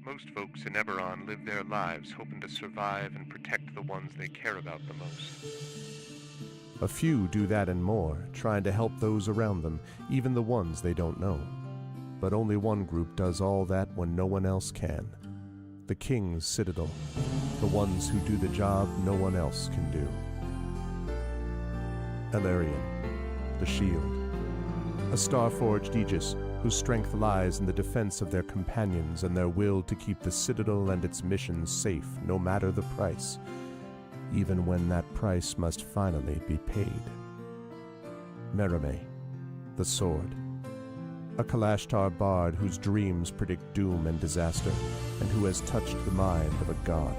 Most folks in Eberron live their lives hoping to survive and protect the ones they care about the most. A few do that and more, trying to help those around them, even the ones they don't know. But only one group does all that when no one else can. The King's Citadel, the ones who do the job no one else can do. Elarian, the Shield, a star-forged Aegis whose strength lies in the defense of their companions and their will to keep the Citadel and its missions safe no matter the price, even when that price must finally be paid. Merime, the Sword, a Kalashtar bard whose dreams predict doom and disaster, and who has touched the mind of a god.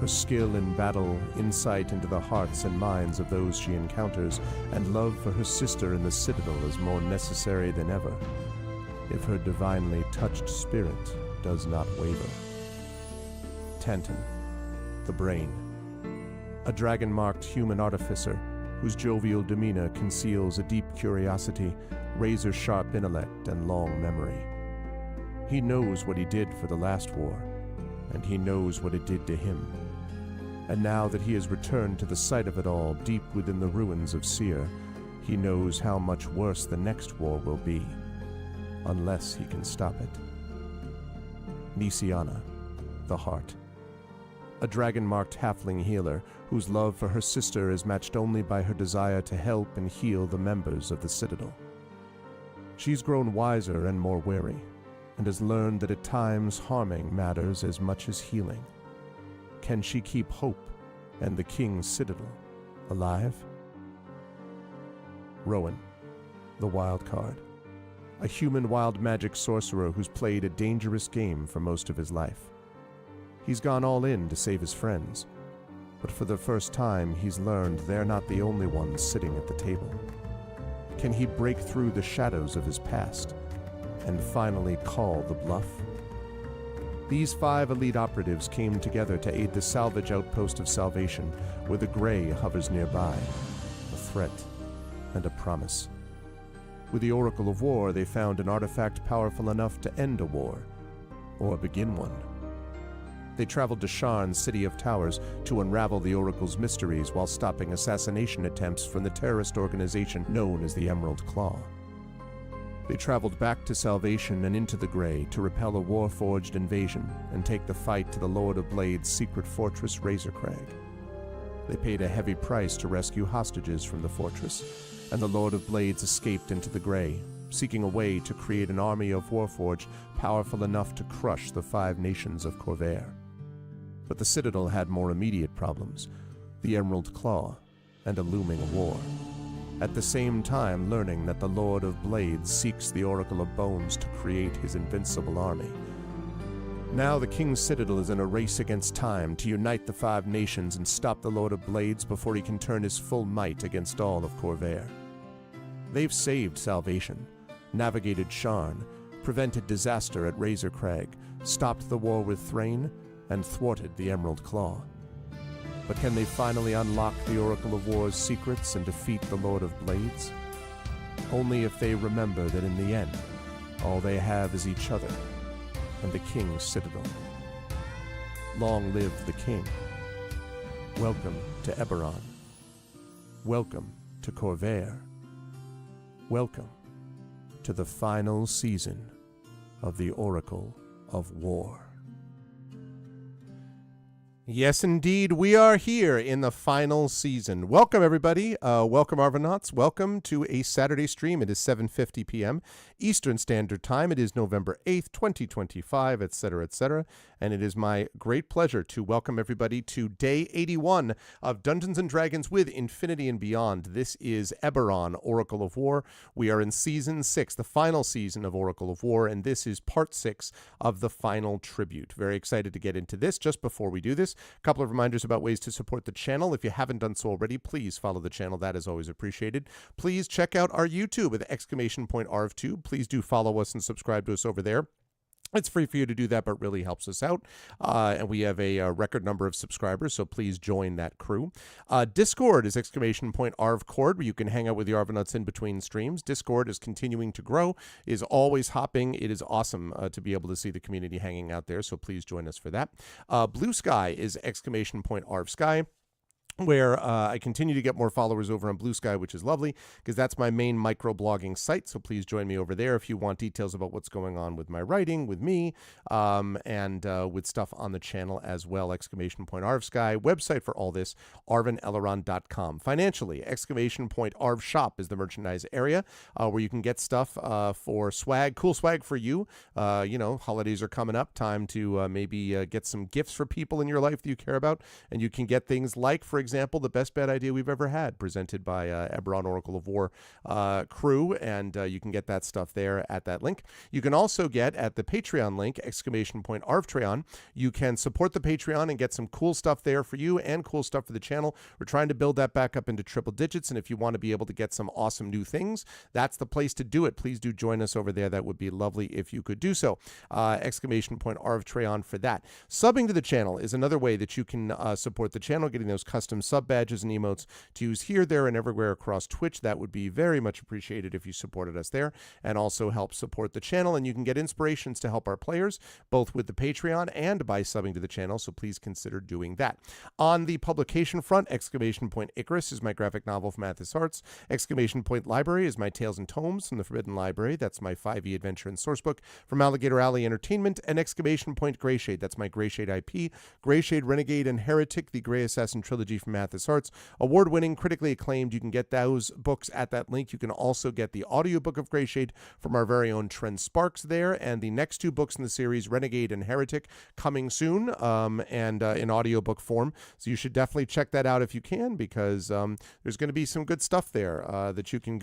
Her skill in battle, insight into the hearts and minds of those she encounters, and love for her sister in the Citadel is more necessary than ever, if her divinely touched spirit does not waver. Tantan, the Brain, a dragon-marked human artificer whose jovial demeanor conceals a deep curiosity, razor-sharp intellect, and long memory. He knows what he did for the last war, and he knows what it did to him. And now that he has returned to the site of it all, deep within the ruins of Seir, he knows how much worse the next war will be, unless he can stop it. Nisiana, the Heart, a dragon-marked halfling healer whose love for her sister is matched only by her desire to help and heal the members of the Citadel. She's grown wiser and more wary, and has learned that at times harming matters as much as healing. Can she keep hope and the King's Citadel alive? Rowan, the Wild Card, a human wild magic sorcerer who's played a dangerous game for most of his life. He's gone all in to save his friends, but for the first time he's learned they're not the only ones sitting at the table. Can he break through the shadows of his past and finally call the bluff? These 5 elite operatives came together to aid the salvage outpost of Salvation, where the Grey hovers nearby, a threat and a promise. With the Oracle of War, they found an artifact powerful enough to end a war, or begin one. They traveled to Sharn's City of Towers to unravel the Oracle's mysteries while stopping assassination attempts from the terrorist organization known as the Emerald Claw. They traveled back to Salvation and into the Grey to repel a war-forged invasion and take the fight to the Lord of Blade's secret fortress Razorcrag. They paid a heavy price to rescue hostages from the fortress, and the Lord of Blades escaped into the Grey, seeking a way to create an army of Warforged powerful enough to crush the 5 nations of Corvair. But the Citadel had more immediate problems, the Emerald Claw, and a looming war. At the same time learning that the Lord of Blades seeks the Oracle of Bones to create his invincible army. Now the King's Citadel is in a race against time to unite the 5 nations and stop the Lord of Blades before he can turn his full might against all of Corvair. They've saved Salvation, navigated Sharn, prevented disaster at Razorcrag, stopped the war with Thrain, and thwarted the Emerald Claw. But can they finally unlock the Oracle of War's secrets and defeat the Lord of Blades? Only if they remember that in the end, all they have is each other and the King's Citadel. Long live the King. Welcome to Eberron. Welcome to Corvair. Welcome to the final season of the Oracle of War. Yes, indeed, we are here in the final season. Welcome, everybody. Welcome, Arvanauts. Welcome to a Saturday stream. It is 7:50 p.m. Eastern Standard Time. It is November 8th, 2025, etc., etc. And it is my great pleasure to welcome everybody to Day 81 of Dungeons & Dragons with Infinity and Beyond. This is Eberron, Oracle of War. We are in Season 6, the final season of Oracle of War, and this is Part 6 of the final tribute. Very excited to get into this. Just before we do this, a couple of reminders about ways to support the channel. If you haven't done so already, please follow the channel. That is always appreciated. Please check out our YouTube with !RFTube. Please do follow us and subscribe to us over there. It's free for you to do that, but really helps us out. And we have a record number of subscribers, so please join that crew. Discord is !ArvCord, where you can hang out with the Arvanauts in between streams. Discord is continuing to grow, is always hopping. It is awesome to be able to see the community hanging out there, so please join us for that. Blue Sky is !ArvSky, where I continue to get more followers over on Blue Sky, which is lovely because that's my main microblogging site. So please join me over there if you want details about what's going on with my writing, with me, and with stuff on the channel as well. !ArvSky. Website for all this, arvanelleron.com. Financially, !ArvShop is the merchandise area where you can get stuff for swag, cool swag for you. Holidays are coming up. Time to maybe get some gifts for people in your life that you care about. And you can get things like, for example, the best bad idea we've ever had, presented by Eberron Oracle of War crew, and you can get that stuff there at that link. You can also get at the Patreon link, !ArvTreon. You can support the Patreon and get some cool stuff there for you and cool stuff for the channel. We're trying to build that back up into triple digits, and if you want to be able to get some awesome new things, that's the place to do it. Please do join us over there. That would be lovely if you could do so. !ArvTreon for that. Subbing to the channel is another way that you can support the channel, getting those custom sub badges and emotes to use here, there, and everywhere across Twitch. That would be very much appreciated if you supported us there, and also help support the channel. And you can get inspirations to help our players, both with the Patreon and by subbing to the channel, so please consider doing that. On the publication front, !Icarus is my graphic novel from Athos Arts. !Library is my Tales and Tomes from the Forbidden Library. That's my 5e adventure and sourcebook from Alligator Alley Entertainment. And Greyshade, that's my Greyshade IP. Greyshade, Renegade, and Heretic, the Grey Assassin trilogy from Athos Arts. Award-winning, critically acclaimed. You can get those books at that link. You can also get the audiobook of Greyshade from our very own Trent Sparks there. And the next two books in the series, Renegade and Heretic, coming soon, and in audiobook form. So you should definitely check that out if you can, because there's going to be some good stuff there that you can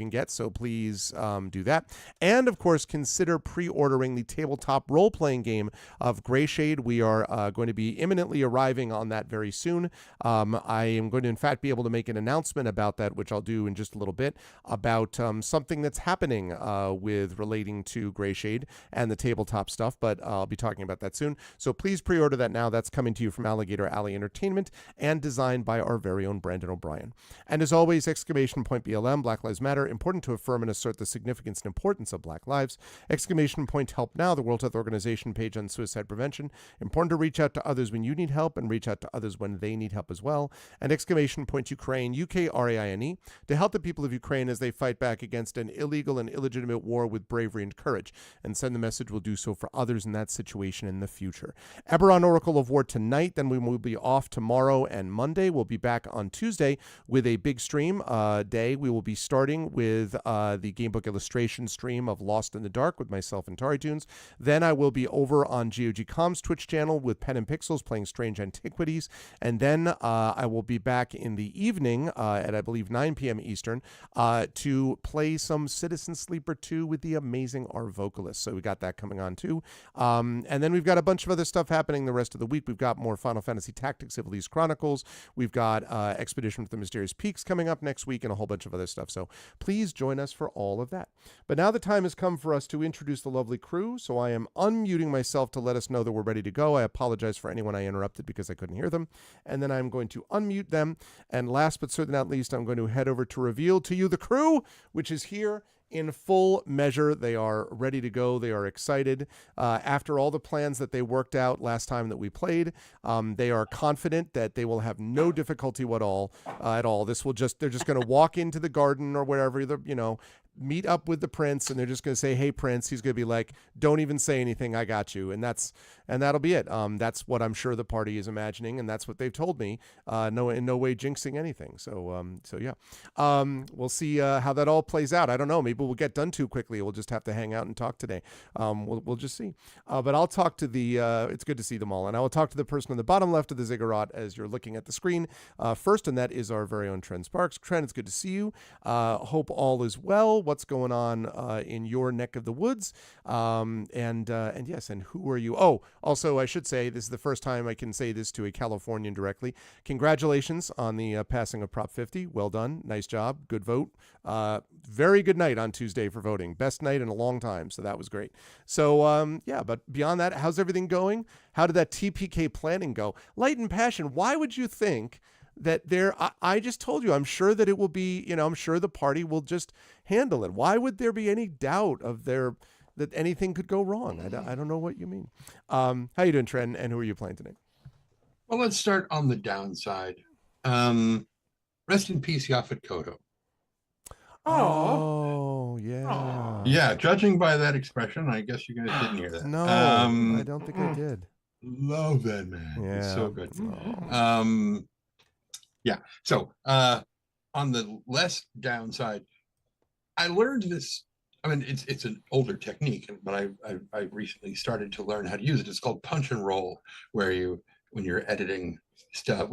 get. So please do that. And of course, consider pre-ordering the tabletop role-playing game of Greyshade. We are going to be imminently arriving on that very soon. I am going to, in fact, be able to make an announcement about that, which I'll do in just a little bit, about something that's happening with relating to Greyshade and the tabletop stuff, but I'll be talking about that soon. So please pre-order that now. That's coming to you from Alligator Alley Entertainment and designed by our very own Brandon O'Brien. And as always, !BLM, Black Lives Matter, important to affirm and assert the significance and importance of Black lives. !Help Now, the World Health Organization page on suicide prevention. Important to reach out to others when you need help and reach out to others when they need help as well. And !Ukraine, UKRAINE, to help the people of Ukraine as they fight back against an illegal and illegitimate war with bravery and courage. And send the message, we'll do so for others in that situation in the future. Eberron Oracle of War tonight, then we will be off tomorrow and Monday. We'll be back on Tuesday with a big stream day. We will be starting with the Gamebook illustration stream of Lost in the Dark with myself and Tari Tunes. Then I will be over on GOG.com's Twitch channel with Pen and Pixels playing Strange Antiquities. And then I will be back in the evening at, I believe, 9 p.m. Eastern to play some Citizen Sleeper 2 with the amazing R Vocalist. So we got that coming on too. And then we've got a bunch of other stuff happening the rest of the week. We've got more Final Fantasy Tactics, Ivalice Chronicles. We've got Expedition with the Mysterious Peaks coming up next week and a whole bunch of other stuff. So please join us for all of that. But now the time has come for us to introduce the lovely crew. So I am unmuting myself to let us know that we're ready to go. I apologize for anyone I interrupted because I couldn't hear them. And then I'm going to unmute them. And last but certainly not least, I'm going to head over to reveal to you the crew, which is here in full measure. They are ready to go. They are excited. After all the plans that they worked out last time that we played, they are confident that they will have no difficulty at all. They're just going to walk into the garden or wherever, meet up with the prince, and they're just going to say, "Hey, Prince." He's going to be like, "Don't even say anything. I got you." And that'll be it. That's what I'm sure the party is imagining, and that's what they've told me. In no way jinxing anything. So yeah. We'll see how that all plays out. I don't know. Maybe we'll get done too quickly. We'll just have to hang out and talk today. We'll just see. But I'll talk to it's good to see them all, and I will talk to the person on the bottom left of the ziggurat as you're looking at the screen first, and that is our very own Trent Sparks. Trent, it's good to see you. Hope all is well. Nashville? What's going on in your neck of the woods? And yes, and who are you? Oh, also, I should say this is the first time I can say this to a Californian directly. Congratulations on the passing of Prop 50. Well done. Nice job. Good vote. Very good night on Tuesday for voting. Best night in a long time. So that was great. So, yeah, but beyond that, how's everything going? How did that TPK planning go? Light and Passion, why would you think that I just told you, I'm sure that it will be, I'm sure the party will just handle it. Why would there be any doubt that anything could go wrong? I don't know what you mean. How you doing, Trent? And who are you playing tonight? Well, let's start on the downside. Rest in peace, Yaphet Kotto. Oh, yeah. Yeah, judging by that expression, I guess you guys didn't hear that. No, I don't think I did. Love that man. Yeah. He's so good. Oh. Yeah. So on the less downside, I learned this. I mean, it's an older technique, but I recently started to learn how to use it. It's called punch and roll, where when you're editing stuff,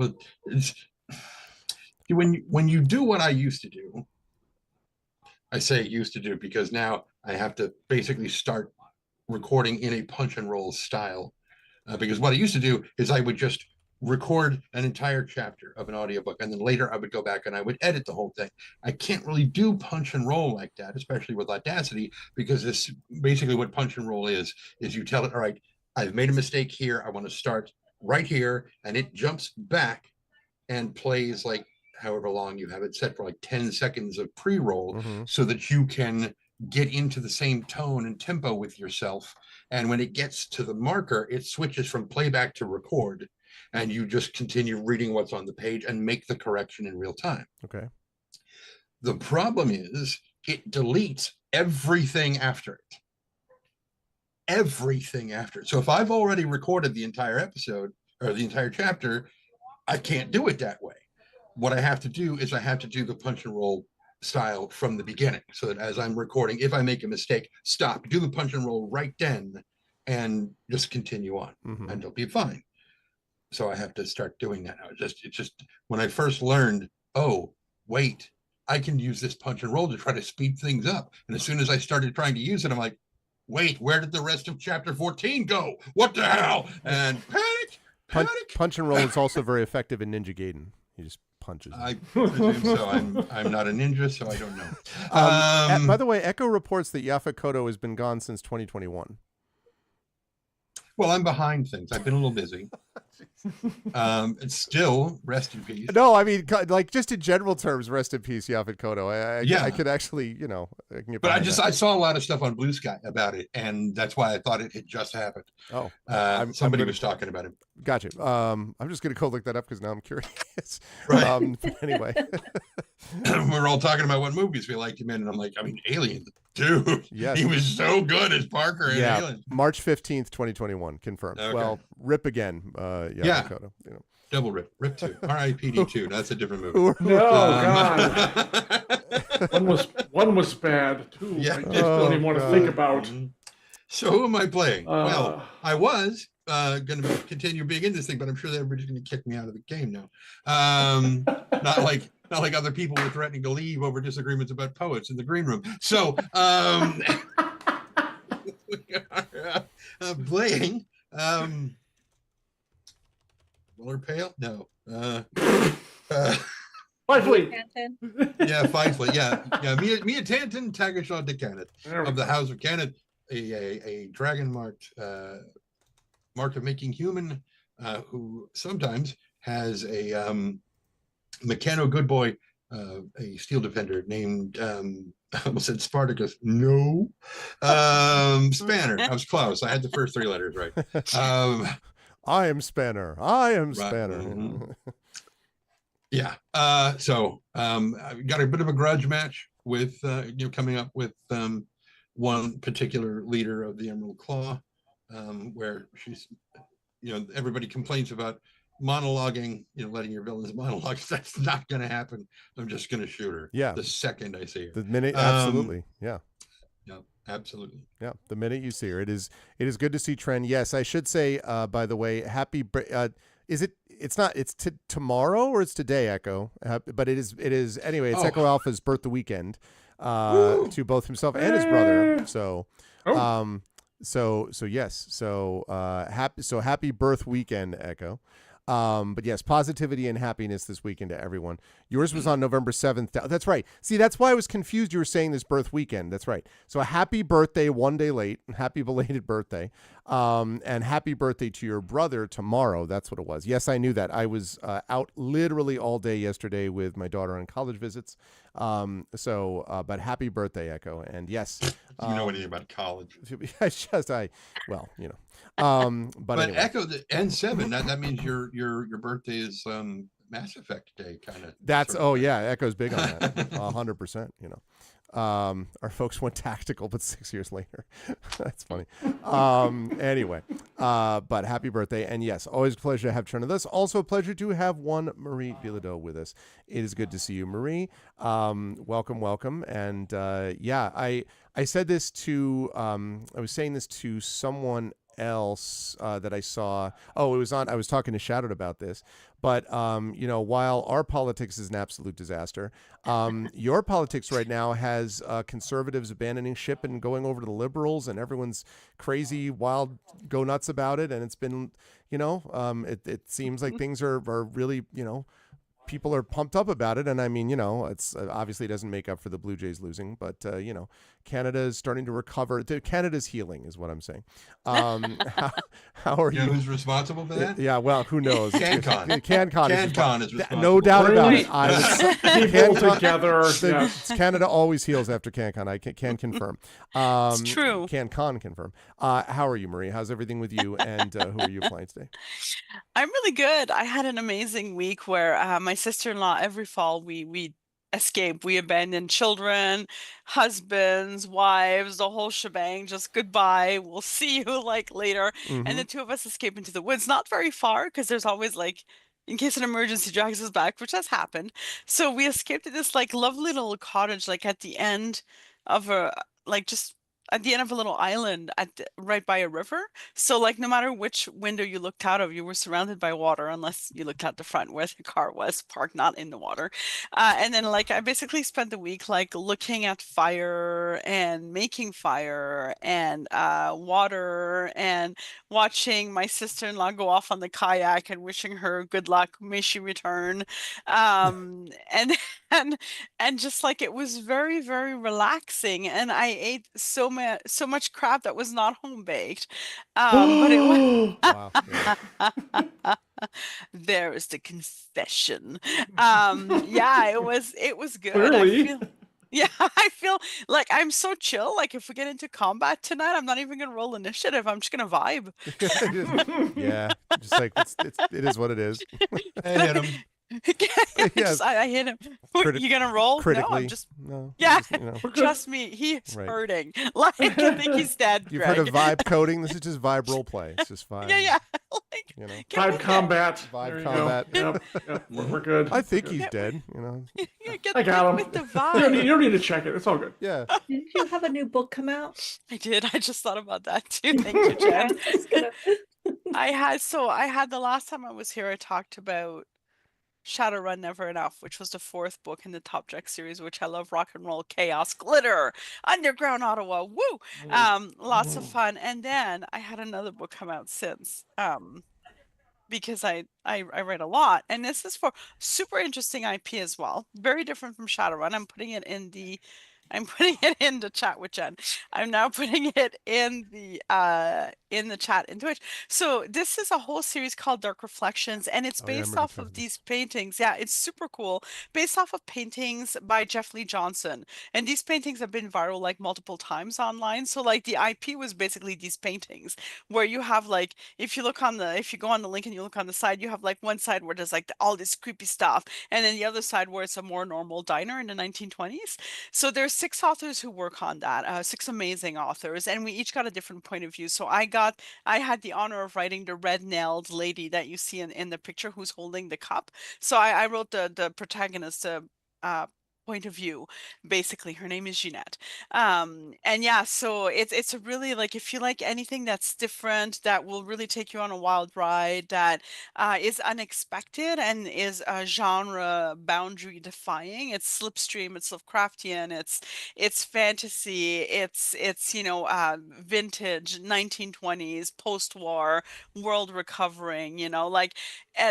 when you do what I used to do. I say used to do because now I have to basically start recording in a punch and roll style. Because what I used to do is I would just record an entire chapter of an audiobook, and then later I would go back and I would edit the whole thing. I can't really do punch and roll like that, especially with Audacity, because this basically what punch and roll is you tell it, all right, I've made a mistake here. I want to start right here, and it jumps back and plays like however long you have it set for, like 10 seconds of pre-roll, so that you can get into the same tone and tempo with yourself. And when it gets to the marker, it switches from playback to record, and you just continue reading what's on the page and make the correction in real time. Okay. The problem is it deletes everything after it. Everything after it. So if I've already recorded the entire episode or the entire chapter, I can't do it that way. What I have to do is I have to do the punch and roll style from the beginning, so that as I'm recording, if I make a mistake, stop, do the punch and roll right then, and just continue on, and it'll be fine. So I have to start doing that now. It's just when I first learned, oh, wait, I can use this punch and roll to try to speed things up. And as soon as I started trying to use it, I'm like, wait, where did the rest of chapter 14 go? What the hell? And panic. Punch and roll is also very effective in Ninja Gaiden. You just punches. I presume so. I'm not a ninja, so I don't know. By the way, Echo reports that Yaphet Kotto has been gone since 2021. Well, I'm behind things. I've been a little busy. It's still rest in peace. No, I mean, like, just in general terms, rest in peace, Yaphet Kotto. I could actually, I can get. But I saw a lot of stuff on Blue Sky about it, and that's why I thought it had just happened. Oh, somebody was talking about it. Gotcha. I'm just gonna go look that up because now I'm curious. Right. Anyway, we're all talking about what movies we liked him in, and I'm like, I mean, Alien, dude. Yes. He was so good as Parker in Alien. March 15th, 2021, confirmed. Okay. Well, rip again. Yaphet Kotto, Double rip 2, R.I.P.D. 2. That's a different movie. No, God. one was bad too. Yeah. I just don't even want to think about. So who am I playing? Well, I was going to continue being in this thing, but I'm sure that everybody's going to kick me out of the game now. Not like other people were threatening to leave over disagreements about poets in the green room. So we are playing. Will or Pale? No. Fifely. Yeah, Fifely. Yeah. Mia Tanton, Tagashaw de Canet of the House of Canet, a dragon marked mark of making human, who sometimes has a Meccano good boy, a steel defender named I almost said Spartacus. No. Spanner. I was close. I had the first 3 letters right. I am Spanner. I am Spanner. Yeah. So I got a bit of a grudge match with coming up with one particular leader of the Emerald Claw, where she's, everybody complains about monologuing, letting your villains monologue. That's not going to happen. I'm just going to shoot her. Yeah. The second I see her. The minute, absolutely. Yeah. Yeah, absolutely. Yeah, the minute you see her, it is good to see Tren. Yes, I should say, by the way, it's tomorrow or it's today, Echo, but it is anyway. It's Echo Alpha's birthday weekend, Woo! to both himself and his brother. So, Oh. so yes, happy birth weekend, Echo. But yes, positivity and happiness this weekend to everyone. Yours was on November 7th. That's right. See, that's why I was confused. You were saying this birth weekend. That's right. So a happy birthday, one day late. Happy belated birthday. And happy birthday to your brother tomorrow. That's what it was. Yes, I knew that. I was out literally all day yesterday with my daughter on college visits. But happy birthday, Echo. And yes, You know anything about college? well, you know. But anyway. Echo the N7. That means your birthday is Mass Effect Day, kind of. That's yeah, Echo's big on that. 100%. You know. Our folks went tactical, but 6 years later. That's funny. Anyway, but happy birthday. And yes, always a pleasure to have Trent with us. Also a pleasure to have one Marie Bilodeau with us. It is good to see you, Marie. Welcome. And I said this to, I was saying this to someone else that I saw. I was talking to Shadowed about this. But, while our politics is an absolute disaster, your politics right now has conservatives abandoning ship and going over to the liberals, and everyone's crazy, wild, go nuts about it. And it's been, it seems like things are really, people are pumped up about it. And I mean, it's obviously it doesn't make up for the Blue Jays losing, but, Canada is starting to recover. Canada's healing is what I'm saying. How are you? Who's responsible for that? Yeah, well, who knows? CanCon. CanCon is responsible. no doubt about it. People together. Yes. Canada always heals after CanCon. I can confirm. It's true. CanCon confirm. How are you, Marie? How's everything with you? And who are you playing today? I'm really good. I had an amazing week where my sister-in-law, every fall, we escape. We abandon children, husbands, wives, the whole shebang. Just goodbye. We'll see you later. And the two of us escape into the woods, not very far, because there's always in case an emergency drags us back, which has happened. So we escaped to this lovely little cottage, at the end of just at the end of a little island right by a river. So no matter which window you looked out of, you were surrounded by water unless you looked out the front where the car was parked, not in the water. And then I basically spent the week looking at fire and making fire and water and watching my sister-in-law go off on the kayak and wishing her good luck, may she return. And and just it was very, very relaxing. And I ate so much crap that was not home baked. But it was Wow. Yeah. there is the confession. It was good. Clearly. I feel like I'm so chill. If we get into combat tonight, I'm not even gonna roll initiative. I'm just gonna vibe. Yeah, just it is what it is. I hit him. Yes. I hit him. You gonna roll? Critically, No, I'm just. no. Yeah, Just, trust me, he's Right. hurting. I think he's dead. You've Greg. heard of vibe coding. This is just vibe role play. It's just vibe. Yeah. Get Vibe with it. combat. Vibe There you combat. go. Yep. We're good. I think he's dead. Get I got him. with the You don't, need, vibe. you don't need to check it. It's all good. Yeah. Didn't you have a new book come out? I did. I just thought about that too. Thank you, Jen. It's gonna- I had the last time I was here, I talked about Shadowrun Never Enough, which was the fourth book in the Top Deck series, which I love. Rock and roll, chaos, glitter, underground Ottawa, woo! Lots of fun. And then I had another book come out since, because I write a lot, and this is for super interesting IP as well. Very different from Shadowrun. I'm putting it in the chat with Jen. I'm now putting it in the chat in Twitch. So this is a whole series called Dark Reflections, and it's Oh, yeah, I based remember off talking of about these paintings. Yeah, it's super cool. Based off of paintings by Jeff Lee Johnson. And these paintings have been viral multiple times online. So the IP was basically these paintings where you have if you go on the link and you look on the side, you have one side where there's all this creepy stuff, and then the other side where it's a more normal diner in the 1920s. So there's 6 authors who work on that, 6 amazing authors, and we each got a different point of view. So I had the honor of writing the red-nailed lady that you see in the picture who's holding the cup. So I wrote the protagonist, point of view. Basically, her name is Jeanette. And yeah, so it's a really, like, if you like anything that's different, that will really take you on a wild ride, that is unexpected and is genre boundary defying. It's slipstream, it's Lovecraftian, it's fantasy, it's vintage 1920s post-war world recovering, like.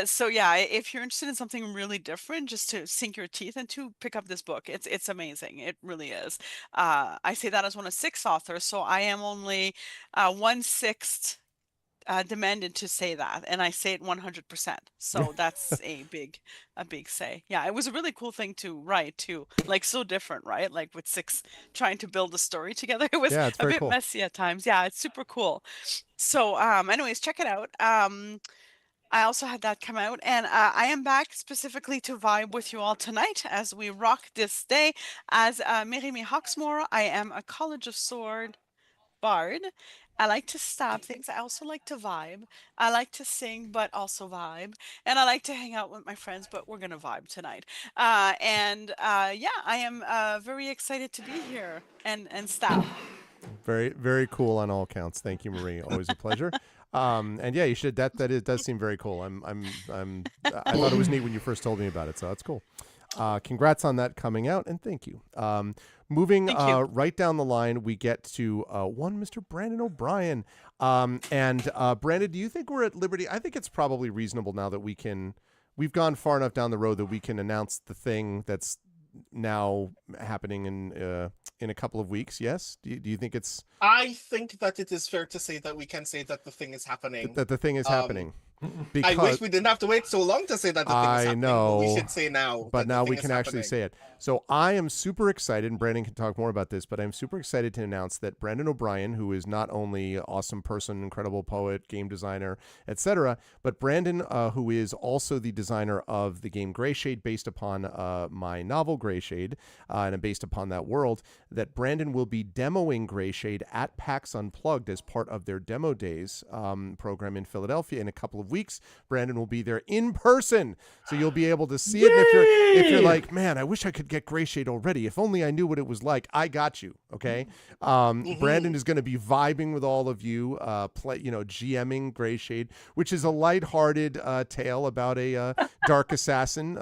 So yeah, if you're interested in something really different, just to sink your teeth into, pick up this book. It's amazing. It really is. I say that as one of 6 authors, so I am only 1/6 demanded to say that, and I say it 100%. So that's a big say. Yeah, it was a really cool thing to write too. Like, so different, right? Like with 6 trying to build a story together. It was Yeah, it's a very bit cool. messy at times. Yeah, it's super cool. So anyways, check it out. I also had that come out, and I am back specifically to vibe with you all tonight as we rock this day. As Mérimi Hawksmoor, I am a College of Sword bard. I like to stab things. I also like to vibe. I like to sing, but also vibe. And I like to hang out with my friends, but we're going to vibe tonight. Yeah, I am very excited to be here and stab. Very, very cool on all counts. Thank you, Marie. Always a pleasure. And yeah, you should. It does seem very cool. I thought it was neat when you first told me about it, so that's cool. Congrats on that coming out, and thank you. Moving Thank you. right down the line, we get to one Mr. Brandon O'Brien. Brandon, do you think we're at liberty? I think it's probably reasonable now that we've gone far enough down the road that we can announce the thing that's now happening in a couple of weeks. Yes, do you think it's? I think that it is fair to say that we can say that the thing is happening. That the thing is happening. I wish we didn't have to wait so long to say that the thing is happening. I know. But we should say now. But now we can actually say it. So I am super excited, and Brandon can talk more about this, but I'm super excited to announce that Brandon O'Brien, who is not only an awesome person, incredible poet, game designer, etc., but Brandon, who is also the designer of the game Greyshade, based upon my novel Greyshade, and based upon that world, that Brandon will be demoing Greyshade at PAX Unplugged as part of their Demo Days program in Philadelphia in a couple of weeks. Brandon will be there in person, so you'll be able to see it. And if you're like, man, I wish I could get Greyshade already. If only I knew what it was like. I got you. Okay. Brandon is going to be vibing with all of you, GMing Greyshade, which is a lighthearted tale about a dark assassin,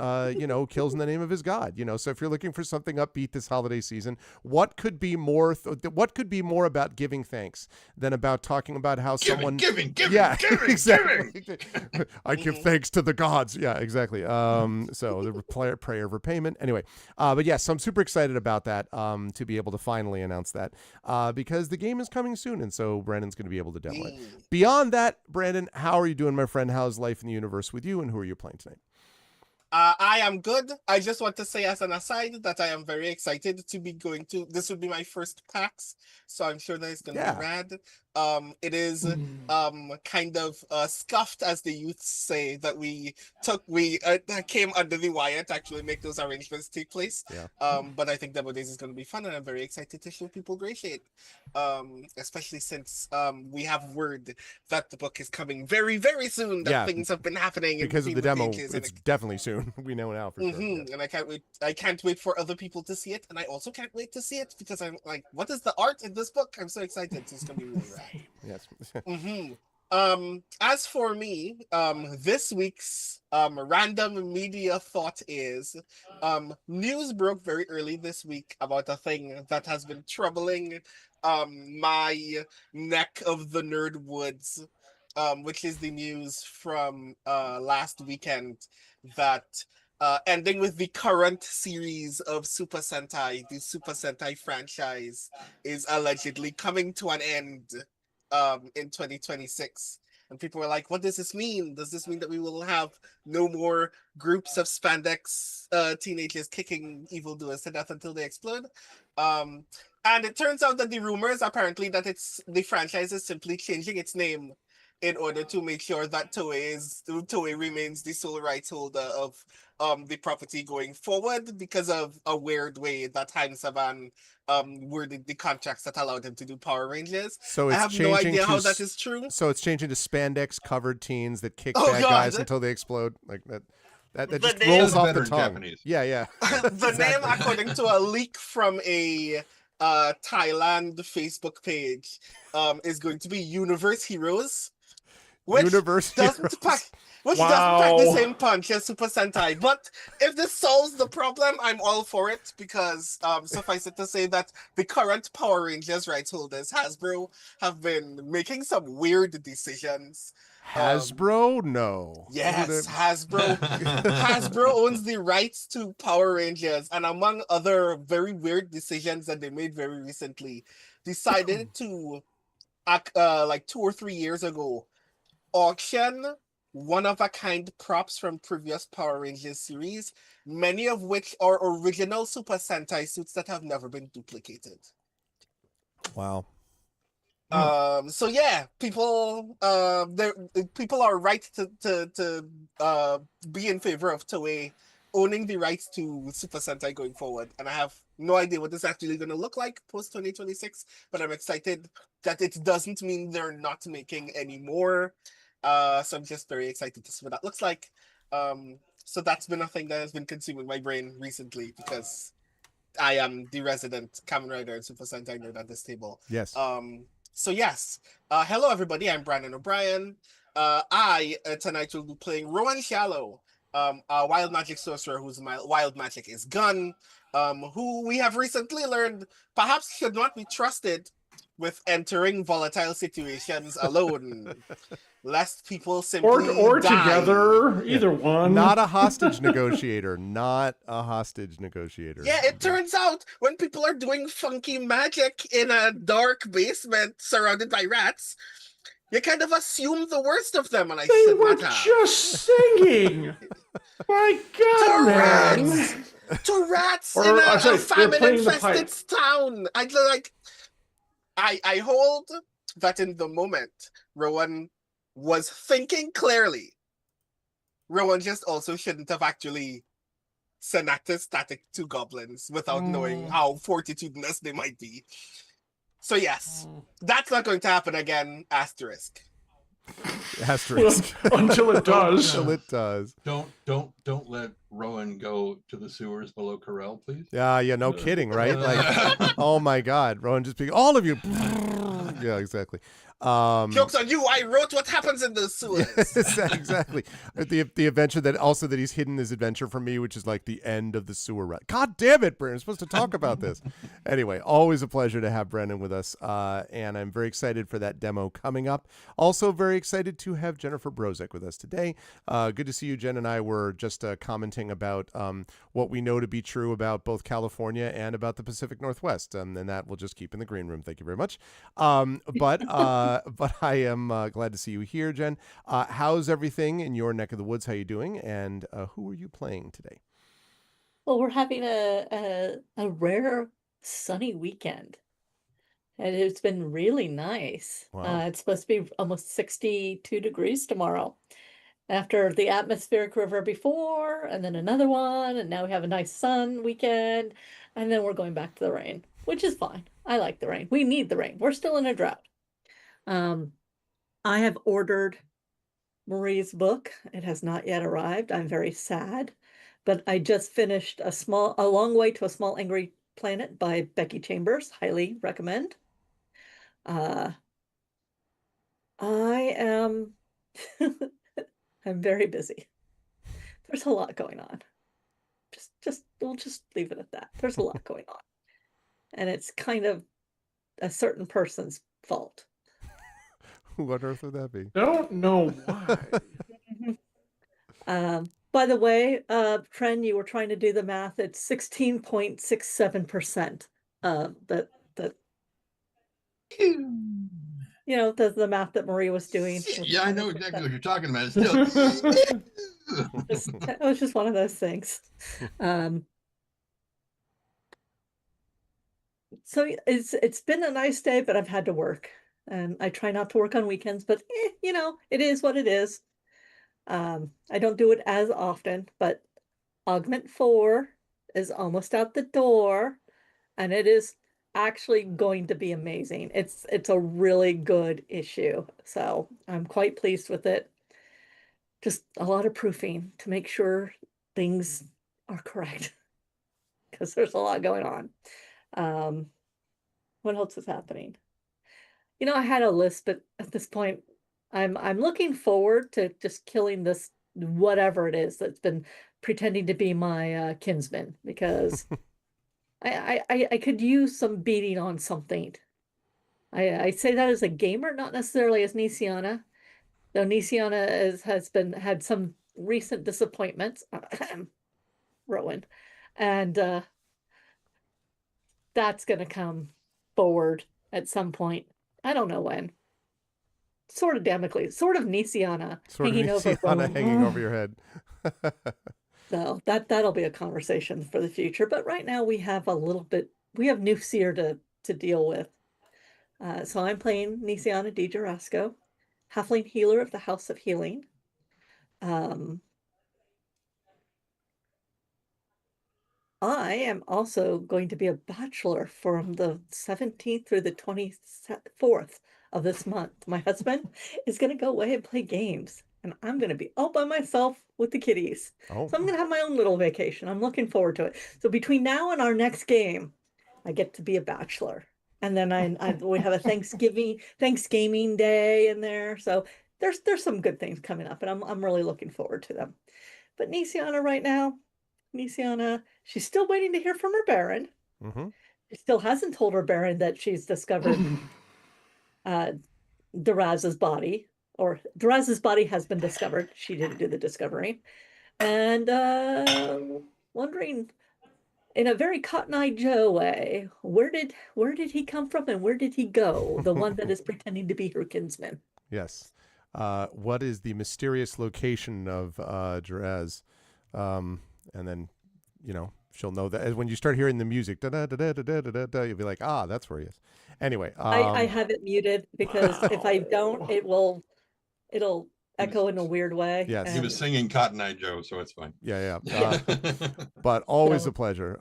kills in the name of his god. So if you're looking for something upbeat this holiday season, what could be more about giving thanks than about talking about how someone giving, exactly. I give thanks to the gods. Yeah, exactly. So the prayer of repayment. Anyway, but yes, I'm super excited about that. To be able to finally announce that, because the game is coming soon, and so Brandon's going to be able to demo it. Beyond that, Brandon, how are you doing, my friend? How's life in the universe with you, and who are you playing tonight? I am good. I just want to say as an aside that I am very excited to be going to. This would be my first PAX, so I'm sure that it's going to be rad. It is kind of scuffed, as the youths say, that we came under the wire to actually make those arrangements take place. Yeah. But I think Demo Days is going to be fun, and I'm very excited to show people Greyshade, especially since we have word that the book is coming very, very soon. That things have been happening because of the demo. It's definitely soon. We know now for sure. Yeah. And I can't wait. I can't wait for other people to see it, and I also can't wait to see it because I'm like, what is the art in this book? I'm so excited. It's going to be really rad. Yes. As for me, this week's random media thought is news broke very early this week about a thing that has been troubling my neck of the nerd woods, which is the news from last weekend that ending with the current series of Super Sentai, the Super Sentai franchise is allegedly coming to an end in 2026. And people were like, what does this mean? Does this mean that we will have no more groups of spandex teenagers kicking evildoers to death until they explode? And it turns out that the rumors apparently that the franchise is simply changing its name in order to make sure that Toei remains the sole rights holder of the property going forward, because of a weird way that Han Saban worded the contracts that allowed him to do Power Rangers. So it's I have no idea how that is true. So it's changing to spandex covered teens that kick bad guys until they explode, like that. That The just name- rolls Sounds off better the in tongue. Japanese. Yeah. The name, according to a leak from a Thailand Facebook page, is going to be Universe Heroes, which Universe doesn't Heroes. pack, which doesn't pack the Wow. same punch as Super Sentai. But if this solves the problem, I'm all for it, because suffice it to say that the current Power Rangers rights holders, Hasbro, have been making some weird decisions. Hasbro? No. Yes, Isn't it- Hasbro owns the rights to Power Rangers, and among other very weird decisions that they made very recently, decided to, like 2 or 3 years ago, auction one-of-a-kind props from previous Power Rangers series, many of which are original Super Sentai suits that have never been duplicated. Wow. So yeah, people are right to be in favor of Toei owning the rights to Super Sentai going forward, and I have no idea what this is actually going to look like post 2026, but I'm excited that it doesn't mean they're not making any more. So I'm just very excited to see what that looks like. So that's been a thing that has been consuming my brain recently, because I am the resident Kamen Rider and Super Sentai nerd at this table. Yes. So yes, hello everybody, I'm Brandon O'Brien. I tonight will be playing Rowan Shallow, a wild magic sorcerer whose wild magic is gun, who we have recently learned perhaps should not be trusted with entering volatile situations alone, lest people simply Or die. together, either one. Not a hostage negotiator. Not a hostage negotiator. Yeah, it turns out when people are doing funky magic in a dark basement surrounded by rats, you kind of assume the worst of them, and I They should were not have. just singing. My God, To man. rats! To rats Or, in I'm sorry, a they're playing the famine-infested town! I hold that in the moment Rowan was thinking clearly, Rowan just also shouldn't have actually enacted static 2 goblins without knowing how fortitudinous they might be. So yes, that's not going to happen again, asterisk. Asterisk. Until it does. Until it does. Don't let Rowan go to the sewers below Corel, please. Yeah, no kidding, right? Like, oh my God, Rowan just being all of you. Yeah, exactly. Joke's on you, I wrote what happens in the sewers. Exactly. The adventure that he's hidden his adventure from me, which is like the end of the sewer run. God damn it, Brandon. I'm supposed to talk about this. Anyway, always a pleasure to have Brendan with us. And I'm very excited for that demo coming up. Also very excited to have Jennifer Brozek with us today. Good to see you. Jen and I were just commenting about what we know to be true about both California and about the Pacific Northwest. And that we'll just keep in the green room. Thank you very much. But I am glad to see you here, Jen. How's everything in your neck of the woods? How you doing? And who are you playing today? Well, we're having a rare sunny weekend, and it's been really nice. Wow. It's supposed to be almost 62 degrees tomorrow, after the atmospheric river before, and then another one, and now we have a nice sun weekend, and then we're going back to the rain, which is fine. I like the rain. We need the rain. We're still in a drought. I have ordered Marie's book. It has not yet arrived. I'm very sad, but I just finished A Long Way to a Small Angry Planet by Becky Chambers. Highly recommend. I am I'm very busy. There's a lot going on. We'll just leave it at that. There's a lot going on. And it's kind of a certain person's fault. Who on earth would that be? Don't know why. By the way, Tren, you were trying to do the math. It's 16.67%. The the math that Marie was doing. Yeah, I know exactly what you're talking about. It was just one of those things. So it's been a nice day, but I've had to work. And I try not to work on weekends, but it is what it is. I don't do it as often, but Augment 4 is almost out the door, and it is actually going to be amazing. It's a really good issue, so I'm quite pleased with it. just a lot of proofing to make sure things are correct because there's a lot going on. What else is happening? I had a list, but at this point, I'm looking forward to just killing this whatever it is that's been pretending to be my kinsman, because I could use some beating on something. I say that as a gamer, not necessarily as Nisiana, though Nisiana has had some recent disappointments, Rowan, and that's going to come forward at some point. I don't know when. Sort of Damocles, sort of Nisiana hanging over Rowan. Hanging over your head. So that'll be a conversation for the future. But right now we have new Seer to deal with. So I'm playing Nisiana Di Jarasco, Halfling Healer of the House of Healing. I am also going to be a bachelor from the 17th through the 24th of this month. My husband is going to go away and play games, and I'm going to be all by myself with the kiddies. Oh. So I'm going to have my own little vacation. I'm looking forward to it. So between now and our next game, I get to be a bachelor. And then we have a Thanksgiving day in there. So there's some good things coming up, and I'm really looking forward to them. But Nisiana right now, she's still waiting to hear from her Baron. Mm-hmm. She still hasn't told her Baron that she's discovered Duraz's body, or Duraz's body has been discovered. She didn't do the discovery. And wondering, in a very Cotton Eye Joe way, where did he come from and where did he go? The one that is pretending to be her kinsman. Yes. What is the mysterious location of Duraz? And then, she'll know that when you start hearing the music, da da da da da da da, you'll be like, that's where he is. Anyway, I have it muted because if I don't, it'll echo in a weird way. Yes, he was singing Cotton Eye Joe, so it's fine. Yeah. But always a pleasure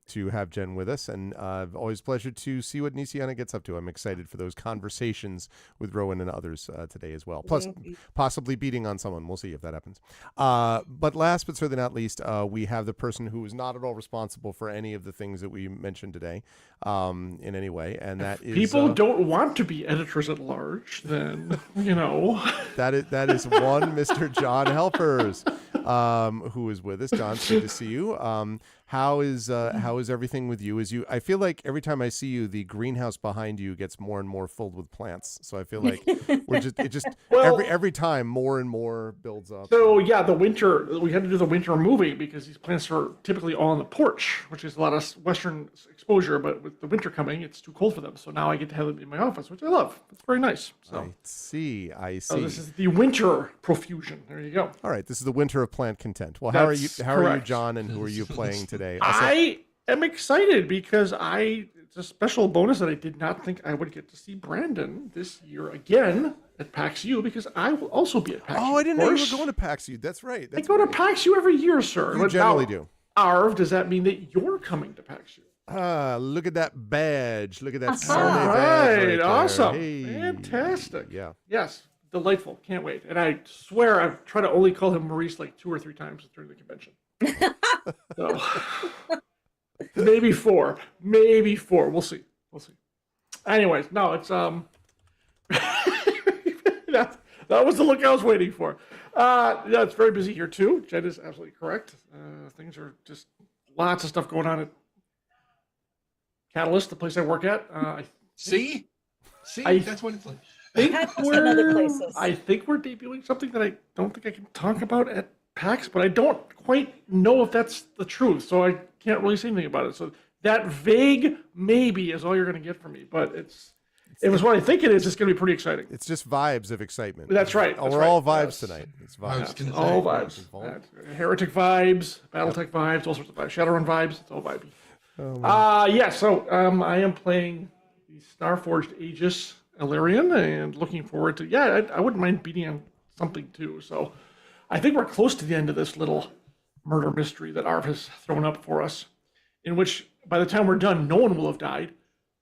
to have Jen with us, and always a pleasure to see what Nisiana gets up to. I'm excited for those conversations with Rowan and others today as well. Plus, possibly beating on someone. We'll see if that happens. But last but certainly not least, we have the person who is not at all responsible for any of the things that we mentioned today in any way, and that is... People don't want to be editors at large, then, That is one Mr. John Helpers, who is with us. John, it's good to see you. How is everything with you? I feel like every time I see you, the greenhouse behind you gets more and more filled with plants. So I feel like every time more and more builds up. So yeah, we had to do the winter moving because these plants are typically all on the porch, which is a lot of western exposure. But with the winter coming, it's too cold for them. So now I get to have them in my office, which I love. It's very nice. So I see. So this is the winter profusion. There you go. All right, this is the winter of plant content. Well, how are you, John, and who are you playing today? I am excited because it's a special bonus that I did not think I would get to see Brandon this year again at PAX U, because I will also be at PAX U. Oh, I didn't know you were going to PAX U. That's right. I go to PAX U every year, sir. You generally do. Arv, does that mean that you're coming to PAX U? Look at that badge. Look at that Sunday All badge. right, Right awesome. Hey. Fantastic. Yeah. Yes, delightful. Can't wait. And I swear I've tried to only call him Maurice like 2 or 3 times during the convention. So, maybe 4. We'll see. Anyways, no, it's that was the look I was waiting for. Yeah, it's very busy here too. Jen is absolutely correct. Things are just lots of stuff going on at Catalyst, the place I work at. See, I that's what it's like. I think we're debuting something that I don't think I can talk about at PAX, but I don't quite know if that's the truth, so I can't really say anything about it. So that vague maybe is all you're going to get from me, but if it's what I think it is, it's going to be pretty exciting. It's just vibes of excitement. That's right. We're all vibes tonight. It's vibes. All vibes. Heretic vibes, Battletech vibes, all sorts of vibes. Shadowrun vibes. It's all vibey. So I am playing the Starforged Aegis Illyrian and looking forward to, I wouldn't mind beating on something too. So I think we're close to the end of this little murder mystery that Arv has thrown up for us, in which by the time we're done, no one will have died,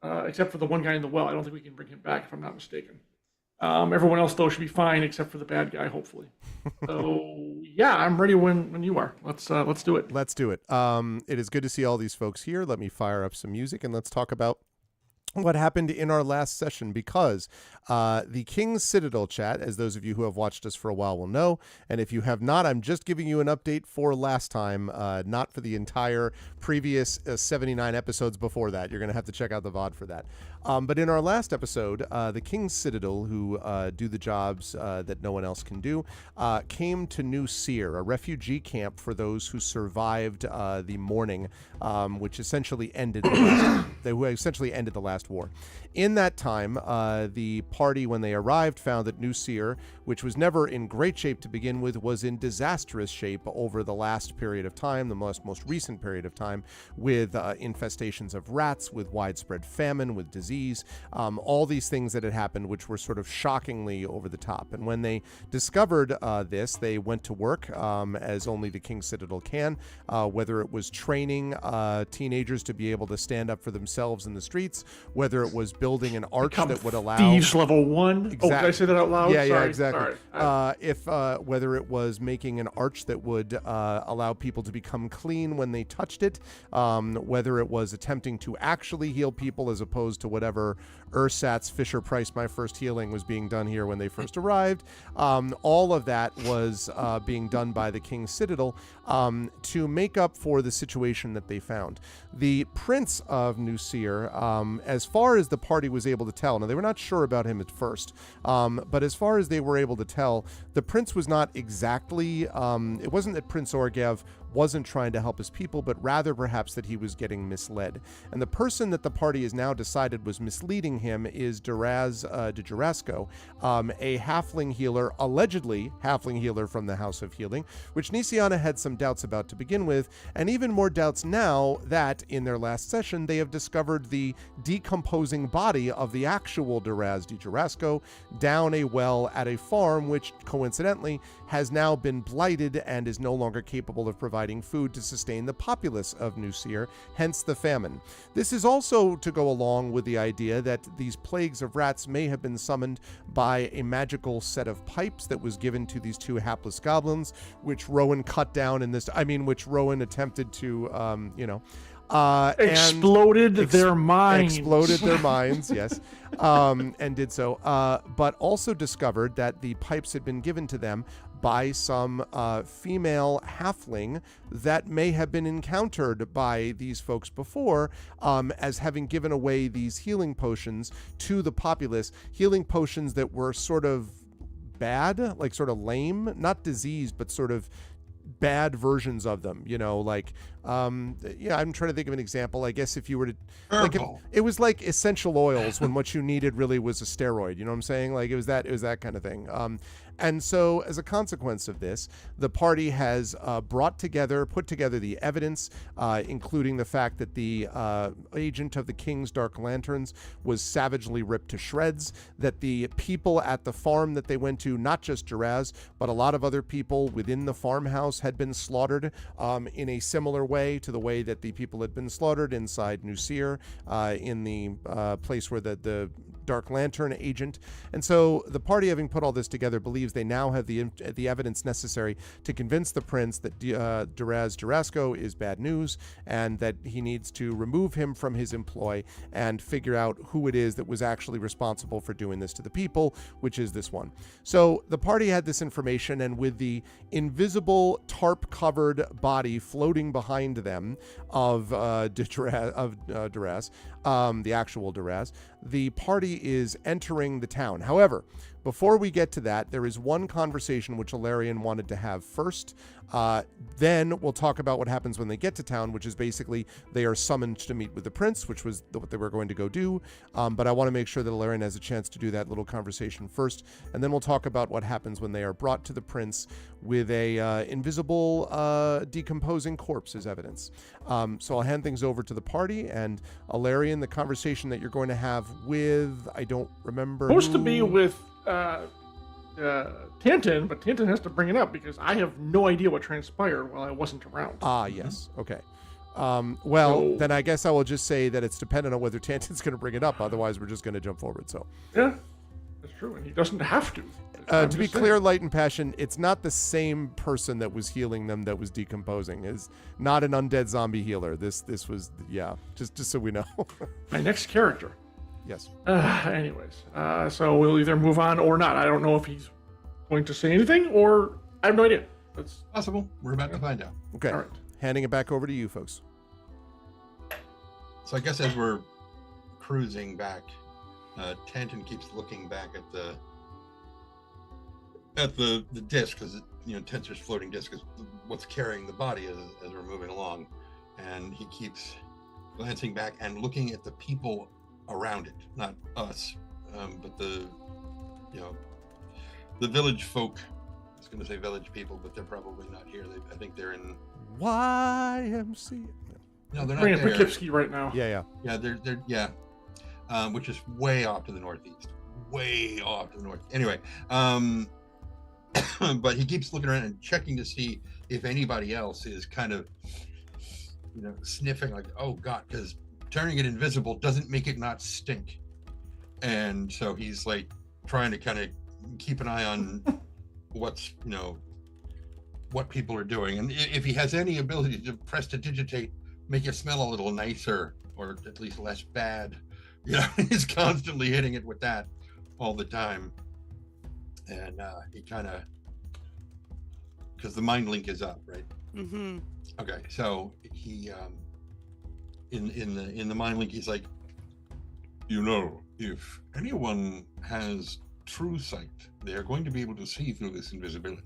except for the one guy in the well. I don't think we can bring him back, if I'm not mistaken. Everyone else though should be fine except for the bad guy, hopefully. So yeah, I'm ready when you are. Let's do it. Let's do it. It is good to see all these folks here. Let me fire up some music and let's talk about what happened in our last session, because the King's Citadel chat, as those of you who have watched us for a while will know, and if you have not, I'm just giving you an update for last time, not for the entire previous 79 episodes before that. You're going to have to check out the VOD for that. But in our last episode, the King's Citadel, who do the jobs that no one else can do, came to New Seer, a refugee camp for those who survived the morning, which essentially ended the last war. In that time, the party, when they arrived, found that New Seer, which was never in great shape to begin with, was in disastrous shape over the last period of time, the most recent period of time, with infestations of rats, with widespread famine, with disease, all these things that had happened, which were sort of shockingly over the top. And when they discovered this, they went to work, as only the King's Citadel can, whether it was training teenagers to be able to stand up for themselves in the streets, whether it was building an arch that would allow thieves level 1. Exactly. Oh, did I say that out loud? Yeah, exactly. Sorry. Whether it was making an arch that would allow people to become clean when they touched it, whether it was attempting to actually heal people as opposed to whatever Ursat's Fisher Price My First Healing was being done here when they first arrived. All of that was being done by the King's Citadel to make up for the situation that they found. The Prince of New Seer, as far as the party was able to tell, now they were not sure about him at first, but as far as they were able to tell, the prince was not exactly, it wasn't that Prince Orgev wasn't trying to help his people, but rather perhaps that he was getting misled. And the person that the party has now decided was misleading him is Duraz de Jurasko, a halfling healer, allegedly halfling healer from the House of Healing, which Nisiana had some doubts about to begin with, and even more doubts now that in their last session they have discovered the decomposing body of the actual Duraz de Jurasko down a well at a farm, which coincidentally has now been blighted and is no longer capable of providing food to sustain the populace of New Seer, hence the famine. This is also to go along with the idea that these plagues of rats may have been summoned by a magical set of pipes that was given to these two hapless goblins, which Rowan cut down in this, which Rowan attempted to, exploded their minds. Exploded their minds, yes. And did so. But also discovered that the pipes had been given to them by some female halfling that may have been encountered by these folks before, as having given away these healing potions to the populace, healing potions that were sort of bad, like sort of lame, not diseased, but sort of bad versions of them, I'm trying to think of an example. I guess if you were to, it was like essential oils when what you needed really was a steroid, you know what I'm saying? Like it was that kind of thing. And so as a consequence of this, the party has put together the evidence, including the fact that the agent of the King's Dark Lanterns was savagely ripped to shreds, that the people at the farm that they went to, not just Duraz, but a lot of other people within the farmhouse had been slaughtered in a similar way to the way that the people had been slaughtered inside New Seer, in the place where the Dark Lantern agent. And so the party, having put all this together, believes they now have the evidence necessary to convince the prince that Duraz Jurasko is bad news and that he needs to remove him from his employ and figure out who it is that was actually responsible for doing this to the people, which is this one. So the party had this information, and with the invisible tarp-covered body floating behind them of Duraz, the actual Duraz, the party is entering the town. However, before we get to that, there is one conversation which Ilarion wanted to have first. Then we'll talk about what happens when they get to town, which is basically they are summoned to meet with the prince, which was what they were going to go do. But I want to make sure that Ilarion has a chance to do that little conversation first. And then we'll talk about what happens when they are brought to the prince with a invisible decomposing corpse as evidence. So I'll hand things over to the party, and Ilarion, the conversation that you're going to have with, I don't remember. Supposed to be with Tantin, but Tantin has to bring it up because I have no idea what transpired while I wasn't around. Yes. Okay. Then I guess I will just say that it's dependent on whether Tantin's going to bring it up. Otherwise, we're just going to jump forward. So. Yeah. That's true, and he doesn't have to. To be clear, Light and Passion, it's not the same person that was healing them that was decomposing. Is not an undead zombie healer. This was, yeah, just so we know. My next character. Yes. Anyways, so we'll either move on or not. I don't know if he's going to say anything, or I have no idea. That's possible. We're about to find out. Okay. all right. Handing it back over to you folks. So I guess as we're cruising back, Tanton keeps looking back at the disc, because Tensor's floating disc is what's carrying the body as we're moving along, and he keeps glancing back and looking at the people around it, not us, but the village folk. I was going to say village people, but they're probably not here. I think they're in YMCA. No, they're not Bring in there. Poughkeepsie right now. Yeah. Yeah, they're which is way off to the northeast. Way off to the north. Anyway, but he keeps looking around and checking to see if anybody else is kind of, sniffing like, oh God, because turning it invisible doesn't make it not stink. And so he's like trying to kind of keep an eye on what's, what people are doing. And if he has any ability to prestidigitate, make it smell a little nicer, or at least less bad. He's constantly hitting it with that all the time. And he kind of, because the mind link is up, right? Mm-hmm. Okay, so he in the mind link, he's like, if anyone has true sight, they are going to be able to see through this invisibility.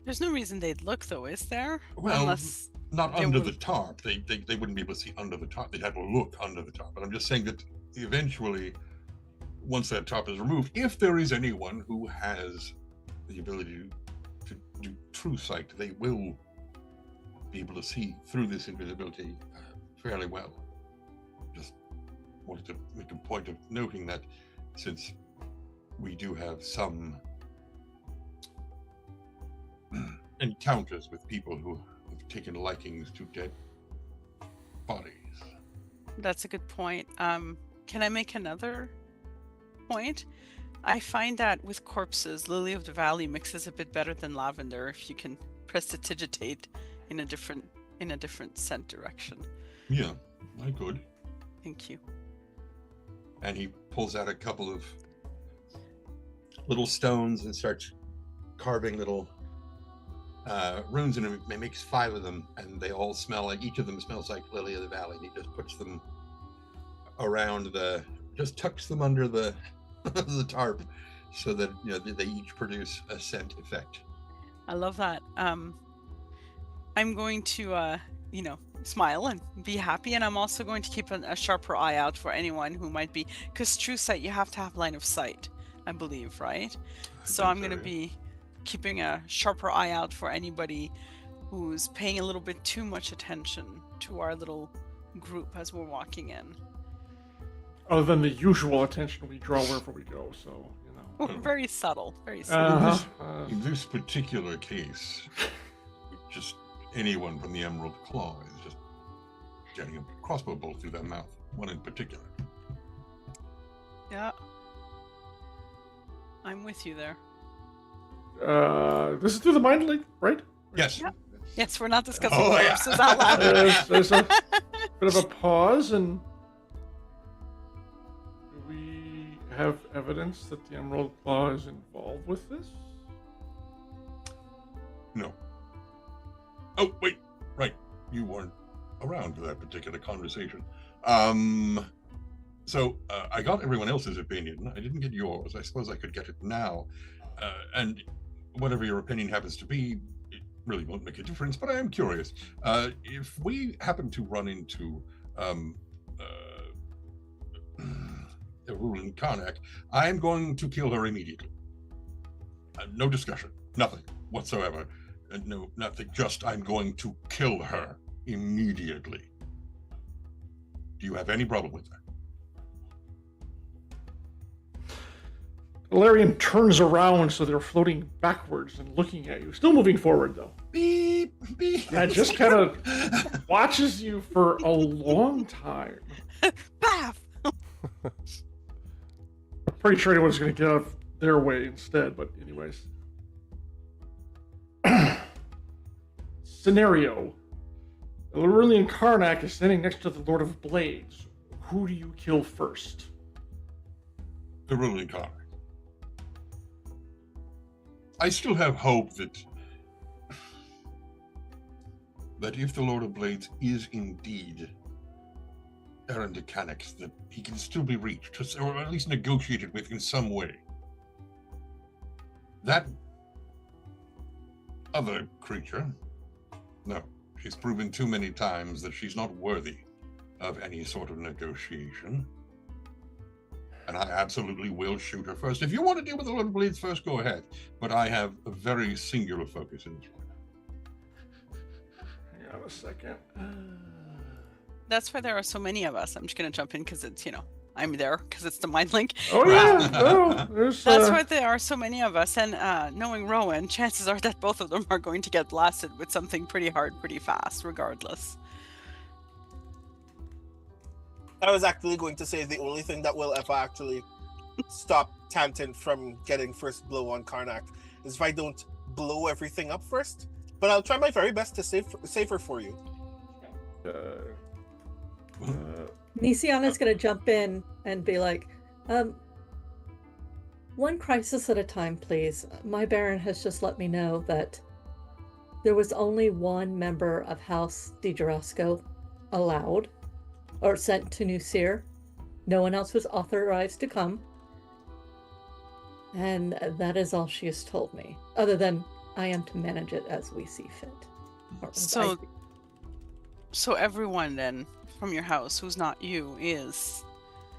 There's no reason they'd look, though, is there? Well, Unless not they under would- the tarp. They wouldn't be able to see under the tarp. They'd have to look under the tarp. But I'm just saying that eventually, once that tarp is removed, if there is anyone who has the ability to do true sight, they will be able to see through this invisibility fairly well. Just wanted to make a point of noting that, since we do have some encounters with people who have taken likings to dead bodies. That's a good point. Can I make another point? I find that with corpses, Lily of the Valley mixes a bit better than lavender if you can prestidigitate in a different scent direction. Yeah, I could. Thank you. And he pulls out a couple of little stones and starts carving little runes in them. He makes 5 of them, and they all smell like, each of them smells like Lily of the Valley. And he just puts them around just tucks them under the the tarp, so that they each produce a scent effect. I love that. I'm going to smile and be happy, and I'm also going to keep a sharper eye out for anyone who might be, because true sight, you have to have line of sight, I believe, right? So I'm going to be keeping a sharper eye out for anybody who's paying a little bit too much attention to our little group as we're walking in. Other than the usual attention we draw wherever we go, so We're very subtle, very subtle. Uh-huh. In this particular case, just anyone from the Emerald Claw is just getting a crossbow bolt through their mouth. One in particular. Yeah. I'm with you there. This is through the mind link, right? Yes. Yeah. Yes, we're not discussing Oh, yeah. corpses out loud. There's a bit of a pause, and do we have evidence that the Emerald Claw is involved with this? No. Oh, wait. Right. You weren't around for that particular conversation. So I got everyone else's opinion. I didn't get yours. I suppose I could get it now. And whatever your opinion happens to be, it really won't make a difference, but I am curious. If we happen to run into Eberron Karnak, I am going to kill her immediately. No discussion. Nothing whatsoever. No, nothing. Just I'm going to kill her immediately. Do you have any problem with that? Valerian turns around so they're floating backwards and looking at you. Still moving forward, though. Beep, beep. And just kind of watches you for a long time. Paf! I'm pretty sure anyone's going to get out of their way instead, but anyways. Scenario. Aurelian Karnak is standing next to the Lord of Blades. Who do you kill first? The ruling card. I still have hope that if the Lord of Blades is indeed Eberron Oracle, that he can still be reached, or at least negotiated with in some way. That other creature, no, she's proven too many times that she's not worthy of any sort of negotiation. And I absolutely will shoot her first. If you want to deal with the Lord of Blades first, go ahead. But I have a very singular focus in this right now. Hang on a second. That's why there are so many of us. I'm just going to jump in because it's, I'm there because it's the mind link. Oh, yeah. That's why there are so many of us. And knowing Rowan, chances are that both of them are going to get blasted with something pretty hard, pretty fast, regardless. I was actually going to say the only thing that will ever actually stop Tantin from getting first blow on Karnak is if I don't blow everything up first. But I'll try my very best to save her for you. Nisiana's going to jump in and be like, one crisis at a time, please. My Baron has just let me know that there was only one member of House Di Gerasco allowed or sent to New Seer. No one else was authorized to come. And that is all she has told me, other than I am to manage it as we see fit. So everyone then from your house who's not you is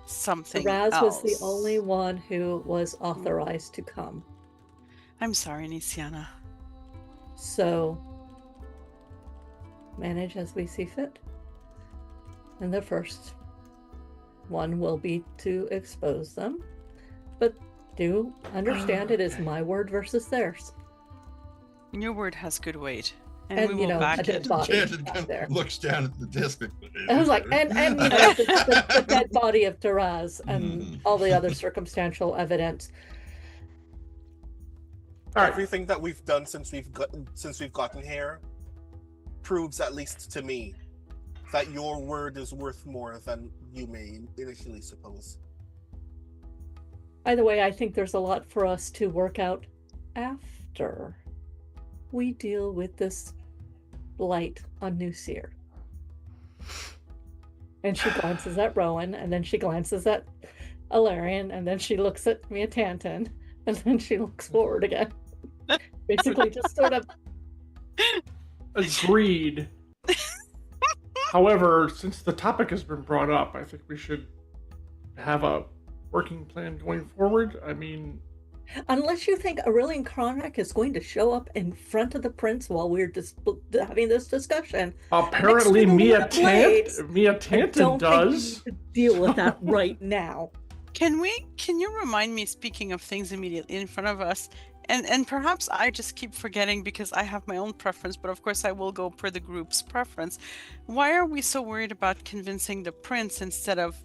something Raz else. was the only one who was authorized to come. I'm sorry, Nisiana. So manage as we see fit. And the first one will be to expose them. But do understand it is my word versus theirs. Your word has good weight. And we will a back dead it. body back there. Looks down at the disc. I was like, and the dead body of Taraz and all the other circumstantial evidence. All right. Everything that we've done since we've gotten here proves, at least to me, that your word is worth more than you may initially suppose. By the way, I think there's a lot for us to work out after we deal with this blight on New Seer. And she glances at Rowan, and then she glances at Alarian, and then she looks at Mia Tanton, and then she looks forward again. Basically just sort of... Agreed. However, since the topic has been brought up, I think we should have a working plan going forward. I mean... Unless you think Aurelian Karnak is going to show up in front of the prince while we're having this discussion. Apparently Mia Tanton does. To deal with that right now. Can you remind me, speaking of things immediately in front of us, and perhaps I just keep forgetting because I have my own preference, but of course I will go per the group's preference. Why are we so worried about convincing the prince instead of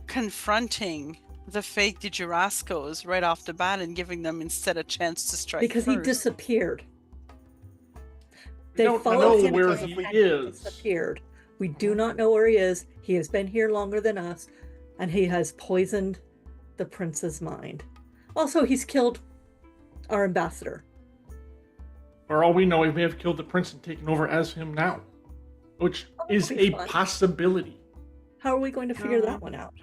confronting the fake Di Gerascos right off the bat and giving them instead a chance to strike because first? He disappeared. We don't know where he is. Disappeared. We do not know where he is. He has been here longer than us, and he has poisoned the prince's mind. Also, he's killed our ambassador. For all we know, he may have killed the prince and taken over as him now, which is a possibility. How are we going to figure that one out?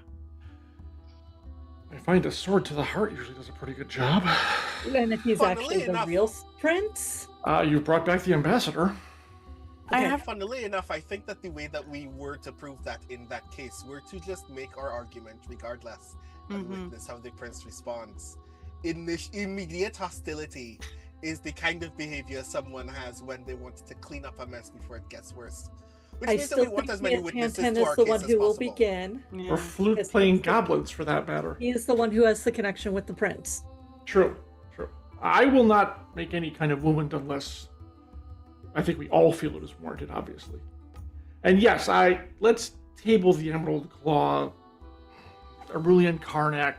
I find a sword to the heart usually does a pretty good job. And if he's Funnily actually enough, the real prince? You've brought back the ambassador. Funnily enough, I think that the way that we were to prove that in that case were to just make our argument regardless and witness how the prince responds. Immediate hostility is the kind of behavior someone has when they want to clean up a mess before it gets worse. Which I means that still we want think as many Tan witnesses Tan to is our the case one as who will possible. begin. Or Yeah. flute Yes, playing that's the- goblins, for that matter. He is the one who has the connection with the prince. True. I will not make any kind of movement unless I think we all feel it is warranted, obviously. And yes, let's table the Emerald Claw, Aurelian Karnak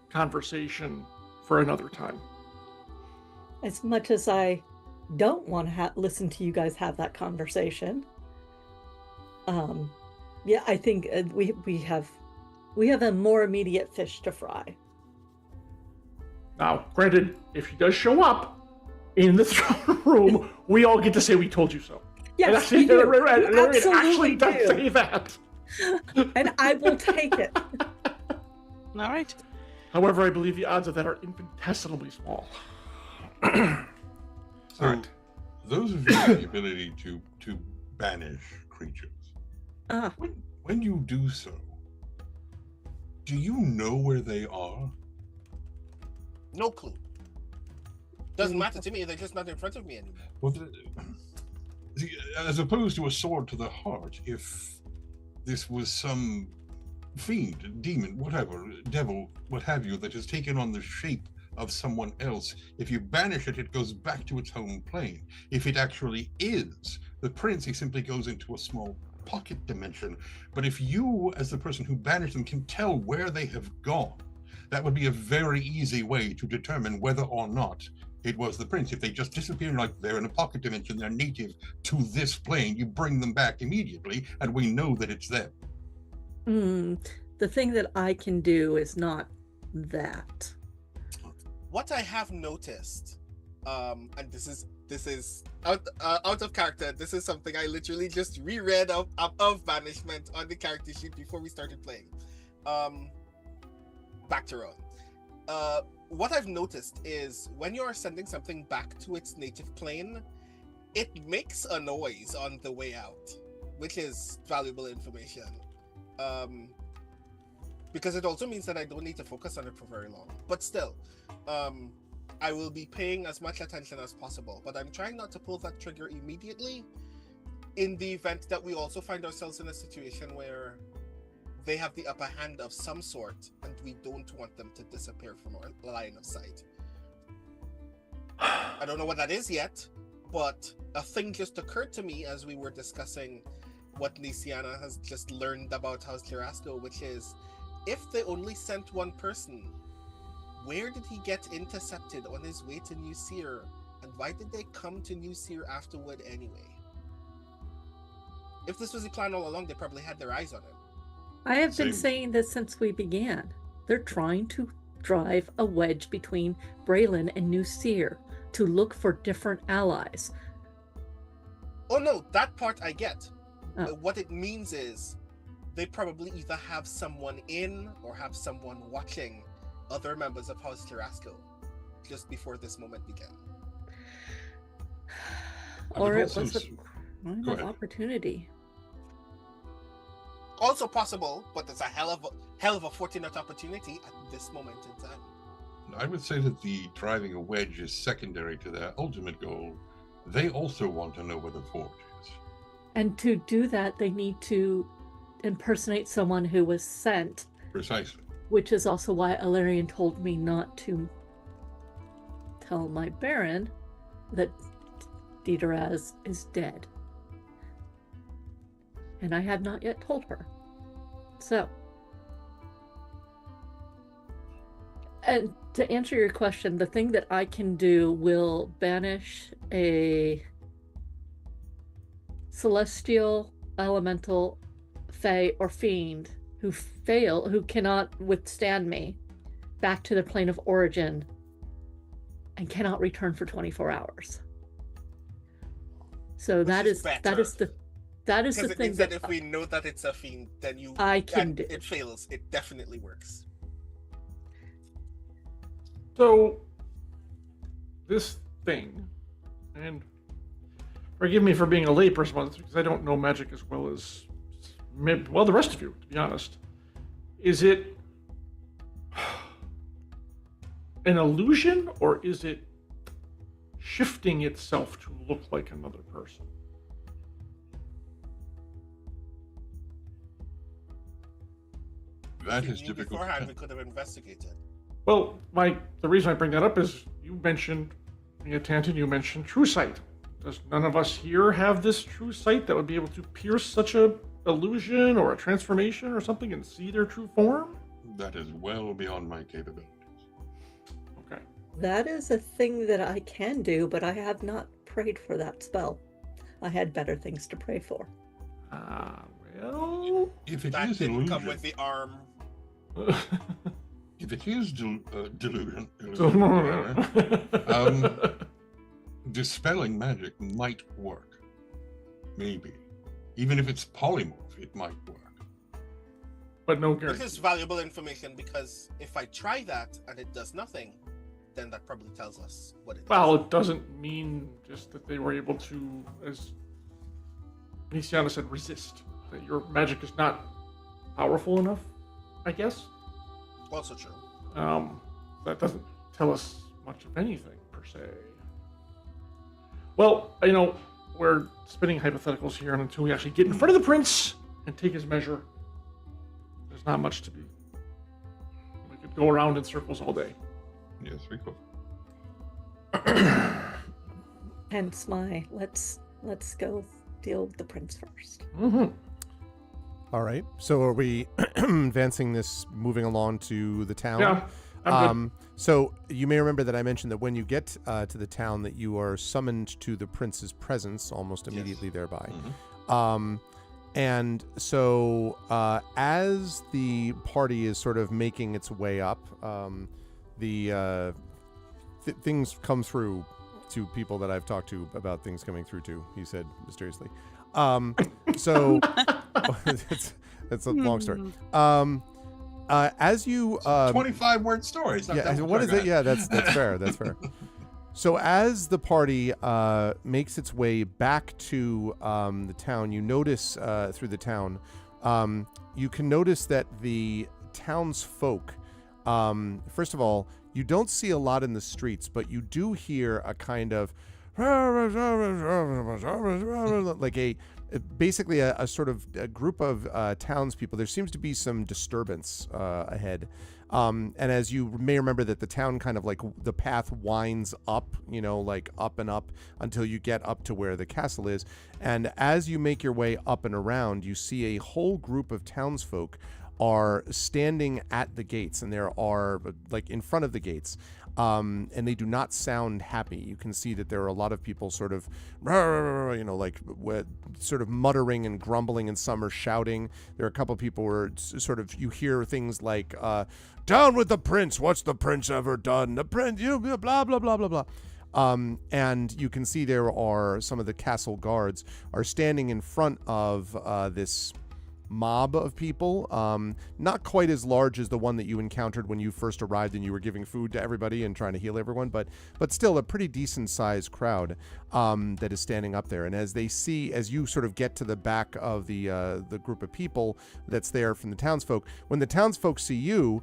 conversation for another time. As much as I don't want to listen to you guys have that conversation, yeah, I think we have a more immediate fish to fry. Now, granted, if she does show up in the throne room, we all get to say we told you so. Yes, and we do. You it actually absolutely does do. say that. And I will take it. All right. However, I believe the odds of that are infinitesimally small. So, Alright. those of you with the ability to banish creatures, Ah, when you do so, do you know where they are? No clue. Doesn't matter to me. They're just not in front of me anymore. Well, see, as opposed to a sword to the heart, if this was some fiend, demon, whatever, devil, what have you, that has taken on the shape of someone else, if you banish it, it goes back to its home plane. If it actually is the prince, he simply goes into a small pocket dimension. But if you, as the person who banished them, can tell where they have gone, that would be a very easy way to determine whether or not it was the prince. If they just disappear, like they're in a pocket dimension, they're native to this plane, you bring them back immediately, and we know that it's them. the thing that I can do is not that. What I have noticed, and this is out of character. This is something I literally just reread of Banishment on the character sheet before we started playing. Back to Ron. What I've noticed is when you're sending something back to its native plane, it makes a noise on the way out, which is valuable information. Because it also means that I don't need to focus on it for very long. But still, I will be paying as much attention as possible, but I'm trying not to pull that trigger immediately in the event that we also find ourselves in a situation where they have the upper hand of some sort and we don't want them to disappear from our line of sight. I don't know what that is yet, but a thing just occurred to me as we were discussing what Nisiana has just learned about House Kirasco, which is, if they only sent one person, where did he get intercepted on his way to New Seer? And why did they come to New Seer afterward anyway? If this was the plan all along, they probably had their eyes on him. I have been Same. saying this since we began. They're trying to drive a wedge between Braylon and New Seer to look for different allies. Oh no, that part I get. Oh. What it means is they probably either have someone in or have someone watching other members of House Kirasco just before this moment began. Or it also was a Go crime of ahead. opportunity. Also possible, but it's a hell of a fortunate opportunity at this moment in time. I would say that the driving a wedge is secondary to their ultimate goal. They also want to know where the forge is. And to do that, they need to impersonate someone who was sent, Precisely. which is also why Ilarion told me not to tell my Baron that Dideraz is dead. And I have not yet told her. So, and to answer your question, the thing that I can do will banish a celestial, elemental, fae, or fiend who cannot withstand me back to the plane of origin and cannot return for 24 hours. So Which that is is better. that is the Because it thing means that if we know that it's a fiend, then I can and do. it fails. It definitely works. So, this thing, and forgive me for being a layperson on this because I don't know magic as well as, well, the rest of you, to be honest. Is it an illusion, or is it shifting itself to look like another person? That If is we knew difficult. beforehand, we could have investigated. Well, the reason I bring that up is you mentioned, Tanton, you mentioned true sight. Does none of us here have this true sight that would be able to pierce such a illusion or a transformation or something and see their true form? That is well beyond my capabilities. Okay. That is a thing that I can do, but I have not prayed for that spell. I had better things to pray for. Well... If it That is didn't illusion, come with the arm. if it is delusion, dispelling magic might work. Maybe. Even if it's polymorph, it might work. But no This guarantee. is valuable information because if I try that and it does nothing, then that probably tells us what it Well, is. it doesn't mean just that they were able to, as Nisiana said, resist. That your magic is not powerful enough, I guess. Also true. That doesn't tell us much of anything, per se. Well, we're spinning hypotheticals here, and until we actually get in front of the prince and take his measure, there's not much to be. We could go around in circles all day. Yes, we could. Hence my let's go deal with the prince first. Mm-hmm. All right. So are we advancing this, moving along to the town? Yeah, I'm good. So you may remember that I mentioned that when you get to the town that you are summoned to the prince's presence almost immediately thereby. Mhm. And so as the party is sort of making its way up, things come through to people that I've talked to about things coming through to, he said mysteriously. So it's a long story. As you 25-word story. It's not that what is much. it? Yeah, that's fair. That's fair. So as the party makes its way back to the town, you notice through the town, you can notice that the townsfolk, first of all, you don't see a lot in the streets, but you do hear a kind of like basically a sort of a group of townspeople. There seems to be some disturbance ahead. And as you may remember that the town kind of like the path winds up, like up and up until you get up to where the castle is. And as you make your way up and around, you see a whole group of townsfolk are standing at the gates, and there are like in front of the gates. And they do not sound happy. You can see that there are a lot of people sort of, like sort of muttering and grumbling, and some are shouting. There are a couple of people where sort of you hear things like, "Down with the prince! What's the prince ever done? The prince, blah blah blah blah blah." And you can see there are some of the castle guards are standing in front of this mob of people, not quite as large as the one that you encountered when you first arrived and you were giving food to everybody and trying to heal everyone, but still a pretty decent sized crowd that is standing up there. And as you sort of get to the back of the group of people that's there from the townsfolk, when the townsfolk see you,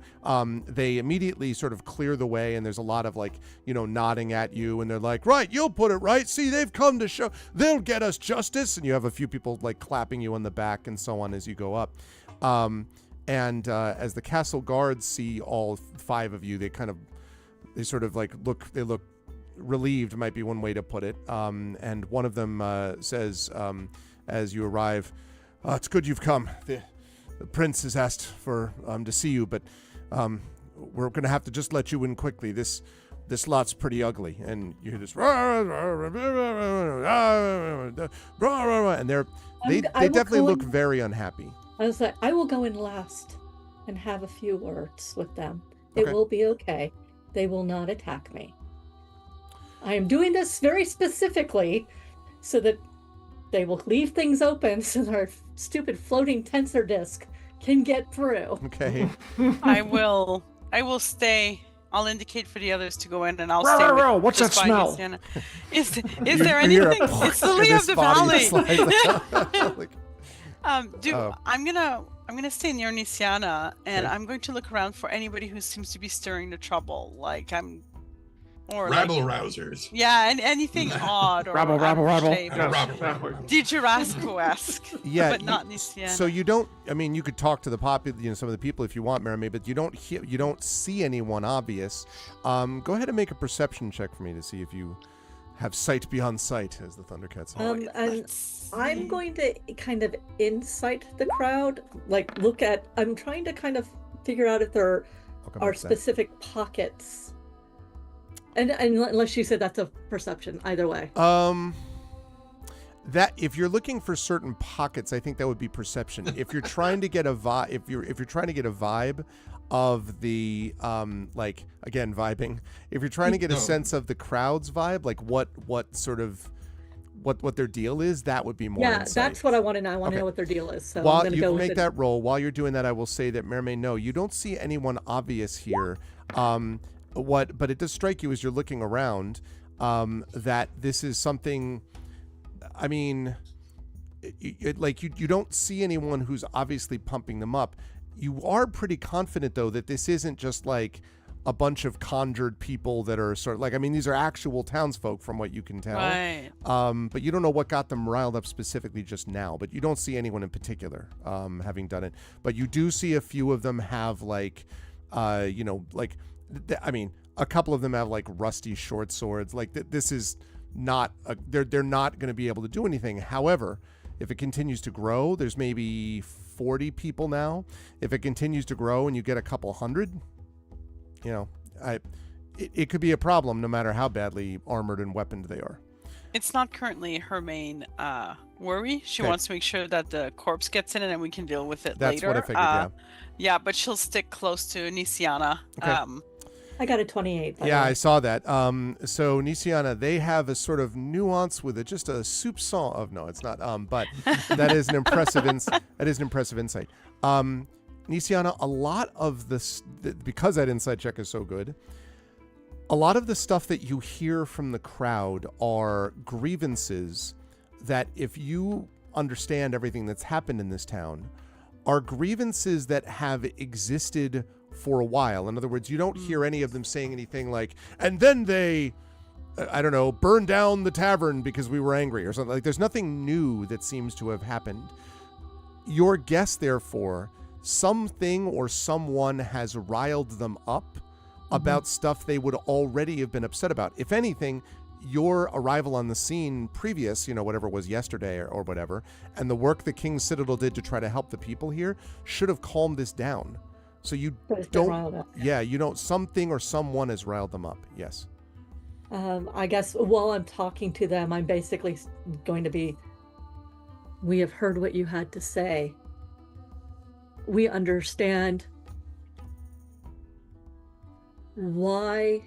they immediately sort of clear the way, and there's a lot of like, nodding at you, and they're like, "Right, you'll put it right. See, they've come to show, they'll get us justice." And you have a few people like clapping you on the back and so on as you go up. And as the castle guards see all 5 of you, they sort of like look relieved, might be one way to put it. And one of them says, as you arrive, "It's good you've come. The prince has asked for to see you, but we're going to have to just let you in quickly. This lot's pretty ugly." And you hear this, and they definitely look very unhappy. I was like, I will go in last and have a few words with them. Okay. It will be okay. They will not attack me. I am doing this very specifically so that they will leave things open so their stupid floating tensor disc can get through. Okay. I will stay. I'll indicate for the others to go in, and I'll stay. With, what's that just by smell? Luciana. Is there You hear anything? a It's the Lily of the Valley. Like, I'm gonna stay near Nisiana, and Okay. I'm going to look around for anybody who seems to be stirring the trouble. Like I'm or Rabble like, rousers. yeah, and anything odd or Rabble. out of Yes, shape. exactly. DiGirasco-esque, Yeah, but not Nisiana. so you don't. I mean, you could talk to the some of the people if you want, Mary May, but you don't see anyone obvious. Go ahead and make a perception check for me to see if you have sight beyond sight, as the Thundercats say. And I'm going to kind of insight the crowd, like I'm trying to kind of figure out if there are specific pockets. And unless you said that's a perception, either way. That if you're looking for certain pockets, I think that would be perception. If you're trying to get a vibe, if you're trying to get a vibe of the like, again, vibing. If you're trying to get a sense of the crowd's vibe, like what sort of what their deal is, that would be more insight. That's what I want to know. I want to know what their deal is. So while I'm you go make with that roll, while you're doing that, I will say that Mary May, no, you don't see anyone obvious here. But it does strike you as you're looking around that this is something. I mean, you don't see anyone who's obviously pumping them up. You are pretty confident, though, that this isn't just like a bunch of conjured people that are sort of like, I mean, these are actual townsfolk from what you can tell. Right. But you don't know what got them riled up specifically just now, but you don't see anyone in particular having done it. But you do see a few of them have like, I mean, a couple of them have like rusty short swords. Like this is not, they're not going to be able to do anything. However, if it continues to grow, there's maybe 40 people now. If it continues to grow and you get a couple hundred, it could be a problem no matter how badly armored and weaponed they are. It's not currently her main worry. She wants to make sure that the corpse gets in it and we can deal with it later. That's what I figured, yeah, but she'll stick close to Nisiana. Okay. I got a 28. Yeah, I saw that. So Nisiana, they have a sort of nuance with it, just a soupçon of, no, it's not. But that is an impressive insight. Nisiana, a lot of this, because that insight check is so good, a lot of the stuff that you hear from the crowd are grievances that, if you understand everything that's happened in this town, are grievances that have existed for a while. In other words, you don't hear any of them saying anything like, and then they, I don't know, burned down the tavern because we were angry or something. Like, there's nothing new that seems to have happened. Your guess, therefore, something or someone has riled them up about stuff they would already have been upset about. If anything, your arrival on the scene previous, whatever it was yesterday or whatever, and the work the King's Citadel did to try to help the people here should have calmed this down. So you don't, something or someone has riled them up. Yes. I guess while I'm talking to them, I'm basically going to be, we have heard what you had to say. We understand why.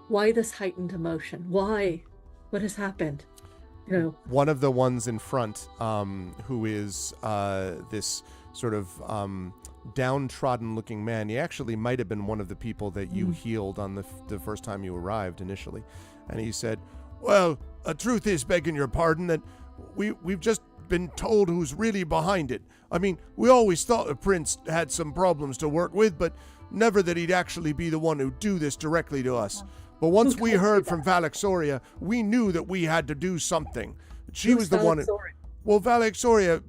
Why this heightened emotion? Why? What has happened? One of the ones in front, who is this sort of downtrodden-looking man. He actually might have been one of the people that you healed on the first time you arrived initially. And he said, "Well, the truth is, begging your pardon, that we've just been told who's really behind it. I mean, we always thought the prince had some problems to work with, but never that he'd actually be the one who'd do this directly to us. But once we heard from Valexoria, we knew that we had to do something. She was the one. Well, Valexoria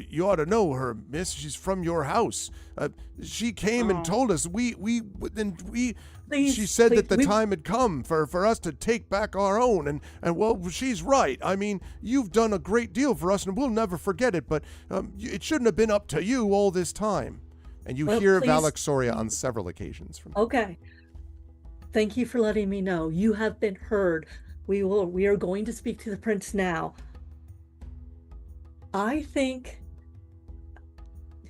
you ought to know her, miss. She's from your house. She came and told us. She said that the time had come for us to take back our own. And well, she's right. I mean, you've done a great deal for us, and we'll never forget it. But it shouldn't have been up to you all this time." And you hear Valexoria on several occasions from. Okay. Thank you for letting me know. You have been heard. We are going to speak to the prince now. I think,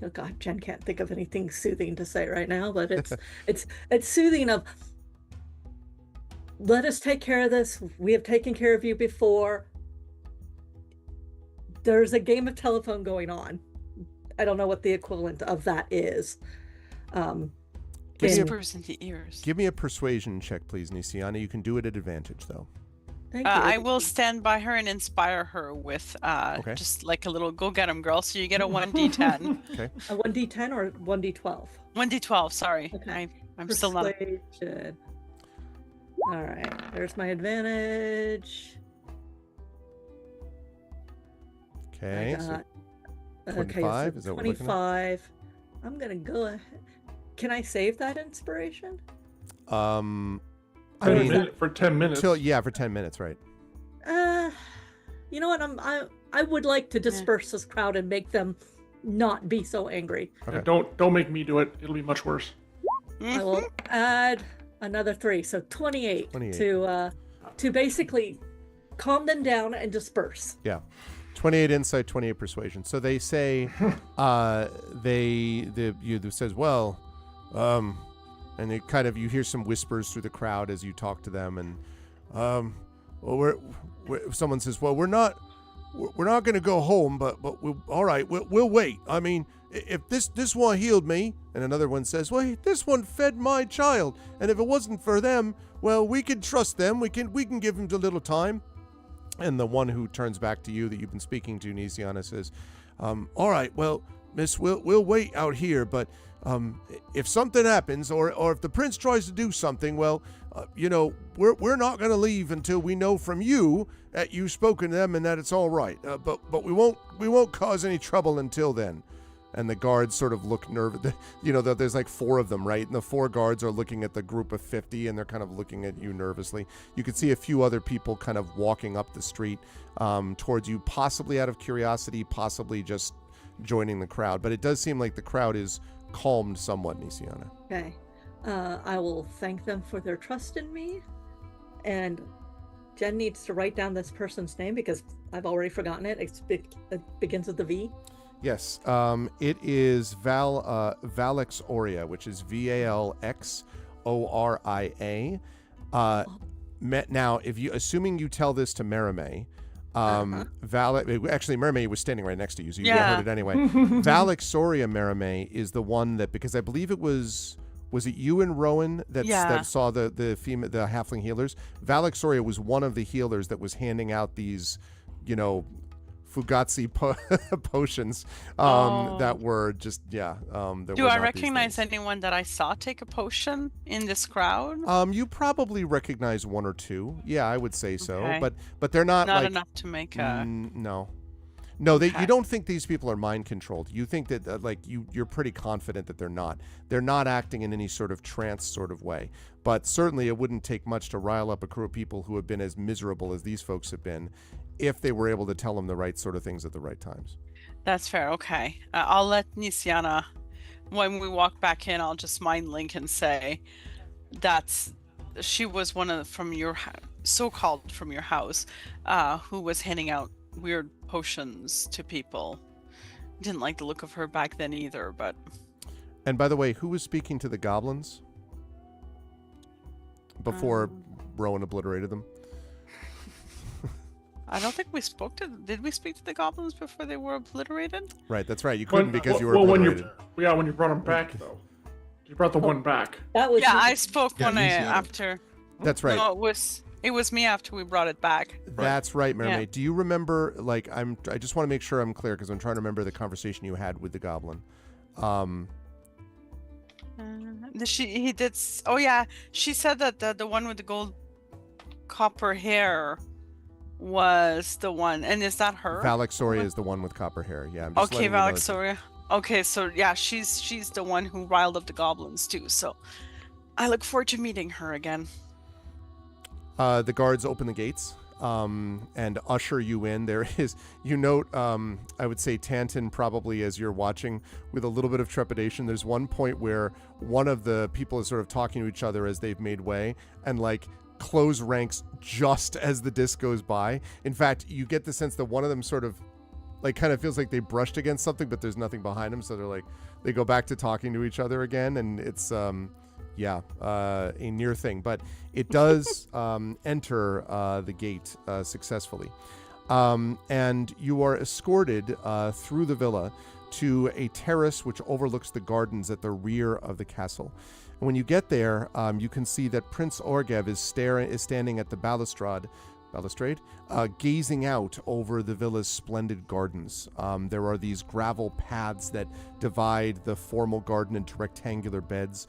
oh God, Jen can't think of anything soothing to say right now, but it's soothing of, let us take care of this. We have taken care of you before. There's a game of telephone going on. I don't know what the equivalent of that is. Whispers in the ears. Give me a persuasion check, please, Nisiana. You can do it at advantage, though. Thank you. I will stand by her and inspire her with Okay. just like a little go get 'em, girl. So you get a 1d10. Okay. A 1d10 or 1d12? 1d12, sorry. Okay. I'm still not. Persuasion. All right. There's my advantage. Okay. I So got, 25, is that what we're looking at? 25. I'm gonna go ahead. Can I save that inspiration? I Or mean, is that- for 10 minutes. for 10 minutes, right? You know what? I would like to disperse this crowd and make them not be so angry. Okay. Don't make me do it. It'll be much worse. I will add another 3, so 28, 28. to basically calm them down and disperse. Yeah. 28 insight, 28 persuasion. So they say, you says, well, and they kind of, you hear some whispers through the crowd as you talk to them, and, well, someone says, well, we're not going to go home, but all right, we'll wait. I mean, if this one healed me, and another one says, well, this one fed my child, and if it wasn't for them, well, we can trust them. We can give them a little time. And the one who turns back to you that you've been speaking to, Nisiana, says, all right, well, miss, we'll wait out here, but if something happens, or if the prince tries to do something, well, we're not going to leave until we know from you that you've spoken to them and that it's all right. But we won't cause any trouble until then. And the guards sort of look nervous. There's like 4 of them, right? And the 4 guards are looking at the group of 50, and they're kind of looking at you nervously. You can see a few other people kind of walking up the street towards you, possibly out of curiosity, possibly just joining the crowd. But it does seem like the crowd is calmed somewhat, Nisiana. Okay. I will thank them for their trust in me. And Jen needs to write down this person's name because I've already forgotten it. It begins with the V. Yes, it is Valix Oria, which is Valxoria. Now, assuming you tell this to Merime, actually Merime was standing right next to you, so you heard it anyway. Valix Oria Merime is the one that, because I believe it was it you and Rowan that saw the halfling healers? Valix Oria was one of the healers that was handing out these, Fugazi potions that were just Do I recognize anyone that I saw take a potion in this crowd? You probably recognize 1 or 2. Yeah, I would say so. Okay. But they're not like, enough to make a. No. You don't think these people are mind controlled. You think that you're pretty confident that they're not. They're not acting in any sort of trance sort of way. But certainly it wouldn't take much to rile up a crew of people who have been as miserable as these folks have been, if they were able to tell them the right sort of things at the right times. That's fair. Okay. I'll let Nisiana, when we walk back in, I'll just mind link and say she was one of from your so-called from your house who was handing out weird potions to people. Didn't like the look of her back then either, but. And by the way, who was speaking to the goblins before Rowan obliterated them? I don't think we spoke to. Did we speak to the goblins before they were obliterated? Right, that's right. You couldn't because you were obliterated. When you brought them back, though. You brought the one back. That was I spoke after. That's right. No, it was me after we brought it back. That's right, Mermaid. Yeah. Do you remember? I just want to make sure I'm clear because I'm trying to remember the conversation you had with the goblin. He did. Oh yeah, she said that the one with the gold copper hair was the one, and is that her? Valixoria is the one with copper hair. Yeah. Okay, Valixoria. Okay, so yeah, she's the one who riled up the goblins too. So I look forward to meeting her again. The guards open the gates and usher you in. There is, you note, I would say Tanton probably as you're watching with a little bit of trepidation. There's one point where one of the people is sort of talking to each other as they've made way and close ranks just as the disc goes by. In fact, you get the sense that one of them sort of kind of feels like they brushed against something, but there's nothing behind them. So they go back to talking to each other again. And it's, a near thing, but it does enter the gate successfully. And you are escorted through the villa to a terrace which overlooks the gardens at the rear of the castle. And when you get there, you can see that Prince Orgev is standing at the balustrade balustrade, gazing out over the villa's splendid gardens. There are these gravel paths that divide the formal garden into rectangular beds.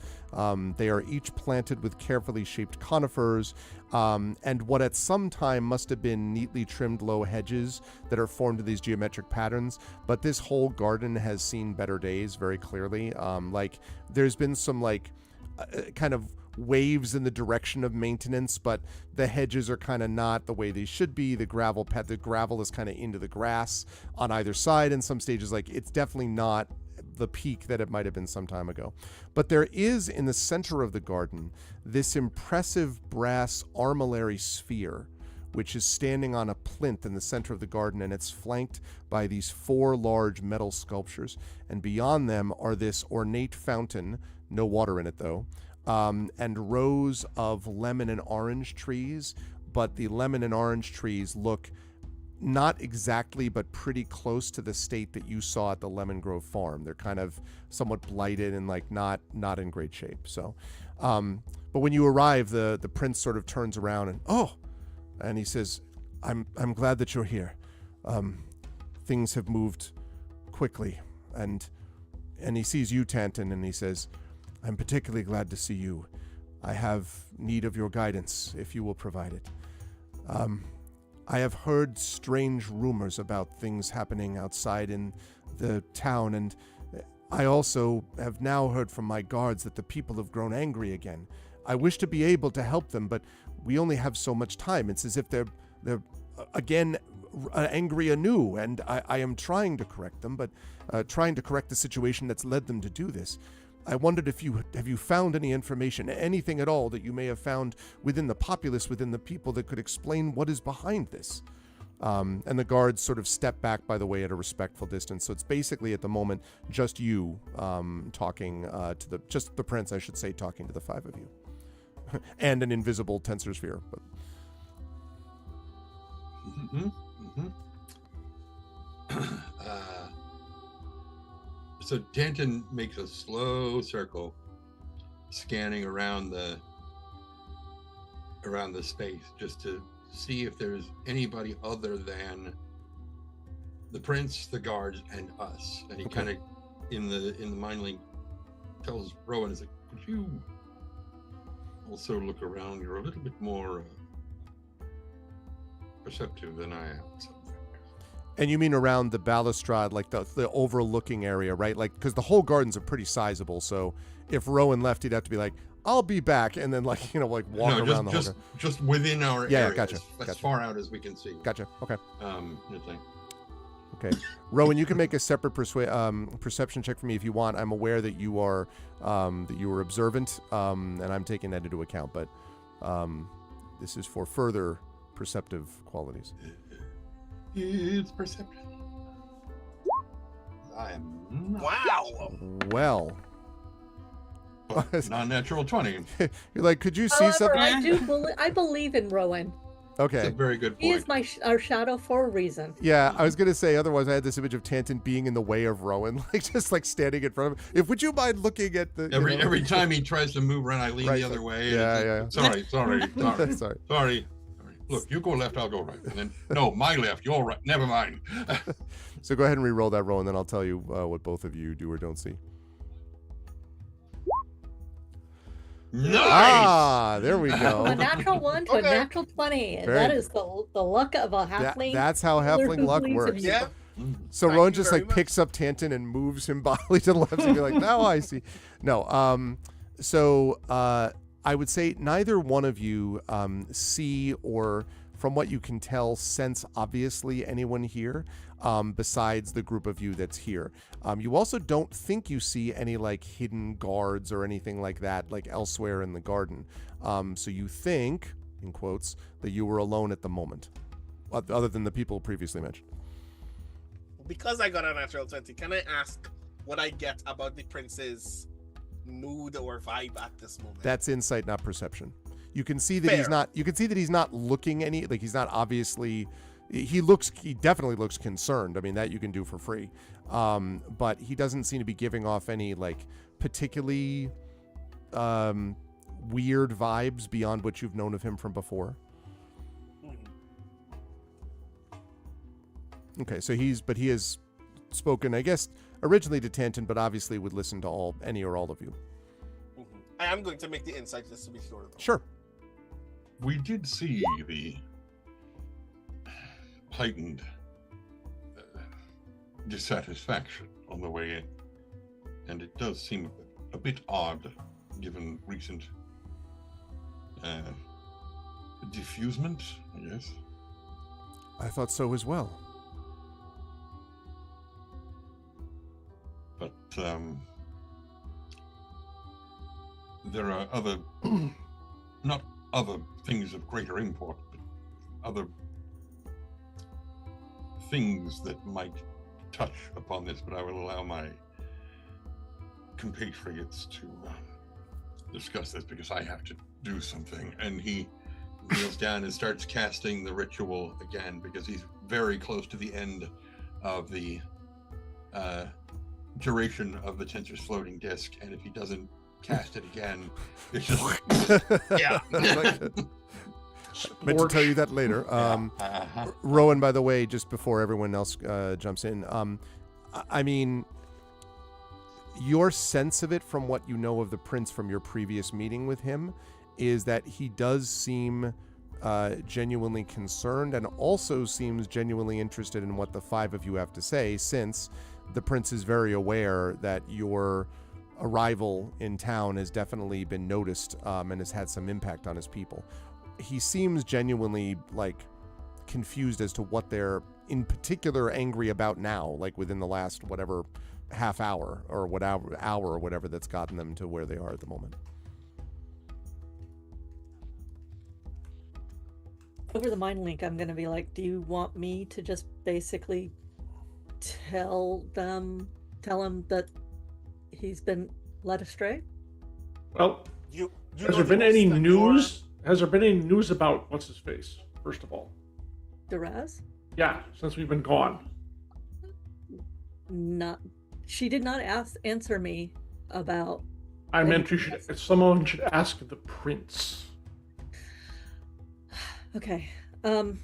They are each planted with carefully shaped conifers, and what at some time must have been neatly trimmed low hedges that are formed in these geometric patterns. But this whole garden has seen better days, very clearly. Like, there's been some, like, kind of waves in the direction of maintenance, but the hedges are kind of not the way they should be. The gravel is kind of into the grass on either side in some stages. Like, it's definitely not the peak that it might have been some time ago. But there is, in the center of the garden, this impressive brass armillary sphere, which is standing on a plinth in the center of the garden, and it's flanked by these 4 large metal sculptures. And beyond them are this ornate fountain, no water in it though, and rows of lemon and orange trees, but the lemon and orange trees look not exactly, but pretty close to the state that you saw at the Lemon Grove farm. They're kind of somewhat blighted and like not in great shape. So, but when you arrive, the prince sort of turns around and he says, I'm glad that you're here. Things have moved quickly, and he sees you, Tanton, and he says, I'm particularly glad to see you. I have need of your guidance, if you will provide it. I have heard strange rumors about things happening outside in the town, and I also have now heard from my guards that the people have grown angry again. I wish to be able to help them, but we only have so much time. It's as if they're again angry anew, and I am trying to correct them, but trying to correct the situation that's led them to do this. I wondered if you found any information, anything at all that you may have found within the populace, within the people, that could explain what is behind this. And the guards sort of step back, by the way, at a respectful distance. So it's basically at the moment just you talking to just the prince, I should say, talking to the 5 of you, and an invisible tensor sphere. But So Tanton makes a slow circle, scanning around the space just to see if there's anybody other than the prince, the guards, and us. And he kind of, in the mind link, tells Rowan, "Is like, could you also look around? You're a little bit more perceptive than I am." And you mean around the balustrade, like the overlooking area, right? Like, because the whole gardens are pretty sizable. So if Rowan left, he'd have to be like, "I'll be back," and then like walk around the whole. Just within our area. Yeah, gotcha. As far out as we can see. Gotcha. Okay. Okay. Rowan, you can make a separate perception check for me if you want. I'm aware that you are observant, and I'm taking that into account. But this is for further perceptive qualities. It's perception. I am not. Wow. Well. Non-natural 20. You're like, could you see However, something? I believe in Rowan. Okay. That's a very good point. He is our shadow for a reason. Yeah, I was going to say, otherwise I had this image of Tanton being in the way of Rowan, like just like standing in front of him. Would you mind looking at the... Every time he tries to move around, I lean the other way. Yeah. Sorry. Look, you go left, I'll go right. And then, no, my left, your right. Never mind. So go ahead and re-roll that roll, and then I'll tell you what both of you do or don't see. Nice! Ah, there we go. A natural 1 to a natural 20. That is the luck of a halfling. That's how halfling luck works. Yeah. So Rowan just like picks up Tanton and moves him bodily to the left, and you're like, now I see. No, so I would say neither one of you see, or from what you can tell, sense obviously anyone here besides the group of you that's here. You also don't think you see any like hidden guards or anything like that, like elsewhere in the garden. So you think, in quotes, that you were alone at the moment, other than the people previously mentioned. Because I got a natural 20, can I ask what I get about the prince's mood or vibe at this moment? That's insight, not perception. You can see that he's not. You can see that he's not looking any. Like he's not obviously. He definitely looks concerned. I mean, that you can do for free. But he doesn't seem to be giving off any like particularly weird vibes beyond what you've known of him from before. Okay, so he has spoken, I guess, originally to Tanton, but obviously would listen to any or all of you. I am going to make the insight just to be sure. Though. Sure. We did see the heightened dissatisfaction on the way in, and it does seem a bit odd given recent diffusement, I guess. I thought so as well. But there are other, not other things of greater import, but other things that might touch upon this, but I will allow my compatriots to discuss this because I have to do something. And he kneels down and starts casting the ritual again because he's very close to the end of the duration of the tensor's floating disk, and if he doesn't cast it again, it's just yeah. Meant to tell you that later. Rowan, by the way, just before everyone else jumps in, I mean, your sense of it from what you know of the prince from your previous meeting with him is that he does seem genuinely concerned and also seems genuinely interested in what the five of you have to say, since the prince is very aware that your arrival in town has definitely been noticed and has had some impact on his people. He seems genuinely confused as to what they're in particular angry about now, within the last whatever half hour or whatever hour or whatever that's gotten them to where they are at the moment. Over the mind link, I'm going to be like, do you want me to just basically tell him that he's been led astray? Well, You has there been any news? Has there been any news about what's his face? First of all, Duraz? yeah, since we've been gone. Not. She did not answer me about. I meant someone should ask the prince. Okay. So,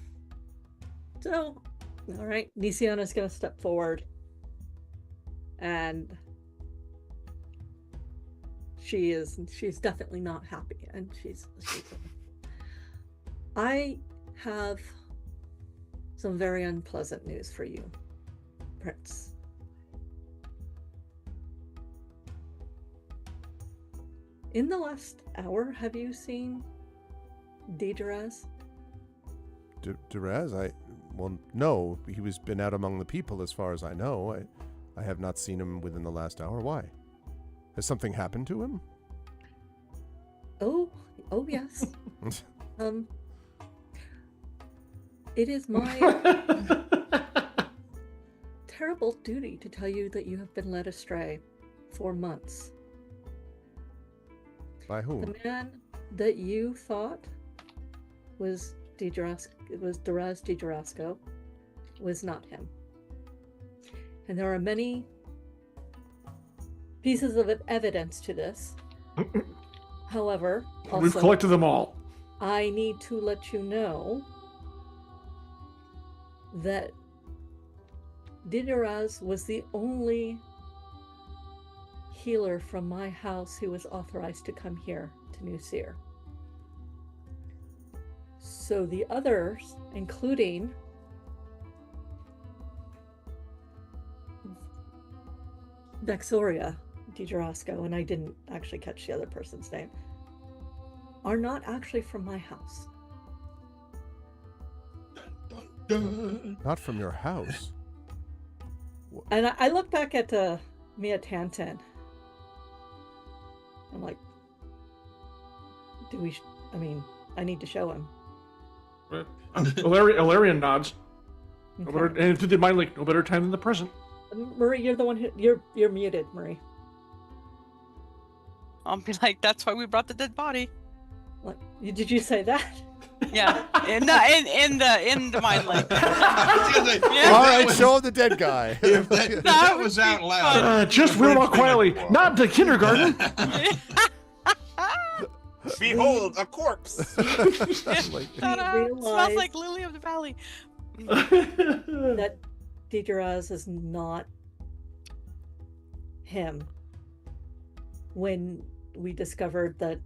all right. Nisiana's going to step forward, and she's definitely not happy, and she's I have some very unpleasant news for you, Prince. In the last hour, have you seen Duraz? Duraz? Well, no. He was been out among the people as far as I know. I have not seen him within the last hour. Why? Has something happened to him? Oh yes. It is my terrible duty to tell you that you have been led astray for months. By whom? The man that you thought was Duraz DiGerasco was not him. And there are many pieces of evidence to this. However, We've collected them all. I need to let you know that Duraz was the only healer from my house who was authorized to come here to New Seer. So the others, including Vexoria DiGerasco, and I didn't actually catch the other person's name, are not actually from my house. Not from your house. And I look back at Mia Tantan. I'm like, I need to show him. Ilarion nods. Okay. No better, and to the mind link, no better time than the present. Marie, you're the one who you're muted, Marie. I'll be like, that's why we brought the dead body. What? Did you say that? Yeah, in the mind link. Yeah. All right, show the dead guy. If that was out loud. Just real quietly, not the kindergarten. Behold, a corpse. Ta-da! realize- Smells like lily of the valley. That Digeraz is not him. When we discovered that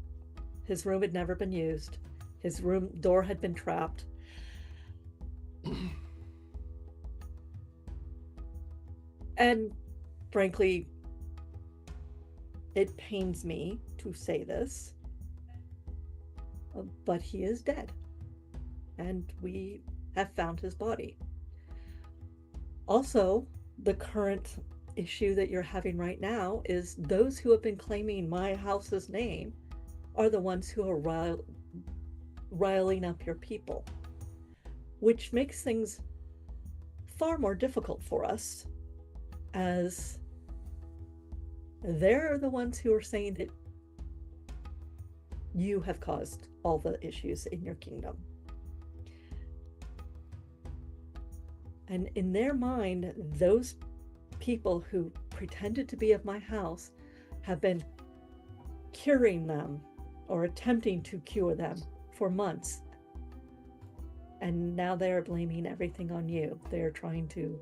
his room had never been used, his room door had been trapped, and frankly, it pains me to say this, but he is dead, and we have found his body. Also, the current issue that you're having right now is those who have been claiming my house's name are the ones who are riling up your people, which makes things far more difficult for us, as they're the ones who are saying that you have caused all the issues in your kingdom. And in their mind, those people who pretended to be of my house have been curing them or attempting to cure them for months. And now they are blaming everything on you. They are trying to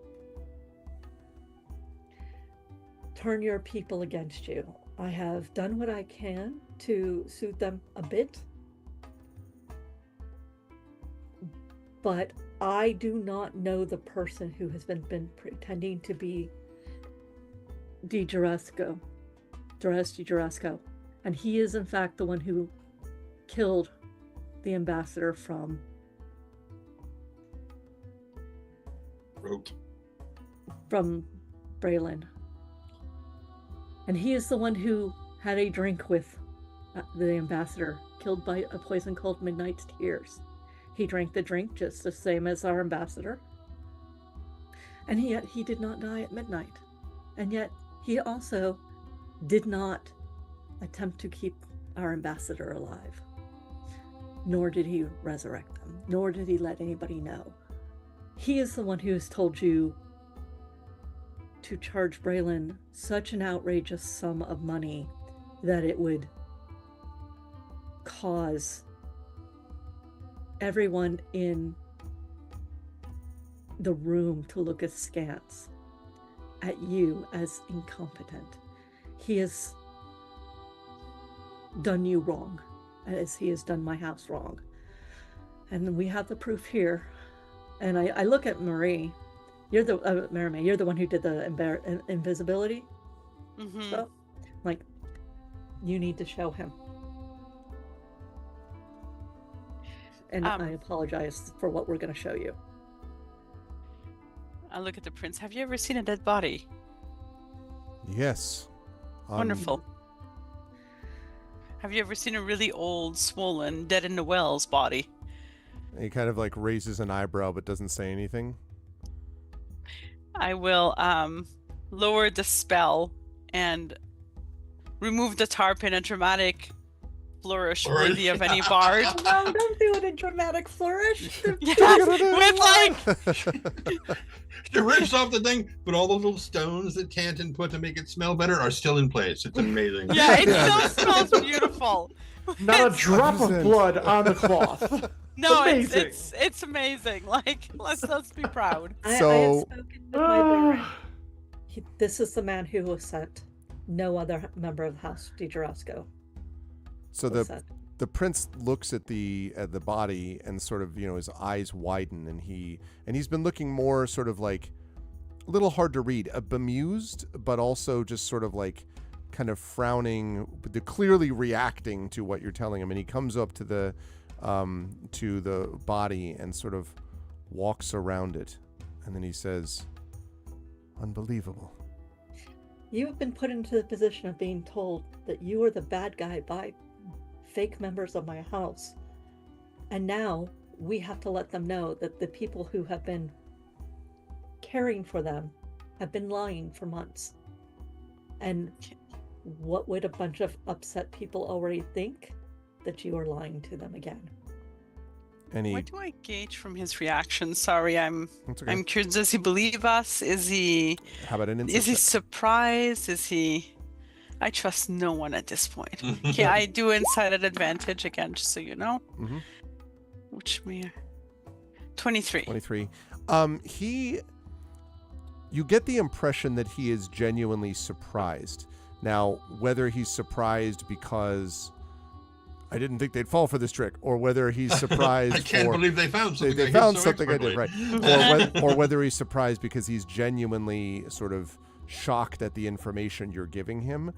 turn your people against you. I have done what I can to soothe them a bit, but I do not know the person who has been pretending to be Dres Digerasco, and he is in fact the one who killed the ambassador from Braylon. And he is the one who had a drink with the ambassador, killed by a poison called Midnight's Tears. He drank the drink just the same as our ambassador. And yet he did not die at midnight. And yet he also did not attempt to keep our ambassador alive. Nor did he resurrect them. Nor did he let anybody know. He is the one who has told you to charge Braylon such an outrageous sum of money that it would cause everyone in the room to look askance at you as incompetent. He has done you wrong, as he has done my house wrong. And we have the proof here. And I look at Marie. You're the Marimay, you're the one who did the invisibility. Mm-hmm. So, like, you need to show him. And I apologize for what we're going to show you. I look at the prince. Have you ever seen a dead body? Yes. Wonderful. Have you ever seen a really old, swollen, dead in the wells body? He kind of like raises an eyebrow but doesn't say anything. I will lower the spell and remove the tarp in a dramatic flourish worthy of any bard. No, don't do it in dramatic flourish. Yes, with like... You rips off the thing, but all those little stones that Tanton put to make it smell better are still in place. It's amazing. Yeah, it still smells beautiful. Not a drop of blood on the cloth. No, amazing. It's amazing. Like, let's be proud. I have spoken with my baron. This is the man who was sent. No other member of the House Digerasco. So the prince looks at the body and sort of, his eyes widen, and he's been looking more sort of like a little hard to read, bemused, but also just sort of like kind of frowning, but clearly reacting to what you're telling him. And he comes up to the body and sort of walks around it, and then he says, "Unbelievable. You have been put into the position of being told that you are the bad guy by fake members of my house. And now we have to let them know that the people who have been caring for them have been lying for months. And what would a bunch of upset people already think? That you are lying to them again." What do I gauge from his reaction? Sorry, I'm curious. Does he believe us? Is he? How about an insight? Is he surprised? Is he? I trust no one at this point. Okay, I do insight at advantage again, just so you know. Mm-hmm. Which me? 23. 23. He You get the impression that he is genuinely surprised. Now, whether he's surprised because I didn't think they'd fall for this trick, or whether he's surprised I can't believe they found something. they found something I did right, or whether he's surprised because he's genuinely sort of shocked at the information you're giving him.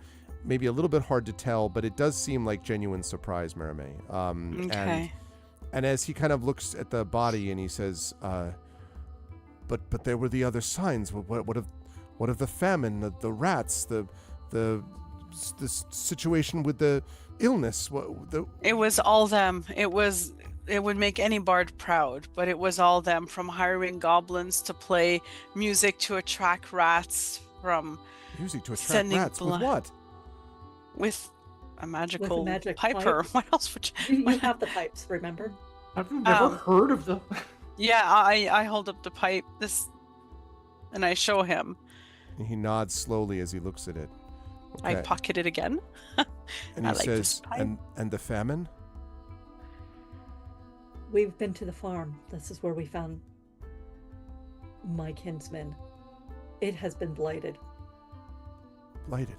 Maybe a little bit hard to tell, but it does seem like genuine surprise, Merime. Okay. And as he kind of looks at the body and he says, but there were the other signs. What of the famine, the rats, the situation with the illness? It was all them. It would make any bard proud, but it was all them, from hiring goblins to play music to attract rats, from music to attract sending rats. With what? With a magical magic piper. pipe. What else would you? You have the pipes, remember? I've never heard of them. Yeah, I hold up the pipe, and I show him. And he nods slowly as he looks at it. I Okay. pocket it again. And I he like this says, pipe. and the famine? We've been to the farm. This is where we found my kinsman. It has been blighted. Blighted.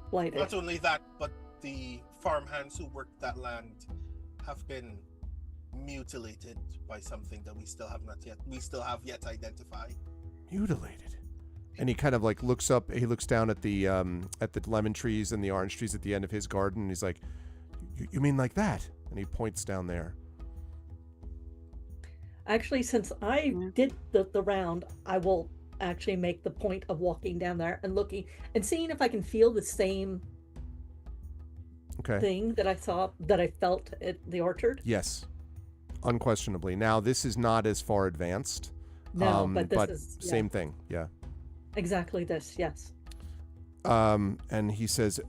Blighted. Not only that, but the farmhands who work that land have been mutilated by something that we still have yet identified. Mutilated. And he kind of like looks up. He looks down at the lemon trees and the orange trees at the end of his garden. And he's like, "You mean like that?" And he points down there. Actually, since I did the round, I will actually make the point of walking down there and looking and seeing if I can feel the same Okay. thing that I felt at the orchard. Yes, unquestionably. Now this is not as far advanced. No, but this is same thing. Yeah. Exactly this. Yes. And he says,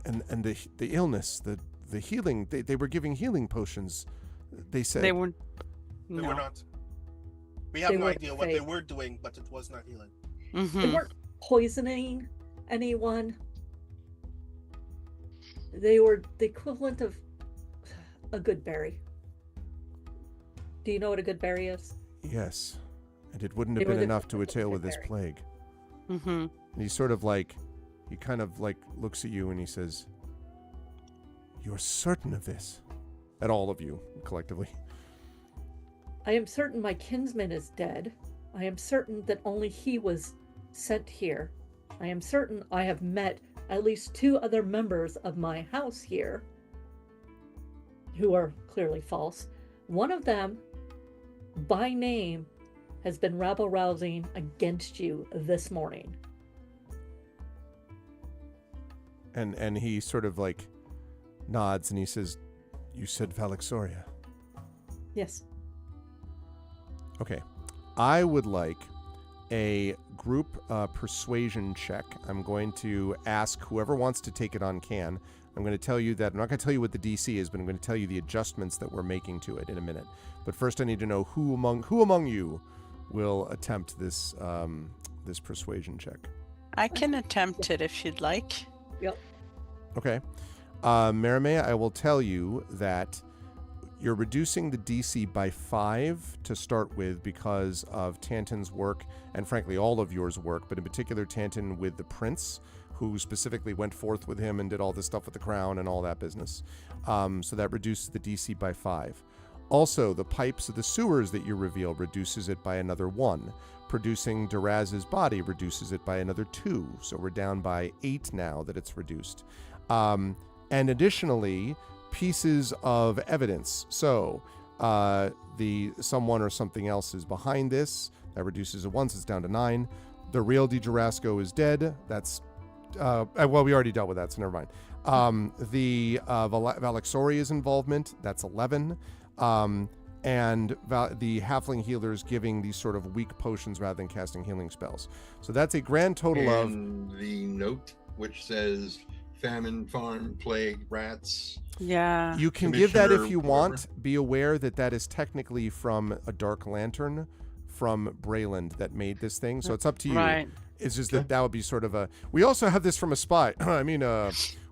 and the illness, the healing. They were giving healing potions. They said They were. They No. were not. We have They no were idea what they fake. were doing, but it was not healing. They Mhm. weren't poisoning anyone. They were the equivalent of a good berry. Do you know what a good berry is? yes, and it wouldn't They have were been the enough to a equivalent of tale a with this berry. plague. Mhm. And he kind of like looks at you and he says, "You're certain of this?" At all of you collectively. I am certain my kinsman is dead. I am certain that only he was sent here. I am certain I have met at least 2 other members of my house here who are clearly false. One of them, by name, has been rabble-rousing against you this morning. And he sort of like nods and he says, "You said Valexoria." Yes. Okay. I would like a group persuasion check. I'm going to ask whoever wants to take it on can. I'm going to tell you that I'm not going to tell you what the DC is, but I'm going to tell you the adjustments that we're making to it in a minute. But first, I need to know who among you will attempt this this persuasion check. I can attempt it if you'd like. Yep. Okay. Merime, I will tell you that you're reducing the DC by 5 to start with because of Tantan's work, and frankly all of yours work, but in particular Tantan with the prince, who specifically went forth with him and did all this stuff with the crown and all that business. So that reduces the DC by 5. Also, the pipes of the sewers that you reveal reduces it by another 1. Producing Duraz's body reduces it by another 2. So we're down by 8 now that it's reduced. And additionally, pieces of evidence. So the someone or something else is behind this. That reduces it 1, so it's down to 9. The real Di Jurasco is dead. That's well, we already dealt with that, so never mind. The Valexoria's involvement, that's 11. And the halfling healers giving these sort of weak potions rather than casting healing spells. So that's a grand total of... And the note which says famine, farm, plague, rats. Yeah. You can give that if Commissioner, you whatever. want. Be aware that that is technically from a Dark Lantern from Brayland that made this thing. So it's up to you. Right. It's just that would be sort of a... We also have this from a spy. I mean,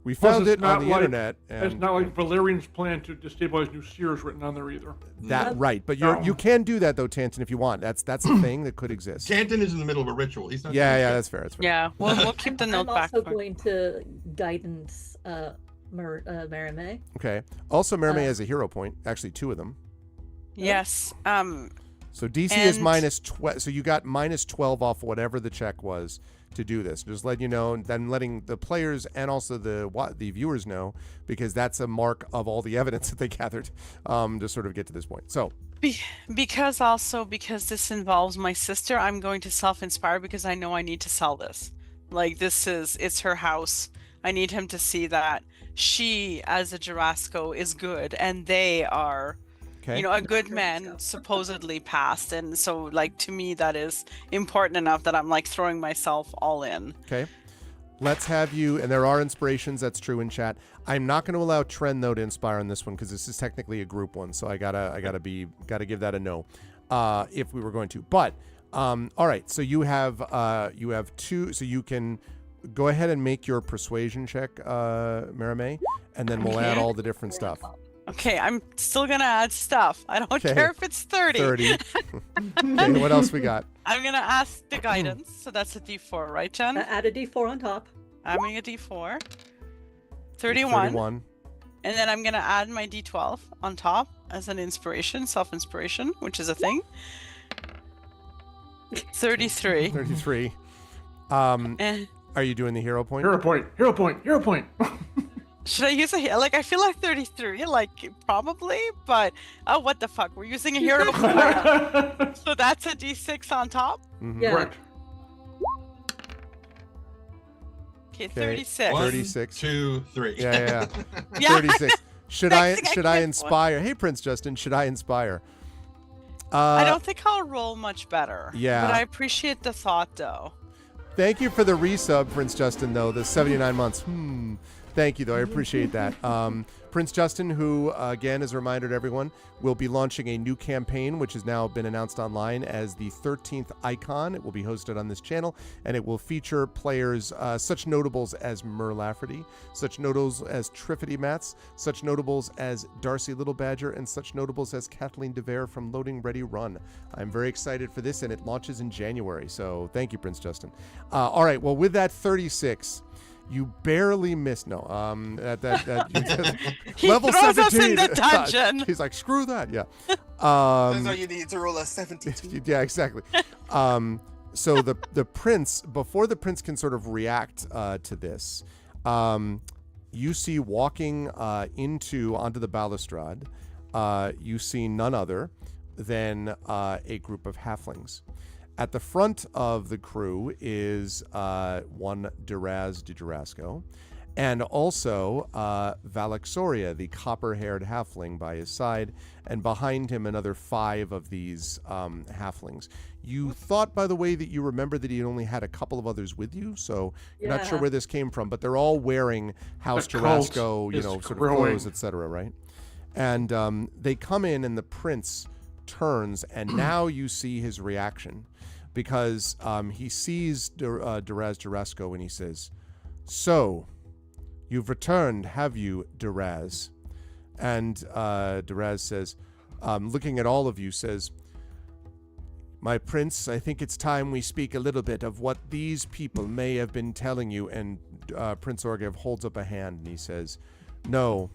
We Plus, found it's it on not the like- internet. It's And not like Valerian's plan to destabilize New Sears written on there either. that right, but No. you can do that though, Tanton, if you want. That's a thing that could exist. Tanton is in the middle of a ritual. He's not. doing Yeah, shit. that's fair. That's fair. Yeah, we'll keep the note I'm back. also for- going to guidance Marime. Okay. Also, Mermaid Uh, has a hero point. Actually, 2 of them. Yes. So DC is And- minus 12. So you got minus 12 off whatever the check was to do this. Just letting you know, and then letting the players and also the viewers know, because that's a mark of all the evidence that they gathered to sort of get to this point. So Because this involves my sister, I'm going to self-inspire because I know I need to sell this. Like it's her house. I need him to see that she, as a Jarasco, is good, and they are, okay. a good man supposedly passed, and so like to me that is important enough that I'm like throwing myself all in. Okay. Let's have you, and there are inspirations, that's true in chat. I'm not going to allow Tren though to inspire on this one because this is technically a group one, so I gotta give that a no, if we were going to. But all right, so you have 2, so you can go ahead and make your persuasion check, Marime, and then we'll add all the different stuff. Okay, I'm still gonna add stuff. I don't Okay. care if it's 30. 30. Okay, what else we got? I'm gonna ask the guidance, so that's a D4, right, Jen? Add a D4 on top. Adding a D4. 31. 31. And then I'm gonna add my D12 on top as an inspiration, self-inspiration, which is a thing. 33. 33. And Are you doing the hero point? Hero point. Hero point. Hero point. should I use I feel like 33, probably, but oh, what the fuck? We're using a hero point. So that's a D6 on top. Mhm. Yeah. Correct. Okay, Okay. 36. 36. 1, 2, 3. Yeah. Yeah. 36. Should I Next thing I get inspire? Hey, Prince Justin, should I inspire? I don't think I'll roll much better. Yeah. But I appreciate the thought, though. Thank you for the resub, Prince Justin, though, the 79 months. Thank you, though. I appreciate that. Prince Justin, who, again, as a reminder to everyone, will be launching a new campaign, which has now been announced online as the 13th Icon. It will be hosted on this channel, and it will feature players, such notables as Mur Lafferty, such notables as Triffity Mats, such notables as Darcy Little Badger, and such notables as Kathleen DeVere from Loading Ready Run. I'm very excited for this, and it launches in January, so thank you, Prince Justin. All right, well, with that 36... You barely missed. No, He level throws 17. us in the dungeon. He's like, screw that. Yeah. That's all you need to roll a 72. Yeah, exactly. So the prince, before the prince can sort of react to this, you see walking onto the balustrade, you see none other than a group of halflings. At the front of the crew is one Duraz de Jarasco, and also Valexoria, the copper-haired halfling, by his side, and behind him another 5 of these halflings. You thought, by the way, that you remember that he only had a couple of others with you, so you're not sure where this came from, but they're all wearing House The cult Jarasco, is sort of growing. clothes, etc., right? And they come in, and the prince turns, and now you see his reaction, because he sees Duraz Jarasco, and he says, "So, you've returned, have you, Duraz?" And Duraz says, looking at all of you, says, "My prince, I think it's time we speak a little bit of what these people may have been telling you." And Prince Orgev holds up a hand, and he says, "No,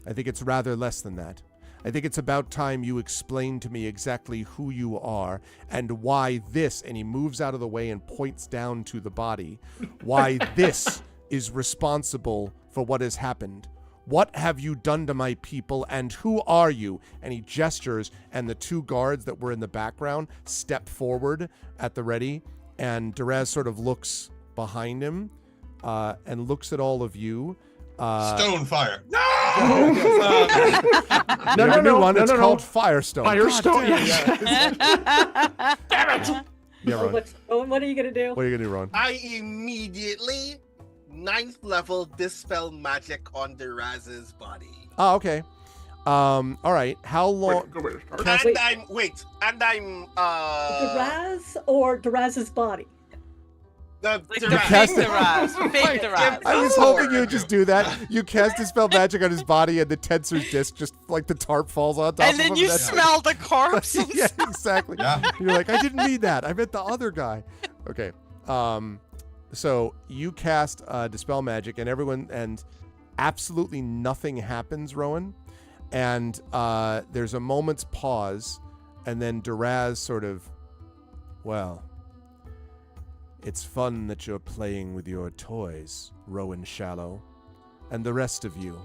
I think it's rather less than that. I think it's about time you explain to me exactly who you are and why this," and he moves out of the way and points down to the body, "why this is responsible for what has happened. What have you done to my people, and who are you?" And he gestures, and the 2 guards that were in the background step forward at the ready, and Duraz sort of looks behind him and looks at all of you. Stone fire. No! There's a new one. It's called Firestone. Firestone. God damn, Yes. Damn it! Yeah, Ron. What are you gonna do? What are you gonna do, Ron? I immediately 9th level dispel magic on the Raz's body. Oh, okay. All right. How long? Good way to start. And I'm Duraz or Duraz's body? The Like Duras. the cast fake it- Duras. Fake Duras. I was hoping you would just do that. You cast Dispel Magic on his body, and the Tensor's disc just like the tarp falls on top And of then him. you That's- smell the corpse. yeah, exactly. Yeah. You're like, I didn't mean that. I meant the other guy. Okay. So you cast Dispel Magic, and absolutely nothing happens, Rowan. And there's a moment's pause, and then Duras sort of, well, it's fun that you're playing with your toys, Rowan Shallow, and the rest of you.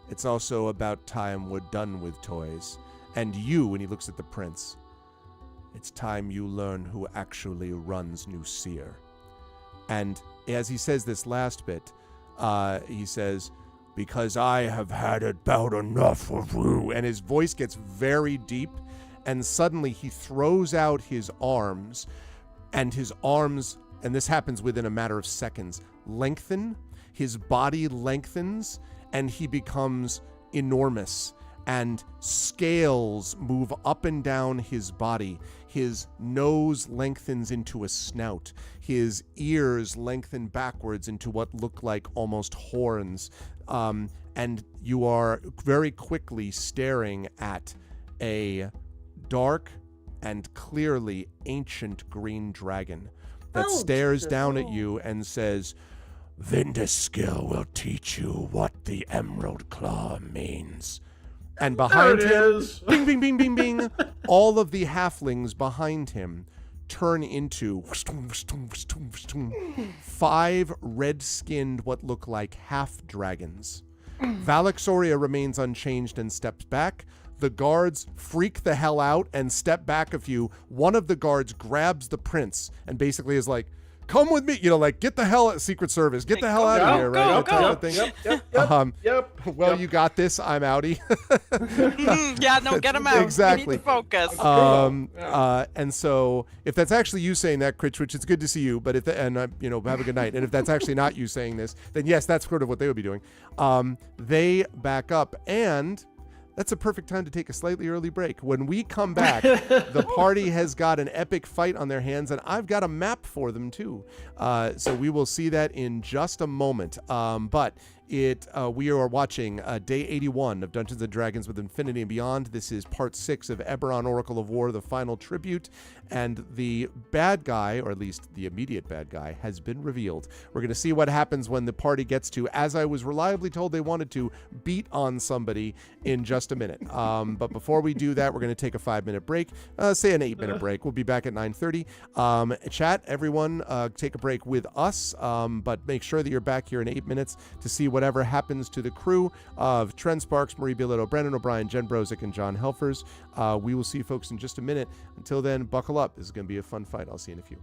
It's also about time we're done with toys. And you, and he looks at the prince, it's time you learn who actually runs New Seer. And as he says this last bit, he says, because I have had about enough of you. And his voice gets very deep, and suddenly he throws out his arms, and his arms, and this happens within a matter of seconds, lengthen, his body lengthens, and he becomes enormous, and scales move up and down his body. His nose lengthens into a snout. His ears lengthen backwards into what look like almost horns. And you are very quickly staring at a dark and clearly ancient green dragon that stares down at you and says, Vindiskill will teach you what the Emerald Claw means. And behind There it him, is. bing, bing, bing, bing, bing, all of the halflings behind him turn into 5 red-skinned, what look like half-dragons. Valexoria remains unchanged and steps back. The guards freak the hell out and step back a few. One of the guards grabs the prince and basically is like, come with me, like, get the hell out, Secret Service, get the hell out of here, right? That type of thing. Yep. Well, you got this, I'm outie. Yeah, no, get him out. Exactly. We need to focus. And so if that's actually you saying that, Critch, which it's good to see you, but have a good night. And if that's actually not you saying this, then yes, that's sort of what they would be doing. They back up, and that's a perfect time to take a slightly early break. When we come back, the party has got an epic fight on their hands, and I've got a map for them too. So we will see that in just a moment. But we are watching day 81 of Dungeons & Dragons with Infinity and Beyond. This is part 6 of Eberron Oracle of War, the final tribute. And the bad guy, or at least the immediate bad guy, has been revealed. We're going to see what happens when the party gets to, as I was reliably told they wanted to, beat on somebody in just a minute. But before we do that, we're going to take a 5-minute break, say an 8-minute break. We'll be back at 9:30. Chat, everyone, take a break with us, but make sure that you're back here in 8 minutes to see whatever happens to the crew of Trent Sparks, Marie Biletto, Brandon O'Brien, Jen Brozick, and John Helfers. We will see you folks in just a minute. Until then, buckle up. This is going to be a fun fight. I'll see you in a few.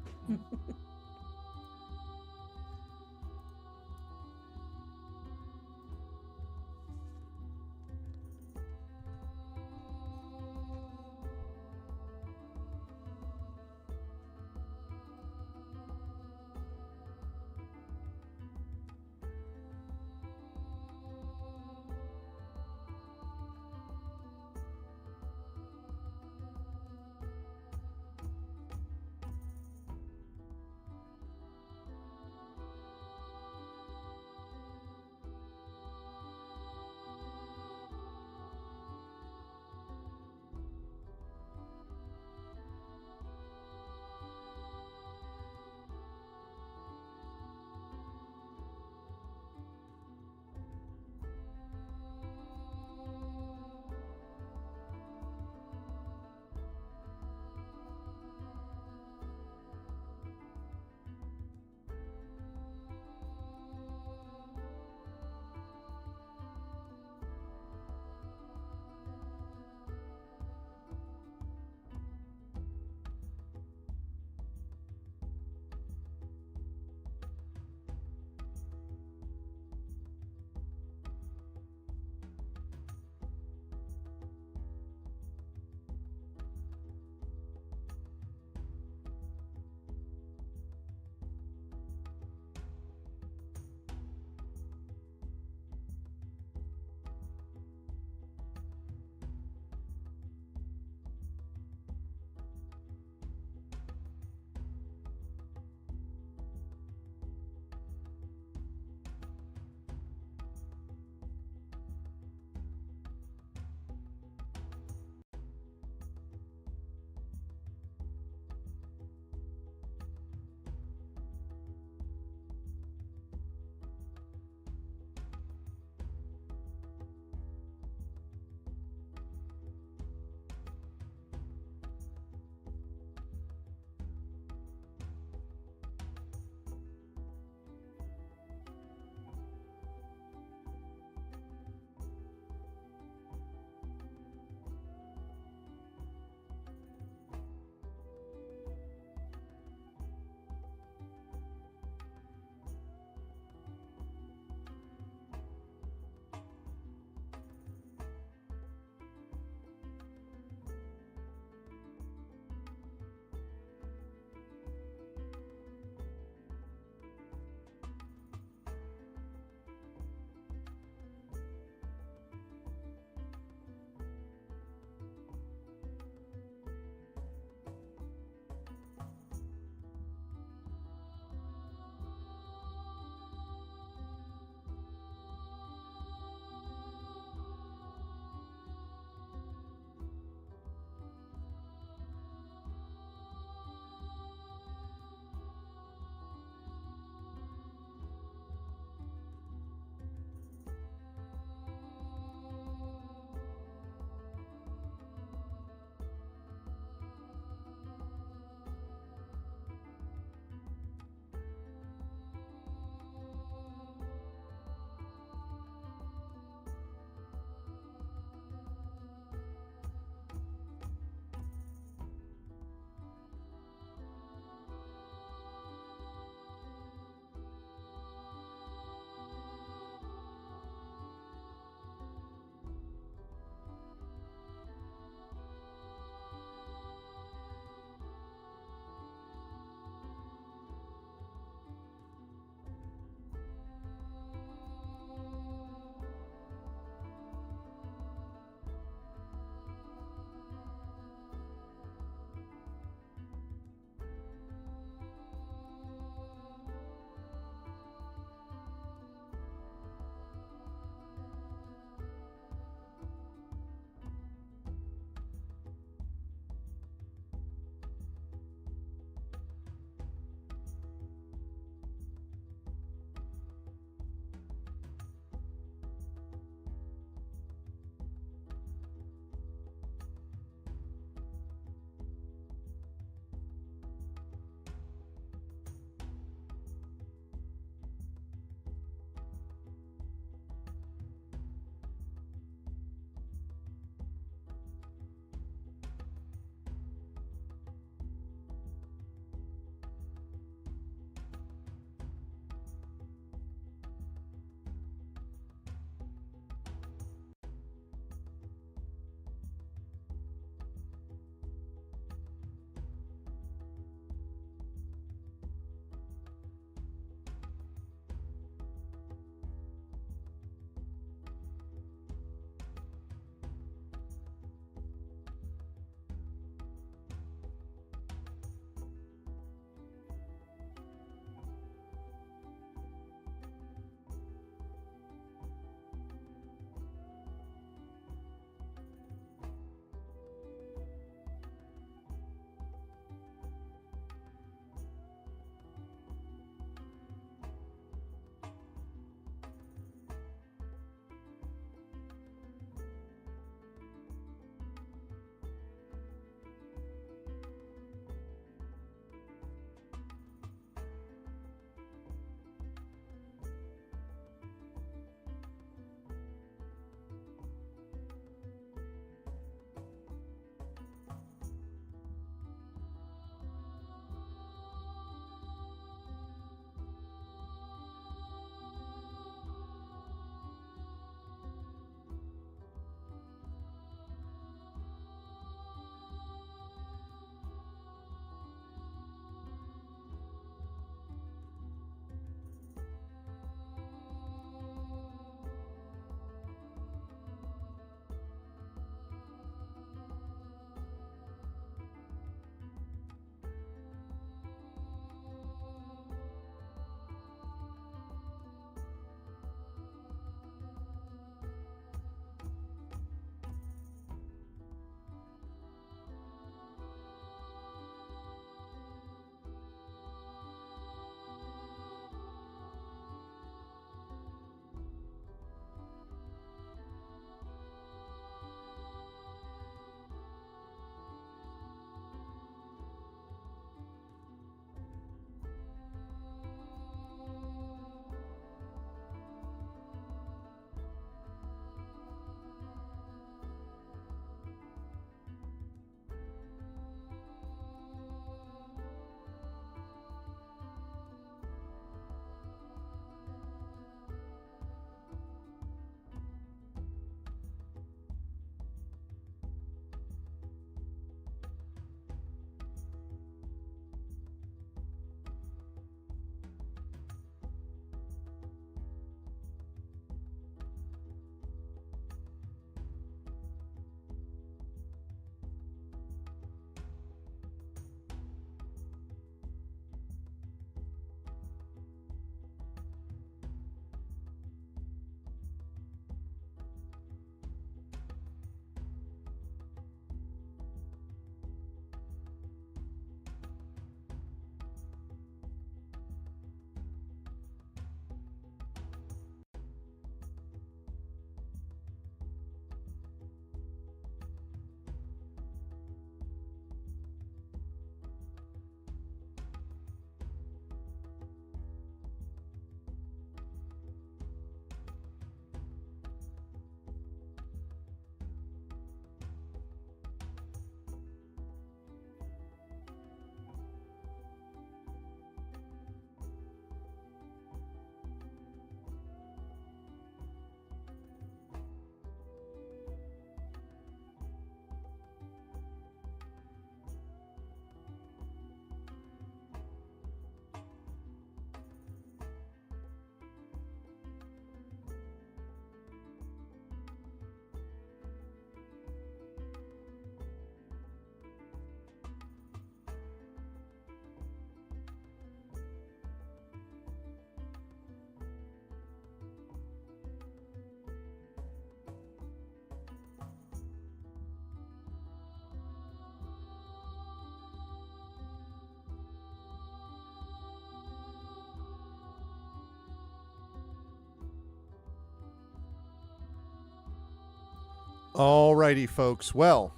Alrighty, folks. Well,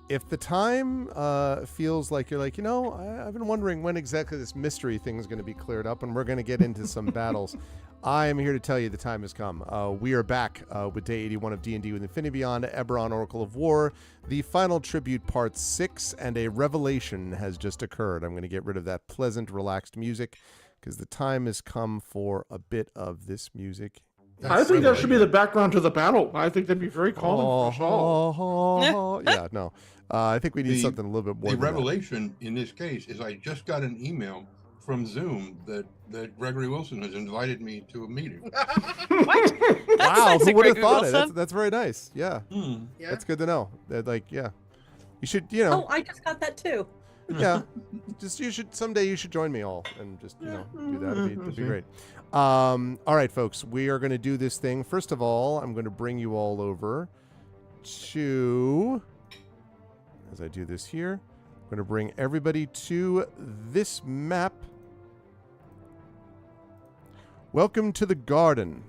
if the time feels like you're like, I've been wondering when exactly this mystery thing is going to be cleared up, and we're going to get into some battles. I am here to tell you the time has come. We are back with Day 81 of D&D with Infinity Beyond, Eberron Oracle of War, the final tribute part 6, and a revelation has just occurred. I'm going to get rid of that pleasant, relaxed music, because the time has come for a bit of this music. I think that should be the background to the battle. I think that'd be very calming for us all. Yeah, no. I think we need something a little bit more. The revelation in this case is I just got an email from Zoom that Gregory Wilson has invited me to a meeting. What? Wow, who would have Gregory thought it? Wilson. That's very nice. Yeah. Yeah. That's good to know. That, you should, Oh, I just got that too. yeah. Someday you should join me all and just, do that. It'd be great. All right, folks, we are going to do this thing. First of all, I'm going to bring you all over to, as I do this here, I'm going to bring everybody to this map. Welcome to the garden.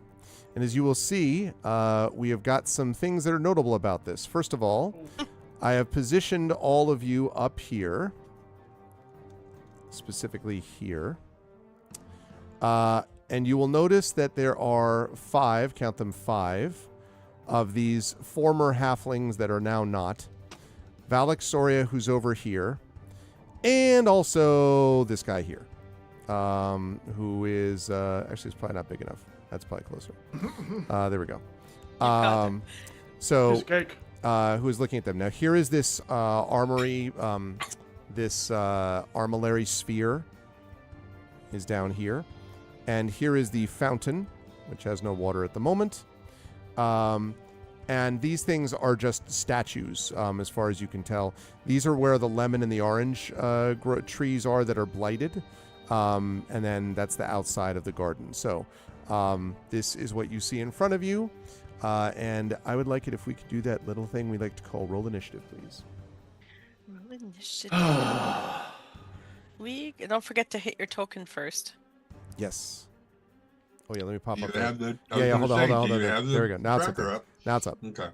And as you will see, we have got some things that are notable about this. First of all, I have positioned all of you up here, specifically here. And you will notice that there are 5, count them 5, of these former halflings that are now not. Valak Soria, who's over here. And also this guy here, who is, actually, it's probably not big enough. That's probably closer. There we go. So, who is looking at them. Now, here is this armory, this armillary sphere is down here. And here is the fountain, which has no water at the moment. And these things are just statues, as far as you can tell. These are where the lemon and the orange trees are that are blighted. And then that's the outside of the garden. So this is what you see in front of you. And I would like it if we could do that little thing we like to call roll initiative, please. Roll initiative. Don't forget to hit your token first. Yes. Oh, yeah, let me pop You up have there. the, Yeah, hold on. you There have we go. Now it's up. tracker There. Now it's up. Okay.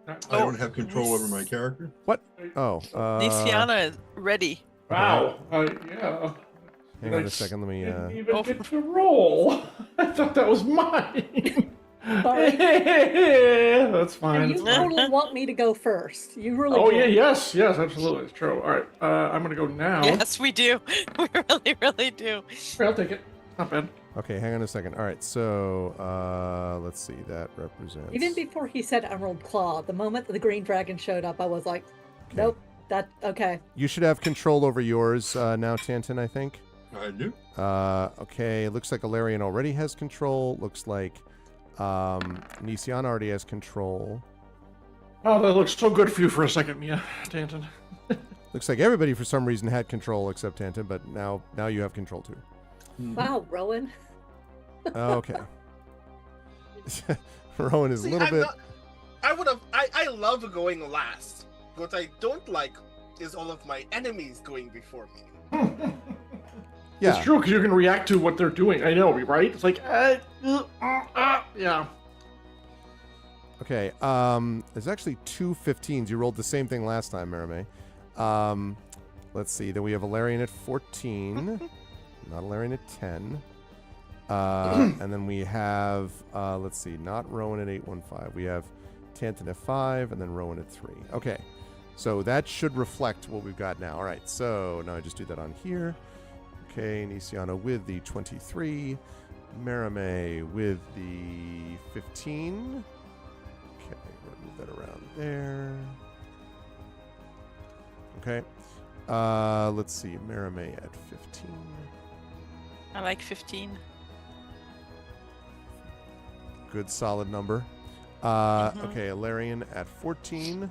I don't have control over my character. What? Oh. Nisiana is ready. Wow. Yeah. Hang on a second. Let me. Didn't even get to roll. I thought that was mine. Sorry. That's And fine. you totally want me to go first. You really Oh do. yeah, yes, absolutely, it's true. All right, I'm gonna go now. Yes, we do. We really, really do. I'll take it. Not bad. Okay, hang on a second. All right, so let's see. That represents. Even before he said Emerald Claw, the moment the green dragon showed up, I was like, nope, okay. You should have control over yours now, Tanton, I think. I do. Okay, looks like Alarian already has control. Looks like Nisiana already has control. Oh, that looks so good for you for a second, Mia, Tanton. Looks like everybody for some reason had control except Tanton, but now you have control too. Wow, Rowan. Okay. Rowan is a little bit. I love going last. What I don't like is all of my enemies going before me. Yeah. It's true, because you can react to what they're doing. I know, right? It's like, yeah. Okay, there's actually 2 15s. You rolled the same thing last time, Merime. Let's see. Then we have Alarian at 14. Not Alarian at 10. And then we have, let's see, not Rowan at 815. We have Tanton at 5, and then Rowan at 3. Okay, so that should reflect what we've got now. All right, so now I just do that on here. Okay, Nisiana with the 23. Merime with the 15. Okay, we're gonna move that around there. Okay. Let's see, Merime at 15. I like 15. Good solid number. Okay, Alarian at 14.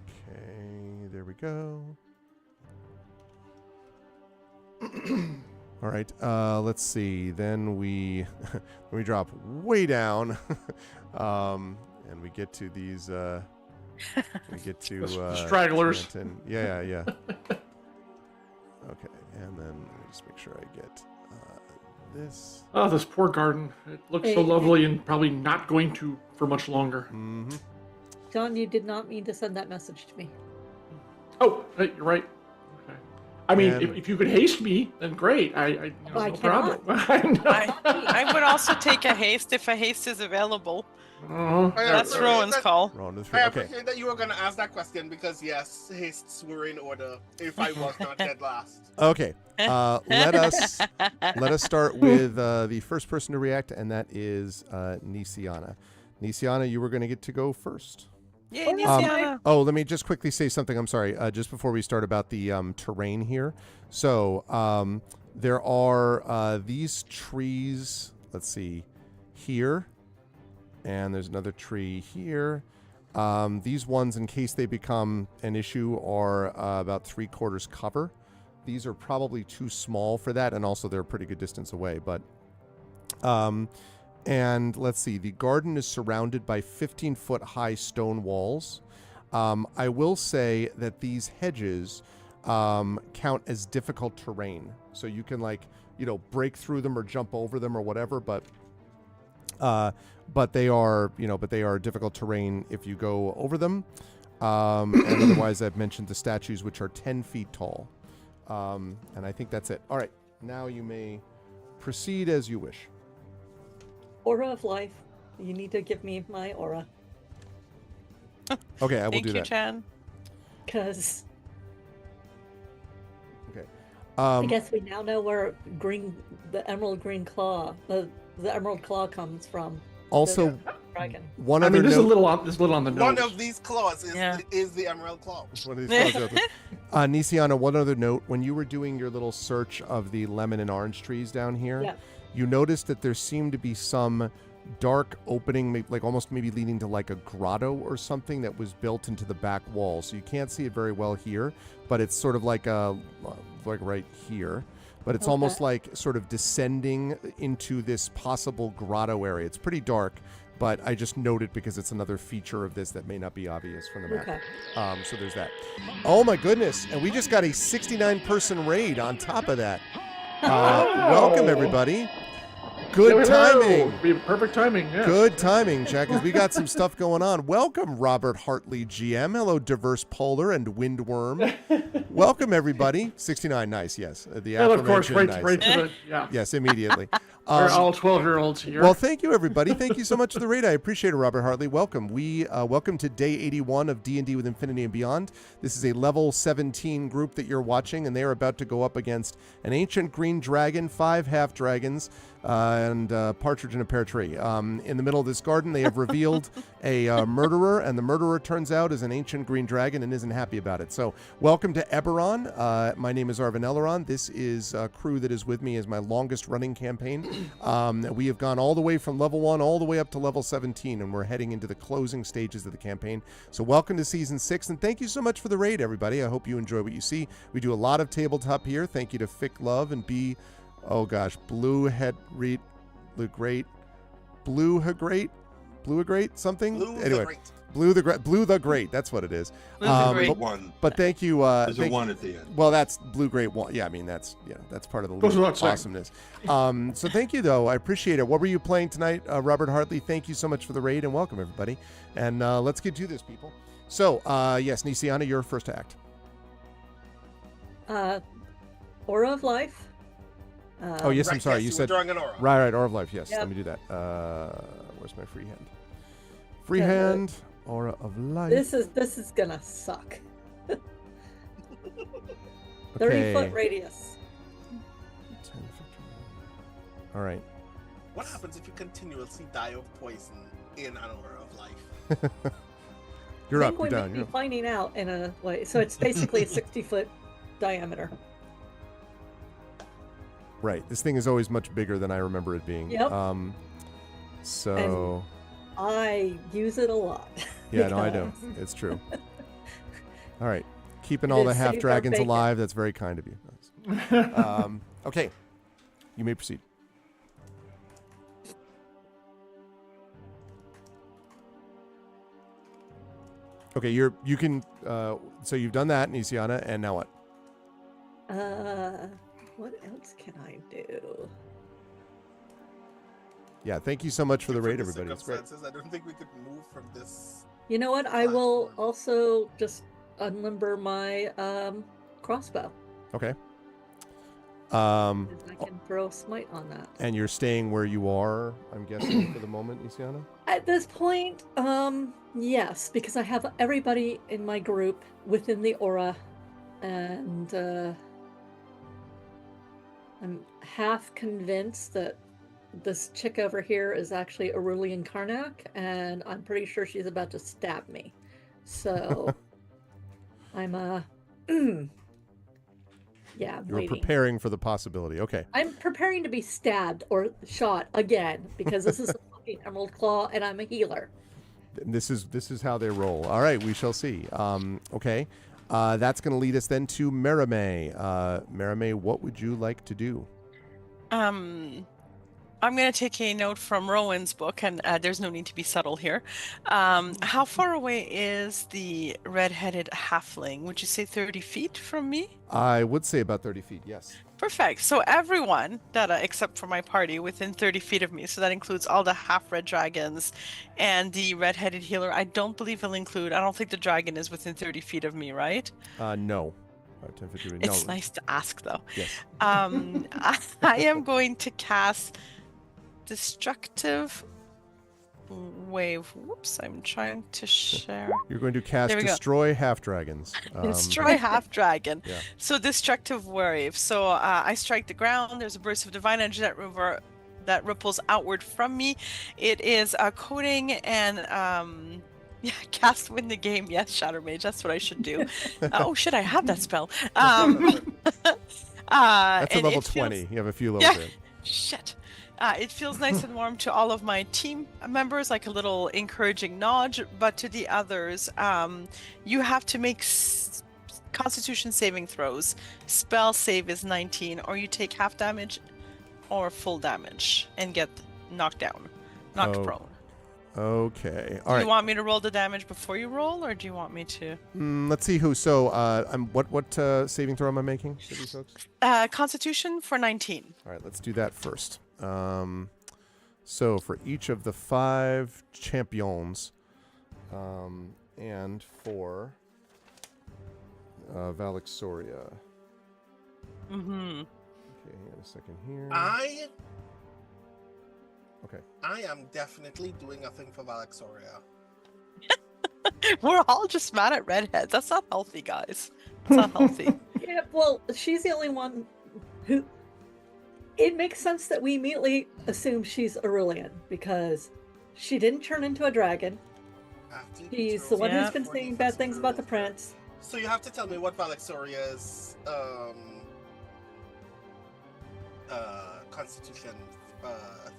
Okay, there we go. All right, let's see. Then we drop way down, and we get to these. We get to stragglers. Tanton. Yeah. Okay, and then just make sure I get this. Oh, this poor garden. It looks so lovely and probably not going to for much longer. Mm-hmm. John, you did not mean to send that message to me. Oh, hey, you're right. Okay. I mean, And- if you could haste me, then great. I no cannot. problem. I would also take a haste if a haste is available. That's Sorry, Rowan's call. Rowan is I free. Okay. appreciate that you were going to ask that question because, yes, hastes were in order if I was not dead last. Okay. Let us start with the first person to react, and that is Nisiana. Nisiana, you were going to get to go first. Yay, Nisiana. Oh, let me just quickly say something. I'm sorry. Just before we start about the terrain here. So there are these trees. Let's see, here, and there's another tree here. These ones, in case they become an issue, are about 3/4 cover. These are probably too small for that, and also they're a pretty good distance away. But, and let's see, the garden is surrounded by 15-foot high stone walls. I will say that these hedges count as difficult terrain, so you can break through them or jump over them or whatever. But they are difficult terrain if you go over them. And otherwise, I've mentioned the statues, which are 10 feet tall. And I think that's it. All right. Now you may proceed as you wish. Aura of life. You need to give me my aura. Okay, I will do that. Thank you, Chan. Because Okay. I guess we now know where the emerald green claw, the emerald claw comes from. Also, The dragon. one I other mean, this is a note. little on the nose. One of these claws Yeah. is the emerald claw. One of these claws. Nisiana, one other note. When you were doing your little search of the lemon and orange trees down here, Yeah. you noticed that there seemed to be some dark opening, like almost maybe leading to like a grotto or something that was built into the back wall. So you can't see it very well here, but it's sort of like right here. But it's almost like sort of descending into this possible grotto area. It's pretty dark, but I just noted because it's another feature of this that may not be obvious from the map. Okay. So there's that. Oh my goodness! And we just got a 69-person raid on top of that. Welcome everybody. Good Hello. timing. Be perfect timing. Yeah. Good timing, Jack, because we got some stuff going on. Welcome, Robert Hartley, GM. Hello, Diverse Polar and Windworm. Welcome, everybody. 69, nice, yes. The And of course, aforementioned right nice. to the Yes, immediately. We're all 12-year-olds here. Well, thank you, everybody. Thank you so much for the raid. I appreciate it, Robert Hartley. Welcome. We welcome to day 81 of D&D with Infinity and Beyond. This is a level 17 group that you're watching, and they are about to go up against an ancient green dragon, 5 half dragons, and a partridge in a pear tree. In the middle of this garden, they have revealed a murderer, and the murderer turns out is an ancient green dragon and isn't happy about it. So, welcome to Eberron. My name is Arvin Elleron. This is a crew that is with me as my longest running campaign. We have gone all the way from level 1 all the way up to level 17, and we're heading into the closing stages of the campaign. So welcome to season 6, and thank you so much for the raid, everybody. I hope you enjoy what you see. We do a lot of tabletop here. Thank you to Fick Love and Blue the Great. That's what it is. But thank you. There's a one at the end. Well, that's Blue Great one. Yeah, I mean that's part of the awesomeness. So thank you though. I appreciate it. What were you playing tonight, Robert Hartley? Thank you so much for the raid and welcome everybody. And let's get to this, people. So yes, Nisiana, your first act. Aura of life. Oh yes, I'm sorry. Yes, you said drawing an aura. right. Aura of life. Yes. Yep. Let me do that. Where's my free hand? Free hand. Aura of life. This is gonna suck. 30-foot radius. 10, 15. All right. What happens if you continuously die of poison in an aura of life? You're I up. think You're we down. may You're be up. finding out in a way. So it's basically a 60-foot diameter. Right. This thing is always much bigger than I remember it being. Yep. So. I use it a lot. Yeah, no, I know. It's true. All right. Keeping all the It saves our half dragons bacon. alive. That's very kind of you. Okay. You may proceed. Okay, so you've done that, Nisiana, and now what? What else can I do? Yeah, thank you so much for the raid, Given everybody. It's great. circumstances, I don't think we could move from this. You know what? I will Platform. also just unlimber my crossbow. Okay. 'Cause I can throw smite on that. And you're staying where you are, I'm guessing, for the moment, Isiana? At this point, yes, because I have everybody in my group within the aura, and I'm half convinced that this chick over here is actually Aurelian Karnak, and I'm pretty sure she's about to stab me. So I'm yeah, I'm You're waiting. preparing for the possibility. Okay. I'm preparing to be stabbed or shot again because this is a fucking Emerald Claw and I'm a healer. This is how they roll. All right, we shall see. Okay. That's going to lead us then to Merime. Merime, what would you like to do? I'm going to take a note from Rowan's book, and there's no need to be subtle here. How far away is the red-headed halfling? Would you say 30 feet from me? I would say about 30 feet, yes. Perfect. So everyone that, except for my party, within 30 feet of me. So that includes all the half-red dragons and the red-headed healer. I don't believe he'll include. I don't think the dragon is within 30 feet of me, right? No. 10, 15, It's no. nice to ask, though. Yes. I am going to cast Destructive Wave. Whoops, I'm trying to share. You're going to cast There we go. Destroy Half Dragons. Destroy half dragon. Yeah. So Destructive Wave. So I strike the ground. There's a burst of divine energy that ripples outward from me. It is a coating and yeah, cast win the game. Yes, Shatter Mage. That's what I should do. Oh shit, I have that spell. That's a and level it 20. feels- You have a few levels Yeah. in. Shit. It feels nice and warm to all of my team members, like a little encouraging nod, but to the others, you have to make Constitution saving throws. Spell save is 19, or you take half damage or full damage and get knocked down, knocked Oh, prone. Okay. All Do right. you want me to roll the damage before you roll, or do you want me to? Let's see who. So, what saving throw am I making for these folks? Constitution for 19. All right, let's do that first. So for each of the 5 champions, and for Valixoria. Mm-hmm. Okay, hang on a second here. Okay. I am definitely doing a thing for Valixoria. We're all just mad at redheads. That's not healthy, guys. It's not healthy. Yeah, well, she's the only one who. It makes sense that we immediately assume she's Aurelian because she didn't turn into a dragon. She's the one who's been saying bad things about the prince. So you have to tell me what Valixoria's Constitution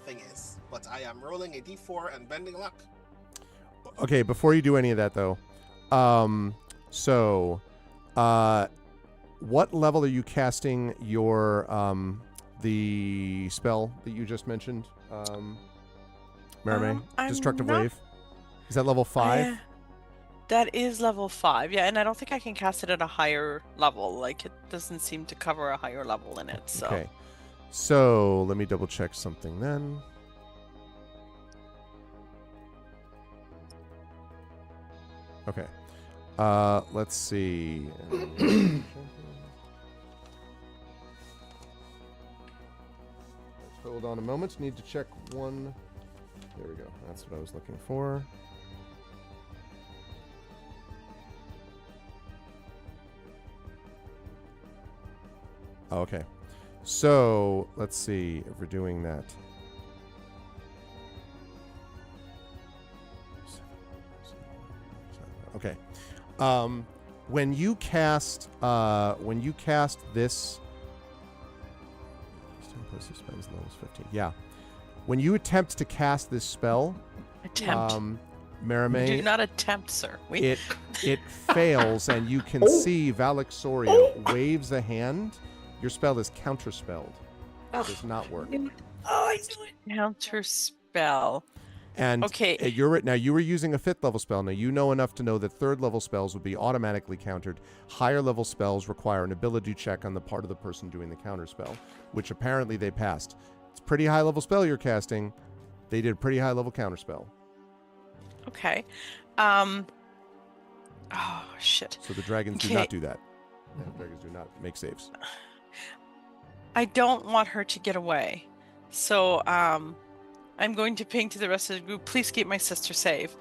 thing is. But I am rolling a d4 and bending luck. Okay, before you do any of that though, what level are you casting your the spell that you just mentioned, Mermaid? I'm Destructive not- Wave. Is that level 5? That is level 5, yeah, and I don't think I can cast it at a higher level. Like, it doesn't seem to cover a higher level in it, so. Okay. So let me double check something then. Okay. Let's see. Hold on a moment. Need to check one. There we go. That's what I was looking for. Okay. So let's see if we're doing that. Okay. When you cast this. Levels 15. Yeah. When you attempt to cast this spell, Merime, Do not attempt, sir. it fails, and you can see Valixoria waves a hand. Your spell is counterspelled. It does not work. Oh, I knew it. Counter spell. And Okay. you were using a 5th level spell. Now you know enough to know that 3rd level spells would be automatically countered. Higher level spells require an ability check on the part of the person doing the counter spell, which apparently they passed. It's a pretty high level spell you're casting. They did a pretty high level counter spell. Okay. Oh shit. So the dragons do not do that. The dragons do not make saves. I don't want her to get away. So I'm going to ping to the rest of the group, please keep my sister safe.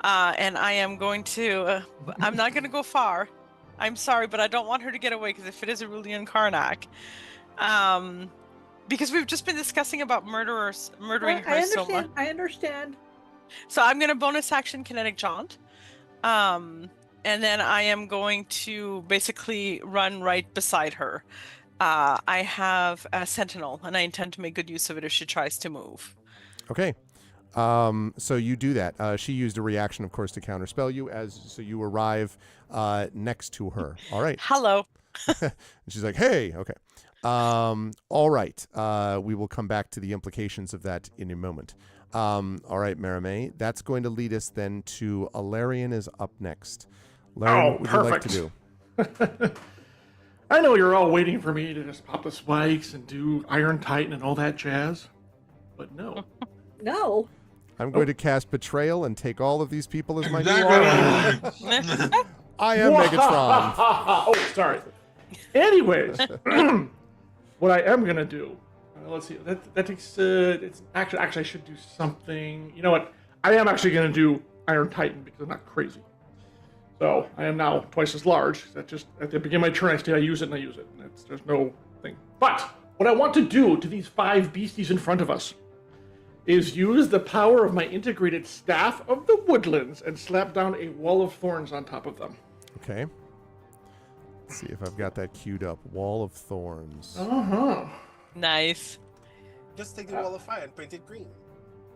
And I am going to, I'm not going to go far. I'm sorry, but I don't want her to get away because if it is Aurelian Karnak, because we've just been discussing about murdering her so much. I understand. So I'm going to bonus action kinetic jaunt. And then I am going to basically run right beside her. I have a sentinel, and I intend to make good use of it if she tries to move. Okay. So you do that. She used a reaction, of course, to counterspell you. So you arrive next to her. All right. Hello. And she's like, hey. Okay. All right. We will come back to the implications of that in a moment. All right, Maramé. That's going to lead us then to Alarian is up next. Alarian, what would you like to do? I know you're all waiting for me to just pop the spikes and do Iron Titan and all that jazz, but no. No. I'm going to cast Betrayal and take all of these people as my new Exactly. army. I am Megatron. Oh, sorry. Anyways, what I am gonna do. Let's see. That takes. It's actually I should do something. You know what? I am actually gonna do Iron Titan because I'm not crazy. So I am now twice as large. That just at the beginning of my turn, I use it and I use it. There's no thing. But what I want to do to these 5 beasties in front of us is use the power of my integrated staff of the woodlands and slap down a wall of thorns on top of them. Okay. Let's see if I've got that queued up. Wall of Thorns. Nice. Just take the wall of fire and paint it green.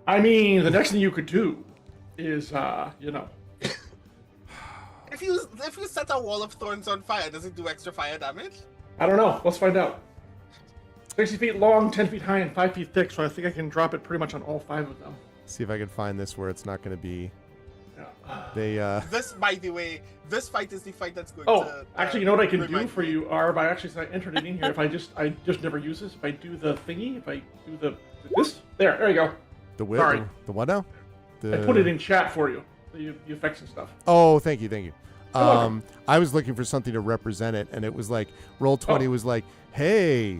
I mean, the next thing you could do is, If you set a wall of thorns on fire, does it do extra fire damage? I don't know. Let's find out. 60 feet long, 10 feet high, and 5 feet thick, so I think I can drop it pretty much on all 5 of them. See if I can find this where it's not going to be. Yeah. They. This, by the way, this fight is the fight that's going Oh, to. actually, you know what I can do remind for me. you, Arb? I entered it in here. If I just never use this. If I do the thingy, if I do this, there you go. The what? Sorry. The what now? I put it in chat for you. The effects and stuff. Oh, thank you. You're welcome. I was looking for something to represent it, and it was like Roll20 was like, hey,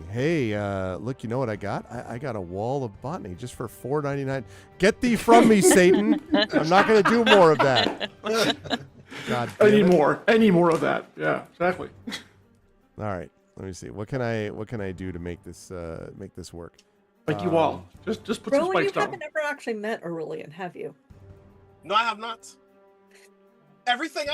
look, you know what I got? I got a wall of botany just for $4.99. Get thee from me, Satan! I'm not going to do more of that. God damn Any it. more of that? Yeah, exactly. All right, let me see. What can I do to make this work? Like you all, just put some Rowan, you spikes down. haven't ever actually met Aurelian, have you? No, I have not. Everything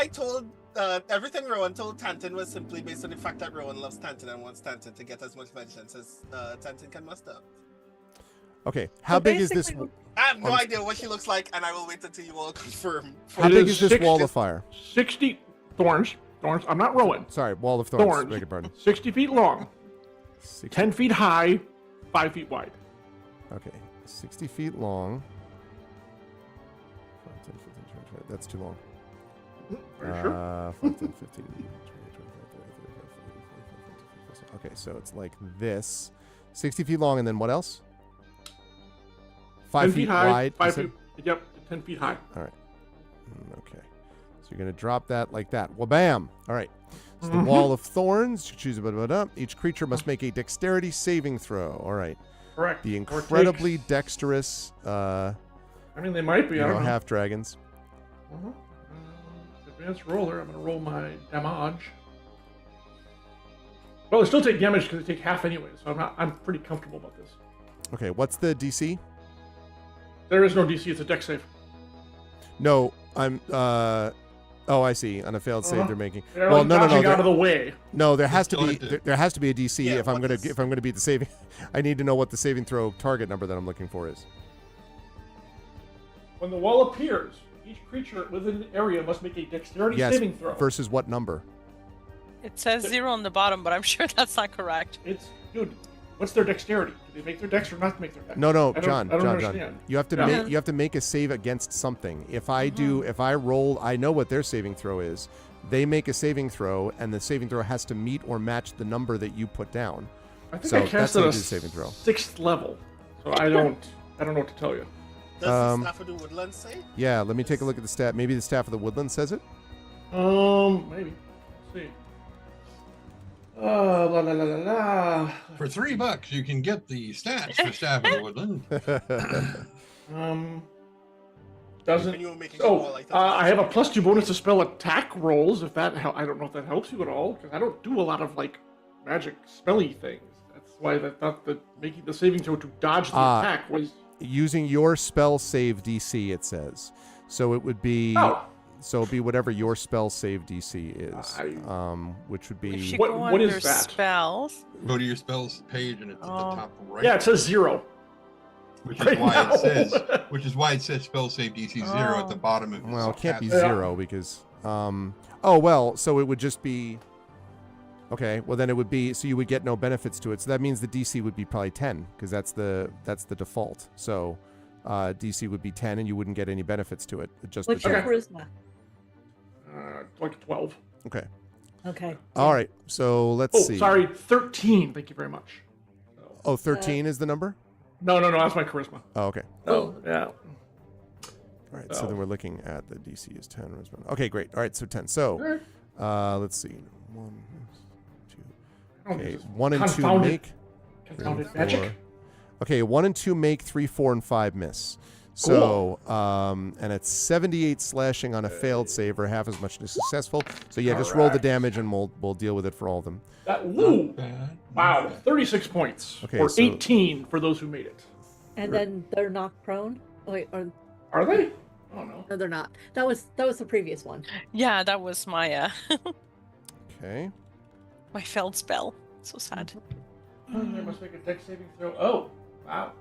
Rowan told Tantin was simply based on the fact that Rowan loves Tantin and wants Tantin to get as much vengeance as Tantin can muster. Okay, how big is this? I have no idea what she looks like, and I will wait until you all confirm. How big is this wall of fire? 60 thorns. I'm not Rowan. Sorry, wall of thorns. Thorns. Beg your pardon. 60 feet long, 60. 10 feet high, 5 feet wide. Okay, 60 feet long. 5, 10, 15, 20, 20. That's too long. Are you sure? 5, 10, 15, 20, 25, 30, 35, 40, 50, 60. Okay, so it's like this. 60 feet long, and then what else? 5 feet high, wide. 5 feet. Yep, 10 feet high. All right. Okay. So you're going to drop that like that. Well, bam. All right. So the wall of thorns. You choose each creature must make a dexterity saving throw. All right. Correct. The incredibly dexterous I mean, they might be. I don't know. half dragons. Advanced roller. I'm going to roll my damage. Well, they still take damage because they take half anyway, so I'm pretty comfortable about this. Okay, what's the DC? There is no DC. It's a dex save. No, I'm. Oh, I see. On a failed save, they're making. They're Well, like no. dodging out of the way. No, there has to be. Taunted. There has to be a DC Yeah, if I'm what's- gonna beat the saving. I need to know what the saving throw target number that I'm looking for is. When the wall appears, each creature within the area must make a dexterity Yes. saving throw. Versus what number? It says 0 on the bottom, but I'm sure that's not correct. Dude, What's their dexterity? Do they make their dex or not make their dex? No, I John. don't understand. You have to Yeah. you have to make a save against something. If I roll, I know what their saving throw is. They make a saving throw, and the saving throw has to meet or match the number that you put down. I think So I that's cast how at you a do the saving throw. 6th level, so I don't know what to tell you. Does the Staff of the Woodland say? Yeah, let me take a look at the stat. Maybe the Staff of the Woodland says it. Maybe. Let's see. La la la la la. For $3, you can get the stats for Staff of the Woodland. Doesn't. When you were making a roll, I thought I have a +2 bonus to spell attack rolls. If that I don't know if that helps you at all, because I don't do a lot of like magic spelly things. That's why I thought that making the saving throw to dodge the attack was using your spell save DC. It says so. It would be so it'd be whatever your spell save DC is, which would If be you What- go what under is that? spells. Go to your spells page, and it's at the top right. yeah. It says 0. Which is right why now. it says spell save DC 0 at the bottom of well, it can't be tab. 0 because so it would just be okay. Well, then it would be so you would get no benefits to it. So that means the DC would be probably 10 because that's the default. So DC would be 10, and you wouldn't get any benefits to it. Just What's the your 10. charisma? Like 12. Okay. Okay. All right. So let's see. Sorry, 13. Thank you very much. Oh, 13 is the number? No, that's my charisma. Oh, okay. Oh, yeah. All right. So then we're looking at the DC is 10. Okay, great. All right, so 10. So let's see. 1, 2. Okay, 1 and 2 make. Confounded 3, magic. 4. Okay, 1 and 2 make, 3, 4, and 5 miss. So, and it's 78 slashing on a failed save, or half as much as successful. So yeah, just roll the damage, and we'll deal with it for all of them. Wow, 36 points. Okay, or so- 18 for those who made it. And then they're knocked prone. Oh, wait, or Are they? Oh no. no, they're not. That was the previous one. Yeah, that was my Okay. my failed spell. So sad. They must make a dex saving throw. Oh, wow.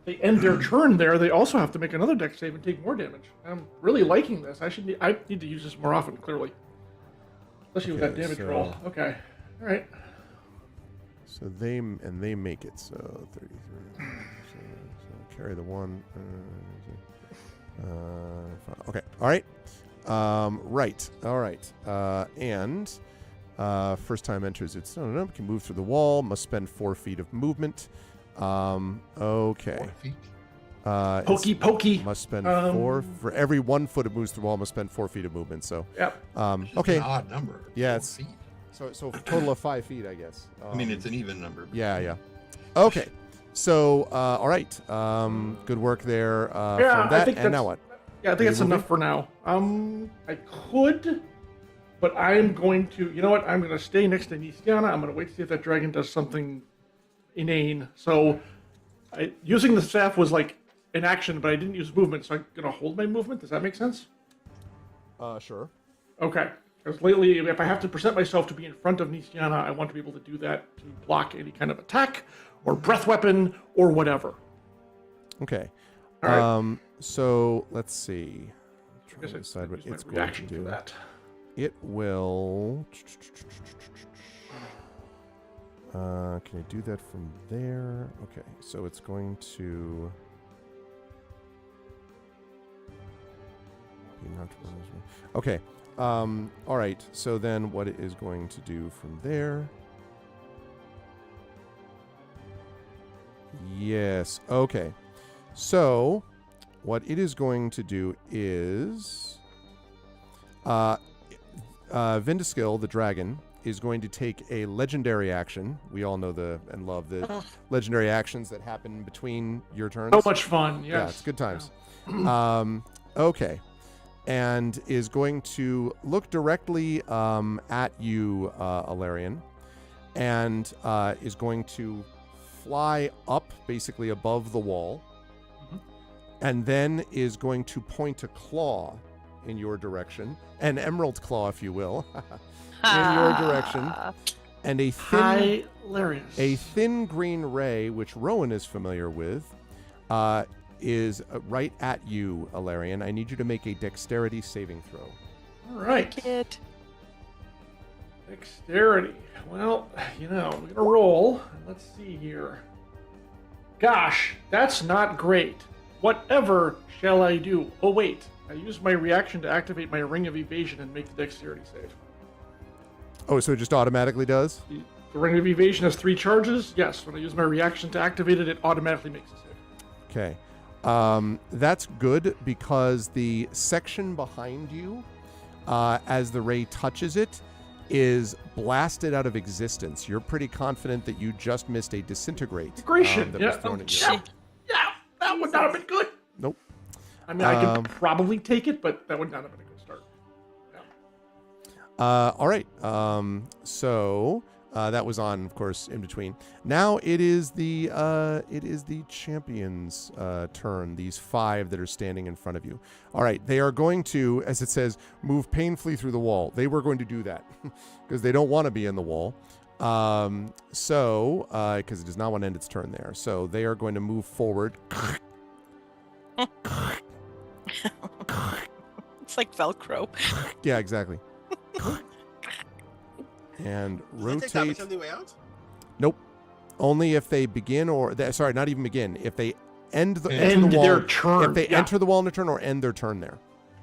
They end their turn there. They also have to make another dex save and take more damage. I'm really liking this. I need to use this more often, clearly. Especially with that Okay, damage so- roll. Okay. All right. So they make it. So 33. So carry the 1. Okay. All right. Right. All right. And first time enters its can move through the wall. Must spend 4 feet of movement. Okay. 4 feet. Pokey. Must spend 4 for every 1 foot it moves through the wall. Must spend 4 feet of movement. So Yep. okay. An odd number. Yeah, 4 it's- feet. So total of 5 feet, I guess. I mean, it's an even number. Yeah. Okay. So all right. Good work there. Yeah, from that. I think And now that's- what? Yeah, I think that's enough for now. I could, but I'm going to. You know what? I'm going to stay next to Nistiana. I'm going to wait to see if that dragon does something inane. So, using the staff was like an action, but I didn't use movement, so I'm going to hold my movement. Does that make sense? Sure. Okay. Because lately, if I have to present myself to be in front of Nistiana, I want to be able to do that to block any kind of attack or breath weapon or whatever. Okay. All right. So let's see. I guess Trying to decide what use my it's going to reaction do. for that. It will. Can I do that from there? Okay. So it's going to. Okay. All right. So then, what it is going to do from there? Yes. Okay. So, what it is going to do is, Vindaskill, the dragon, is going to take a legendary action. We all know and love the legendary actions that happen between your turns. So much fun. Yes. Yeah, it's good times. Okay. And is going to look directly at you, Alarian, and is going to fly up basically above the wall, and then is going to point a claw in your direction, an emerald claw, if you will, in your direction, and a thin green ray, which Rowan is familiar with, is right at you, Alarian. I need you to make a dexterity saving throw. All right. Kid. Dexterity. Well, we're going to roll. Let's see here. Gosh, that's not great. Whatever shall I do? Oh, wait. I use my reaction to activate my ring of evasion and make the dexterity save. Oh, so it just automatically does? The ring of evasion has 3 charges. Yes, when I use my reaction to activate it, it automatically makes a save. Okay. That's good because the section behind you, as the ray touches it, is blasted out of existence. You're pretty confident that you just missed a disintegrate Integration. that was thrown at you. Yeah, that would not have been good. Nope. I mean, I could probably take it, but that would not have been a good start. Yeah. All right. So that was on, of course, in between. Now it is the champion's turn. These 5 that are standing in front of you. All right. They are going to, as it says, move painfully through the wall. They were going to do that because they don't want to be in the wall. Because it does not want to end its turn there. So they are going to move forward. It's like Velcro. Yeah, exactly. And Does it take damage rotate. on the way out? Nope. Only if they begin sorry, not even begin. If they enter the wall, their turn. if they enter the wall in a turn or end their turn there.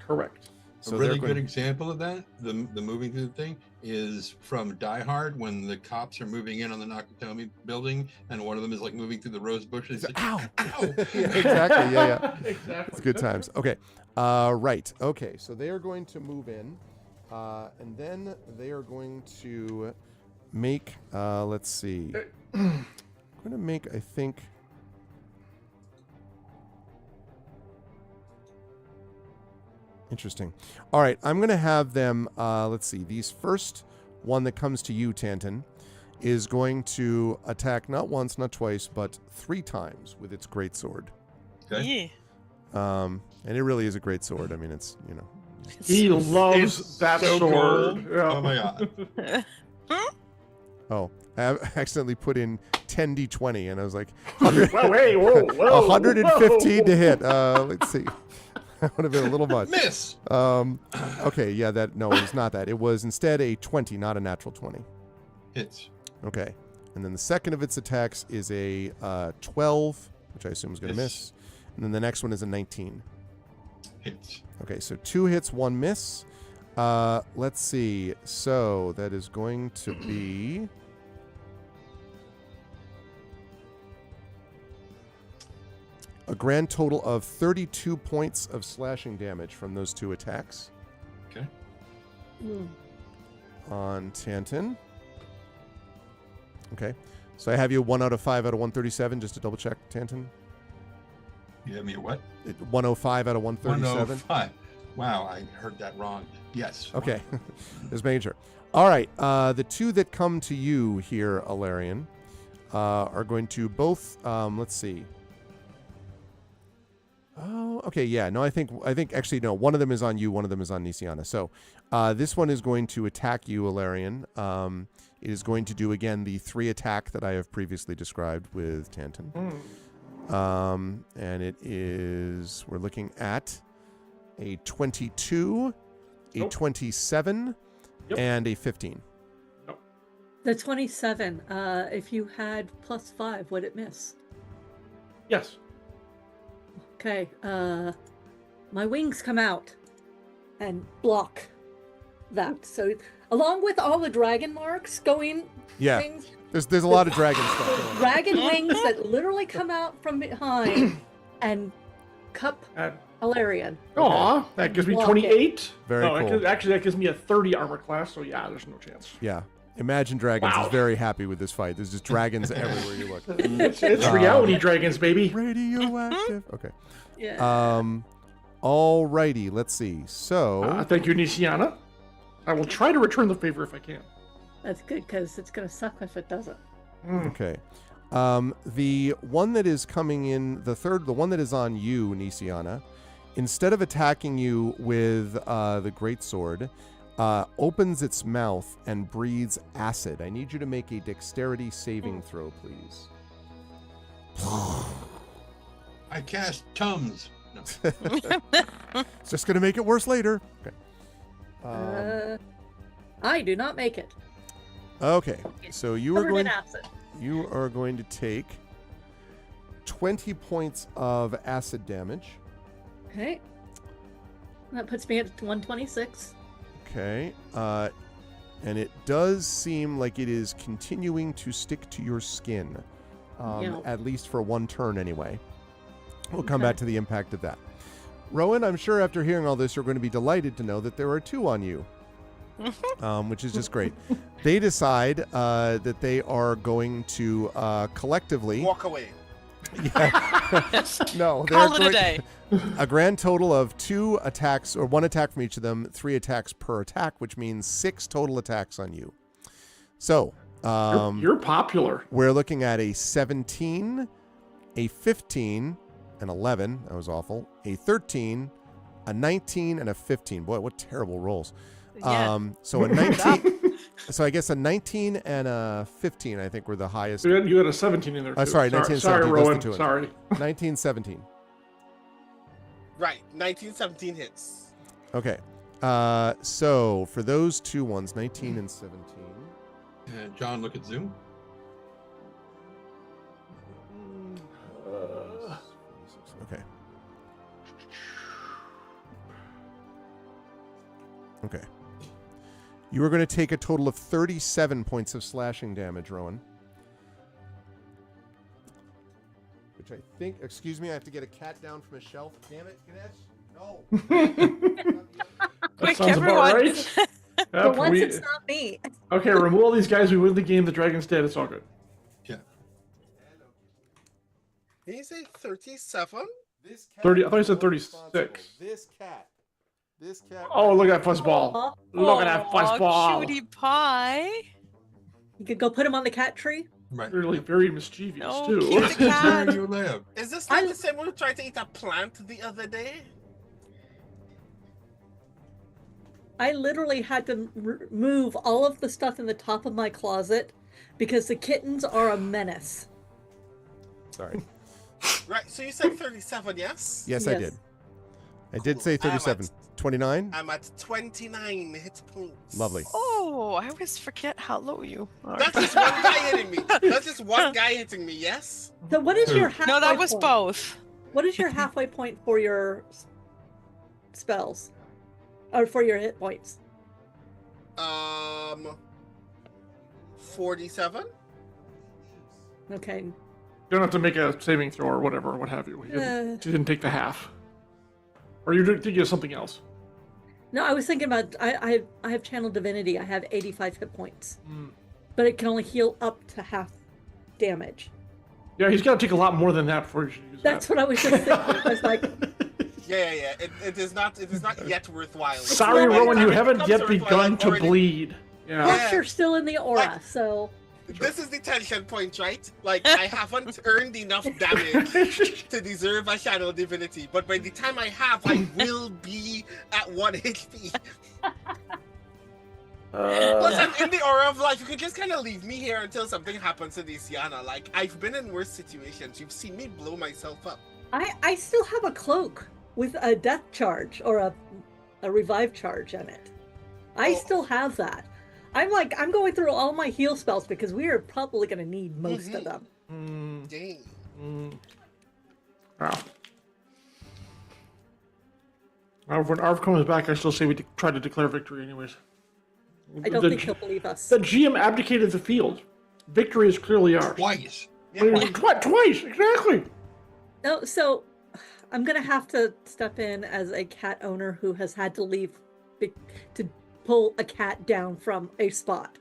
Correct. So a really they're good example of that, the moving through the thing, is from Die Hard when the cops are moving in on the Nakatomi building, and one of them is like moving through the rose bushes. Like, Ow! Ow! Exactly. Yeah. Exactly. It's good times. Okay. Right. Okay. So they are going to move in, and then they are going to make. Let's see. I'm going to make. I think. Interesting. All right, I'm going to have them, let's see, these first one that comes to you, Tanton, is going to attack not once, not twice, but 3 times with its greatsword. Okay. Yeah. And it really is a great sword. I mean, it's, He loves It's that so sword. cool. Yeah. Oh my god. Oh, I accidentally put in 10d20, and I was like, Whoa, hey, whoa, whoa. 115 whoa. to hit. Let's see. That would have been a little much. Miss. Okay, yeah, no, it was not that. It was instead a 20, not a natural 20. Hits. Okay. And then the second of its attacks is a 12, which I assume is going to miss. And then the next one is a 19. Hits. Okay, so 2 hits, 1 miss. Let's see. So that is going to be... a grand total of 32 points of slashing damage from those 2 attacks. Okay. On Tanton. Okay. So I have you 1 out of 5 out of 137, just to double check, Tanton. You have me at what? 105 out of 137. 105. Wow, I heard that wrong. Yes. Okay. Just making sure. All right. The 2 that come to you here, Alarian, are going to both, let's see. Oh, okay, yeah. No, I think actually, no. One of them is on you, one of them is on Nisiana. So this one is going to attack you, Alarian. It is going to do, again, the 3 attack that I have previously described with Tanton. And it is, we're looking at a 22, a 27, and a 15. The 27, if you had +5, would it miss? Yes. Okay, my wings come out and block that. So along with all the dragon marks going, Yeah, things, there's a lot of dragon stuff going on. dragon wings that literally come out from behind and cup Alarian. Aw, that gives me Block 28. Very cool. Actually, that gives me a 30 armor class, so yeah, there's no chance. Yeah. Imagine Dragons Wow. is very happy with this fight. There's just dragons everywhere you look. It's reality dragons, baby. Radioactive. Okay. Yeah. Alrighty, let's see. So Thank you, Nisiana. I will try to return the favor if I can. That's good, because it's going to suck if it doesn't. okay. The one that is coming in, the one that is on you, Nisiana, instead of attacking you with the greatsword, opens its mouth and breathes acid. I need you to make a dexterity saving throw, please. I cast Tums. No. It's just going to make it worse later. Okay. I do not make it. Okay, so you are Covered going. in acid. You are going to take 20 points of acid damage. Okay. That puts me at 126. Okay. And it does seem like it is continuing to stick to your skin, at least for one turn anyway. We'll come back to the impact of that. Rowan, I'm sure after hearing all this, you're going to be delighted to know that there are 2 on you, which is just great. They decide that they are going to collectively Walk away. Yeah. No, Call it a day. A grand total of 2 attacks, or 1 attack from each of them, 3 attacks per attack, which means 6 total attacks on you. So, You're popular. we're looking at a 17, a 15, an 11. That was awful. A 13, a 19, and a 15. Boy, what terrible rolls. Yeah. So a 19. So I guess a 19 and a 15, I think, were the highest. You had a 17 in there, too. Sorry, 19 and sorry, 17. Those are Rowan. the 2. Sorry. 19, 17. Right, 1917 hits. Okay. So for those 2 ones, 19 and 17. And John, look at Zoom. Okay. Okay. You are going to take a total of 37 points of slashing damage, Rowan. Which I think, excuse me, I have to get a cat down from a shelf. Damn it, Ganesh. No. Quick, sounds about everyone. right. For Yep, once, it's not me. Okay, remove all these guys. We win the game. The dragon's dead. It's all good. Yeah. Did you say 37? This cat 30 I thought you said is 36. responsible. This cat. Oh, look at that fuzzball. Aw. Look at that fuzzball. Cutie pie. You could go put him on the cat tree. Right. Really very mischievous, No, too. keep the cat. Where you live. Is this like the same one who tried to eat a plant the other day? I literally had to move all of the stuff in the top of my closet because the kittens are a menace. Sorry. Right, so you said 37, yes? Yes, I Yes. did. I did Cool. say 37. 29? I'm at 29 hit points. Lovely. Oh, I always forget how low you are. That's just one guy hitting me. That's just one guy hitting me, yes? So what is your halfway No, that was point? both. What is your halfway point for your spells? Or for your hit points? 47? Okay. You don't have to make a saving throw or whatever, what have you. You didn't take the half. Or you did get something else. No, I was thinking about I have channel divinity. I have 85 hit points. But it can only heal up to half damage. Yeah, he's got to take a lot more than that before you should use That's that. what I was just thinking. I was like, Yeah. It is not yet worthwhile. Sorry, By the Rowan, time you it haven't becomes yet worthwhile, begun I've to already- bleed. Yeah. plus you're still in the aura, Like- so This is the tension point, right? Like, I haven't earned enough damage to deserve a channel divinity, but by the time I have, I will be at 1 HP. Plus, I'm in the aura of life. You could just kind of leave me here until something happens to this Yana. Like, I've been in worse situations. You've seen me blow myself up. I still have a cloak with a death charge or a revive charge in it. I Oh. still have that. I'm going through all my heal spells because we are probably going to need most of them. Dang. Wow. Well, when Arv comes back, I still say we try to declare victory anyways. I don't think he'll believe us. The GM abdicated the field. Victory is clearly ours. Twice. Twice, exactly. No, so I'm going to have to step in as a cat owner who has had to leave to pull a cat down from a spot.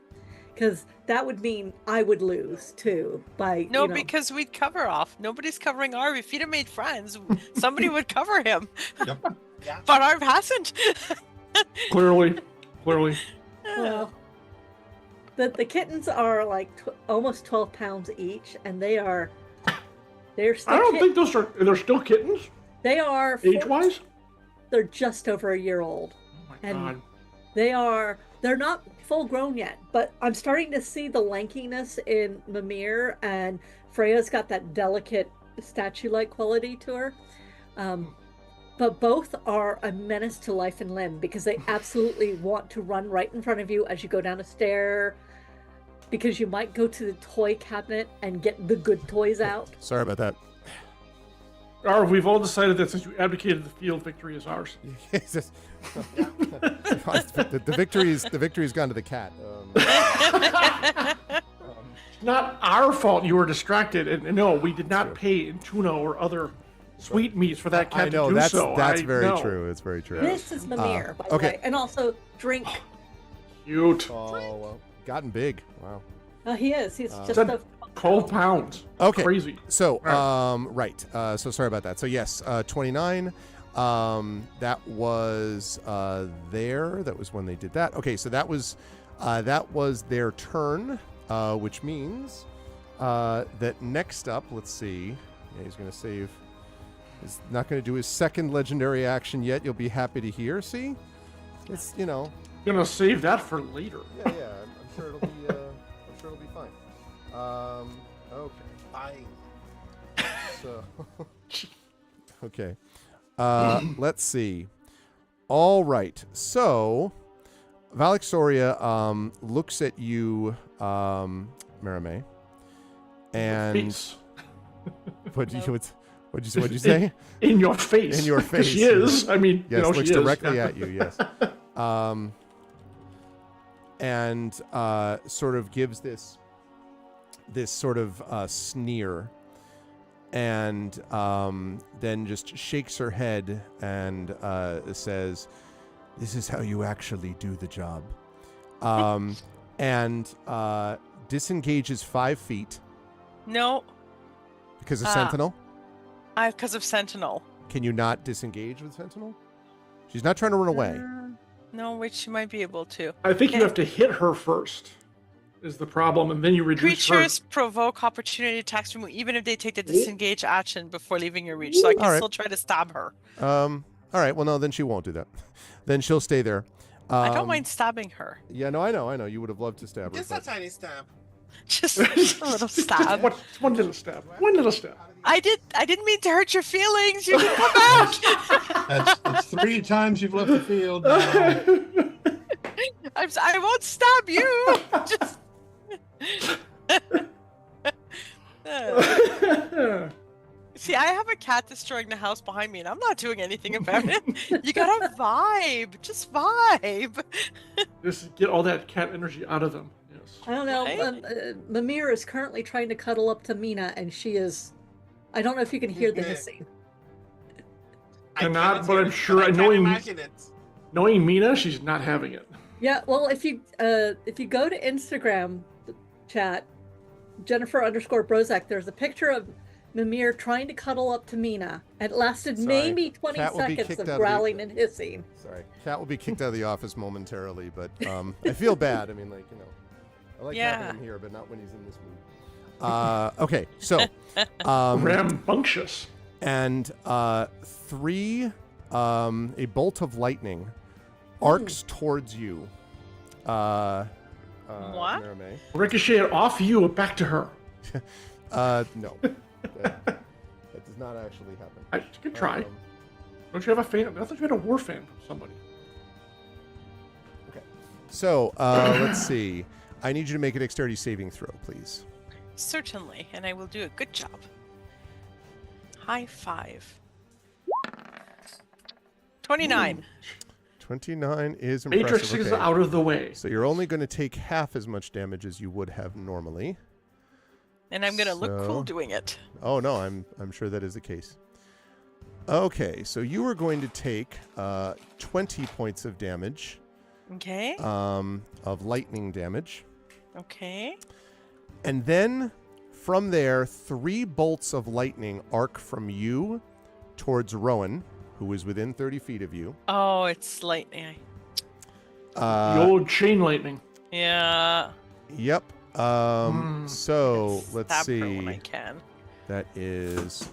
Because that would mean I would lose too by No, you know, because we'd cover off. Nobody's covering Arv. If he'd have made friends, somebody would cover him. Yep. But Arv hasn't. Clearly. well, the kittens are like almost 12 pounds each, and they're still I don't think they're still kittens, they are age-wise. they're just over a year old. Oh my And god. they're not full grown yet, but I'm starting to see the lankiness in Mimir, and Freya's got that delicate statue-like quality to her. But both are a menace to life and limb because they absolutely want to run right in front of you as you go down a stair. because you might go to the toy cabinet and get the good toys out. Sorry about that. Or we've all decided that since you abdicated the field, victory is ours. It's just- the victory's gone to the cat. Not our fault you were distracted, and no, we did not pay in tuna or other sweetmeats for that cat I know to do that's so. that's I very know. true. It's very true. This is Mimir, by the okay. way. And also, drink. Cute. Oh well, gotten big. Wow. Oh, he is. He's just Said a... 12 pounds. Okay. Crazy. So, Right. So sorry about that. So yes, 29. That was there. That was when they did that. Okay, so that was their turn, which means that next up, let's see. Yeah, he's going to save. He's not going to do his second legendary action yet. You'll be happy to hear. See, it's Gonna save that for later. Yeah. I'm sure it'll be. I'm sure it'll be fine. Okay. Fine. So, okay. Let's see. All right. So, Valixoria looks at you, Marame, and Face. what'd you say? In your face. In your 'Cause face. She is. I mean, Yes, she looks is. directly at you. Yes. And sort of gives this sort of sneer, and then just shakes her head and says, "This is how you actually do the job," and disengages 5 feet No, because of Sentinel. because of Sentinel. Can you not disengage with Sentinel? She's not trying to run away. No, wait, she might be able to. I think you have to hit her first, is the problem, and then you reduce Creatures provoke opportunity attacks from you, even if they take the disengage action before leaving your reach. So I can All right. still try to stab her. All right. Well, no, then she won't do that. Then she'll stay there. I don't mind stabbing her. Yeah, no, I know. You would have loved to stab her. Just a tiny stab. Just a little stab. One little stab. One little stab. I didn't mean to hurt your feelings. You can come back. That's 3 times you've left the field. I won't stab you. Just. See, I have a cat destroying the house behind me, and I'm not doing anything about it. You gotta vibe. Just vibe. Just get all that cat energy out of them. Yes. I don't know. Right? Mimir is currently trying to cuddle up to Mina, and she is... I don't know if you can hear the hissing. I Cannot, cannot but hear I'm it, sure but I can't knowing- imagine it. Knowing Mina, she's not having it. Yeah, well, if you go to Instagram chat, Jennifer_Brozak, there's a picture of Mimir trying to cuddle up to Mina. It lasted Sorry, maybe 20 cat will be seconds kicked of out of the- growling and hissing. Sorry, Cat will be kicked out of the office momentarily, but I feel bad. I mean, I like having him here, but not when he's in this mood. Okay, so Rambunctious. and a bolt of lightning arcs towards you. What? Marame. Ricochet it off you and back to her. No, that does not actually happen. You can try. Don't you have a fan? I thought you had a war fan from somebody. Okay, so let's see. I need you to make a dexterity saving throw, please. Certainly, and I will do a good job. High 5. 29. 29 is impressive. Matrix is Okay. out of the way. So you're only going to take half as much damage as you would have normally. And I'm gonna look cool So- doing it. Oh no, I'm sure that is the case. Okay, so you are going to take 20 points of damage, Okay. of lightning damage, Okay. and then from there, 3 bolts of lightning arc from you towards Rowan, who is within 30 feet of you. Oh, it's lightning. The old chain lightning. Yeah. Yep. So let's Stab her when I see. can. That is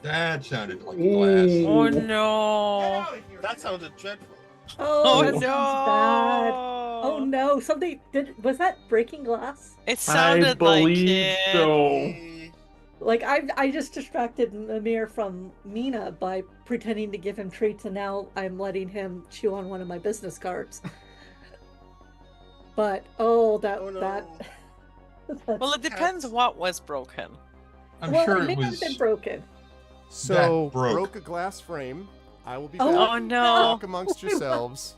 That sounded like Ooh. glass. Oh no. That sounded dreadful. Oh, Oh that no. sounds bad. Oh no, something was that breaking glass? It I sounded like believe it. so. Eh, Like I just distracted Mimir from Mina by pretending to give him treats, and now I'm letting him chew on one of my business cards. But that Oh, no. that. Well, it depends what was broken. I'm well, sure it it may have was. been broken. So, broke. broke a glass frame. I will be Oh, back. Oh no! Talk amongst yourselves.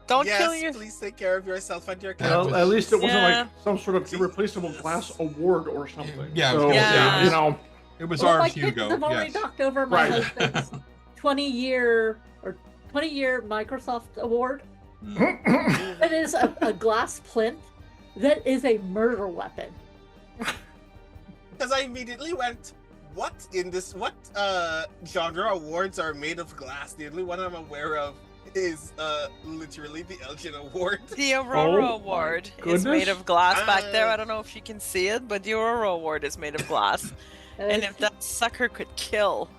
Don't yes, kill your. please take care of yourself and your cat. That Well, was- at least it wasn't Yeah. like some sort of irreplaceable glass award or something. Yeah, I was so, gonna say, you know, It was Well, my ours, kids Hugo. have already Yes. knocked over my Right. husband's 20-year Microsoft award. Mm. That is a glass plinth. That is a murder weapon. Because I immediately went, what genre awards are made of glass? The only one I'm aware of is literally the Elgin Award. The Aurora Oh, Award my is made goodness. of glass back there. Ah. I don't know if you can see it, but the Aurora Award is made of glass. And if that sucker could kill.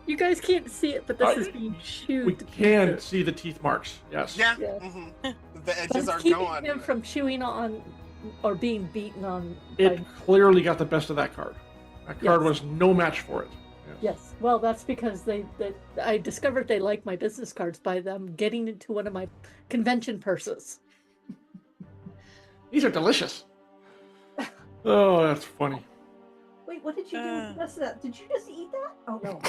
You guys can't see it, but this is being chewed. we to can pieces. see the teeth marks. Yes. Yeah. Yeah. mhm. The But edges it's are keeping gone. him from chewing on or being beaten on. It by- clearly got the best of that card. That card Yes. was no match for it. Yes, well, that's because I discovered they like my business cards by them getting into one of my convention purses. These are delicious. Oh, that's funny. Wait, what did you do with the rest of that? Did you just eat that? Oh no.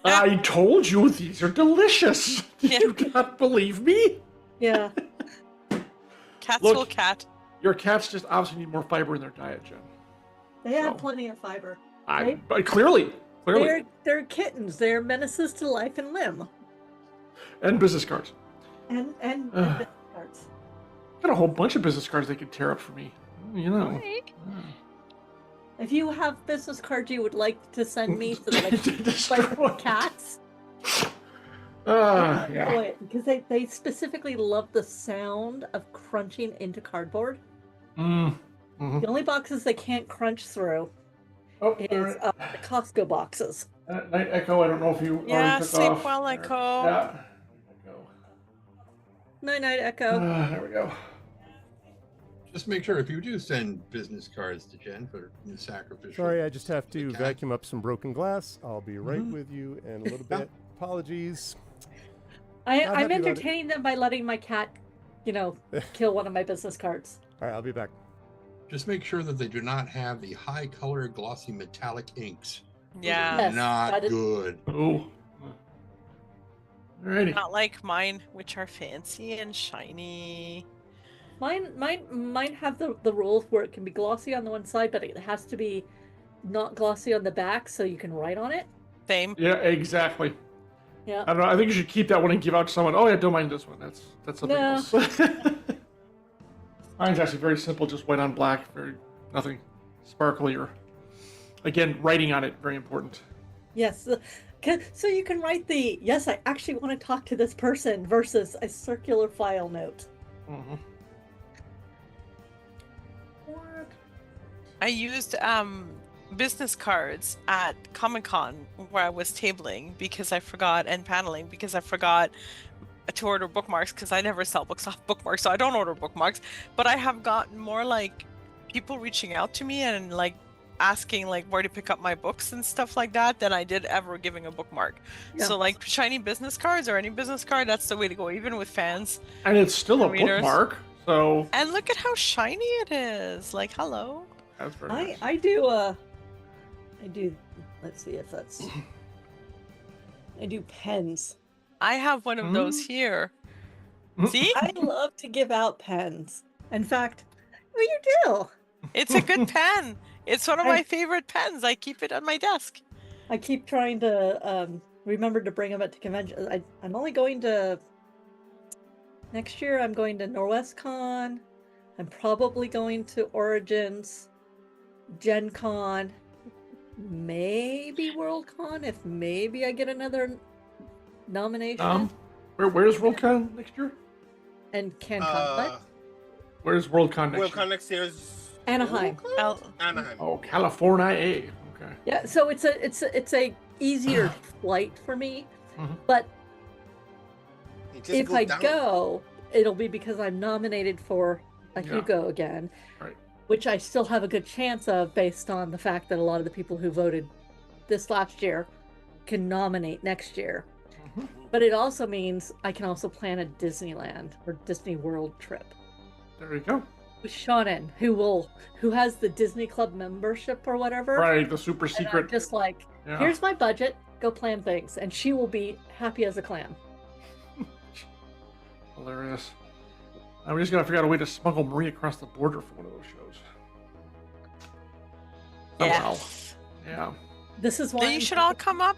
I told you these are delicious. Did Yeah. you not believe me? Yeah. Cats Look. will cat. Your cats just obviously need more fiber in their diet, Jen. They have So- plenty of fiber. But clearly. They're kittens. They're menaces to life and limb. And business cards. And Ugh. business cards. Got a whole bunch of business cards they could tear up for me. You know. If you have business cards you would like to send me so that I can fight with cats, Yeah. enjoy it, because they specifically love the sound of crunching into cardboard. Mm. Mhm. The only boxes they can't crunch through Oh, is the Costco boxes. Night Echo, I don't know if you Yeah, already took sleep off. well, Echo. Yeah. Echo. Night night, Echo. There we go. Just make sure if you do send business cards to Jen for the sacrificial. Sorry, I just have to cat. vacuum up some broken glass. I'll be right Mhm. with you in a little bit. Apologies. I'm happy about it. entertaining them by letting my cat, kill one of my business cards. All right, I'll be back. Just make sure that they do not have the high color glossy metallic inks. Those Yeah. are Yes, not that is- good. Oh. Alrighty. Not like mine, which are fancy and shiny. Mine have the rules where it can be glossy on the one side, but it has to be not glossy on the back, so you can write on it. Same. Yeah, exactly. Yeah. I don't know. I think you should keep that one and give out to someone. Oh yeah, don't mind this one. That's something No. else. Mine's actually very simple, just white on black, very nothing sparkly or. Again, writing on it very important. Yes. So you can write yes, I actually want to talk to this person versus a circular file note. Mm-hmm. What? I used business cards at Comic-Con where I was tabling because I forgot, and paneling because I forgot to order bookmarks because I never sell books off bookmarks, so I don't order bookmarks. But I have gotten more like people reaching out to me and like asking like where to pick up my books and stuff like that than I did ever giving a bookmark. Yeah. So like shiny business cards or any business card, that's the way to go, even with fans. And it's still a Readers. bookmark, so And look at how shiny it is. Like, hello. that's very nice. I do let's see if that's I do pens. I have one of those here. See? I love to give out pens. In fact, well, you do. It's a good pen. It's one of my favorite pens. I keep it on my desk. I keep trying to remember to bring them at the convention. I'm only going to next year. I'm going to NorwestCon. I'm probably going to Origins, Gen Con, maybe Worldcon if maybe I get another nomination. Where's Worldcon next year? And CanCon, what? Where's Worldcon next Worldcon year? next year is Anaheim. Anaheim. Oh, California. Okay. Yeah, so it's a easier flight for me, Mhm. but You just if go I down. go, it'll be because I'm nominated for a Yeah. Hugo again, Right. which I still have a good chance of based on the fact that a lot of the people who voted this last year can nominate next year. But it also means I can also plan a Disneyland or Disney World trip There you go. with Shannon, who has the Disney Club membership or whatever. Right, the super And secret. I'm just like, Yeah. here's my budget. Go plan things, and she will be happy as a clam. Hilarious. We just gotta figure out a way to smuggle Marie across the border for one of those shows. Somehow. Yeah. This is why Then you should all come up.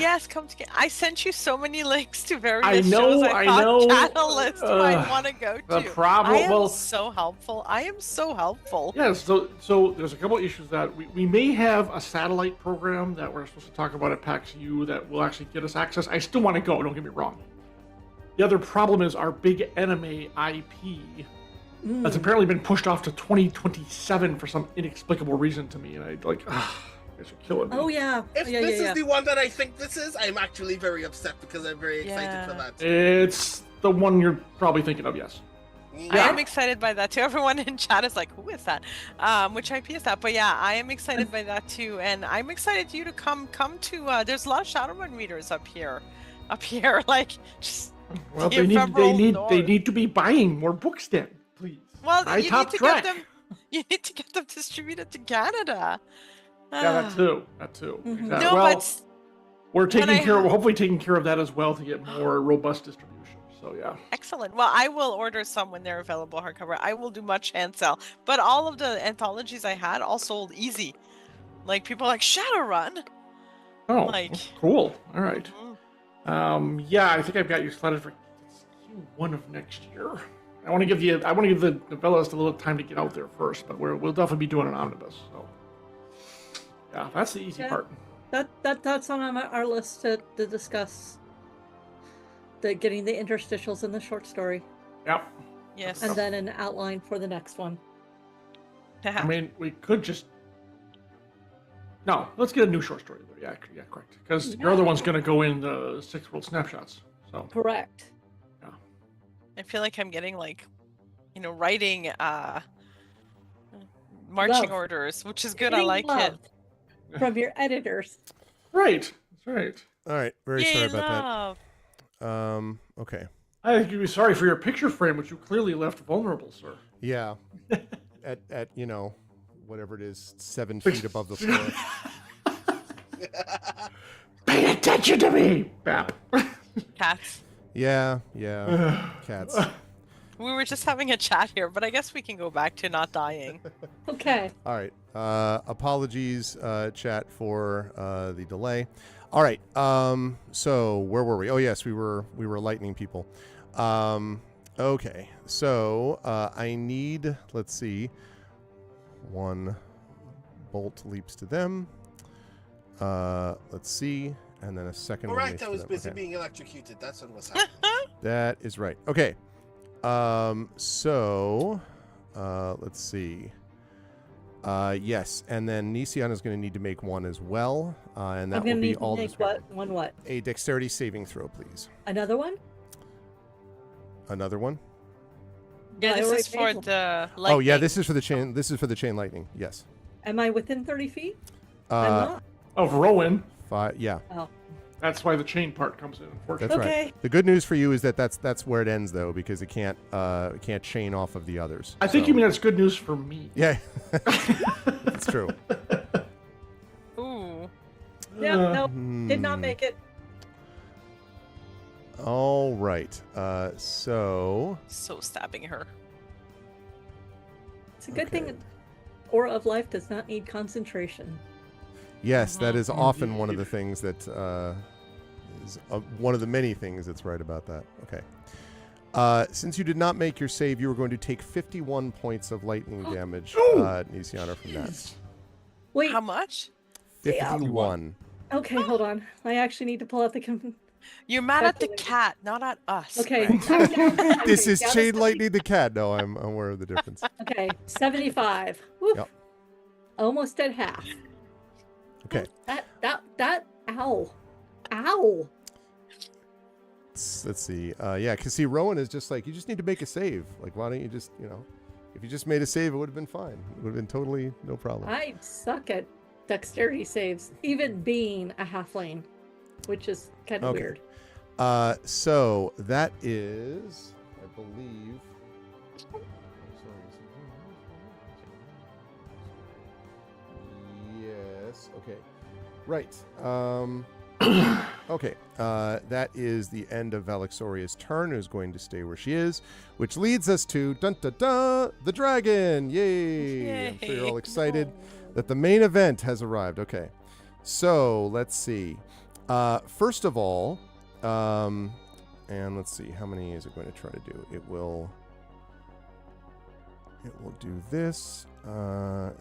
Yes, come together. I sent you so many links to various I know, shows. I thought know. Catalyst might want to go The to. problem, I am well, so helpful. I am so helpful. yeah. So there's a couple issues that we may have a satellite program that we're supposed to talk about at PAX U that will actually get us access. I still want to go. Don't get me wrong. The other problem is our big anime IP. That's apparently been pushed off to 2027 for some inexplicable reason to me, and you guys are killing me. Oh yeah. If yeah, this yeah, is the one that I think this is, I'm actually very upset because I'm very excited for that. It's the one you're probably thinking of, yes. I am excited by that too. Everyone in chat is like, "Who is that? Which IP is that?" But yeah, I am excited by that too, and I'm excited you to come to. There's a lot of Shadowrun readers up here, like just. Well, the they ephemeral need north. to be buying more books then, please. Well, High you top need to track. get them. You need to get them distributed to Canada. Yeah, that too. Exactly. No, well, but we're I hopefully taking care of that as well to get more robust distribution. So yeah. excellent. Well, I will order some when they're available hardcover. I will do much hand sell, but all of the anthologies I had all sold easy. Like people are like Shadowrun. Oh, Like- cool. All right. Mhm. Yeah, I think I've got you slotted for Q1 of next year. I want to give the novellas a little time to get out there first, but we'll definitely be doing an omnibus. So yeah, that's the easy Yeah. part. That's on our list to discuss. Getting the interstitials in the short story, Yep. Yes. and then an outline for the next one. I mean, we could just. No, let's get a new short story though. Yeah, correct. Because your other one's going to go in the 6 World Snapshots. So Correct. I feel like I'm getting like, writing marching Love. orders, which is good. I Getting like it. love from your editors. right, that's right. All right. Very Yay, sorry about love. that. Okay. I think you'd be sorry for your picture frame, which you clearly left vulnerable, sir. Yeah. at whatever it is, 7 feet above the floor. Pay attention to me, Bap. Cats. Yeah. Cats. We were just having a chat here, but I guess we can go back to not dying. Okay. All right. Apologies, chat, for the delay. All right. So where were we? Oh yes, we were lightning people. Okay. So I need. Let's see. 1 bolt leaps to them. Let's see, and then a second. All one right, leaps I to was them. busy Okay. being electrocuted. That's what was happening. That is right. Okay. So let's see. Yes, and then Nisian is going to need to make 1 as well, and that I'm will gonna be need to all. make what? A dexterity saving throw, please. Another one? Another one. Yeah, I this already is for made one. the lightning. Oh yeah, this is for the chain. This is for the chain lightning. Yes. Am I within 30 feet? I'm not. Of Rowan. 5. Yeah, Oh. That's why the chain part comes in. Unfortunately. that's Okay. right. The good news for you is that's where it ends though, because it can't chain off of the others. I think So- you mean that's good news for me. Yeah, that's true. Ooh. Yeah, nope. Did not Hmm. make it. All right. So So stabbing her. It's a good Okay. thing Aura of Life does not need concentration. yes, that is often one of the Indeed. things that is one of the many things that's right about that. Okay. Since you did not make your save, you are going to take 51 points of lightning damage, Nisiana, from that. Wait, How much? 51. okay, hold on. I actually need to pull out the... You're mad at the Calculator. cat, not at us. Okay. Greg. This Okay, is down to chain 70 lightning the cat. No, I'm aware of the difference. Okay, 75. Woof. Yep. Almost at half. Okay. That, ow. Ow. Let's see. Yeah, because see, Rowan is just like, you just need to make a save. Like, why don't you just, if you just made a save, it would have been fine. It would have been totally no problem. I suck at dexterity saves, even being a halfling, which is kind of Okay. weird. So that is, I believe. Yes. Okay. Right. Okay. That is the end of Valexoria's turn, who's going to stay where she is, which leads us to the dragon. Yay! I'm sure you're all excited that the main event has arrived. Okay. So let's see. First of all, and let's see, how many is it going to try to do? It will do this.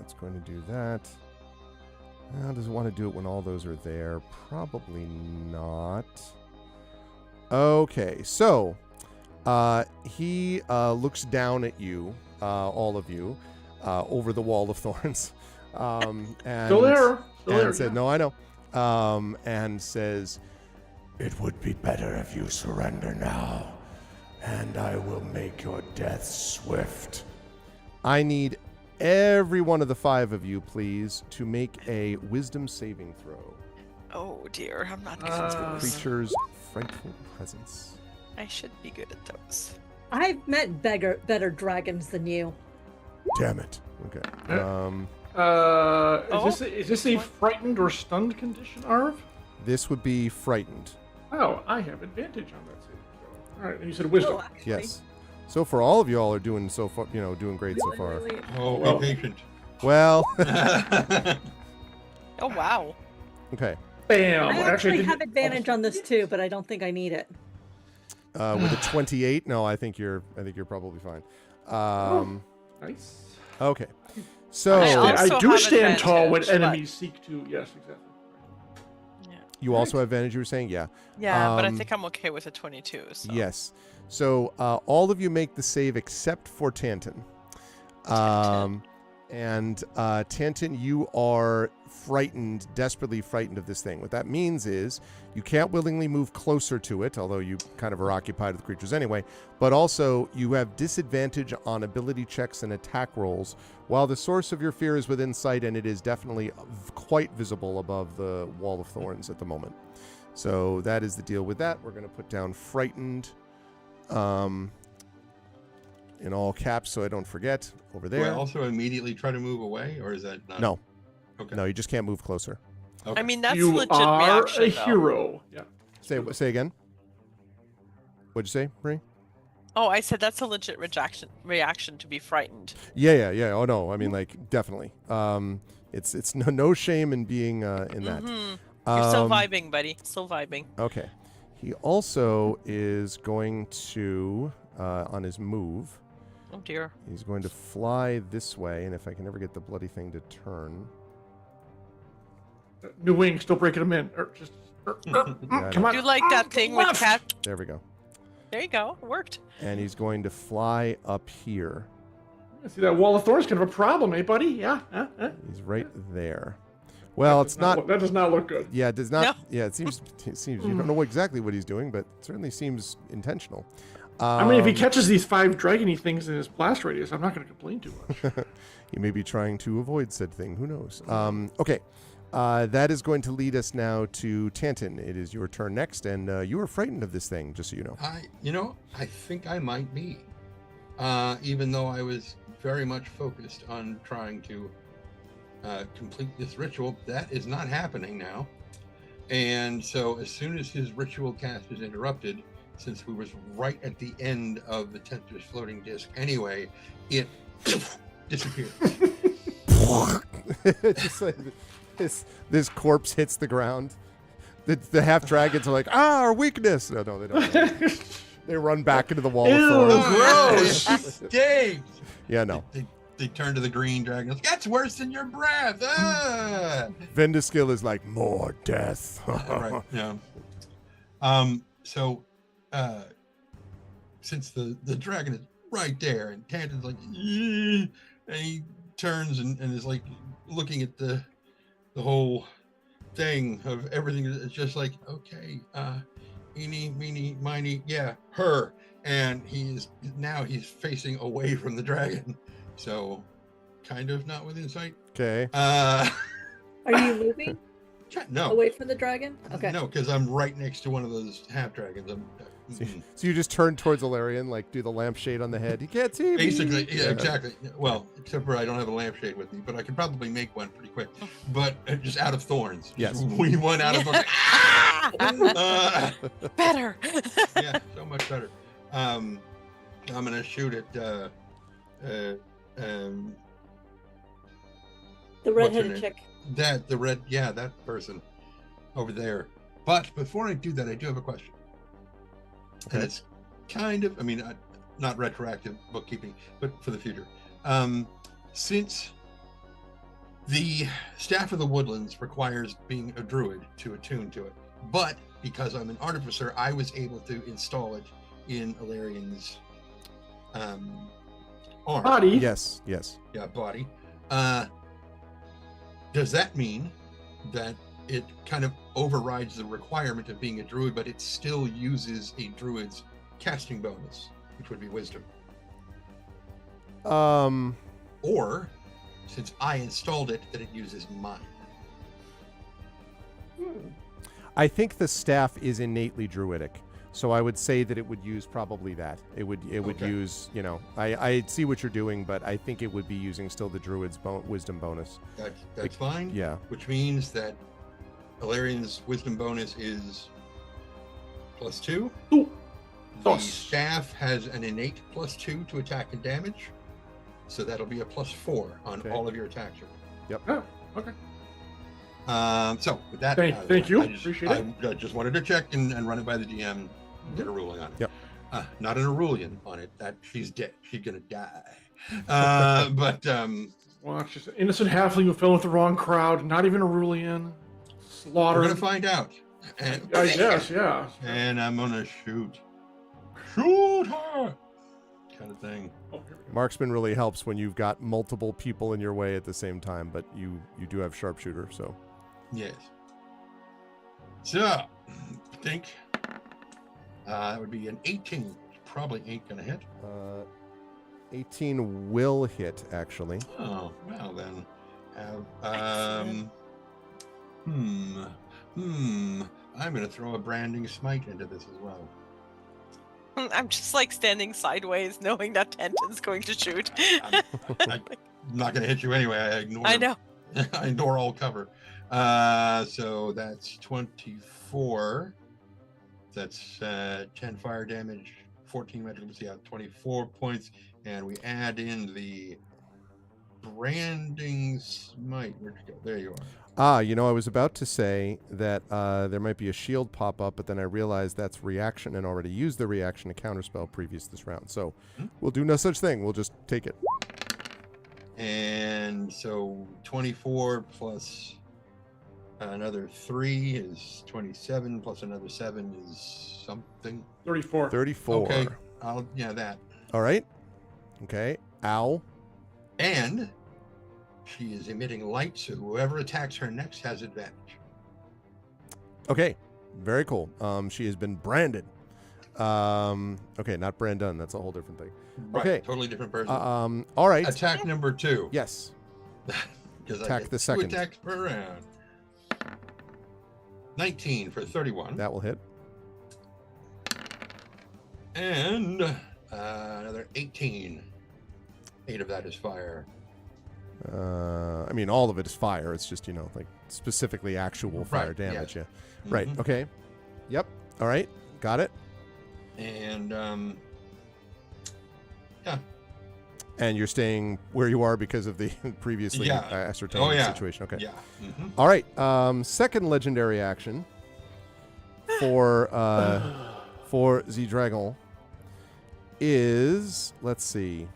It's going to do that. Does it want to do it when all those are there? Probably not. Okay, so he looks down at you, all of you, over the wall of thorns. And Still there. And said, no, I know. And says, "It would be better if you surrender now, and I will make your death swift." I need every one of the 5 of you, please, to make a wisdom saving throw. Oh dear, I'm not good. Creature's frightful presence. I should be good at those. I've met better dragons than you. Damn it. Okay. Is this a frightened or stunned condition, Arv? This would be frightened. Oh, I have advantage on that saving throw. All right, and you said wisdom. Oh, actually. Yes. So for all of you all are doing so far, doing great so far. Oh, be patient. Well. Oh wow. Okay. Bam. I actually have advantage on this too, but I don't think I need it. With a 28, no, I think you're probably fine. Nice. Okay. So I do have stand tall when advantage, enemies seek to. Yes, exactly. you also have advantage. You were saying, yeah. Yeah, but I think I'm okay with a 22. So. Yes. So all of you make the save except for Tantin. And Tantin, you are frightened, desperately frightened of this thing. What that means is you can't willingly move closer to it, although you kind of are occupied with creatures anyway, but also you have disadvantage on ability checks and attack rolls while the source of your fear is within sight, and it is definitely quite visible above the wall of thorns at the moment. So that is the deal with that. We're going to put down frightened in all caps so I don't forget over there. Do I also immediately try to move away, or is that not? No. Okay. No, you just can't move closer. Okay. I mean, that's You legit are reaction, a though. hero. Yeah. Say again. What'd you say, Marie? Oh, I said that's a legit reaction to be frightened. Yeah. Oh no, I mean like definitely. It's no shame in being in that. You're still vibing, buddy. Still vibing. Okay. He also is going to on his move. Oh dear. He's going to fly this way, and if I can ever get the bloody thing to turn. New wings, still breaking them in. Come on. You like that thing with cat? There we go. There you go. It worked. And he's going to fly up here. See, that wall of thorns kind of a problem, eh, buddy? Yeah. He's right there. Well, it's not. That does not look good. Yeah, it does not. No. Yeah, it seems. You don't know exactly what he's doing, but it certainly seems intentional. I mean, if he catches these 5 dragony things in his blast radius, I'm not going to complain too much. He may be trying to avoid said thing. Who knows? Okay. That is going to lead us now to Tantin. It is your turn next, and you are frightened of this thing, just so you know. I think I might be. Even though I was very much focused on trying to complete this ritual, that is not happening now. And so as soon as his ritual cast is interrupted, since we was right at the end of the Tensor's floating disc anyway, it disappeared. Just like this corpse hits the ground. The half dragons are like, our weakness. No, they don't. They run back into the wall of thorns. Gross! Dang! Yeah, no. They turn to the green dragon. That's worse than your breath. Ah! Vendaskill is like, more death. Right. Yeah. So, since the dragon is right there, and Tantin's like, "Eeh," and he turns and is like looking at the whole thing of everything. It's just like, okay, eeny, meeny, miny, yeah, her. And he's facing away from the dragon, so kind of not within sight. Okay. Are you moving? No. Away from the dragon? Okay. No, because I'm right next to one of those half dragons. So you just turn towards Alarion, like do the lampshade on the head. He can't see me. Basically, yeah, exactly. Well, except for I don't have a lampshade with me, but I could probably make one pretty quick. But just out of thorns. Yes. Just weed one out of thorns. Better. Yeah, so much better. I'm gonna shoot at The what's her redheaded name? chick. that person over there. But before I do that, I do have a question. And it's kind of, I mean, not retroactive bookkeeping, but for the future. Since the Staff of the Woodlands requires being a druid to attune to it, but because I'm an artificer, I was able to install it in Alarion's arm. Body. Yes. Yeah, body. Does that mean that it kind of overrides the requirement of being a druid, but it still uses a druid's casting bonus, which would be wisdom? Or, since I installed it, that it uses mine? I think the staff is innately druidic, so I would say that it would use probably that. It would Okay. use, you know, I see what you're doing, but I think it would be using still the druid's wisdom bonus. That's fine. Yeah. Which means that Alarion's wisdom bonus is +2. Ooh. The Dos. staff has an innate +2 to attack and damage, so that'll be a +4 on Okay. all of your attacks. Oh, okay. So with that, Thank you. I just, Appreciate it. I just wanted to check and run it by the DM, and get a ruling on it. Yep. Not an Aurelian on it. That she's dead. She's gonna die. But Watch, just an innocent halfling who fell with the wrong crowd. Not even Aurelian. we're Slaughter. gonna find out. And, I guess, yeah. and I'm gonna shoot her, kind of thing. Oh, here we go. Marksman really helps when you've got multiple people in your way at the same time, but you do have sharpshooter, so. Yes. So, I think that would be an 18. Which probably ain't gonna hit. 18 will hit, actually. Oh, well then. I'm gonna throw a branding smite into this as well. I'm just like standing sideways, knowing that Tenton's going to shoot. I'm not gonna hit you anyway. I ignore. I know. I ignore all cover. So that's 24. That's 10 fire damage, 14 magical. Yeah, 24 points, and we add in the branding smite. Where'd you go? There you are. You know, I was about to say that there might be a shield pop up, but then I realized that's reaction and already used the reaction to counterspell previous this round. So we'll do no such thing. We'll just take it. And so 24 plus another 3 is 27, plus another 7 is something. 34. 34. Okay, that. All right. Okay. Ow. And she is emitting light, so whoever attacks her next has advantage. Okay. Very cool. She has been branded. Okay, not Brandon. That's a whole different thing. Right, Okay. totally different person. All right. Attack number 2. Yes. Because Attack I get the second. 2 attacks per round. 19 for 31. That will hit. And another 18. 8 of that is fire. I mean, all of it is fire. It's just, you know, like specifically actual fire Right, damage. yes. Yeah. Right. Mhm. Okay. Yep. All right. Got it. And And you're staying where you are because of the previously Yeah. ascertained situation. Okay. yeah. Mhm. All right. Second legendary action for the Dragon is, let's see.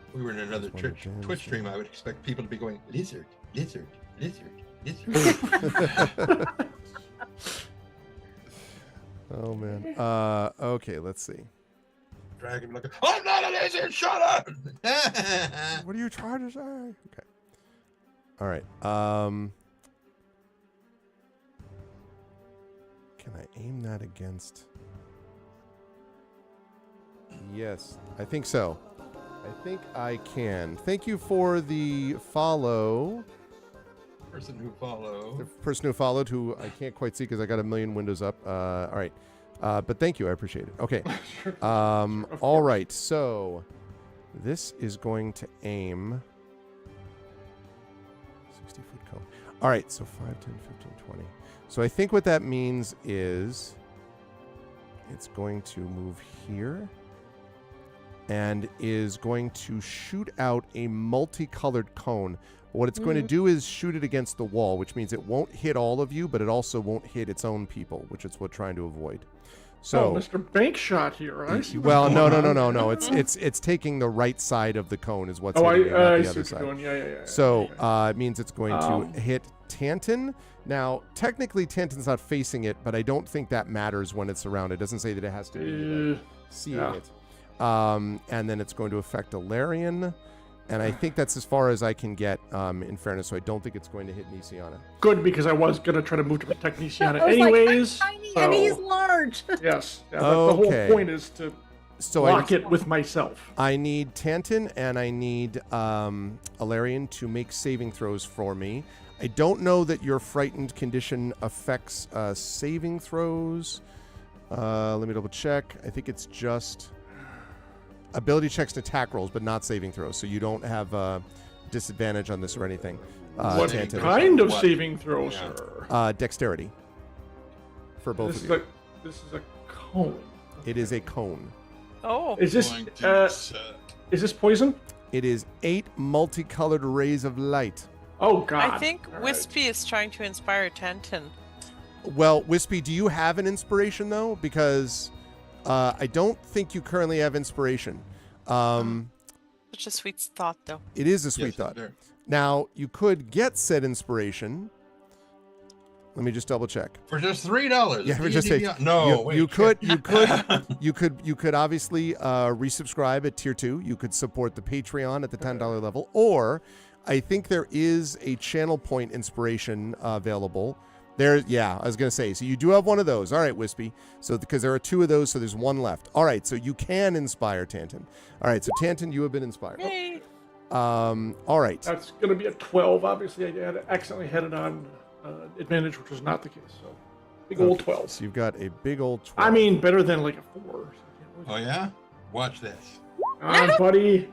If we were in another That's one of Twitch Dan's, stream, I would expect people to be going, lizard, lizard, lizard, lizard. Oh man. Okay, let's see. Dragon looking, I'm not a lizard, shut up! What are you trying to say? Okay. All right. Can I aim that against? Yes, I think so. I think I can. Thank you for the follow. The person who followed, who I can't quite see because I got a million windows up. All right. But thank you. I appreciate it. Okay. All right. So this is going to aim 60-foot cone. All right. So 5, 10, 15, 20. So I think what that means is it's going to move here and is going to shoot out a multicolored cone. What it's going to do is shoot it against the wall, which means it won't hit all of you, but it also won't hit its own people, which is what it's trying to avoid. So, Mr. Bank Shot here. I see. Well, no. It's taking the right side of the cone is what's hitting it, not I the see other what side. you're doing. Yeah. So it means it's going to hit Tanton. Now, technically, Tanton's not facing it, but I don't think that matters when it's around. It doesn't say that it has to be seeing it. And then it's going to affect Alarian. And I think that's as far as I can get, in fairness, so I don't think it's going to hit Nisiana. Good, because I was going to try to move to protect Nisiana I was anyways. Like, I'm tiny and he's large. Yes. Yeah, but the whole point is to lock it with myself. I need Tanton and I need Alarian to make saving throws for me. I don't know that your frightened condition affects saving throws. Let me double check. I think it's just ability checks and attack rolls, but not saving throws. So you don't have disadvantage on this or anything. What Tanton. kind of saving throws, sir? Dexterity. For both of you. This is a cone. It is a cone. Oh. Is this poison? It is 8 multicolored rays of light. Oh, God. I think Wispy is trying to inspire Tanton. Well, Wispy, do you have an inspiration, though? Because I don't think you currently have inspiration. Such a sweet thought, though. It is a sweet thought. Now, you could get said inspiration. Let me just double check. For just $3. Yeah, for just say, you could obviously resubscribe at tier 2. You could support the Patreon at the $10 level, or I think there is a channel point inspiration available. I was going to say, so you do have one of those. All right, Wispy. So because there are 2 of those, so there's 1 left. All right, so you can inspire Tanton. All right, so Tanton, you have been inspired. Yay. All right. That's going to be a 12. Obviously, I had accidentally had it on advantage, which was not the case. So big old 12. So you've got a big old 12. I mean, better than like a 4. Oh, yeah? Watch this. Buddy.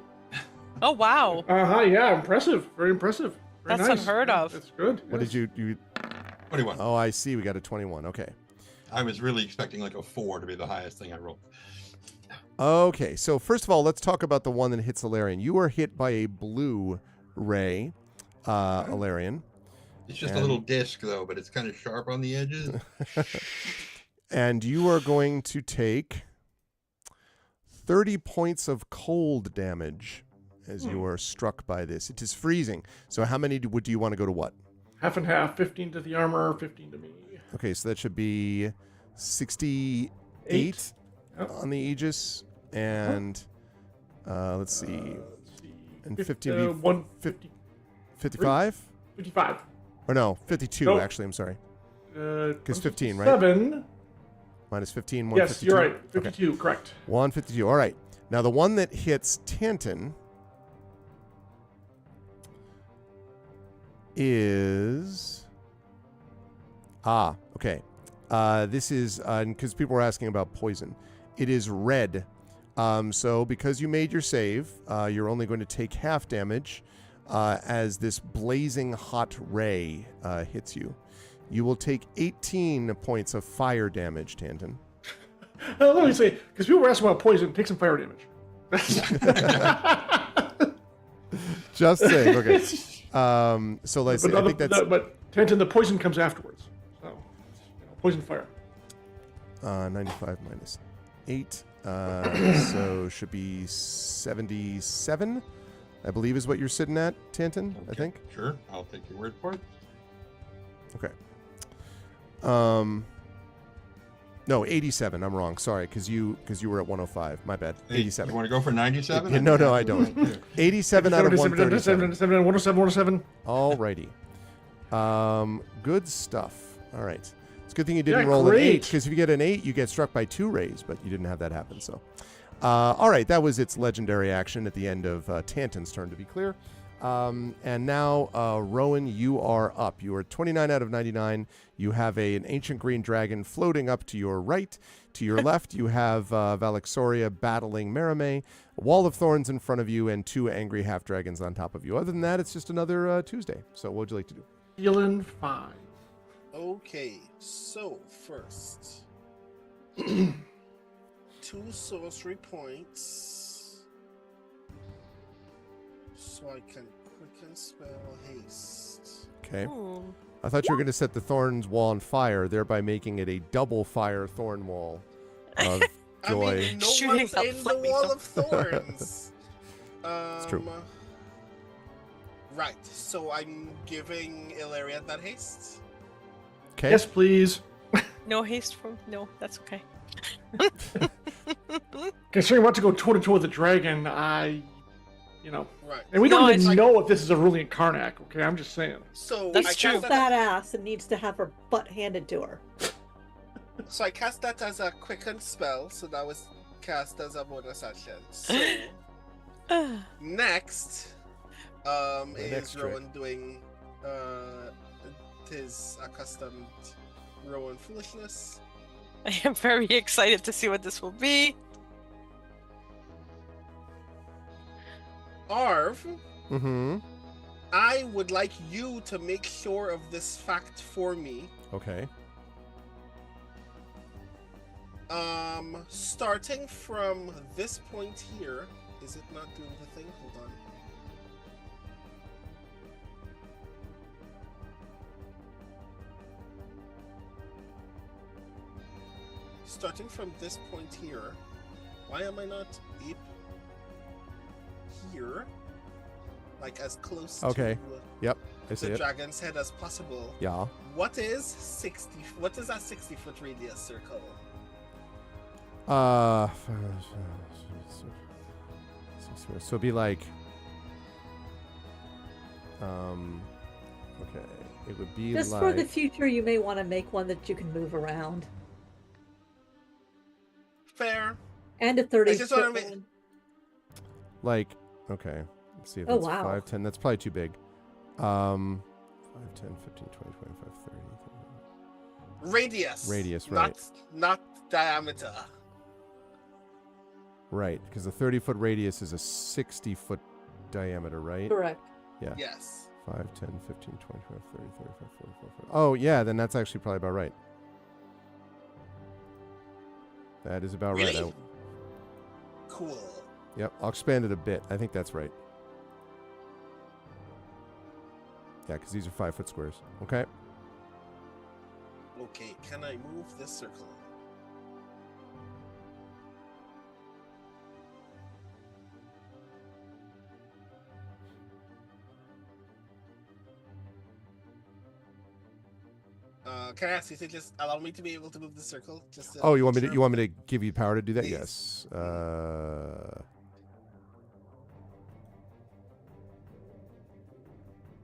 Oh, wow. Yeah, impressive. Very impressive. Very That's nice. unheard of. That's good. What did you 21. Oh, I see. We got a 21. Okay. I was really expecting like a 4 to be the highest thing I rolled. Okay, so first of all, let's talk about the one that hits Alarian. You are hit by a blue ray, Alarian. It's just a little disc, though, but it's kind of sharp on the edges. And you are going to take 30 points of cold damage as you are struck by this. It is freezing. So how many do you want to go to what? Half and half, 15 to the armor, 15 to me. Okay, so that should be 68 on the Aegis, and let's see, and 50 would be 150. 55? 55. Or no, 52 Nope. actually, I'm sorry. Because 15, right? 7. Minus 15, Yes, 152? you're right. 52, correct. 152, all right. Now the one that hits Tanton is... okay. This is, because people were asking about poison. It is red. So because you made your save, you're only going to take half damage as this blazing hot ray hits you. You will take 18 points of fire damage, Tanton. Let me say, because people were asking about poison, take some fire damage. Just saying, okay. So let's see. I think that's... But Tanton, the poison comes afterwards. So, poison fire. 95 minus 8. So should be 77, I believe is what you're sitting at, Tanton, I think. Sure, I'll take your word for it. Okay. No, 87. I'm wrong. Sorry, because you were at 105. My bad. 87. You want to go for 97? No, I don't. 87 out of 137. 107. Alrighty. Good stuff. All right. It's a good thing you didn't roll an 8, because if you get an 8, you get struck by 2 rays, but you didn't have that happen. So, All right, that was its legendary action at the end of Tantan's turn, to be clear. And now, Rowan, you are up. You are 29 out of 99. You have an ancient green dragon floating up to your right. To your left, you have Valexoria battling Merime, a wall of thorns in front of you, and 2 angry half-dragons on top of you. Other than that, it's just another Tuesday. So what would you like to do? Healing 5. Okay, so first, 2 sorcery points, so I can quicken spell haste. Okay. Ooh. I thought you were going to set the thorns wall on fire, thereby making it a double fire thorn wall of joy. I mean, no Shooting one's up in the flaming wall thorn. of thorns. It's true. Right, so I'm giving Illyria that haste. Okay. Yes, please. No haste from. No, that's okay. Considering what to go toe to toe with the dragon, Right. and we No, don't it's even like- know if this is a ruling Karnak. Okay, I'm just saying. So That's I true. cast that, Badass and needs to have her butt handed to her. so I cast that as a quicken spell, so that was cast as a bonus action. So next, is next trick. Rowan doing his accustomed Rowan foolishness. I am very excited to see what this will be. Arv, Mm-hmm. I would like you to make sure of this fact for me. Okay. Starting from this point here, is it not doing the thing? Hold on. Starting from this point here, why am I not here? Like as close Okay. to Yep. I see the it. dragon's head as possible. Yeah. What is 60? What is that 60-foot radius circle? So it'd be like, okay, it would be Just like, for the future, you may want to make one that you can move around. Fair. And a 30 just wanna foot make- one. like, okay, let's see if Oh, it's wow. 5, 10, that's probably too big. 5, 10, 15, 20, 25, 30. Radius. Radius, right. Not diameter. Right, because the 30-foot radius is a 60-foot diameter, right? Correct. Yeah. Yes. 5, 10, 15, 20, 25, 30, 35, 44, 45. Oh, yeah, then that's actually probably about right. That is about Really? right. Cool. Yep, I'll expand it a bit. I think that's right. Yeah, because these are 5-foot squares. Okay. Okay, can I move this circle? Can I ask you to just allow me to be able to move the circle? Just to Oh, you want me make to? sure? You want me to give you power to do that? Please. Yes.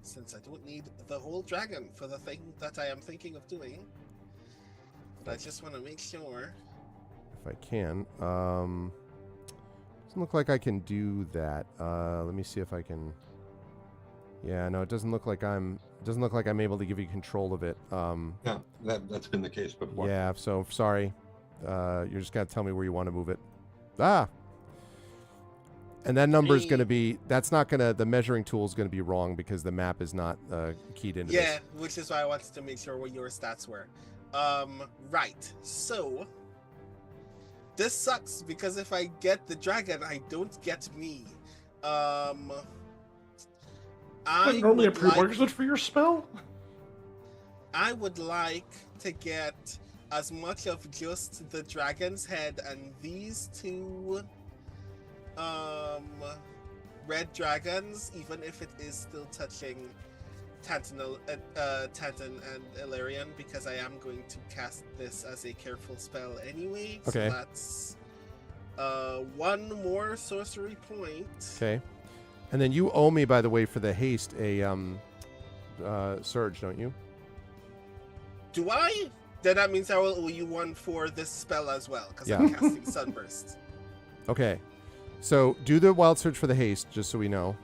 Since I don't need the whole dragon for the thing that I am thinking of doing, but I just want to make sure. If I can. Doesn't look like I can do that. Let me see if I can. Yeah, no, it doesn't look like I'm. It doesn't look like I'm able to give you control of it. Yeah, that's been the case before. Yeah. So sorry. You're just gonna tell me where you want to move it. Ah. And that number is going to be. That's not going to. The measuring tool is going to be wrong because the map is not keyed into Yeah, this. which is why I wanted to make sure what your stats were. Right. So this sucks because if I get the dragon, I don't get me. I Isn't normally a would like, prerequisite for your spell? I would like to get as much of just the dragon's head and these two red dragons, even if it is still touching Tantan and Illyrian, because I am going to cast this as a careful spell anyway. Okay. So that's one more sorcery point. Okay. And then you owe me, by the way, for the haste a surge, don't you? Do I? Then that means I will owe you one for this spell as well, because Yeah. I'm casting Sunburst. Okay. So do the wild surge for the haste, just so we know.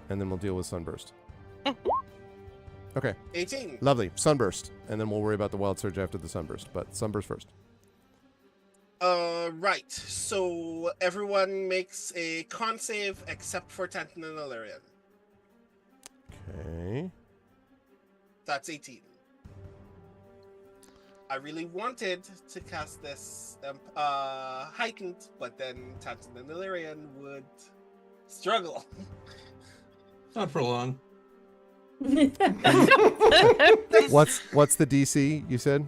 And then we'll deal with sunburst. Okay. 18. Lovely. Sunburst. And then we'll worry about the wild surge after the sunburst. But sunburst first. Right. So everyone makes a con save except for Tantan and Illyrian. Okay. That's 18. I really wanted to cast this heightened, but then Tantan and Illyrian would struggle. Not for long. What's the DC you said?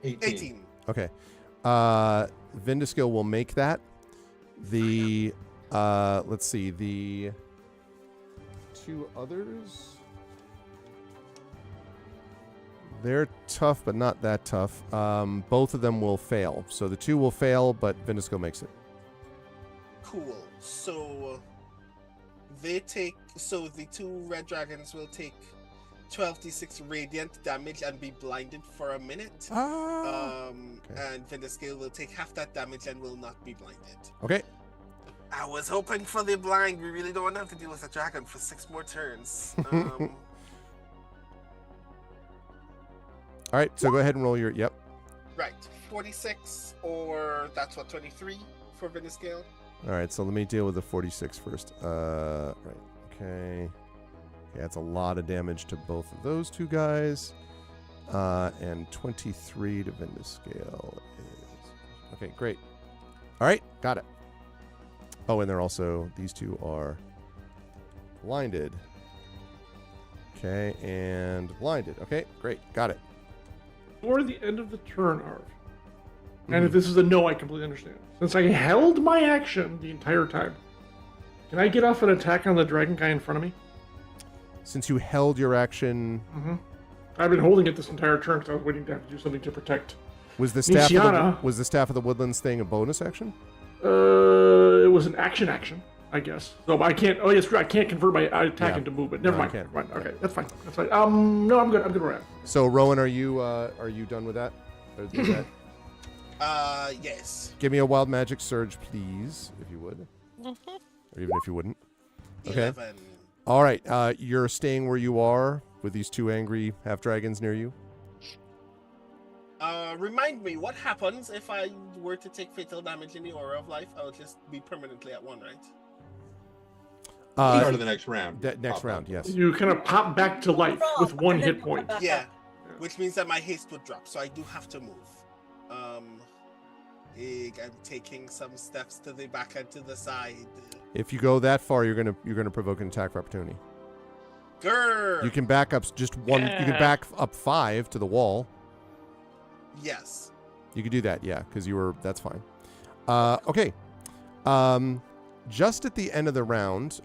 18. Okay. Vindiskill will make that. The let's see, the two others, they're tough but not that tough. Both of them will fail. So the two will fail, but Vindiskill makes it. Cool. So the two red dragons will take 12d6 radiant damage and be blinded for a minute. Okay. And Vindiskill will take half that damage and will not be blinded. Okay. I was hoping for the blind. We really don't want to have to deal with a dragon for 6 more turns. All right, so go ahead and roll your, yep. Right, 46, or that's what, 23 for Vindiskill? All right, so let me deal with the 46 first. Right, okay. Yeah, that's a lot of damage to both of those two guys. And 23 to Vindiskill is... Okay, great. All right, got it. Oh, and they're also... These two are blinded. Okay, and blinded. Okay, great, got it. Before the end of the turn, Arv. And if this is a no, I completely understand. Since I held my action the entire time, can I get off an attack on the dragon guy in front of me? Since you held your action... Mm-hmm. I've been holding it this entire turn because I was waiting to have to do something to protect. Was the staff of the woodlands thing a bonus action? It was an action, I guess. So I can't. Oh, yes, true. I can't convert my attack into movement. Never mind. Right. Okay, that's fine. That's fine. No, I'm good. I'm good where I am. So Rowan, are you done with that? Or is that... Yes. Give me a wild magic surge, please, if you would. Or even if you wouldn't. Okay. 11. All right. You're staying where you are with these two angry half dragons near you. Remind me, what happens if I were to take fatal damage in the Aura of Life? I would just be permanently at 1, right? Start of the next round. Next round, yes. You kind of pop back to life with 1 hit point. Yeah. Which means that my haste would drop, so I do have to move. I'm taking some steps to the back and to the side. If you go that far, you're gonna provoke an attack of opportunity. Grr! You can back up just one. You can back up 5 to the wall. Yes. You could do that, yeah, because that's fine. Okay. Just at the end of the round,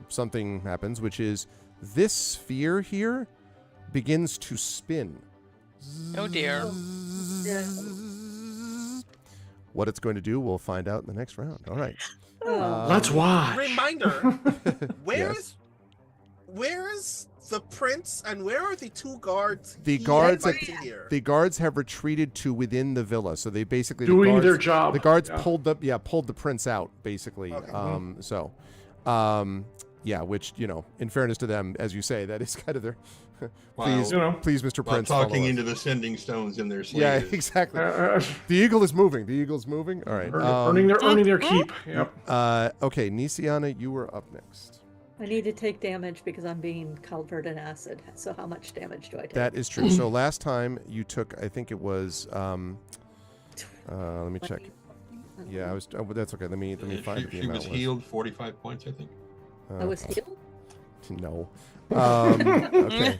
something happens, which is this sphere here begins to spin. Oh dear. What it's going to do, we'll find out in the next round. All right. Let's watch. Reminder: Where is the prince, and where are the 2 guards? The guards have retreated to within the villa, so they basically doing their job. The guards pulled the prince out basically. Okay. Which in fairness to them, as you say, that is kind of their. Please, Mr. Prince. Talking into the sending stones in their sleeves. Yeah, exactly. The eagle is moving. All right. Earning their keep. Yep. Okay, Nisiana, you were up next. I need to take damage because I'm being covered in acid. So how much damage do I take? That is true. So last time you took, I think it was. Let me check. Yeah, I was. Oh, but that's okay. Let me find it. She was healed 45 points, I think. I was healed? No. Okay.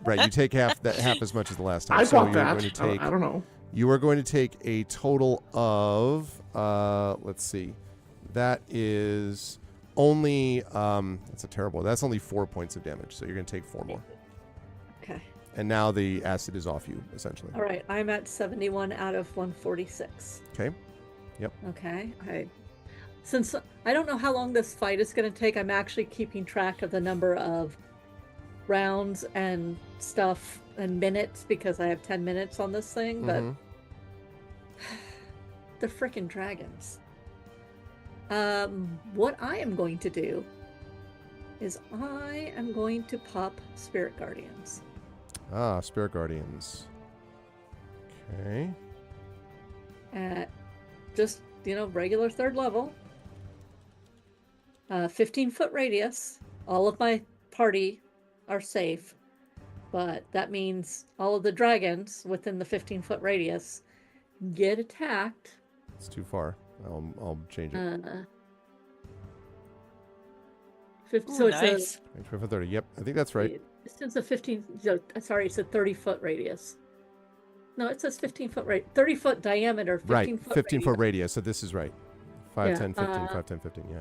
Right, you take half as much as the last time. I so bought that. I don't know. You are going to take a total of let's see. That is only that's only 4 points of damage. So you're going to take 4 more. Okay. And now the acid is off you, essentially. All right, I'm at 71 out of 146. Okay. Yep. Okay. Since I don't know how long this fight is going to take, I'm actually keeping track of the number of rounds and stuff and minutes because I have 10 minutes on this thing. But the frickin' dragons. What I am going to do is I am going to pop Spirit Guardians. Ah, Spirit Guardians. Okay. At just, regular 3rd level. 15-foot radius. All of my party are safe. But that means all of the dragons within the 15-foot radius get attacked. It's too far. I'll change it. So it's nice. 25 30. Yep, I think that's right. It's a 15. Sorry, it's a 30-foot radius. No, it says 15-foot 30-foot diameter. 15 Right, foot 15-foot radius. So this is right. 5, Yeah, 10, 15, 5, 10, 15. Yeah.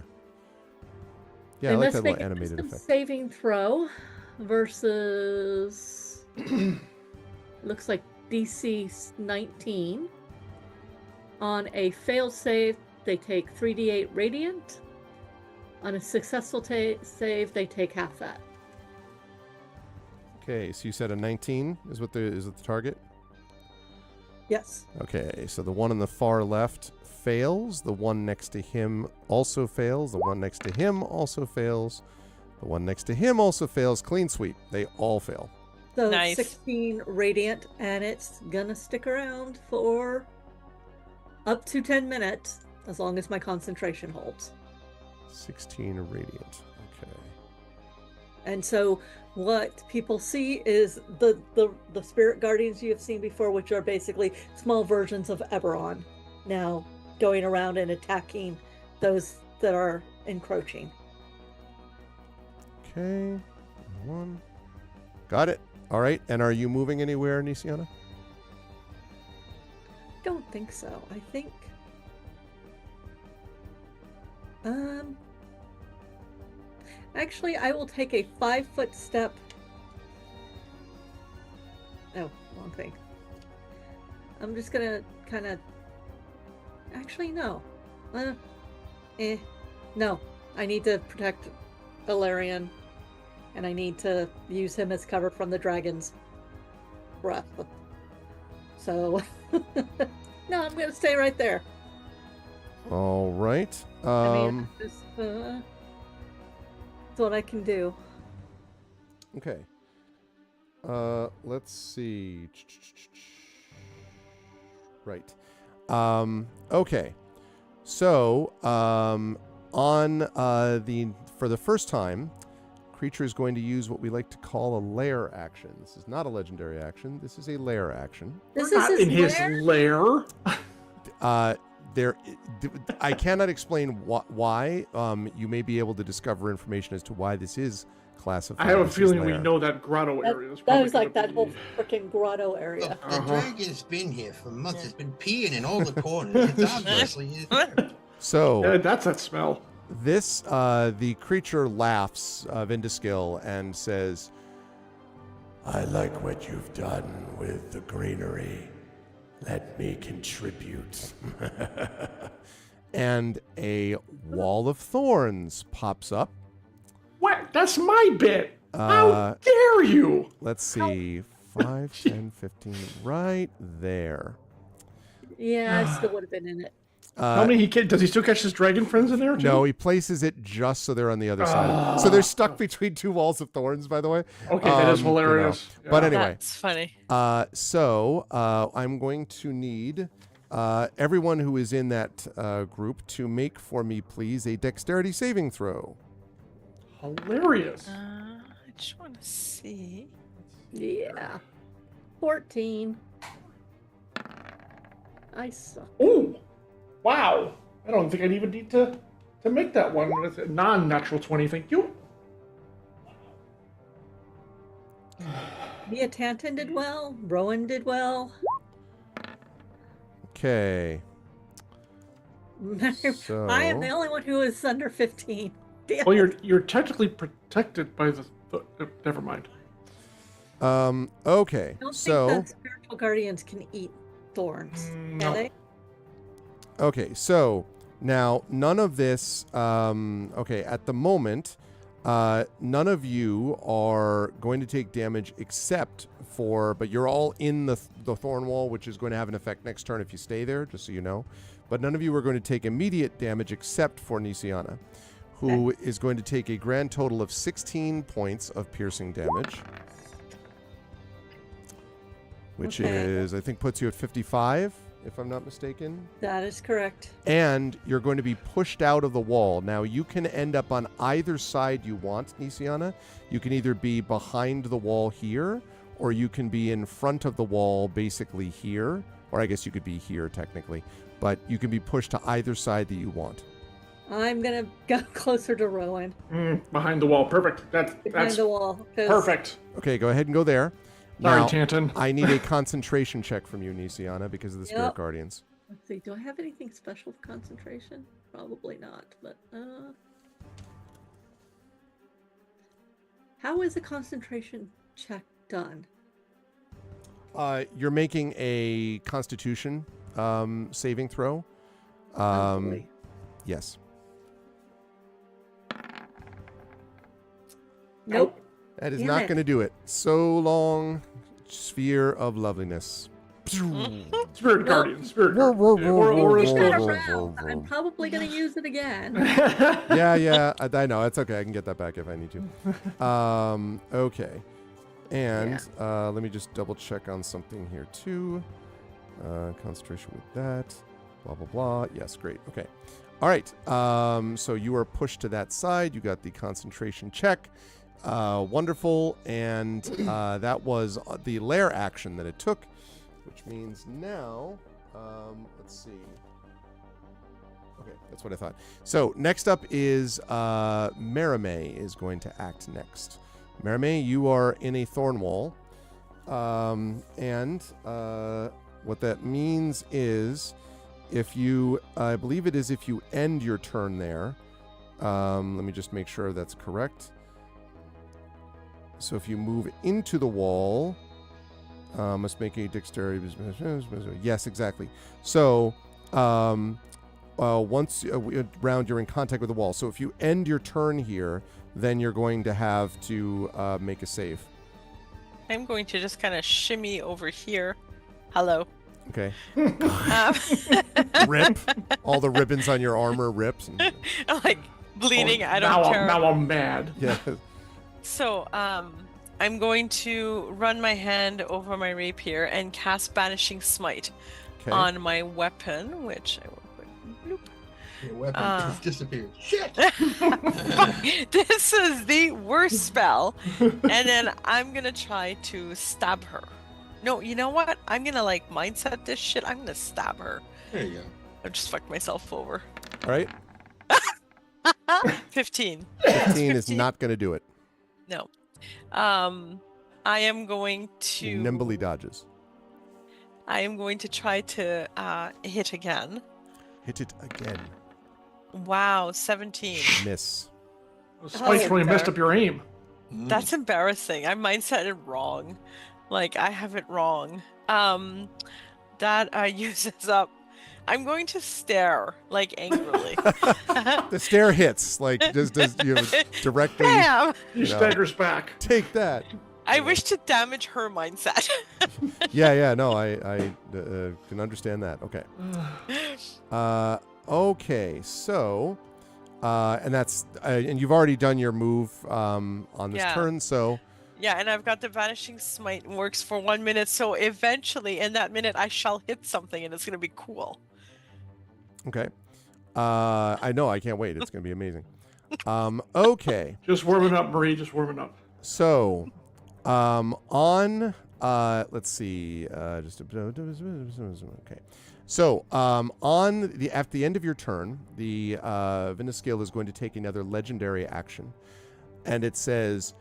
Yeah, I And like let's that make little a animated wisdom effect. saving throw versus looks like DC 19. On a failed save, they take 3d8 radiant. On a successful save, they take half that. Okay, so you said a 19 is what is the target? Yes. Okay, so the one on the far left fails. The one next to him also fails. The one next to him also fails. The one next to him also fails. Clean sweep. They all fail. So Nice. 16 radiant, and it's gonna stick around for up to 10 minutes, as long as my concentration holds. 16 radiant. Okay. And so what people see is the spirit guardians you have seen before, which are basically small versions of Eberron, now going around and attacking those that are encroaching. Okay. One. Got it. All right. And are you moving anywhere, Nisiana? Don't think so. I think actually I will take a 5-foot step. Oh, wrong thing. I'm just gonna kind of actually no. No. I need to protect Eberron, and I need to use him as cover from the dragon's breath. So no, I'm gonna stay right there. All right. I mean, that's what I can do. Okay. Let's see. Right. Okay. So, for the first time, creature is going to use what we like to call a lair action. This is not a legendary action. This is a lair action. This We're not is in his his lair? lair. I cannot explain why. You may be able to discover information as to why this is classified. I have a as his feeling we lair. know that grotto area. That was like that whole freaking grotto area. Look, the dragon's been here for months. It's been peeing in all the corners. It's obviously his lair. So Yeah, that's that smell. this, the creature laughs, Vindaskill, and says, "I like what you've done with the greenery. Let me contribute." And a wall of thorns pops up. What? That's my bit. How dare you? Let's see. 5, 10, 15, right there. Yeah, I still would have been in it. How many does he still catch his dragon friends in there too? No, he places it just so they're on the other side. So they're stuck between two walls of thorns, by the way. Okay, that is You know. hilarious. But Yeah. anyway, That's funny. so I'm going to need everyone who is in that group to make for me, please, a dexterity saving throw. Hilarious. I just want to see. Yeah. 14. I suck. Ooh, wow. I don't think I'd even need to make that one. It's a non-natural 20, thank you. Mia Tanton did well. Rowan did well. Okay. So I am the only one who is under 15. Damn. Well, you're technically protected by the never mind. okay. I don't So think that spiritual guardians can eat thorns. Can No. they? okay, so now none of this okay, at the moment None of you are going to take damage except for, but you're all in the thorn wall, which is going to have an effect next turn if you stay there, just so you know. But none of you are going to take immediate damage except for Nisiana, who is going to take a grand total of 16 points of piercing damage, which is, I think, puts you at 55, if I'm not mistaken. That is correct. And you're going to be pushed out of the wall. Now, you can end up on either side you want, Nisiana. You can either be behind the wall here, or you can be in front of the wall, basically here. Or I guess you could be here, technically. But you can be pushed to either side that you want. I'm going to go closer to Rowan. Behind the wall. Perfect. That's the wall. Perfect. Okay, go ahead and go there. Sorry, Now, Tanton. I need a concentration check from you, Nisiana, because of the Spirit Guardians. Let's see. Do I have anything special for concentration? Probably not. But how is a concentration check done? You're making a Constitution saving throw. Yes. Nope. That is not going to do it. So long, sphere of loveliness. Spirit Guardian. Spirit Whoa, whoa, Guardian. whoa, Or whoa, a whoa, storm. whoa. I'm probably going to use it again. Yeah, I know. It's okay. I can get that back if I need to. Okay. And let me just double check on something here, too. Concentration with that. Blah, blah, blah. Yes, great. Okay. All right. So you are pushed to that side. You got the concentration check. Wonderful. And that was the lair action that it took, which means now, let's see. Okay, that's what I thought. So next up is Merime is going to act next. Merime, you are in a thorn wall. And what that means is if you, I believe it is if you end your turn there. Let me just make sure that's correct. So if you move into the wall, must make a dexterity. Yes, exactly. So once round you're in contact with the wall. So if you end your turn here, then you're going to have to make a save. I'm going to just kind of shimmy over here. Hello. Okay. Rip. All the ribbons on your armor rips. And... I'm like bleeding. I don't care. Now I'm mad. Yeah. So, I'm going to run my hand over my rapier and cast Banishing Smite on my weapon, which I will put bloop. Your weapon has disappeared. Shit! This is the worst spell. And then I'm going to try to stab her. No, you know what? I'm going to mindset this shit. I'm going to stab her. There you go. I just fucked myself over. All right. 15. 15 is not going to do it. No. I am going to... Nimbly dodges. I am going to try to hit again. Hit it again. Wow, 17. Miss. Spice really messed up your aim. That's embarrassing. I mindset it wrong. I have it wrong. That uses up... I'm going to stare, angrily. The stare hits, just directly. Bam! He staggers back. Take that. I wish to damage her mindset. Yeah, no, I can understand that. Okay. Okay, so, and that's, and you've already done your move on this turn, so. Yeah, and I've got the Vanishing Smite, works for 1 minute, so eventually in that minute I shall hit something and it's going to be cool. Okay. I know, I can't wait. It's going to be amazing. Okay. Just warming up, Marie, just warming up. So, on, let's see, okay. So, at the end of your turn, the Vinascale is going to take another legendary action, and it says,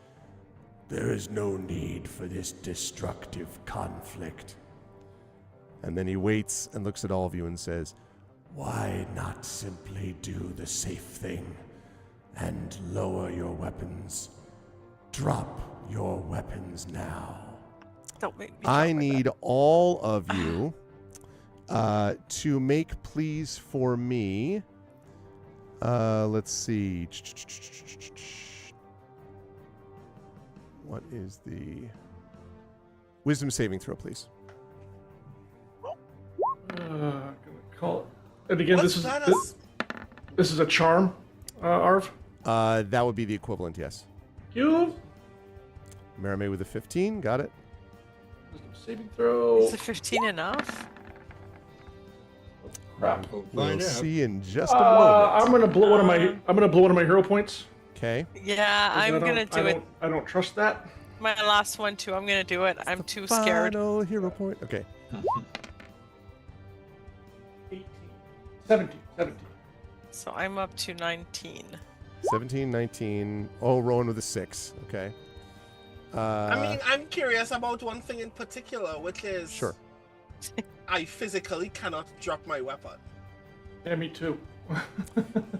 "There is no need for this destructive conflict." And then he waits and looks at all of you and says, "Why not simply do the safe thing and lower your weapons? Drop your weapons now." Don't make me I need all of you to make, please, for me. Let's see. What is the wisdom saving throw, please? Gonna call it. And again, What's this that? is a charm, Arv. That would be the equivalent, yes. You. Merame with a 15, got it. Wisdom saving throw. Is a 15 enough? Crap. We'll see in just a moment. I'm gonna blow one of my hero points. Okay. Yeah, I'm gonna do it. I don't trust that. My last one too. I'm gonna do it. I'm too scared. Final hero point. Okay. 18, 17. So I'm up to 19. 17, 19. Oh, Rowan with a 6. Okay. I mean, I'm curious about one thing in particular, which is Sure. I physically cannot drop my weapon. Yeah, me too.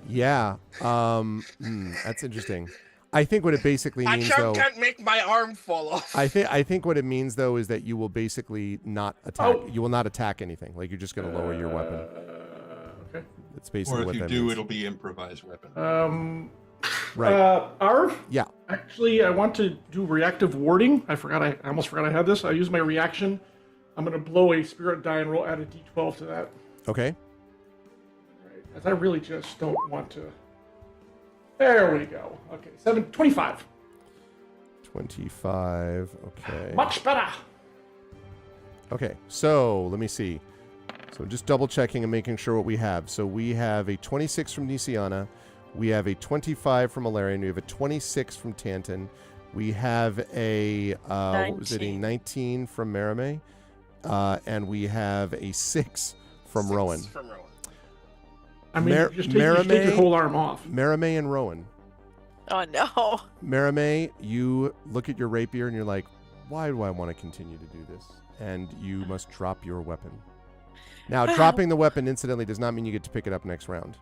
Yeah. That's interesting. I think what it basically I means, sure though. can't make my arm fall off. I think what it means, though, is that you will basically not attack. Oh. You will not attack anything. Like, you're just going to lower your weapon. Okay. That's basically Or what if you that do, means. it'll be improvised weapon. Right. Arv? Yeah. Actually, I want to do reactive warding. I almost forgot I had this. I use my reaction. I'm going to blow a spirit die and roll add a d12 to that. Okay. Right. As I really just don't want to. There we go. Okay. 25. 25. Okay. Much better. Okay. So, let me see. So, just double checking and making sure what we have. So, we have a 26 from Nisiana. We have a 25 from Alarian. We have a 26 from Tanton. We have a, what was it, a 19 from Merame. And we have a 6 from Rowan. I mean, just take your whole arm off. Merame and Rowan. Oh no. Merame, you look at your rapier and you're like, why do I want to continue to do this? And you must drop your weapon. Now, dropping the weapon, incidentally, does not mean you get to pick it up next round.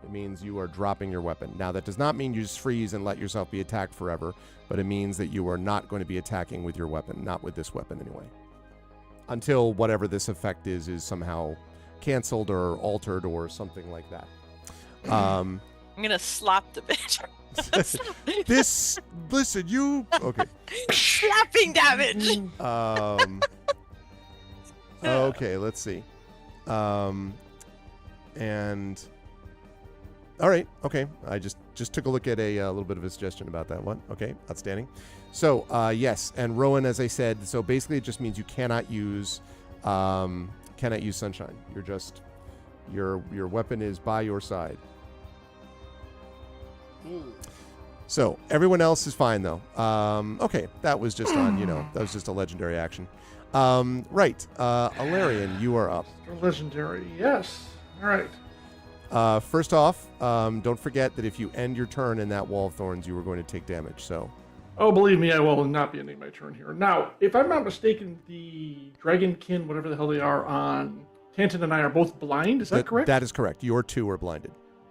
It means you are dropping your weapon. Now, that does not mean you just freeze and let yourself be attacked forever, but it means that you are not going to be attacking with your weapon, not with this weapon anyway. Until whatever this effect is somehow canceled or altered or something like that. I'm gonna slap the bitch. Listen, you... Okay. Slapping damage! Okay, let's see. And... All right, okay. I just took a look at a little bit of a suggestion about that one. Okay, outstanding. So, yes, and Rowan, as I said, so basically it just means you cannot use sunshine. You're just... Your weapon is by your side. So, everyone else is fine, though. Okay, that was just on, that was just a legendary action. Right, Alarian, you are up. Legendary, yes. All right. First off, don't forget that if you end your turn in that wall of thorns, you are going to take damage, so... Oh, believe me, I will not be ending my turn here. Now, if I'm not mistaken, the Dragonkin, whatever the hell they are, on Tanton and I are both blind, is that correct? That is correct. Your two are blinded.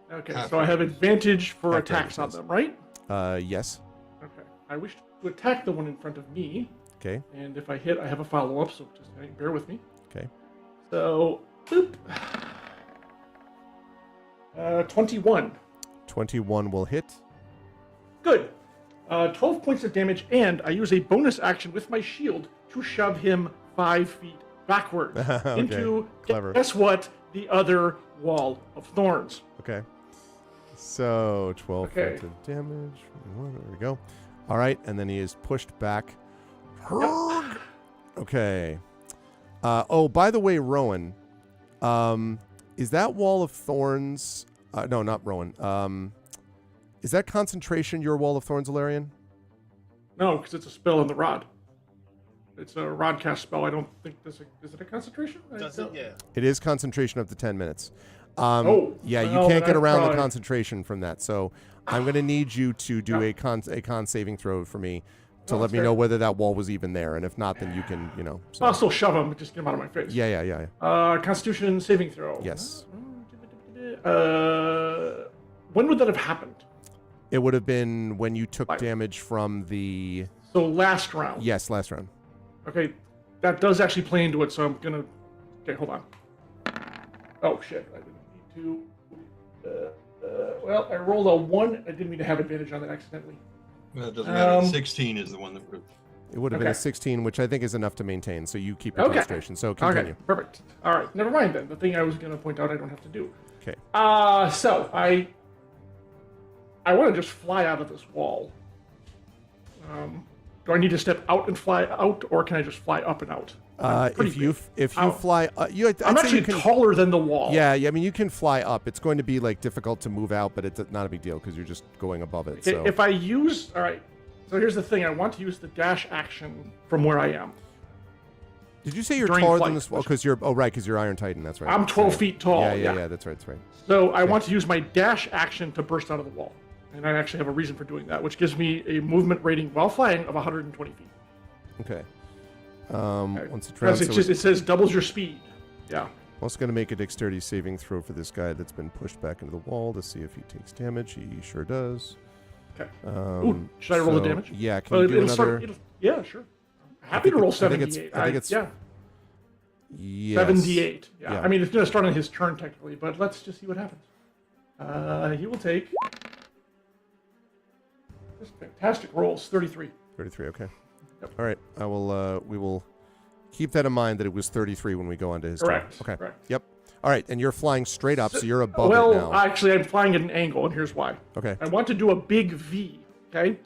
Okay, so I have advantage for attacks on them, right? Yes. Okay. I wish to attack the one in front of me. Okay. And if I hit, I have a follow-up, so just bear with me. Okay. So, boop. 21. 21 will hit. Good. 12 points of damage, and I use a bonus action with my shield to shove him 5 feet backwards into, clever. Guess what? The other wall of thorns. Okay. So, 12 points of damage. There we go. All right, and then he is pushed back. Yep. Okay. Oh, by the way, Rowan, is that wall of thorns... no, not Rowan. Is that concentration your wall of thorns, Alarian? No, because it's a spell on the rod. It's a rod cast spell. I don't think this is it a concentration? Yeah. It is concentration up to 10 minutes. Yeah, you well, can't get around probably... the concentration from that. So I'm going to need you to do a con saving throw for me to let me know whether that wall was even there. And if not, then you can, So. I'll still shove him, just get him out of my face. Yeah. Constitution saving throw. Yes. When would that have happened? It would have been when you took damage from the... So last round. Yes, last round. Okay, that does actually play into it, so I'm gonna... Okay, hold on. Oh, shit. I didn't need to... well, I rolled a 1. I didn't mean to have advantage on that accidentally. Well, it doesn't matter. 16 is the one that would have. It would have been a Okay. 16, which I think is enough to maintain. So you keep your Okay. concentration. So continue. Okay, perfect. All right, never mind then. The thing I was going to point out I don't have to do. Okay. So I want to just fly out of this wall. Do I need to step out and fly out, or can I just fly up and out? If you fly, I'd I'm say actually you can, taller than the wall. Yeah, I mean, you can fly up. It's going to be like difficult to move out, but it's not a big deal because you're just going above it. Okay, So if I use, all right. So here's the thing: I want to use the dash action from where I am. did you say you're during taller flight, than this wall? Because you're because you're Iron Titan. That's right. I'm 12 feet tall. Yeah. That's right. That's right. So I want to use my dash action to burst out of the wall, and I actually have a reason for doing that, which gives me a movement rating while flying of 120 feet. Okay. Okay. Once it's Because round, it says doubles your speed. Yeah. I'm also going to make a dexterity saving throw for this guy that's been pushed back into the wall to see if he takes damage. He sure does. Okay. Should I roll the damage? Yeah. Can you do another? Yeah, sure. Happy to roll 78. I think it's yeah. Yes. 78. Yeah. Yeah. I mean, it's going to start on his turn technically, but let's just see what happens. He will take. Just fantastic rolls. 33. 33. Okay. Yep. All right. I will. We will keep that in mind that it was 33 when we go on to his Correct. turn. Okay. Correct. Yep. All right. And you're flying straight up, so you're above it Well, now. actually, I'm flying at an angle, and here's why. Okay. I want to do a big V. Okay.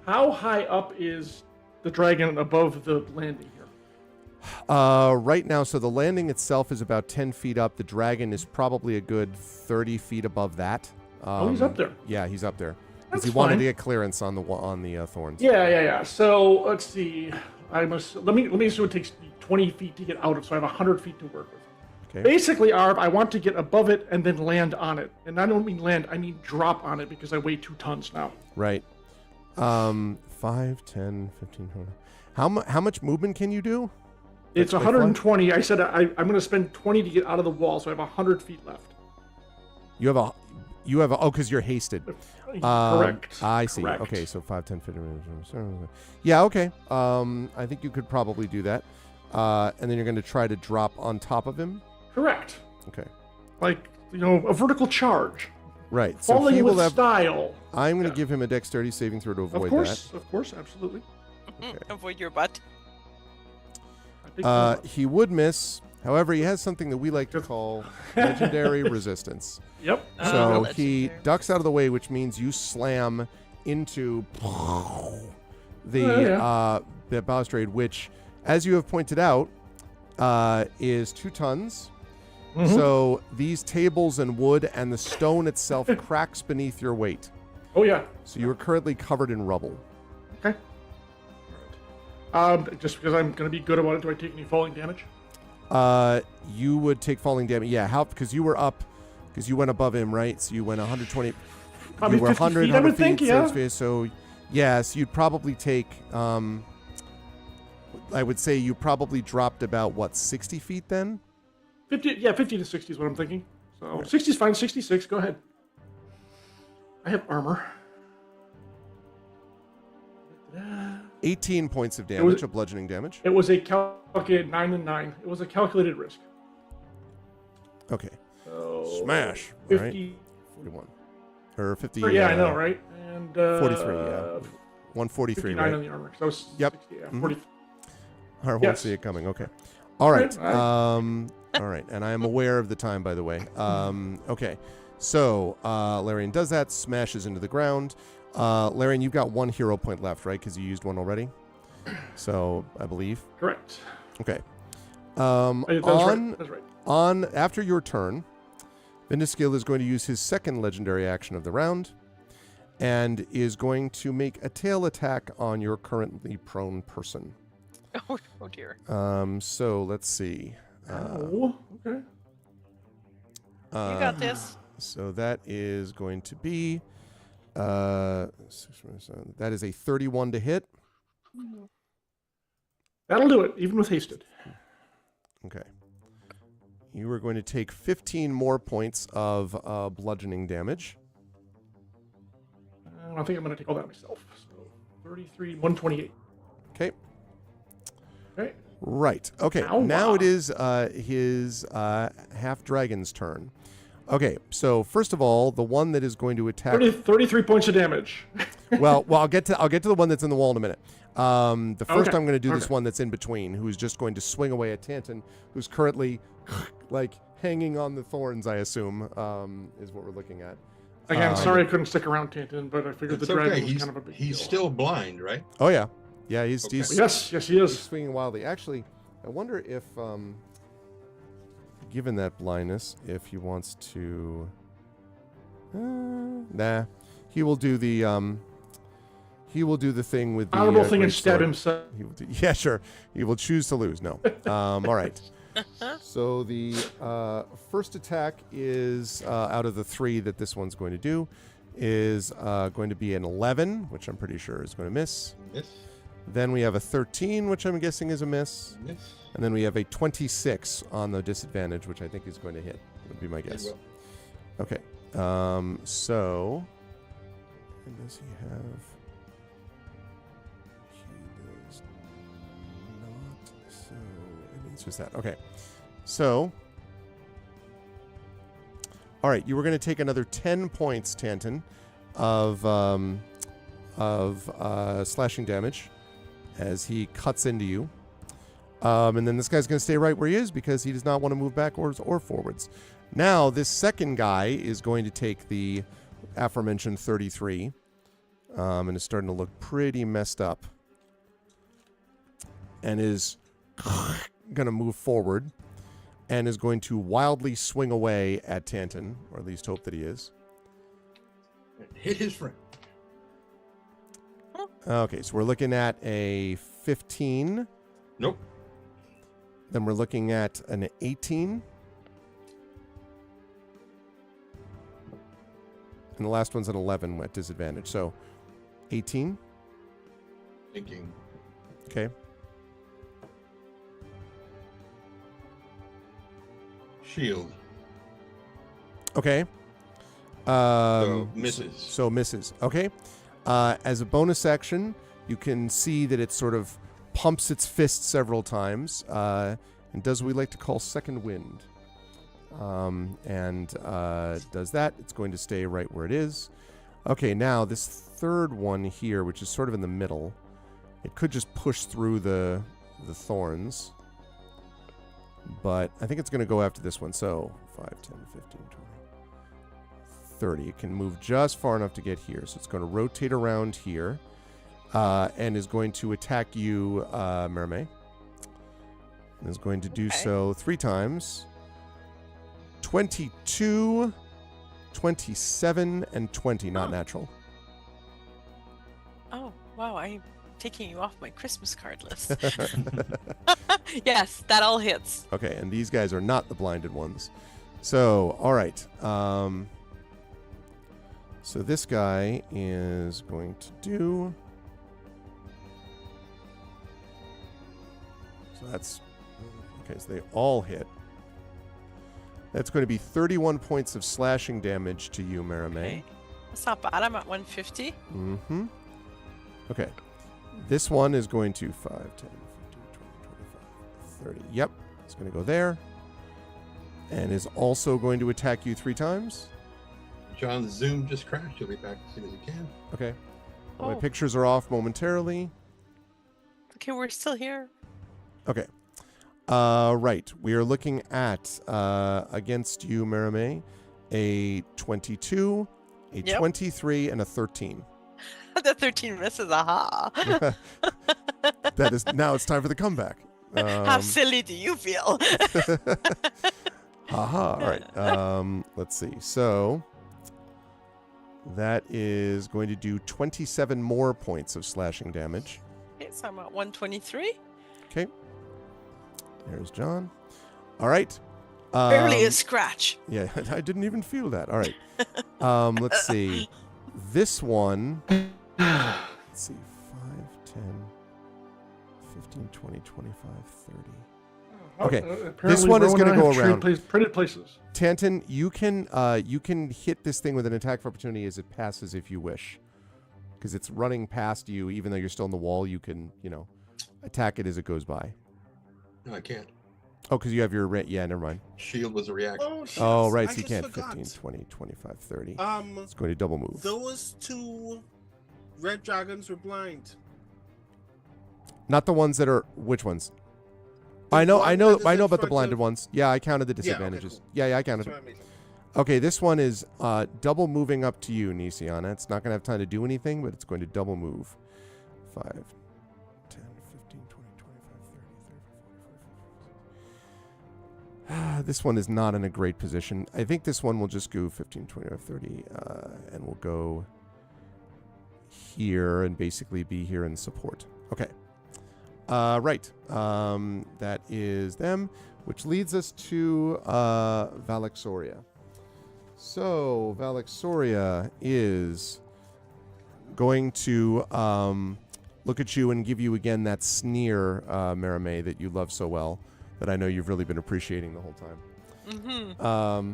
How high up is the dragon above the landing here? Right now, so the landing itself is about 10 feet up. The dragon is probably a good 30 feet above that. He's up there. Yeah, he's up there. Because That's he wanted fine. to get clearance on the thorns. Yeah. So let's see. Let me assume it takes me 20 feet to get out of, so I have 100 feet to work with. Okay. Basically, Arv, I want to get above it and then land on it. And I don't mean land, I mean drop on it because I weigh 2 tons now. Right. 5, 10, 15, 20. How much movement can you do? It's 120. I said I'm going to spend 20 to get out of the wall, so I have 100 feet left. You have a because you're hasted. Correct. I see. Correct. Okay, so 5, 10, 15. Yeah, okay. I think you could probably do that. And then you're going to try to drop on top of him. Correct. Okay. Like, a vertical charge. Right. So Falling he will with have. style. I'm going to give him a dexterity saving throw to avoid that. Of course, absolutely. Okay. Avoid your butt. I think He would miss. However, he has something that we like to call legendary resistance. Yep. So he Legendary. ducks out of the way, which means you slam into the the balustrade, which, as you have pointed out, is 2 tons. Mhm. So these tables and wood and the stone itself cracks beneath your weight. Oh, yeah. So you are currently covered in rubble. Okay. Just because I'm going to be good about it, do I take any falling damage? You would take falling damage. Yeah, how? Because you were up, because you went above him, right? So you went 120. Probably you were 50 100, feet, I would 100 think, feet, yeah. So, yes, you'd probably take. I would say you probably dropped about what 60 feet then. 50 to 60 is what I'm thinking. So 60 is fine. 66, go ahead. I have armor. 18 points of damage, of bludgeoning damage. It was a calculated 9 and 9. It was a calculated risk. Okay. So Smash. 50. Right? 41. Or 50. Yeah, I know, right? And 43, yeah. 143, 59 right? on the armor. So that was Yep. 60, yeah, Mhm. 40. I won't Yes. see it coming. Okay. All right. Right. All right. And I am aware of the time, by the way. Okay. So Larian does that, smashes into the ground. Larian, you've got 1 hero point left, right? Because you used 1 already. So I believe. Correct. Okay. That's right. That's right. On after your turn, Vindiskill is going to use his second legendary action of the round, and is going to make a tail attack on your currently prone person. Oh dear. So let's see. Oh, okay. You got this. So that is going to be that is a 31 to hit. That'll do it, even with hasted. Okay. You are going to take 15 more points of bludgeoning damage. I think I'm going to take all that myself. So 33, 128. Okay. Okay. Right. Okay. Ow. Now it is his half dragon's turn. Okay, so first of all, the one that is going to attack 33 points of damage. well, I'll get to the one that's in the wall in a minute. The first Okay, I'm going to do this okay. one that's in between, who's just going to swing away at Tanton, who's currently like hanging on the thorns, I assume, is what we're looking at. Again, sorry I couldn't stick around, Tanton, but I figured the It's dragon okay. was He's, kind of a big he's deal. still blind, right? Oh yeah, he's Okay. Yes, he he's is. swinging wildly. Actually, I wonder if, given that blindness, if he wants to. Nah, he will do the thing with the Honorable thing great and stab sword. himself. He will yeah, sure. He will choose to lose. No. All right. So the first attack is out of the 3 that this one's going to do is going to be an 11, which I'm pretty sure is going to miss. Miss. Then we have a 13, which I'm guessing is a miss. Miss. And then we have a 26 on the disadvantage, which I think is going to hit. Would be my It guess. will. Okay. So, and does he have? He does not. So it means just that. Okay. So, all right. You were going to take another 10 points, Tanton, of slashing damage as he cuts into you. And then this guy's going to stay right where he is because he does not want to move backwards or forwards. Now, this second guy is going to take the aforementioned 33 and is starting to look pretty messed up and is going to move forward and is going to wildly swing away at Tanton, or at least hope that he is. Hit his friend. Okay, so we're looking at a 15. Nope. Then we're looking at an 18. And the last one's an 11 at disadvantage. So 18. Thinking. Okay. Shield. Okay. So misses. So misses. Okay. As a bonus action, you can see that it sort of pumps its fist several times and does what we like to call second wind. And does that. It's going to stay right where it is. Okay, now this third one here, which is sort of in the middle, it could just push through the thorns. But I think it's going to go after this one. So 5, 10, 15, 20, 30. It can move just far enough to get here. So it's going to rotate around here and is going to attack you, Mermaid. And is going to do so 3 times. 22, 27, and 20. Not natural. Oh, wow. I'm taking you off my Christmas card list. Yes, that all hits. Okay, and these guys are not the blinded ones. So, all right. So this guy is going to do... So that's... Okay, so they all hit. That's going to be 31 points of slashing damage to you, Marame. Okay. That's not bad. I'm at 150. Mm-hmm. Okay. This one is going to 5, 10, 15, 20, 25, 30. Yep. It's going to go there. And is also going to attack you 3 times. John's Zoom just crashed. He'll be back as soon as he can. Okay. My Oh. pictures are off momentarily. Okay, we're still here. Okay. Right. We are looking at, against you, Marame, a 22, a Yep. 23, and a 13. The 13 misses. Aha. That is, now it's time for the comeback. How silly do you feel? Haha. All right. Let's see. So that is going to do 27 more points of slashing damage. Okay, so I'm at 123. Okay. There's John. All right. Barely a scratch. Yeah, I didn't even feel that. All right. Let's see. This one. Let's see. 5, 10, 15, 20, 25, 30. Okay, Apparently this one is Rowan gonna and I go have around. traded places. Tanton, you can hit this thing with an attack of opportunity as it passes if you wish. Because it's running past you, even though you're still on the wall, you can, attack it as it goes by. No, I can't. Oh, because you have your yeah. Never mind. Shield was a reaction. Oh, shucks, Oh, right. I So you just can't forgot. 15, 20, 25, 30. Um, It's going to double move. those 2 red dragons were blind. Not the ones that are which ones? The I know one that is in about the front blinded of- ones. Yeah, I counted the Yeah, okay, disadvantages. cool. Yeah, I counted. That's what I mean. Okay, this one is double moving up to you, Nisiana. It's not going to have time to do anything, but it's going to double move. 5, 10, 15, 20, 25, 30, 35, 40, this one is not in a great position. I think this one will just go 15, 25, 30, and we'll go here and basically be here in support. Okay. Right. That is them, which leads us to Valexoria. So Valexoria is going to look at you and give you again that sneer, Marame, that you love so well, that I know you've really been appreciating the whole time. Mm-hmm.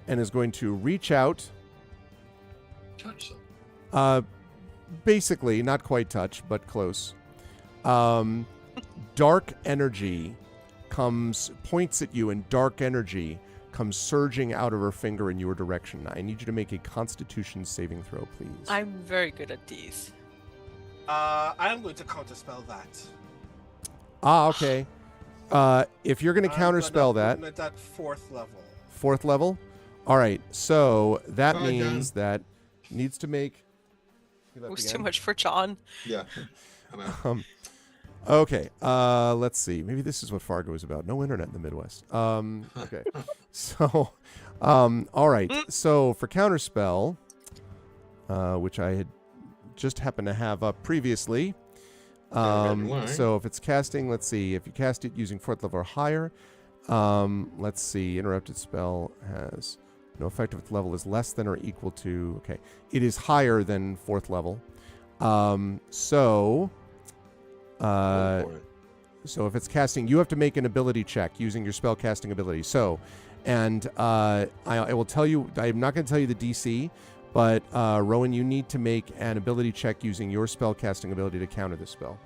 And is going to reach out. Touch them. Basically, not quite touch, but close. Dark energy points at you, and dark energy comes surging out of her finger in your direction. I need you to make a Constitution saving throw, please. I'm very good at these. I'm going to counterspell that. Okay. If you're going to counterspell that, At that 4th level. 4th level. All right. So that Bye, means that needs to make. It was too much for John. Yeah. I'm out. Okay, let's see. Maybe this is what Fargo is about. No internet in the Midwest. Okay. So, all right. So for Counterspell, which I had just happened to have up previously. So if it's casting, let's see. If you cast it using 4th level or higher, let's see. Interrupted spell has no effect if its level is less than or equal to. Okay. It is higher than 4th level. So if it's casting, you have to make an ability check using your spell casting ability. So, and I will tell you, I'm not going to tell you the DC, but Rowan, you need to make an ability check using your spell casting ability to counter this spell.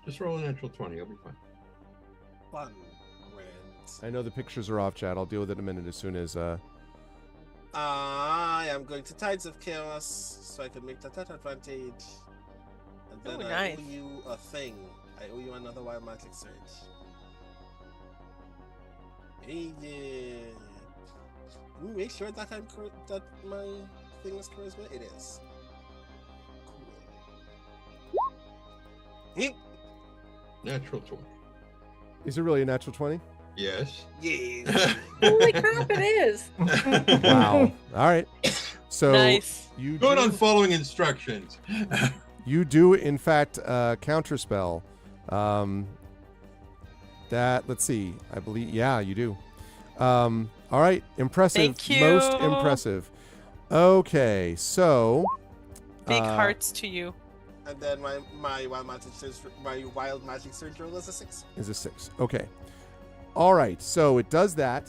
Just roll a natural 20. I'll be fine. Fun. I know the pictures are off, chat. I'll deal with it in a minute as soon as. I am going to Tides of Chaos so I can make that advantage. And then I owe you a thing. I owe you another Wild Magic Surge. Hey, yeah. Can we make sure that that my thing is charisma? It is. Cool. Natural 20. Is it really a natural 20? Yes. Yes. Holy crap, it is. Wow. All right. So Nice. you Good do- on following instructions. You do, in fact, counterspell. That, let's see. I believe, yeah, you do. All right. Impressive. Thank you. Most impressive. Okay, so. Big hearts to you. And then my Wild Magic Surge roll is a 6. Is a 6. Okay. All right. So it does that.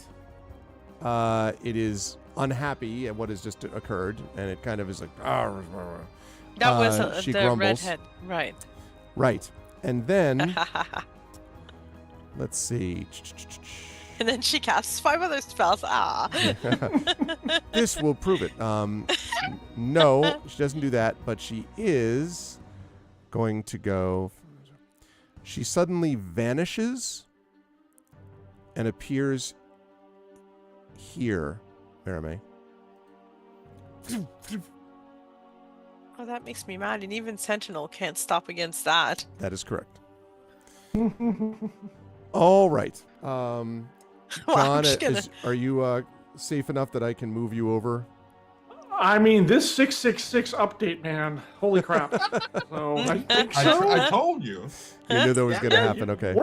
It is unhappy at what has just occurred, and it kind of is like. That was she the grumbles. redhead, right? Right. And then. Let's see. And then she casts 5 other spells. This will prove it. No, she doesn't do that, but she is going to go. She suddenly vanishes and appears here, Marame. Oh, that makes me mad. And even Sentinel can't stop against that. That is correct. All right. John, I'm just gonna... are you safe enough that I can move you over? I mean, this 666 update, man. Holy crap. So I think so. I told you. You knew that was going to happen. Okay. You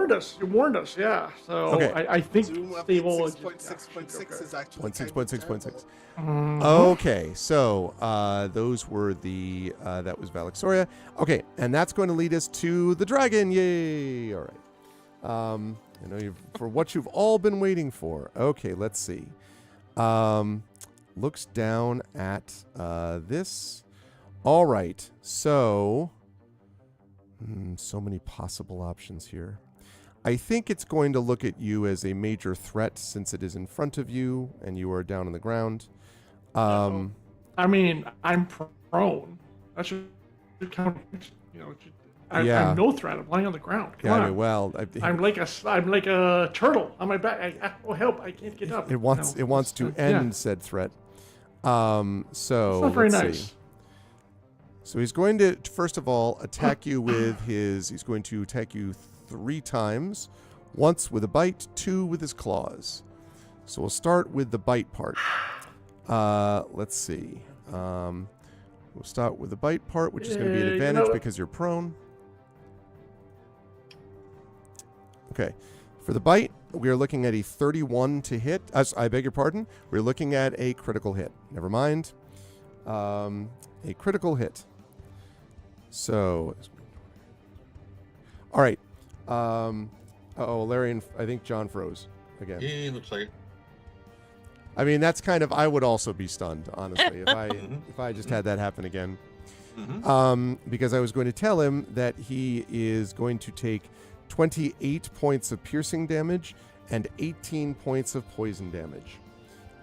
warned us, yeah. So Okay. I think Zoom update stable 6.6.6 is actually 0.6.6.6. Mhm. Okay, so those were the that was Valexoria. Okay, and that's going to lead us to the dragon. Yay! All right. I know for what you've all been waiting for. Okay, let's see. Looks down at this. All right, so So many possible options here. I think it's going to look at you as a major threat since it is in front of you and you are down on the ground. I mean, I'm prone. That should count. I'm no threat. I'm lying on the ground. Come on. I mean, well, I'm like a turtle on my back. Help! I can't get up. It wants to end said threat. So it's not very nice. See. So he's going to first of all attack you with his. He's going to attack you 3 times. Once with a bite, 2 with his claws. So we'll start with the bite part. Let's see. We'll start with the bite part, which is going to be an advantage because you're prone. Okay. For the bite, we are looking at a 31 to hit. I beg your pardon. We're looking at a critical hit. Never mind. A critical hit. So, all right. Larian, I think John froze again. Yeah, looks like it. I mean, that's kind of. I would also be stunned, honestly, if I just had that happen again. Because I was going to tell him that he is going to take 28 points of piercing damage and 18 points of poison damage.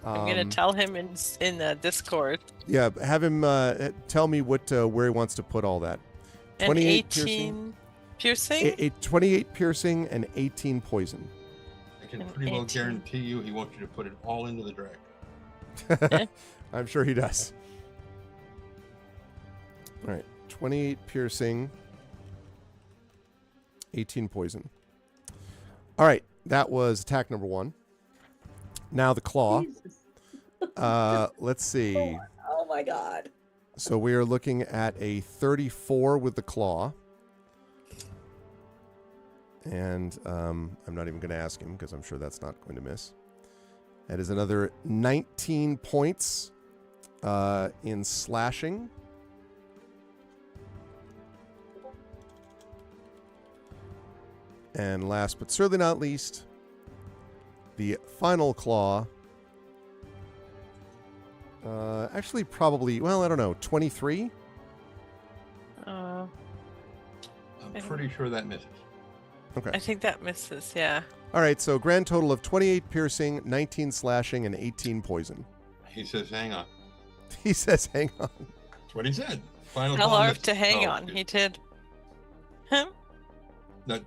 I'm gonna tell him in the Discord. Yeah, have him tell me where he wants to put all that. 28 piercing. 28 piercing and 18 poison. I can pretty well guarantee you he wants you to put it all into the drag. I'm sure he does. All right, 28 piercing, 18 poison. All right, that was attack number 1. Now the claw. Let's see. Oh my god. So we are looking at a 34 with the claw. And I'm not even going to ask him because I'm sure that's not going to miss. That is another 19 points in slashing. And last but certainly not least, the final claw. Actually, probably, well, I don't know, 23? I'm pretty sure that misses. Okay. I think that misses, yeah. All right, so grand total of 28 piercing, 19 slashing, and 18 poison. He says, hang on. He says, hang on. That's what he said. Final Tell claw Arf misses. to hang Oh, on. dude. He did. No,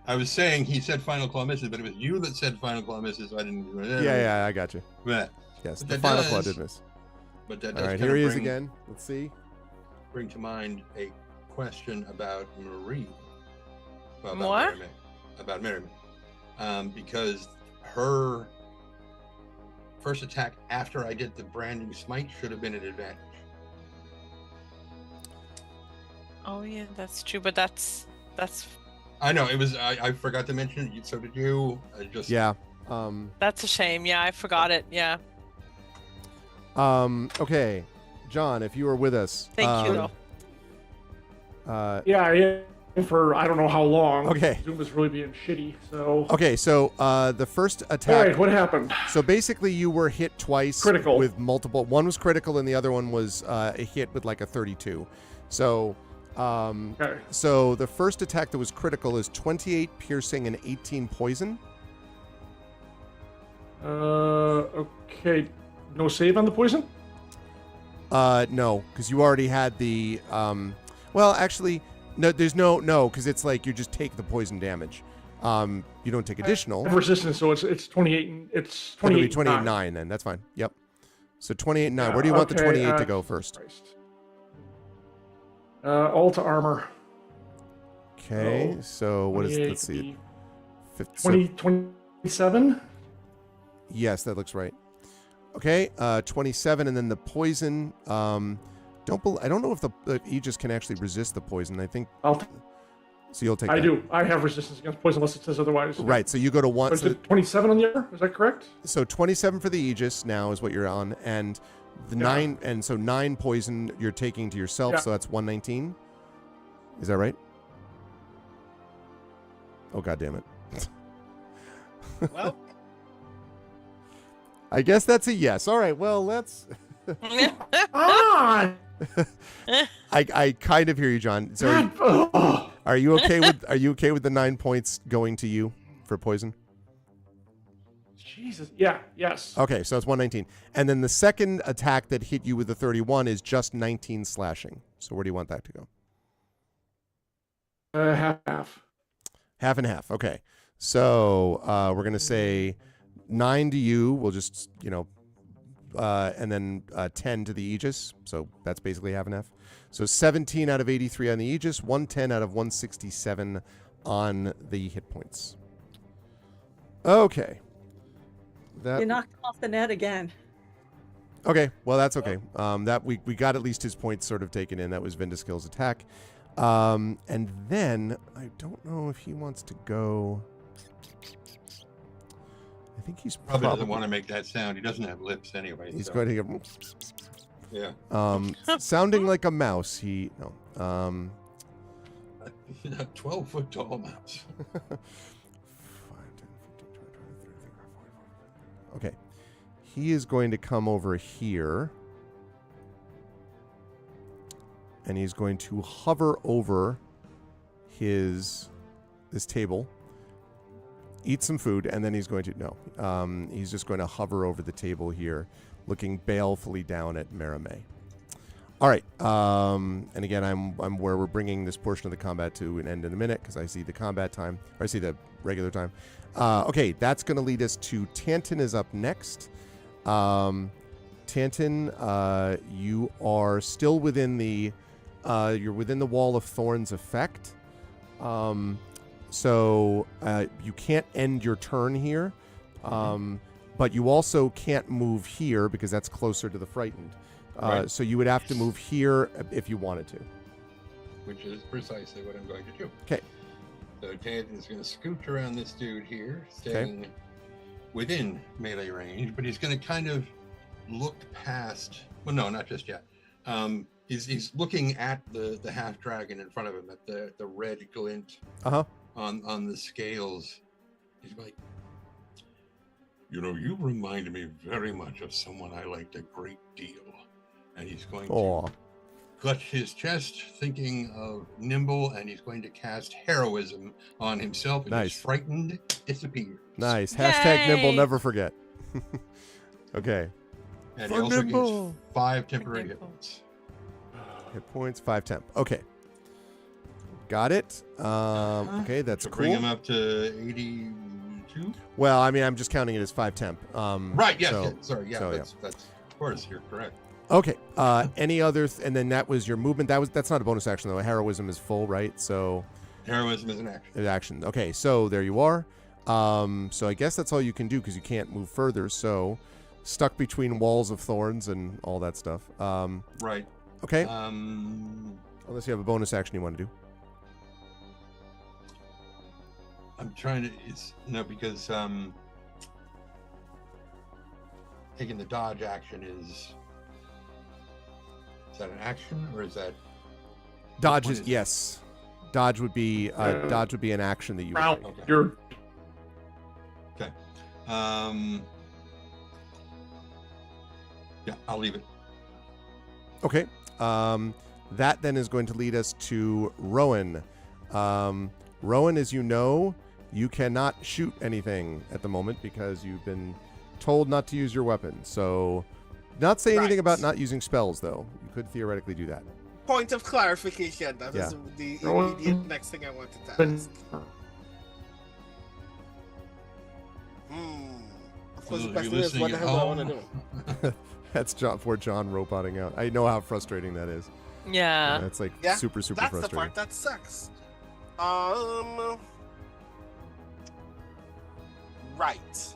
I was saying he said final claw misses, but it was you that said final claw misses. So I didn't. Yeah, I got you. But, Yes, But the that final does- claw did miss. but that does All right, kind here of he is bring- again. Let's see. Bring to mind a question about Marie. Well, What? About Merriman. Because her first attack after I did the branding smite should have been an advantage. Oh yeah, that's true. But that's. I know it was. I forgot to mention it. So did you? I just Yeah. That's a shame. Yeah, I forgot it. Yeah. Okay, John, if you were with us. Thank you. Though. Yeah, I am for I don't know how long. Okay. Zoom is really being shitty. So. Okay, so the first All attack. right, what happened? So basically, you were hit twice. Critical. With multiple. One was critical, and the other one was a hit with like a 32. So. Okay. So the first attack that was critical is 28 piercing and 18 poison. Okay. No save on the poison? No, because you already had the. Well, actually, no. There's no, because it's like you just take the poison damage. You don't take additional. I have resistance, so it's 28. It's It'll 28. be 28 9 then. That's fine. Yep. So 28 9. Where do you want the 28 to go first? Christ. All to armor. Okay. So what is? 28 Let's see. would be 27. Yes, that looks right. Okay, 27, and then the poison. I don't know if the Aegis can actually resist the poison. I think. So you'll take. I that. do. I have resistance against poison unless it says otherwise. Right. So you go to one. So 27 on the other. Is that correct? So 27 for the Aegis now is what you're on, and the 9, and so 9 poison you're taking to yourself. Yeah. So that's 119. Is that right? Oh God damn it! Well, I guess that's a yes. All right. Well, let's. Ah! I kind of hear you, John. So God, Are you okay with the 9 points going to you for poison? Jesus. Yeah. Yes. Okay, so it's 119. And then the second attack that hit you with the 31 is just 19 slashing. So where do you want that to go? Half. Half and half. Okay. So we're going to say 9 to you. We'll just, and then 10 to the Aegis. So that's basically half and half. So 17 out of 83 on the Aegis, 110 out of 167 on the hit points. Okay. You knocked him off the net again. Okay, well that's okay. That we got at least his points sort of taken in. That was Vindaskill's attack. And then I don't know if he wants to go. I think he's probably doesn't want to make that sound. He doesn't have lips anyway. He's going to go. Yeah. Sounding like a mouse. 12-foot tall mouse. Okay. He is going to come over here. And he's going to hover over this table, eat some food, and then he's going to he's just going to hover over the table here, looking balefully down at Merame. All right, and again, I'm where we're bringing this portion of the combat to an end in a minute because I see the combat time, or I see the regular time. Okay, that's going to lead us to Tantin is up next. Tantin, you are still within the you're within the Wall of Thorns effect. So you can't end your turn here. But you also can't move here because that's closer to the frightened. Right. So you would have to move here if you wanted to. Which is precisely what I'm going to do. Okay. So Tantin is going to scooch around this dude here, staying within melee range, but he's going to kind of look past. Well, no, not just yet. He's looking at the half dragon in front of him, at the red glint on the scales. He's like, you remind me very much of someone I liked a great deal. And he's going to clutch his chest, thinking of Nimble, and he's going to cast heroism on himself. And Nice. His frightened disappears. Nice. Yay! Hashtag Nimble never forget. Okay. And For he also Nimble. gets 5 temporary hit points. Hit points, 5 temp. Okay. Got it. Okay, that's So cool. bring him up to 82. Well, I mean, I'm just counting it as 5 temp. Right. Yes. so- yes, sorry. Yeah. so, That's of course you're correct. Okay. Any other? And then that was your movement. That's not a bonus action though. Heroism is full, right? So Heroism is an action. it's action. Okay. So there you are. So I guess that's all you can do because you can't move further. So stuck between walls of thorns and all that stuff. Right. Okay. Unless you have a bonus action you want to do. I'm trying to. Because taking the dodge action is that an action or is that Dodge one is is- yes. Dodge would be an action that you would Round. take. Okay. You're okay? Yeah, I'll leave it. Okay. That then is going to lead us to Rowan. Rowan, as you know, you cannot shoot anything at the moment because you've been told not to use your weapon. So, not say anything Right. about not using spells, though. You could theoretically do that. Point of clarification. That was the Rowan- immediate next thing I wanted to been ask. Of course, the You're question is, what listening the at hell do I want to home. do? That's poor John roboting out. I know how frustrating that is. Yeah. That's like Yeah, super That's the frustrating. part that sucks. Right.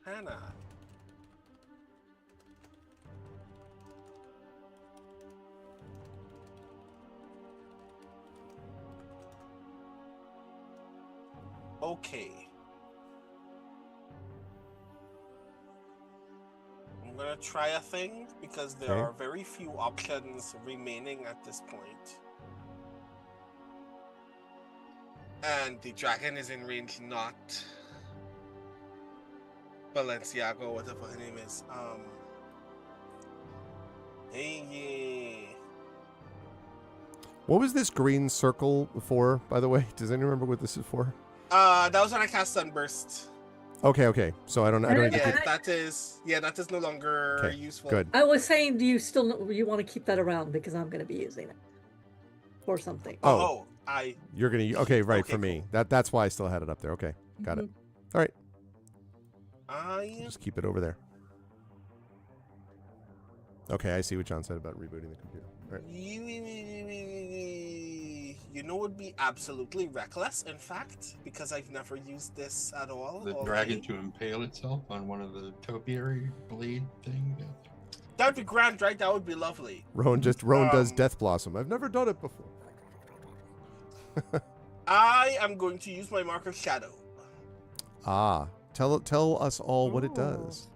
Hannah. Okay. I'm gonna try a thing because there Okay. are very few options remaining at this point. And the dragon is in range not Balenciaga, whatever her name is. Hey. What was this green circle for, by the way? Does anyone remember what this is for? That was when I cast Sunburst. Okay. So I don't need to Yeah, that is no longer useful. Good. I was saying, do you still you want to keep that around because I'm going to be using it for something. You're gonna for me. Cool. That's why I still had it up there. Okay, got it. All right. Just keep it over there. Okay, I see what John said about rebooting the computer. All right. You know, it would be absolutely reckless, in fact, because I've never used this at all. The dragon to impale itself on one of the topiary blade thing. That would be grand, right? That would be lovely. Rowan does Death Blossom. I've never done it before. I am going to use my marker Shadow. Tell us all what it does.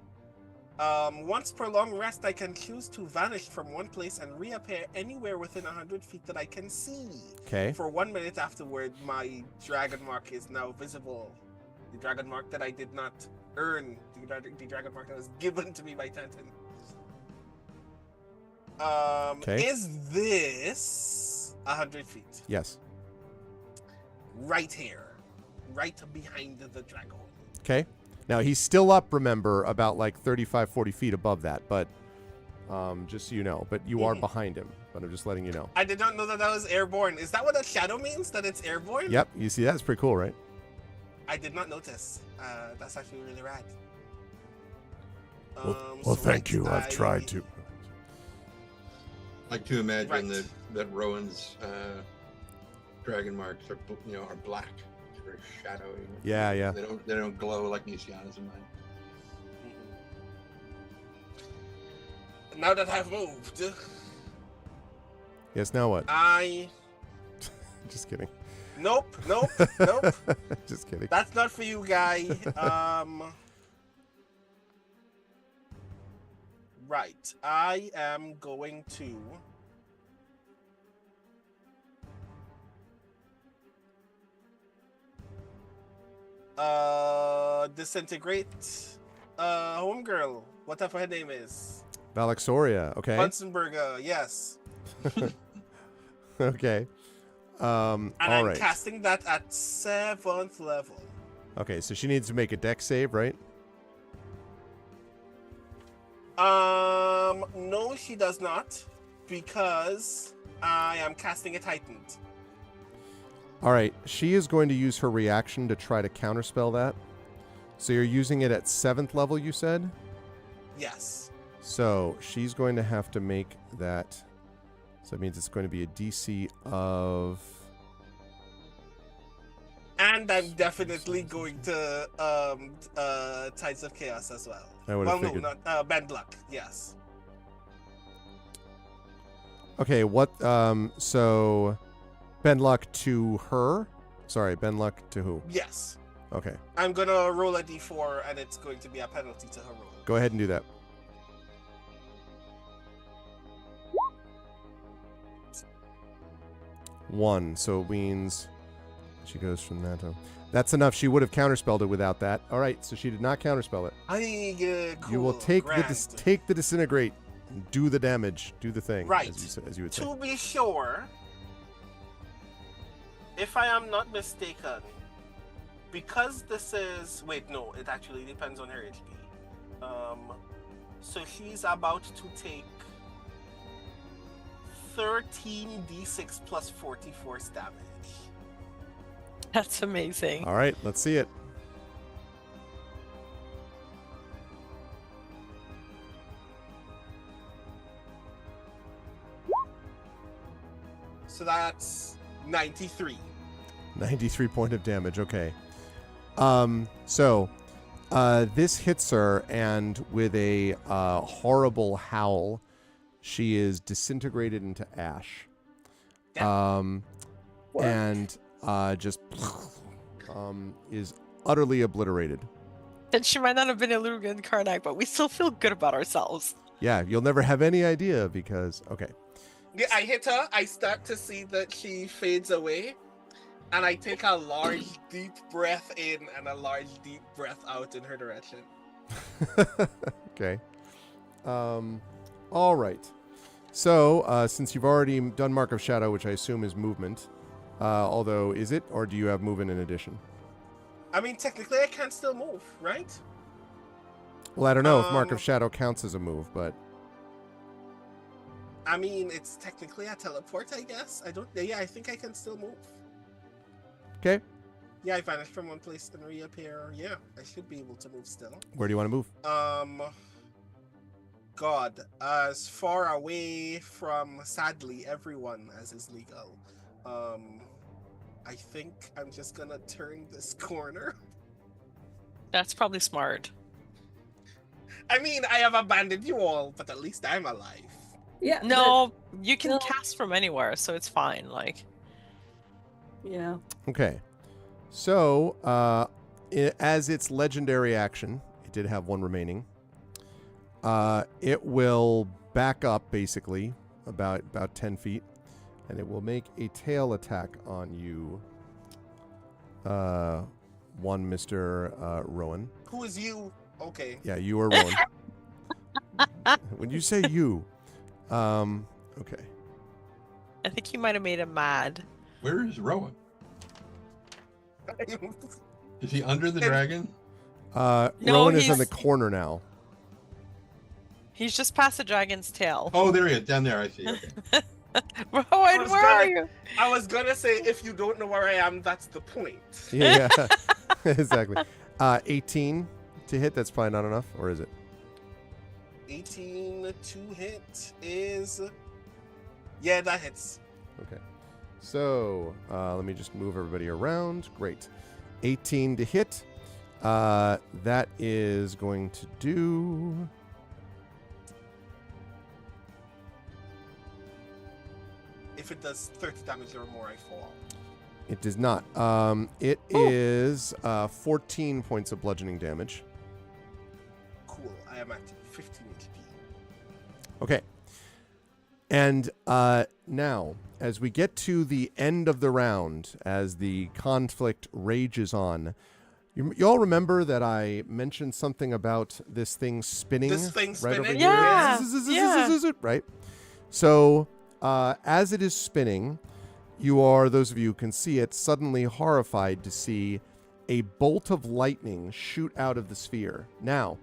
Once per long rest, I can choose to vanish from one place and reappear anywhere within 100 feet that I can see. Okay. For 1 minute afterward, my dragon mark is now visible. The dragon mark that I did not earn. The dragon mark that was given to me by Tantan. Is this 100 feet? Yes. Right here. Right behind the dragon. Okay. Now, he's still up, remember, about like 35, 40 feet above that, but just so you know. But you are behind him, but I'm just letting you know. I did not know that was airborne. Is that what a shadow means, that it's airborne? Yep. You see, that's pretty cool, right? I did not notice. That's actually really rad. Well, thank you. I've tried to. I like to imagine that Rowan's dragon marks are black. Very shadowy. Yeah. They don't glow like Nisiana's and mine. Now that I've moved. Yes. Now what? Just kidding. Nope. Just kidding. That's not for you, guy. Right. I am going to. Disintegrate homegirl, whatever her name is. Valexoria, okay. Bunsenberger, yes. Okay. And all I'm right. casting that at 7th level. Okay, so she needs to make a dex save, right? No, she does not, because I am casting it heightened. All right, she is going to use her reaction to try to counterspell that. So you're using it at 7th level, you said? Yes. So she's going to have to make that. So that means it's going to be a DC of. And I'm definitely going to Tides of Chaos as well. I would have figured. No, not Bend Luck. Yes. Okay, what? So Bend Luck to her. Sorry, Bend Luck to who? Yes. Okay. I'm gonna roll a d4, and it's going to be a penalty to her roll. Go ahead and do that. One, so it means she goes from that to. That's enough. She would have counterspelled it without that. All right, so she did not counterspell it. Cool, you will take grand. the disintegrate, and do the damage, do the thing. Right. As you would say. To be sure, if I am not mistaken, because this is no, it actually depends on her HP. So she's about to take 13d6 plus 40 force damage. That's amazing. All right, let's see it. So that's 93. 93 point of damage. Okay. So this hits her, and with a horrible howl, she is disintegrated into ash. And just is utterly obliterated. And she might not have been Illugan Karnak, but we still feel good about ourselves. Yeah, you'll never have any idea because okay. Yeah, I hit her. I start to see that she fades away, and I take a large, deep breath in and a large, deep breath out in her direction. Okay. All right. So, since you've already done Mark of Shadow, which I assume is movement, although is it, or do you have movement in addition? I mean, technically, I can still move, right? Well, I don't know if Mark of Shadow counts as a move, but... I mean, it's technically a teleport, I guess. Yeah, I think I can still move. Okay. Yeah, I vanished from one place and reappear. Yeah, I should be able to move still. Where do you want to move? God, as far away from, sadly, everyone as is legal. I think I'm just gonna turn this corner. That's probably smart. I mean, I have abandoned you all, but at least I'm alive. Yeah. No, you can cast from anywhere, so it's fine. Like, Yeah. Okay. So, as its legendary action, it did have one remaining. It will back up, basically, about 10 feet, and it will make a tail attack on you, one Mr. Rowan. Who is you? Okay. Yeah, you are Rowan. When you say you, okay. I think you might have made him mad. Where is Rowan? Is he under the dragon? No, Rowan is in he's- the corner now. He's just past the dragon's tail. Oh, there he is. Down there, I see. Okay. Rowan, was where are gonna- you? I was gonna say, if you don't know where I am, that's the point. Yeah, exactly. 18 to hit, that's probably not enough, or is it? 18 to hit is... Yeah, that hits. Okay. So, let me just move everybody around. Great. 18 to hit. That is going to do... If it does 30 damage or more, I fall. It does not. It is 14 points of bludgeoning damage. Cool. I am at 15 HP. Okay. And now, as we get to the end of the round, as the conflict rages on, you all remember that I mentioned something about this thing spinning? This thing right over spinning? here? Yeah, yeah. Right? So, as it is spinning, you are, those of you who can see it, suddenly horrified to see a bolt of lightning shoot out of the sphere. Now,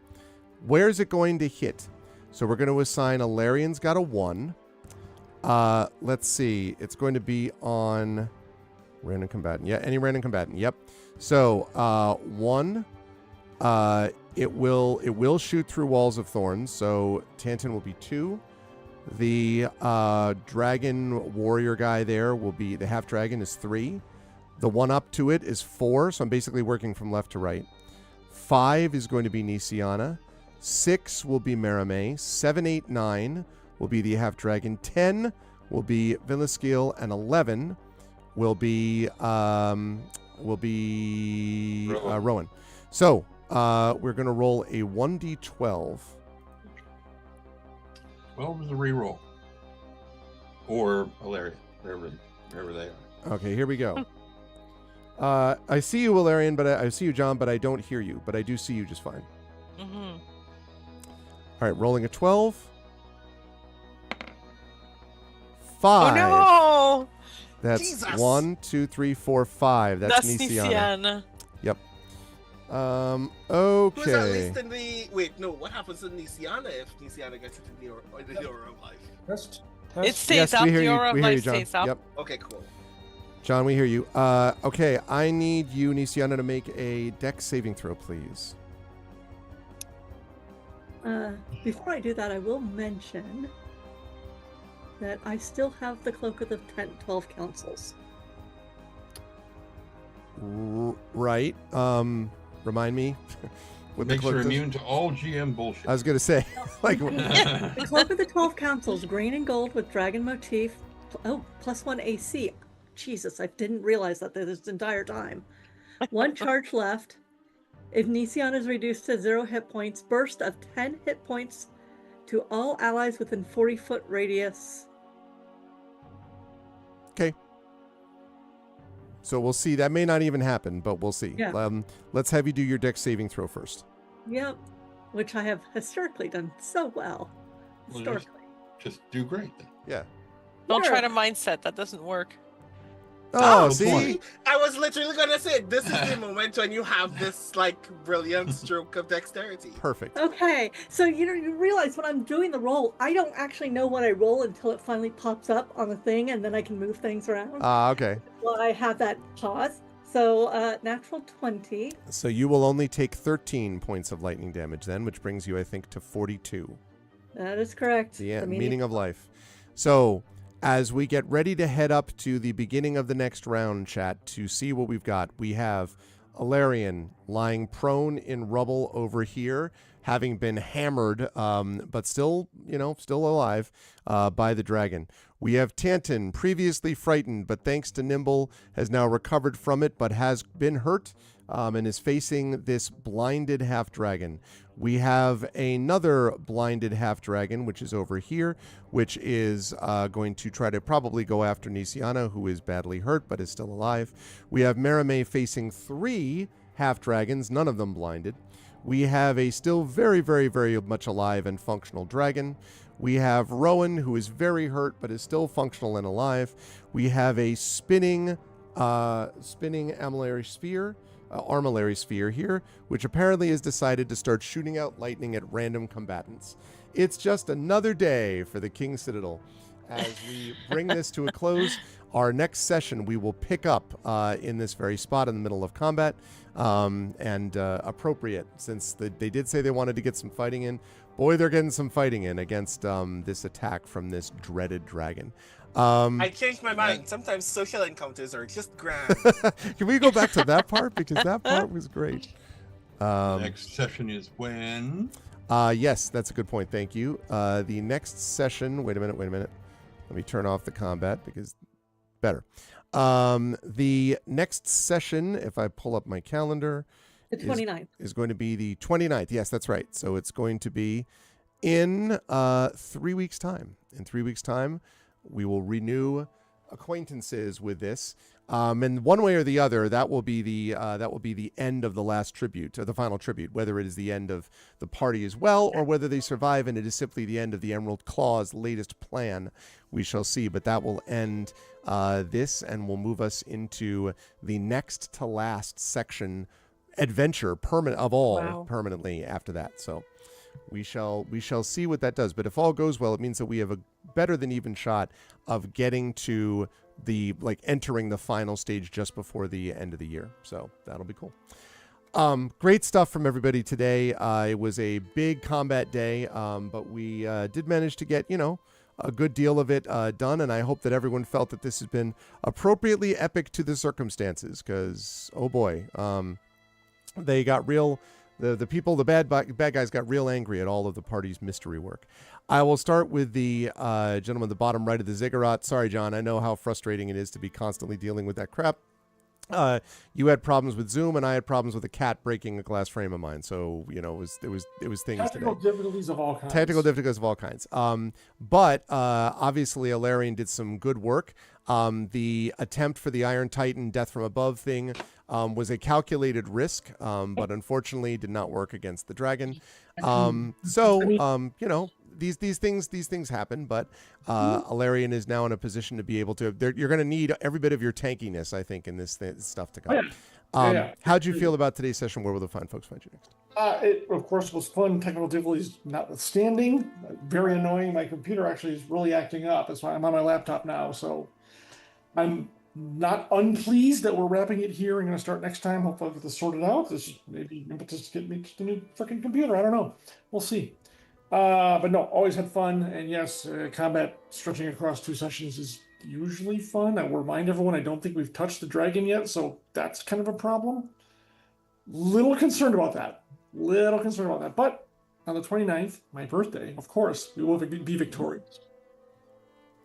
where is it going to hit? So we're going to assign Alarian's got a 1. Let's see. It's going to be on random combatant. Yeah, any random combatant. Yep. So 1. It will shoot through walls of thorns. So Tantan will be 2. The dragon warrior guy there will be, the half dragon is 3. The one up to it is 4. So I'm basically working from left to right. 5 is going to be Nisiana. 6 will be Merame. 7, 8, 9 will be the half dragon. 10 will be Villascale, and 11 will be Rowan. So we're going to roll a 1d12. 12 is a reroll. Or Alaria, wherever they are. Okay, here we go. I see you, Valerian, but I see you, John, but I don't hear you. But I do see you just fine. Mm-hmm. All right, rolling a 12. 5. Oh no! That's Jesus. 1, 2, 3, 4, 5. That's Nisiana. Nisiana. Okay. Who's at least in the... Wait, no, what happens in Nisiana if Nisiana gets into the aura of life? Test. It stays Yes, up. we hear The you. aura of We hear you, life John. stays up. Yep. Okay, cool. John, we hear you. Okay, I need you, Nisiana, to make a dex saving throw, please. Before I do that, I will mention that I still have the Cloak of the 12 Councils. Right. Remind me. What Makes cloak her does? immune to all GM bullshit. I was going to say, like, The Cloak of the 12 Councils, green and gold with dragon motif. Oh, +1 AC. Jesus, I didn't realize that this entire time. 1 charge left. If Nisiana is reduced to 0 hit points, burst of 10 hit points to all allies within 40-foot radius. okay. So we'll see. That may not even happen, but we'll see. Yeah. Let's have you do your dex saving throw first. Yep. which I have historically done so well. Well, Historically. just do great then. Yeah. Don't try to Sure. mindset. That doesn't work. Oh, good see? point. I was literally gonna say this is the moment when you have this like brilliant stroke of dexterity. Perfect. Okay, so you realize when I'm doing the roll, I don't actually know what I roll until it finally pops up on the thing, and then I can move things around. Okay. Well, I have that pause. So natural 20. So you will only take 13 points of lightning damage then, which brings you, I think, to 42. That is correct. The meaning of life. So as we get ready to head up to the beginning of the next round, chat, to see what we've got, we have Eberron lying prone in rubble over here, having been hammered, but still alive by the dragon. We have Tantan, previously frightened, but thanks to Nimble, has now recovered from it, but has been hurt and is facing this blinded half-dragon. We have another blinded half-dragon, which is over here, which is going to try to probably go after Nisiana, who is badly hurt but is still alive. We have Merime facing 3 half-dragons, none of them blinded. We have a still very, very, very much alive and functional dragon. We have Rowan, who is very hurt but is still functional and alive. We have a spinning armillary sphere here, which apparently has decided to start shooting out lightning at random combatants. It's just another day for the King Citadel. As we bring this to a close, our next session we will pick up in this very spot in the middle of combat, and appropriate, since they did say they wanted to get some fighting in. Boy, they're getting some fighting in against this attack from this dreaded dragon. I changed my mind. Sometimes social encounters are just grand. Can we go back to that part? Because that part was great. Next session is when? Yes, that's a good point. Thank you. The next session... Wait a minute. Let me turn off the combat because... Better. The next session, if I pull up my calendar... The 29th. Is going to be the 29th. Yes, that's right. So it's going to be in 3 weeks' time. In 3 weeks' time, we will renew acquaintances with this, and one way or the other, that will be the end of the last tribute, or the final tribute. Whether it is the end of the party as well, or whether they survive and it is simply the end of the Emerald Claw's latest plan, we shall see. But that will end this, and will move us into the next to last section adventure permanently after that. So we shall see what that does. But if all goes well, it means that we have a better than even shot of getting to the entering the final stage just before the end of the year. So that'll be cool. Great stuff from everybody today. It was a big combat day, but we did manage to get a good deal of it done, and I hope that everyone felt that this has been appropriately epic to the circumstances, because oh boy, they got real. The people, the bad guys got real angry at all of the party's mystery work. I will start with the gentleman at the bottom right of the ziggurat. Sorry, John. I know how frustrating it is to be constantly dealing with that crap. You had problems with Zoom, and I had problems with a cat breaking a glass frame of mine. So it was things Technical today. difficulties of all kinds. Technical difficulties of all kinds. But obviously, Eberron did some good work. The attempt for the Iron Titan Death from Above thing was a calculated risk, but unfortunately did not work against the dragon. These things happen, but Eberron is now in a position to be able to. You're going to need every bit of your tankiness, I think, in this stuff to come. How'd you feel about today's session? Where will the fine folks find you next? It, of course, was fun. Technical difficulties notwithstanding. Very annoying. My computer actually is really acting up. That's why I'm on my laptop now. So I'm not unpleased that we're wrapping it here and going to start next time. Hopefully I'll get this sorted out. This is maybe impetus to get me just a new freaking computer. I don't know. We'll see. But no, always had fun. And yes, combat stretching across 2 sessions is usually fun. I will remind everyone, I don't think we've touched the dragon yet, so that's kind of a problem. Little concerned about that. But on the 29th, my birthday, of course, we will be victorious.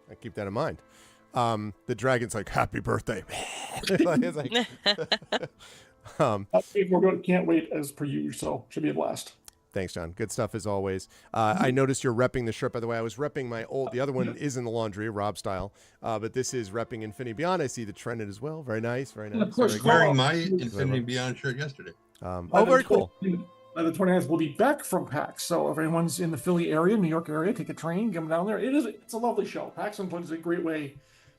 I keep that in mind. The dragon's like, happy birthday. It's like, can't wait as per usual, so should be a blast. Thanks, John. Good stuff as always. I noticed you're repping the shirt, by the way. I was repping the other one is in the laundry, Rob style, but this is repping Infinity Beyond. I see the trend as well. Very nice, very nice. I was wearing my Infinity Beyond shirt yesterday. Very cool. by the 29th, we'll be back from PAX. So if anyone's in the Philly area, New York area, take a train, come down there. It's a lovely show. PAX Unplugged is a great way,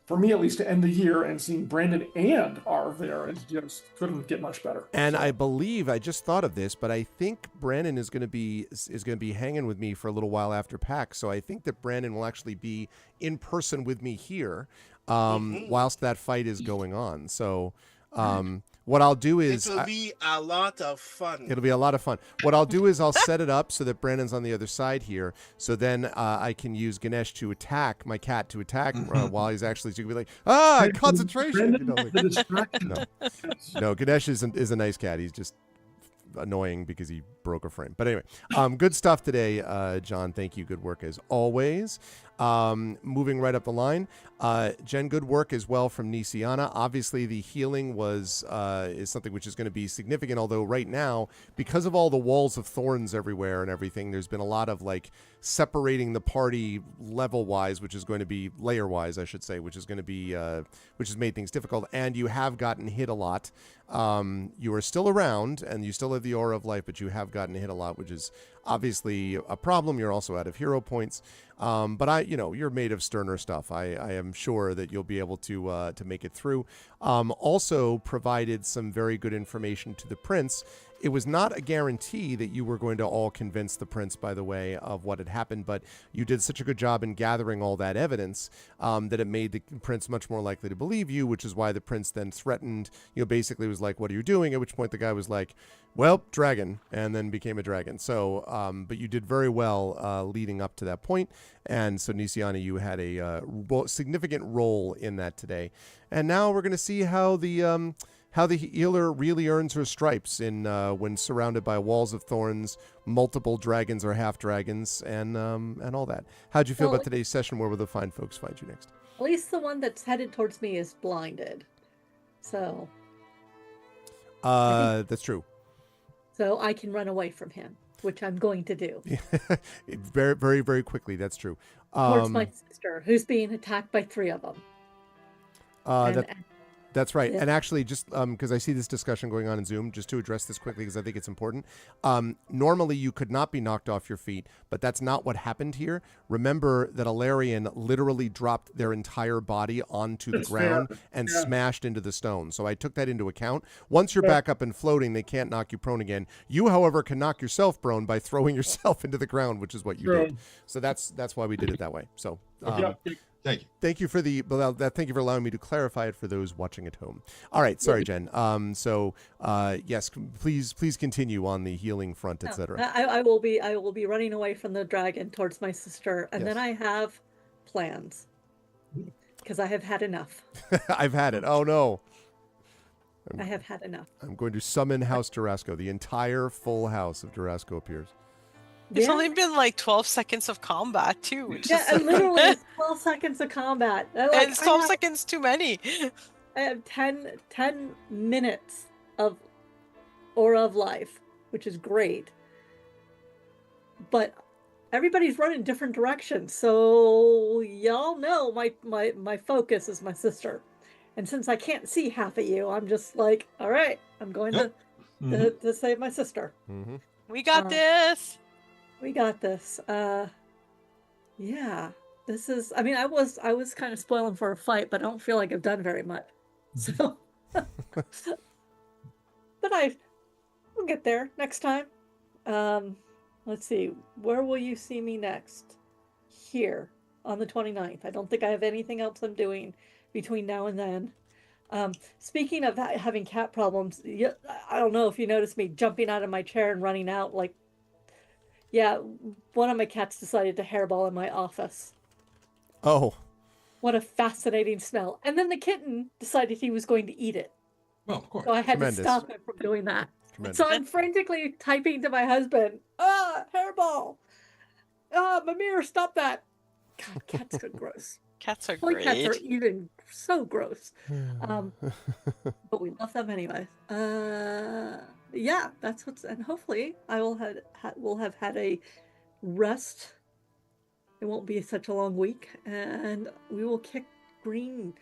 for me at least, to end the year, and seeing Brandon and Arv there, it just couldn't get much better. And I believe, I just thought of this, but I think Brandon is going to be hanging with me for a little while after PAX. So I think that Brandon will actually be in person with me here whilst that fight is going on. So what I'll do is... It'll be a lot of fun. It'll be a lot of fun. What I'll do is I'll set it up so that Brandon's on the other side here. So then I can use Ganesh to attack, my cat to attack while he's actually... So he can be like, concentration! You know, like, no, Ganesh is a nice cat. He's just annoying because he broke a frame. But anyway, good stuff today, John. Thank you. Good work as always. Moving right up the line, Jen, good work as well from Nisiana. Obviously, the healing is something which is going to be significant, although right now, because of all the walls of thorns everywhere and everything, there's been a lot of like separating the party level-wise, which is going to be layer-wise, I should say, which is going to be which has made things difficult, and you have gotten hit a lot. You are still around, and you still have the aura of life, but you have gotten hit a lot, which is obviously a problem. You're also out of hero points. But you're made of sterner stuff. I am sure that you'll be able to make it through. Also provided some very good information to the prince. It was not a guarantee that you were going to all convince the prince, by the way, of what had happened, but you did such a good job in gathering all that evidence that it made the prince much more likely to believe you, which is why the prince then threatened, basically was like, what are you doing? At which point the guy was like, well, dragon, and then became a dragon. So, but you did very well leading up to that point. And so, Nisiana, you had a significant role in that today. And now we're going to see how the healer really earns her stripes when surrounded by walls of thorns, multiple dragons or half dragons, and all that. How'd you feel about today's session? Where will the fine folks find you next? At least the one that's headed towards me is blinded. So. That's true. So I can run away from him, which I'm going to do. Very, very, very quickly. That's true. Towards my sister, who's being attacked by 3 of them. That's right. Yeah. And actually, just because I see this discussion going on in Zoom, just to address this quickly because I think it's important. Normally, you could not be knocked off your feet, but that's not what happened here. Remember that Alarian literally dropped their entire body onto the ground and smashed into the stone. So I took that into account. Once you're back up and floating, they can't knock you prone again. You, however, can knock yourself prone by throwing yourself into the ground, which is what you did. So that's why we did it that way. So. Thank you. Thank you for thank you for allowing me to clarify it for those watching at home. All right, sorry, Jen. Yes, please continue on the healing front, etc. I will be running away from the dragon towards my sister, and then I have plans because I have had enough. I've had it. Oh no. I have had enough. I'm going to summon House Durasco. The entire full house of Durasco appears. It's only been like 12 seconds of combat too. Literally it's 12 seconds of combat. And it's 12 seconds too many. I have 10 minutes of Aura of Life, which is great. But everybody's running different directions. So y'all know my focus is my sister. And since I can't see half of you, I'm just like, all right, I'm going to save my sister. Mm-hmm. We got this. We got this. Yeah, this is. I mean, I was kind of spoiling for a fight, but I don't feel like I've done very much. So, but we'll get there next time. Let's see. Where will you see me next? Here on the 29th. I don't think I have anything else I'm doing between now and then. Speaking of having cat problems, I don't know if you noticed me jumping out of my chair and running out like. Yeah, one of my cats decided to hairball in my office. Oh. What a fascinating smell. And then the kitten decided he was going to eat it. Well, of course. So I had to stop him from doing that. So I'm frantically typing to my husband, hairball. Mimir, stop that. God, cats are gross. Cats are Toy great. Cats are even so gross. But we love them anyway. Yeah, that's and hopefully I will have had a rest. It won't be such a long week, and we will kick green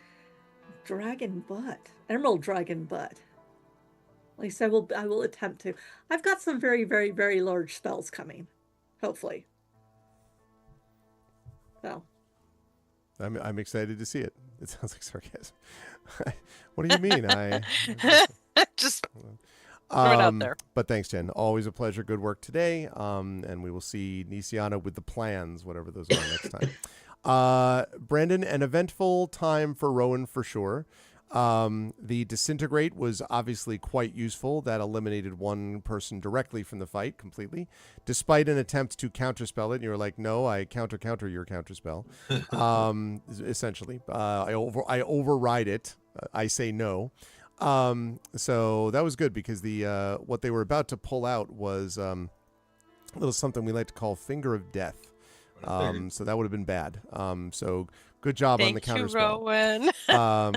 dragon butt, emerald dragon butt. least I will attempt to. I've got some very, very, very large spells coming, hopefully. So. I'm excited to see it. It sounds like sarcasm. What do you mean? Just throw it out there. But thanks, Jen. Always a pleasure. Good work today. And we will see Nisiana with the plans, whatever those are, next time. Brandon, an eventful time for Rowan for sure. The Disintegrate was obviously quite useful. That eliminated one person directly from the fight completely, despite an attempt to counterspell it. And you were like, no, I counter your counterspell. Essentially, I override it. I say no. So that was good because the what they were about to pull out was a little something we like to call Finger of Death. So that would have been bad. So good job on the counterspell. Rowan.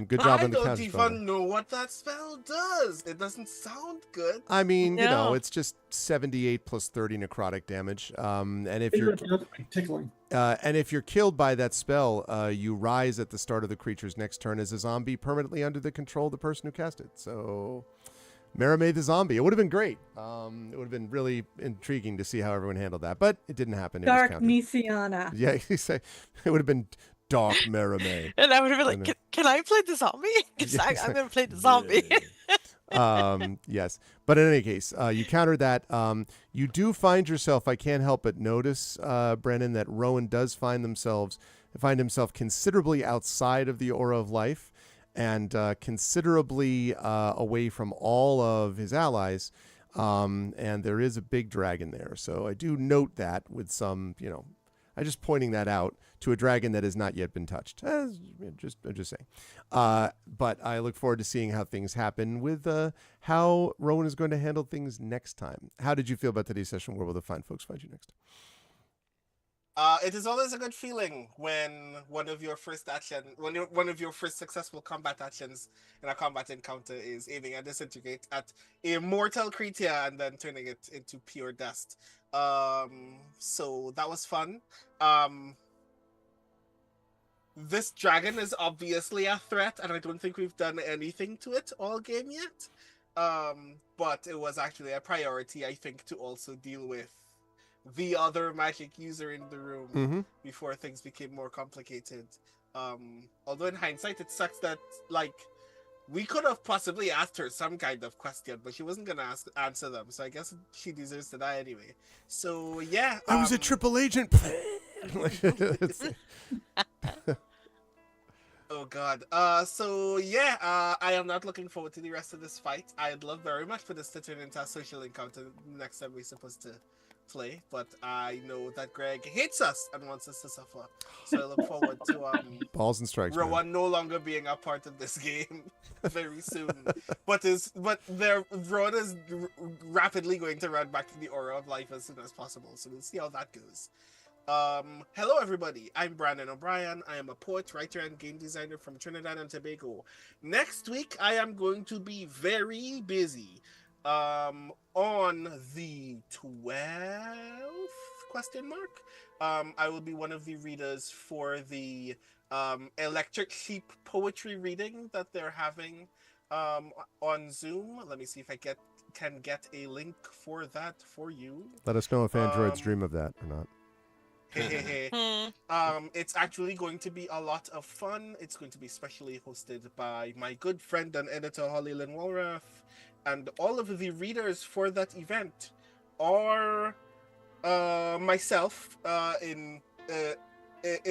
Good job on the counterspell. I don't even know what that spell does. It doesn't sound good. I mean, you know, it's just 78 plus 30 necrotic damage. And if you're tickling. And if you're killed by that spell, you rise at the start of the creature's next turn as a zombie permanently under the control of the person who cast it. So Merame the zombie. It would have been great. It would have been really intriguing to see how everyone handled that, but it didn't happen. Dark Nisiana. Yeah, it would have been Dark Merame. And I would have been like, can I play the zombie? Because I'm going to play the zombie. Yes. But in any case, you counter that. You do find yourself, I can't help but notice, Brennan, that Rowan does find himself considerably outside of the aura of life and considerably away from all of his allies. And there is a big dragon there. So I do note that with some, I'm just pointing that out to a dragon that has not yet been touched. I'm just saying. But I look forward to seeing how things happen with how Rowan is going to handle things next time. How did you feel about today's session? Where will the fine folks find you next? It is always a good feeling when one of your first successful combat actions in a combat encounter is aiming a disintegrate at a mortal creature and then turning it into pure dust. So that was fun. This dragon is obviously a threat, and I don't think we've done anything to it all game yet. But it was actually a priority, I think, to also deal with the other magic user in the room before things became more complicated. Although in hindsight, it sucks that, we could have possibly asked her some kind of question, but she wasn't going to answer them, so I guess she deserves to die anyway. So, yeah. I was a triple agent. Oh god. So yeah, I am not looking forward to the rest of this fight. I'd love very much for this to turn into a social encounter next time we're supposed to play, but I know that Greg hates us and wants us to suffer. So I look forward to balls and strikes. Rowan no longer being a part of this game very soon. But Rowan is rapidly going to run back to the aura of life as soon as possible. So we'll see how that goes. Hello everybody, I'm Brandon O'Brien. I am a poet, writer, and game designer from Trinidad and Tobago. Next week, I am going to be very busy. On the 12th, I will be one of the readers for the Electric Sheep poetry reading that they're having on Zoom. Let me see if I can get a link for that for you. Let us know if androids dream of that or not. It's actually going to be a lot of fun. It's going to be specially hosted by my good friend and editor Holly Lynn Walrath, and all of the readers for that event are myself in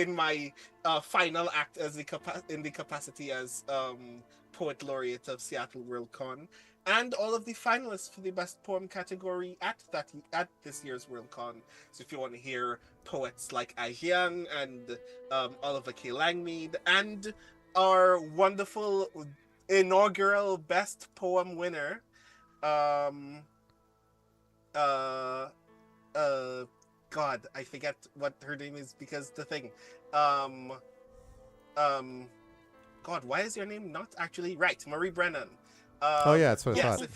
my final act as in the capacity as poet laureate of Seattle Worldcon, and all of the finalists for the best poem category at this year's Worldcon. So if you want to hear poets like Ajian and Oliver K. Langmead and our wonderful inaugural best poem winner, God, I forget what her name is because the thing, God, why is your name not actually right? Marie Brennan. Oh yeah, that's what I thought.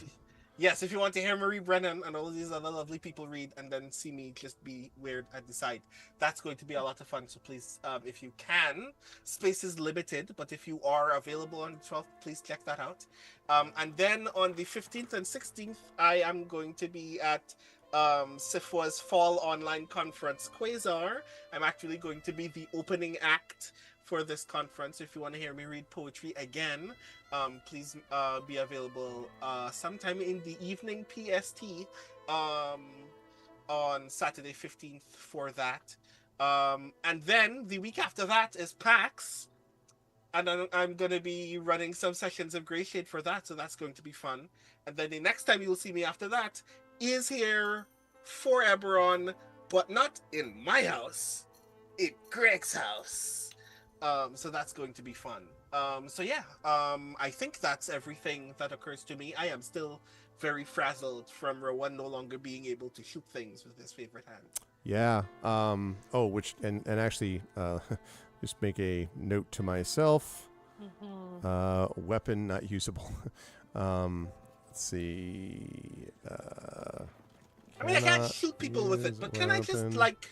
Yes, if you want to hear Marie Brennan and all these other lovely people read and then see me just be weird at the side, that's going to be a lot of fun. So please, if you can, space is limited, but if you are available on the 12th, please check that out. And then on the 15th and 16th, I am going to be at SIFWA's Fall Online Conference Quasar. I'm actually going to be the opening act for this conference. If you want to hear me read poetry again, please be available sometime in the evening PST on Saturday 15th for that. And then the week after that is PAX, and I'm going to be running some sessions of Grey Shade for that, so that's going to be fun. And then the next time you'll see me after that is here for Eberron, but not in my house, in Greg's house. So that's going to be fun. So yeah, I think that's everything that occurs to me. I am still very frazzled from Rowan no longer being able to shoot things with his favorite hand. Yeah. Actually, just make a note to myself. Weapon not usable. Let's see. I mean, I can't shoot people with it, but can I just like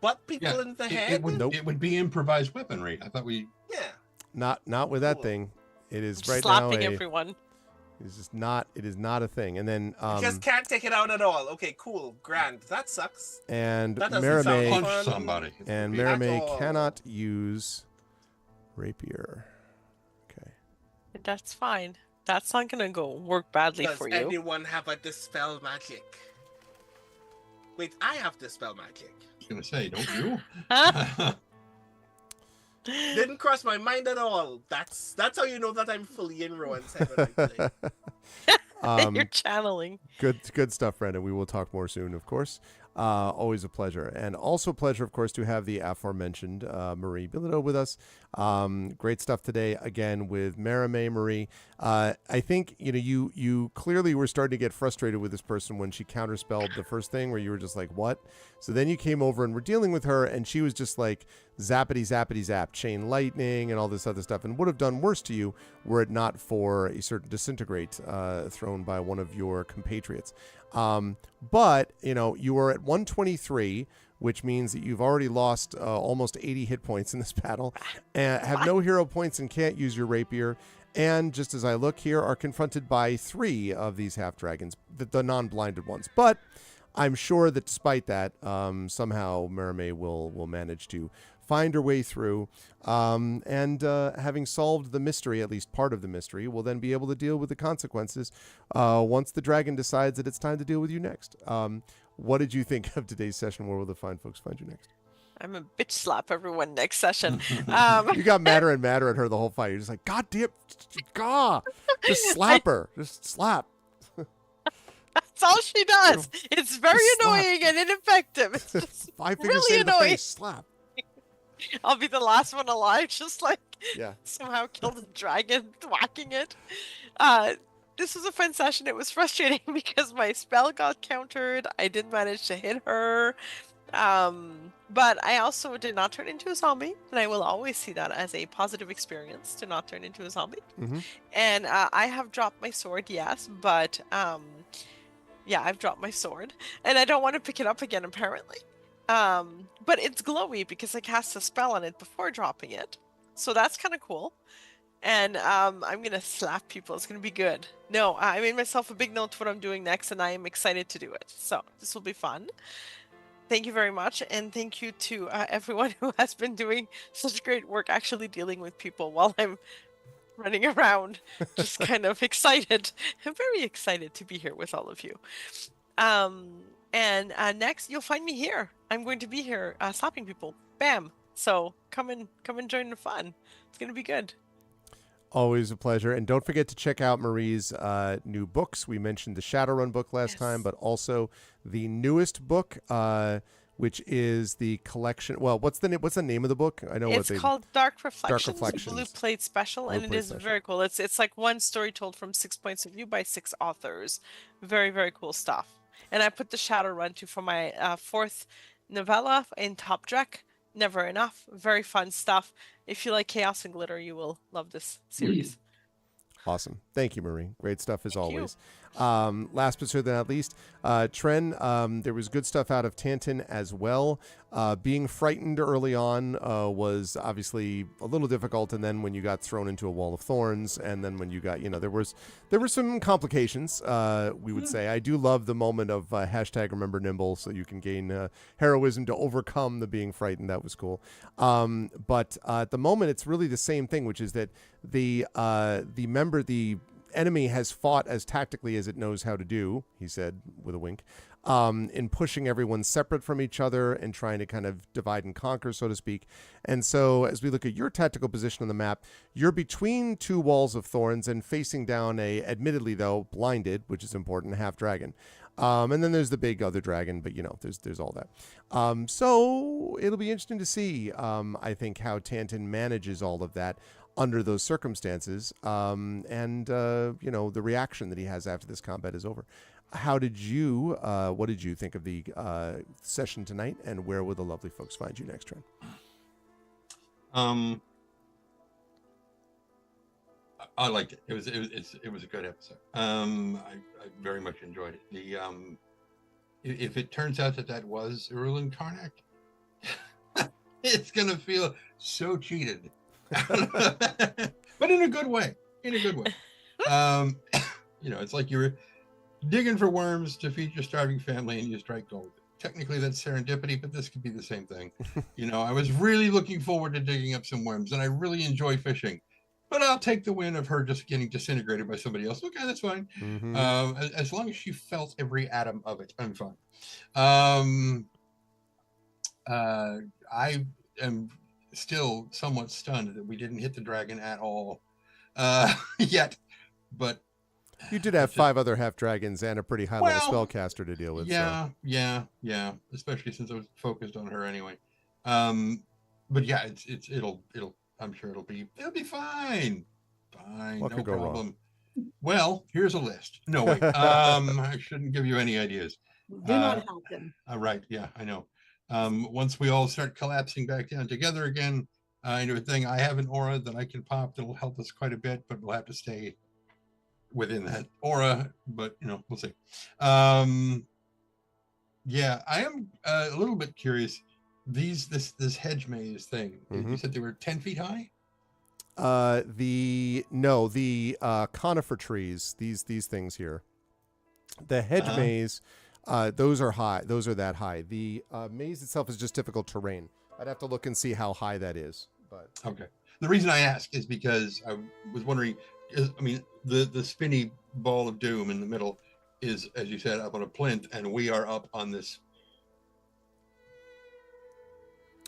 butt people in the head? It would be improvised weaponry. I thought we. Yeah. Not with that thing. It is right slapping now. everyone. It's just not. It is not a thing. And then just can't take it out at all. Okay, cool, grand. That sucks. And that doesn't sound Merame punch somebody. And Merame cannot use rapier. Okay. That's fine. That's not gonna work badly Does for you. Does anyone have a dispel magic? Wait, I have dispel magic. I was gonna say, don't you? Didn't cross my mind at all. That's how you know that I'm fully in Rowan's head when I play. You're channeling. Good stuff, Brandon. We will talk more soon, of course. Always a pleasure. And also a pleasure, of course, to have the aforementioned Marie Bilodeau with us. Great stuff today, again, with Merame Marie. I think, you clearly were starting to get frustrated with this person when she counterspelled the first thing, where you were just like, what? So then you came over and were dealing with her, and she was just like, zappity, zappity, zap, chain lightning, and all this other stuff, and would have done worse to you were it not for a certain disintegrate thrown by one of your compatriots. But, you are at 123, which means that you've already lost almost 80 hit points in this battle, and have no hero points and can't use your rapier. And just as I look here, are confronted by 3 of these half-dragons, the non-blinded ones. But I'm sure that despite that, somehow Merame will manage to find her way through, and having solved the mystery, at least part of the mystery, will then be able to deal with the consequences once the dragon decides that it's time to deal with you next. What did you think of today's session? Where will the fine folks find you next? I'm a bitch slap everyone next session. You got madder and madder at her the whole fight. You're just like, God damn, God, just slap her. Just slap. That's all she does. It's very annoying and ineffective. It's just 5 fingers really in the annoying. face, slap. I'll be the last one alive, just like Yeah. somehow kill the dragon, whacking it. This was a fun session. It was frustrating because my spell got countered. I didn't manage to hit her. But I also did not turn into a zombie, and I will always see that as a positive experience to not turn into a zombie. Mm-hmm. And I have dropped my sword, yes, but yeah, I've dropped my sword, and I don't want to pick it up again, apparently. But it's glowy because I cast a spell on it before dropping it, so that's kind of cool. And I'm gonna slap people. It's gonna be good. No, I made myself a big note to what I'm doing next, and I am excited to do it. So this will be fun. Thank you very much, and thank you to everyone who has been doing such great work actually dealing with people while I'm running around, just kind of excited. I'm very excited to be here with all of you. And next, you'll find me here. I'm going to be here slapping people. Bam! So come and join the fun. It's gonna be good. Always a pleasure. And don't forget to check out Marie's new books. We mentioned the Shadowrun book last time, but also the newest book, which is the collection. Well, what's the name of the book? I know it's called Dark Reflections, Reflections. Blue Plate Special, and it is very cool. It's like one story told from 6 points of view by 6 authors. Very, very cool stuff. And I put the Shadowrun too for my 4th novella in Top Deck. Never Enough. Very fun stuff. If you like chaos and glitter, you will love this series. Awesome. Thank you, Marie. Great stuff as Thank you. always. Last but certainly not least, Tren, there was good stuff out of Tantin as well. Being frightened early on was obviously a little difficult, and then when you got thrown into a wall of thorns, and then when you got, there were some complications, we would say. I do love the moment of hashtag remember nimble, so you can gain heroism to overcome the being frightened. That was cool. But at the moment, it's really the same thing, which is that the enemy has fought as tactically as it knows how to do, he said with a wink, in pushing everyone separate from each other and trying to kind of divide and conquer, so to speak. And so as we look at your tactical position on the map, you're between two walls of thorns and facing down a, admittedly though, blinded, which is important, half dragon. And then there's the big other dragon, but there's all that. So it'll be interesting to see, I think, how Tantin manages all of that under those circumstances, and the reaction that he has after this combat is over. What did you think of the session tonight, and where will the lovely folks find you next, Trent? I liked it. It was a good episode. I very much enjoyed it. If it turns out that was Erlen Karnak, it's gonna feel so cheated. But in a good way. It's like you're digging for worms to feed your starving family and you strike gold. Technically that's serendipity, but this could be the same thing. I was really looking forward to digging up some worms, and I really enjoy fishing, but I'll take the win of her just getting disintegrated by somebody else. Okay, that's fine. Mm-hmm. As long as she felt every atom of it, I'm fine. I am still somewhat stunned that we didn't hit the dragon at all yet, but you did have 5 other half dragons and a pretty high level spellcaster to deal with. Yeah, especially since I was focused on her anyway. But yeah, it'll I'm sure it'll be fine. What No could go problem. wrong? Well, here's a list. No, wait. I shouldn't give you any ideas. Do not help them. Right, yeah, I know. Once we all start collapsing back down together again, I have an aura that I can pop that'll help us quite a bit, but we'll have to stay within that aura, but we'll see. Yeah, I am a little bit curious. This hedge maze thing, you said they were 10 feet high? The conifer trees, these things here. The hedge maze, those are high. Those are that high. The maze itself is just difficult terrain. I'd have to look and see how high that is. But okay. The reason I ask is because I was wondering, the spinny ball of doom in the middle is, as you said, up on a plinth, and we are up on this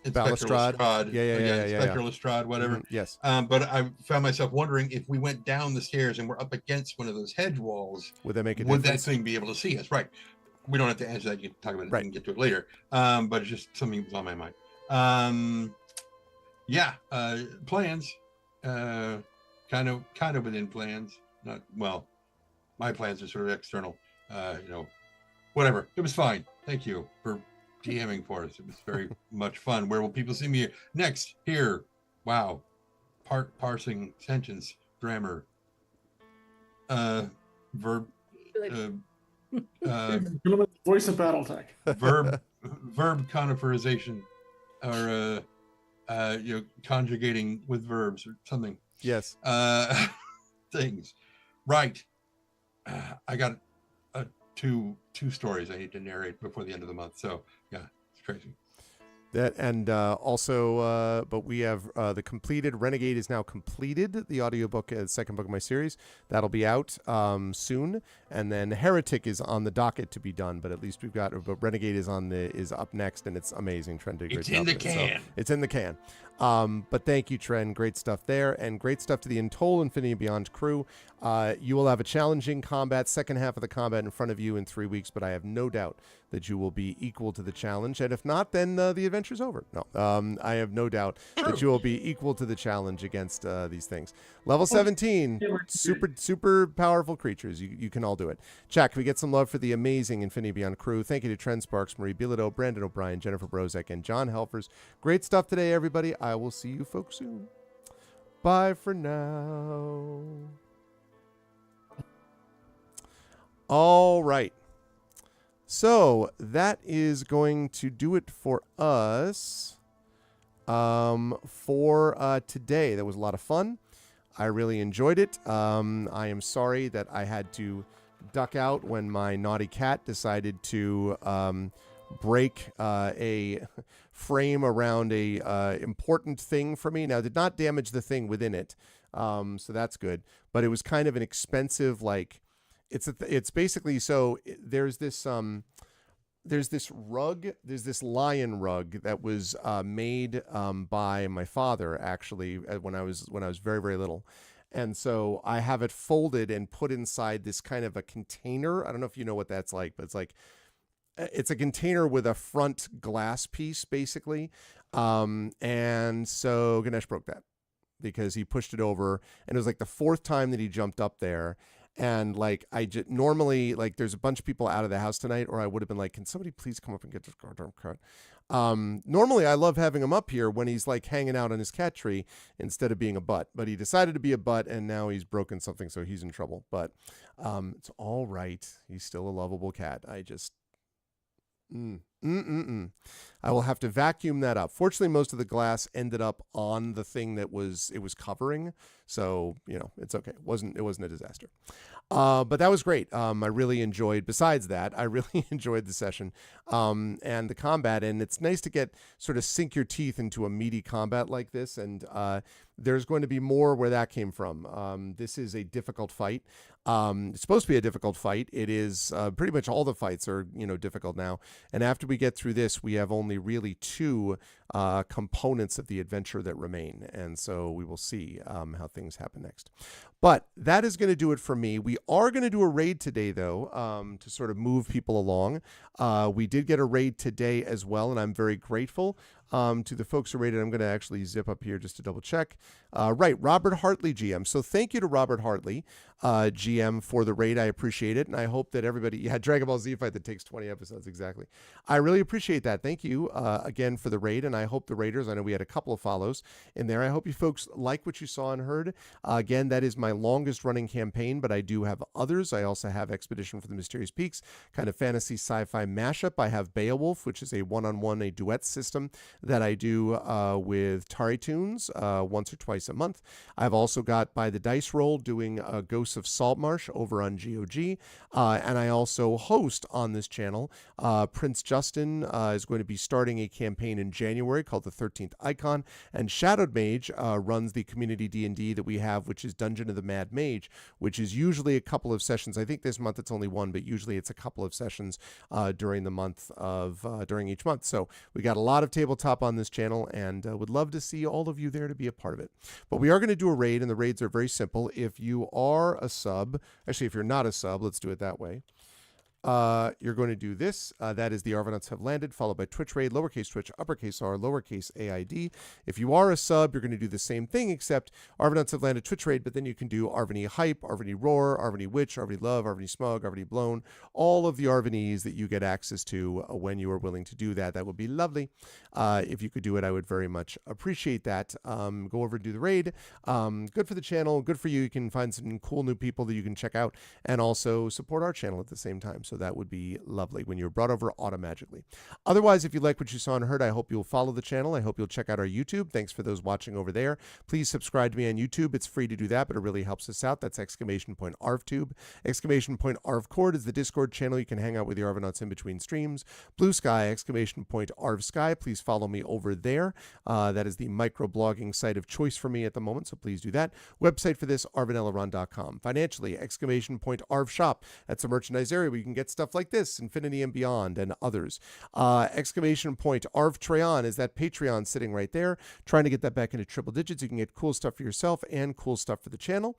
balustrade. Spectral estrade, whatever. Yes. But I found myself wondering, if we went down the stairs and we're up against one of those hedge walls, would that make a would difference? that thing be able to see us? Right. We don't have to answer that. You can talk about it and get to it later. But it's just something that was on my mind. Plans. Kind of within plans. Not well. My plans are sort of external. Whatever. It was fine. Thank you for DMing for us. It was very much fun. Where will people see me next? Here. Wow. Parsing sentence grammar. Verb. Voice of BattleTech. verb coniferization, or conjugating with verbs or something. Yes. Things. Right. I got two stories I need to narrate before the end of the month. So yeah, it's crazy. That and also, but we have the completed Renegade is now completed. The audiobook, second book of my series, that'll be out soon, and then Heretic is on the docket to be done. But at least we've got. But Renegade is up next, and it's amazing. Trent did a great job. It's in the can. So it's in the can. But thank you, Trent. Great stuff there, and great stuff to the Untold Infinity and Beyond crew. You will have a challenging combat, second half of the combat in front of you in 3 weeks, but I have no doubt that you will be equal to the challenge. And if not, then the adventure's over. No, I have no doubt that you will be equal to the challenge against these things. Level 17, super powerful creatures. You can all do it. Jack, can we get some love for the amazing Infinity Beyond crew? Thank you to Trent Sparks, Marie Bilodeau, Brandon O'Brien, Jennifer Brozek, and John Helfers. Great stuff today, everybody. I will see you folks soon. Bye for now. All right. So that is going to do it for us for today. That was a lot of fun. I really enjoyed it. I am sorry that I had to duck out when my naughty cat decided to break a frame around a important thing for me. Now, it did not damage the thing within it, so that's good. But it was kind of an expensive, like, it's basically, so there's this rug, there's this lion rug that was made by my father, actually, when I was very, very little. And so I have it folded and put inside this kind of a container. I don't know if you know what that's like, but it's a container with a front glass piece, basically. And so Ganesh broke that because he pushed it over, and it was like the fourth time that he jumped up there. And like, I just normally, like, there's a bunch of people out of the house tonight, or I would have been like, can somebody please come up and get this goddamn cat? Normally I love having him up here when he's like hanging out on his cat tree instead of being a butt, but he decided to be a butt, and now he's broken something, so he's in trouble. But it's all right. He's still a lovable cat. I just I will have to vacuum that up. Fortunately, most of the glass ended up on the thing that it was covering, so it's okay. It wasn't a disaster. But that was great. I really enjoyed. Besides that, I really enjoyed the session and the combat. And it's nice to get sort of sink your teeth into a meaty combat like this. And there's going to be more where that came from. This is a difficult fight. It's supposed to be a difficult fight. It is pretty much all the fights are difficult now. And after we get through this, we have only really two components of the adventure that remain. And so we will see how things happen next. But that is going to do it for me. We are going to do a raid today, though, to sort of move people along. We did get a raid today as well, and I'm very grateful to the folks who raided. I'm going to actually zip up here just to double check. Right, Robert Hartley, GM. So thank you to Robert Hartley, GM, for the raid. I appreciate it, and I hope that everybody... Yeah, Dragon Ball Z fight that takes 20 episodes, exactly. I really appreciate that. Thank you again for the raid, and I hope the raiders... I know we had a couple of follows in there. I hope you folks like what you saw and heard. Again, that is my longest running campaign, but I do have others. I also have Expedition for the Mysterious Peaks, kind of fantasy sci-fi mashup. I have Beowulf, which is a one-on-one, a duet system that I do with Tari Tunes once or twice a month. I've also got By the Dice Roll doing Ghosts of Saltmarsh over on GOG, and I also host on this channel. Prince Justin is going to be starting a campaign in January called the 13th Icon, and Shadowed Mage runs the community D&D that we have, which is Dungeon of the Mad Mage, which is usually a couple of sessions. I think this month it's only one, but usually it's a couple of sessions during each month. So we got a lot of tabletop on this channel, and would love to see all of you there to be a part of it. But we are going to do a raid, and the raids are very simple. If you are a sub, actually, if you're not a sub, let's do it that way. You're going to do this. That is the Arvanauts Have Landed, followed by Twitch Raid, lowercase Twitch, uppercase R, lowercase AID. If you are a sub, you're going to do the same thing, except Arvanauts Have Landed, Twitch Raid, but then you can do Arvany Hype, Arvany Roar, Arvany Witch, Arvany Love, Arvany Smug, Arvany Blown, all of the Arvanys that you get access to when you are willing to do that. That would be lovely. If you could do it, I would very much appreciate that. Go over and do the raid. Good for the channel, good for you. You can find some cool new people that you can check out, and also support our channel at the same time. So that would be lovely when you're brought over automatically. Otherwise, if you like what you saw and heard, I hope you'll follow the channel. I hope you'll check out our YouTube. Thanks for those watching over there. Please subscribe to me on YouTube. It's free to do that, but it really helps us out. That's !ArvTube. !ArvCord is the Discord channel. You can hang out with the Arvanauts in between streams. Blue Sky, !ArvSky. Please follow me over there. That is the microblogging site of choice for me at the moment, so please do that. Website for this, arvanelaron.com. Financially, !ArvShop. That's a merchandise area where you can get stuff like this, Infinity and Beyond, and others. !Arvtreon is that Patreon sitting right there. Trying to get that back into triple digits. You can get cool stuff for yourself and cool stuff for the channel.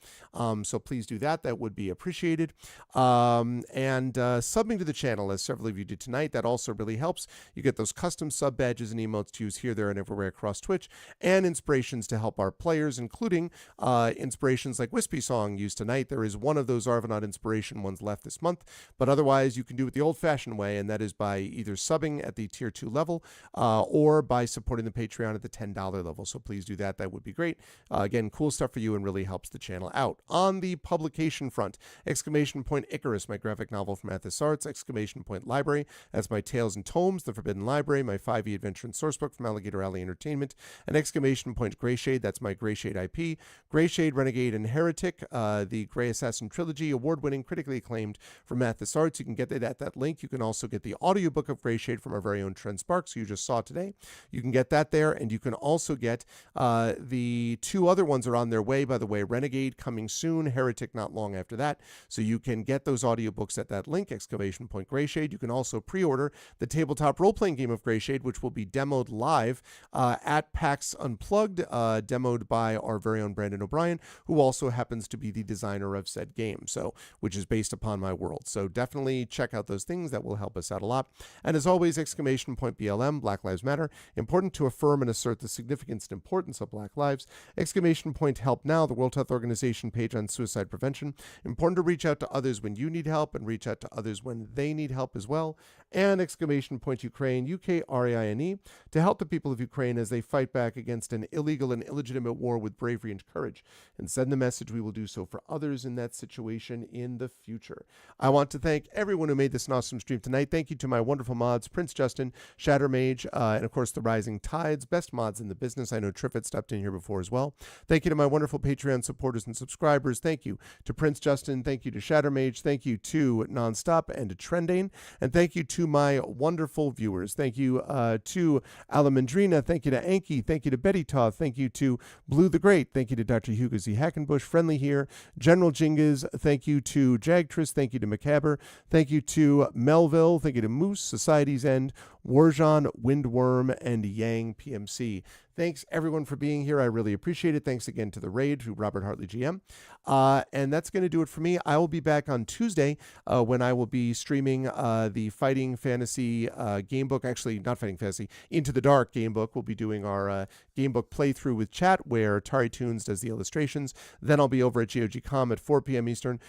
So please do that. That would be appreciated. And subbing to the channel, as several of you did tonight, that also really helps. You get those custom sub badges and emotes to use here, there, and everywhere across Twitch, and inspirations to help our players, including inspirations like Wispy Song used tonight. There is one of those Arvanaut inspiration ones left this month, but otherwise Otherwise, you can do it the old-fashioned way, and that is by either subbing at the Tier 2 level or by supporting the Patreon at the $10 level. So please do that. That would be great. Again, cool stuff for you and really helps the channel out. On the publication front, exclamation point Icarus, my graphic novel from Athos Arts, exclamation point Library, that's my Tales and Tomes, The Forbidden Library, my 5e adventure and sourcebook from Alligator Alley Entertainment, and exclamation point Greyshade, that's my Greyshade IP, Greyshade, Renegade, and Heretic, the Grey Assassin Trilogy, award-winning, critically acclaimed from Athos Arts. You can get it at that link. You can also get the audiobook of Greyshade from our very own Trent Sparks, who you just saw today. You can get that there, and you can also get the two other ones are on their way, by the way. Renegade coming soon, Heretic not long after that. So you can get those audiobooks at that link, exclamation point Greyshade. You can also pre-order the tabletop role-playing game of Greyshade, which will be demoed live at PAX Unplugged, demoed by our very own Brandon O'Brien, who also happens to be the designer of said game, so which is based upon my world. So definitely check out those things. That will help us out a lot. And as always, exclamation point BLM, Black Lives Matter, important to affirm and assert the significance and importance of Black lives. Exclamation point Help Now, the World Health Organization page on suicide prevention. Important to reach out to others when you need help and reach out to others when they need help as well. And exclamation point Ukraine, UKRAINE, to help the people of Ukraine as they fight back against an illegal and illegitimate war with bravery and courage. And send the message we will do so for others in that situation in the future. I want to thank everyone who made this an awesome stream tonight. Thank you to my wonderful mods, Prince Justin, Shattermage, and of course the Rising Tides, best mods in the business. I know Triffett stopped in here before as well. Thank you to my wonderful Patreon supporters and subscribers. Thank you to Prince Justin. Thank you to Shattermage. Thank you to Nonstop and to Trendane. And thank you to my wonderful viewers. Thank you to Alamandrina. Thank you to Anki. Thank you to Betty Toth. Thank you to Blue the Great. Thank you to Dr. Hugo Z. Hackenbush. Friendly here. General Jingas. Thank you to Jagtris. Thank you to Macabre. Thank you to Melville. Thank you to Moose, Society's End, Warjan, Windworm, and Yang PMC. Thanks, everyone, for being here. I really appreciate it. Thanks again to The Raid, to Robert Hartley, GM. And that's going to do it for me. I will be back on Tuesday when I will be streaming the Fighting Fantasy game book. Actually, not Fighting Fantasy, Into the Dark game book. We'll be doing our game book playthrough with chat where Tari Toons does the illustrations. Then I'll be over at GOGCom at 4 p.m. Eastern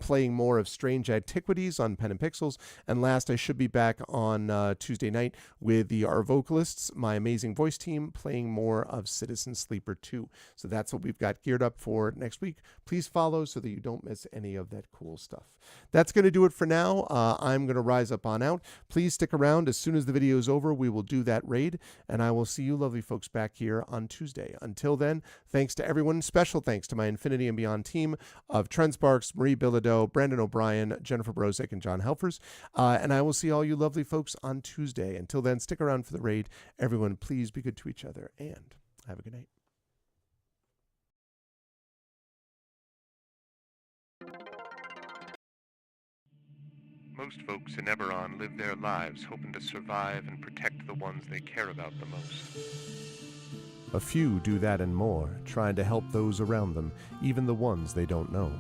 playing more of Strange Antiquities on Pen and Pixels. And last, I should be back on Tuesday night with our vocalists, my amazing voice team, playing more of Citizen Sleeper 2. So that's what we've got geared up for next week. Please follow so that you don't miss any of that cool stuff. That's going to do it for now. I'm going to rise up on out. Please stick around. As soon as the video is over, we will do that raid, and I will see you lovely folks back here on Tuesday. Until then, thanks to everyone. Special thanks to my Infinity and Beyond team of Trent Sparks, Marie Bilodeau, Brandon O'Brien, Jennifer Brozek, and John Helfers. And I will see all you lovely folks on Tuesday. Until then, stick around for the raid. Everyone, please be good to each other, and have a good night. Most folks in Eberron live their lives hoping to survive and protect the ones they care about the most. A few do that and more, trying to help those around them, even the ones they don't know.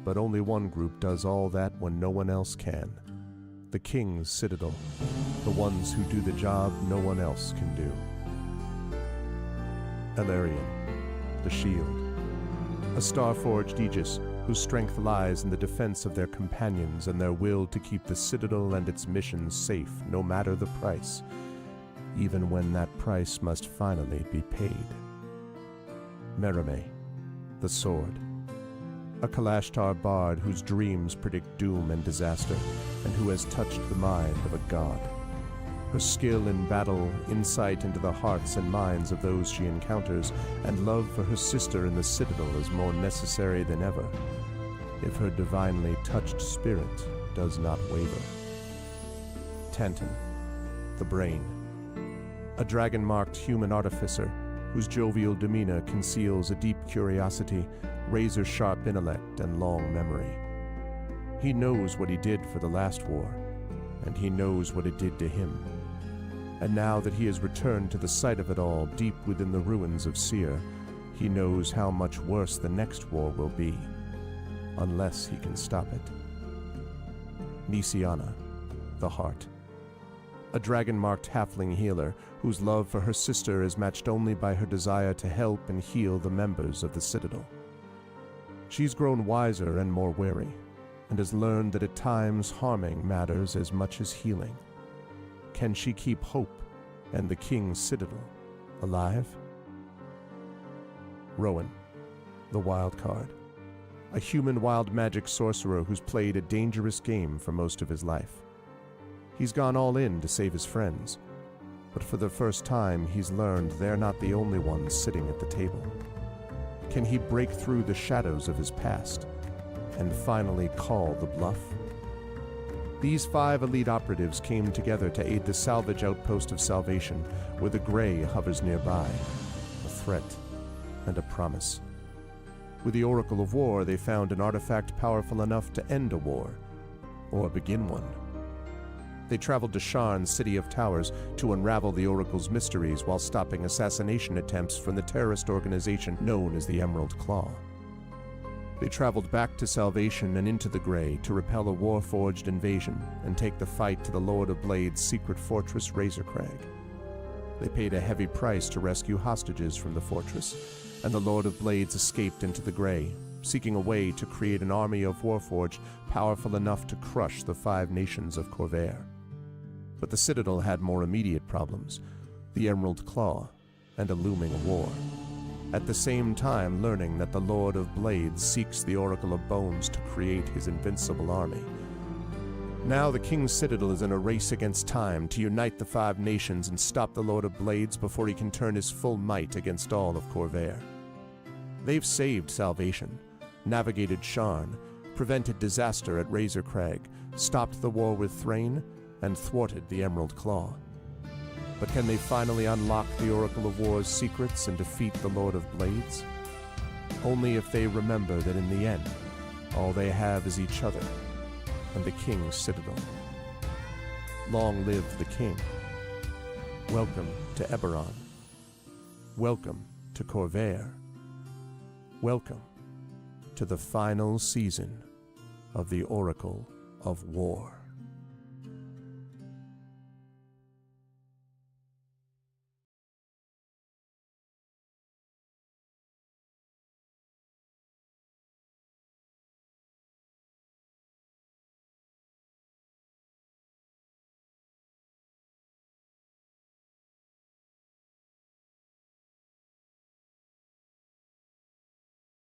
But only one group does all that when no one else can. The King's Citadel, the ones who do the job no one else can do. Elarian, the Shield, a star-forged Aegis whose strength lies in the defense of their companions and their will to keep the Citadel and its missions safe no matter the price, even when that price must finally be paid. Merime, the Sword, a Kalashtar bard whose dreams predict doom and disaster, and who has touched the mind of a god. Her skill in battle, insight into the hearts and minds of those she encounters, and love for her sister in the Citadel is more necessary than ever, if her divinely touched spirit does not waver. Tantan, the Brain, a dragon-marked human artificer whose jovial demeanor conceals a deep curiosity, razor-sharp intellect, and long memory. He knows what he did for the last war, and he knows what it did to him. And now that he has returned to the site of it all, deep within the ruins of Seer, he knows how much worse the next war will be, unless he can stop it. Nisiana, the Heart, a dragon-marked halfling healer whose love for her sister is matched only by her desire to help and heal the members of the Citadel. She's grown wiser and more wary, and has learned that at times harming matters as much as healing. Can she keep hope and the King's Citadel alive? Rowan, the wild card. A human wild magic sorcerer who's played a dangerous game for most of his life. He's gone all in to save his friends, but for the first time he's learned they're not the only ones sitting at the table. Can he break through the shadows of his past and finally call the bluff? These 5 elite operatives came together to aid the salvage outpost of Salvation, where the Grey hovers nearby, a threat and a promise. With the Oracle of War, they found an artifact powerful enough to end a war, or begin one. They traveled to Sharn's City of Towers to unravel the Oracle's mysteries while stopping assassination attempts from the terrorist organization known as the Emerald Claw. They traveled back to Salvation and into the Grey to repel a war-forged invasion and take the fight to the Lord of Blade's secret fortress Razorcrag. They paid a heavy price to rescue hostages from the fortress, and the Lord of Blades escaped into the Grey, seeking a way to create an army of Warforged powerful enough to crush the 5 nations of Corvair. But the Citadel had more immediate problems, the Emerald Claw, and a looming war. At the same time learning that the Lord of Blades seeks the Oracle of Bones to create his invincible army. Now the King's Citadel is in a race against time to unite the 5 nations and stop the Lord of Blades before he can turn his full might against all of Corvair. They've saved Salvation, navigated Sharn, prevented disaster at Razorcrag, stopped the war with Thrain, and thwarted the Emerald Claw. But can they finally unlock the Oracle of War's secrets and defeat the Lord of Blades? Only if they remember that in the end, all they have is each other and the King's Citadel. Long live the King. Welcome to Eberron. Welcome to Corvair. Welcome to the final season of the Oracle of War.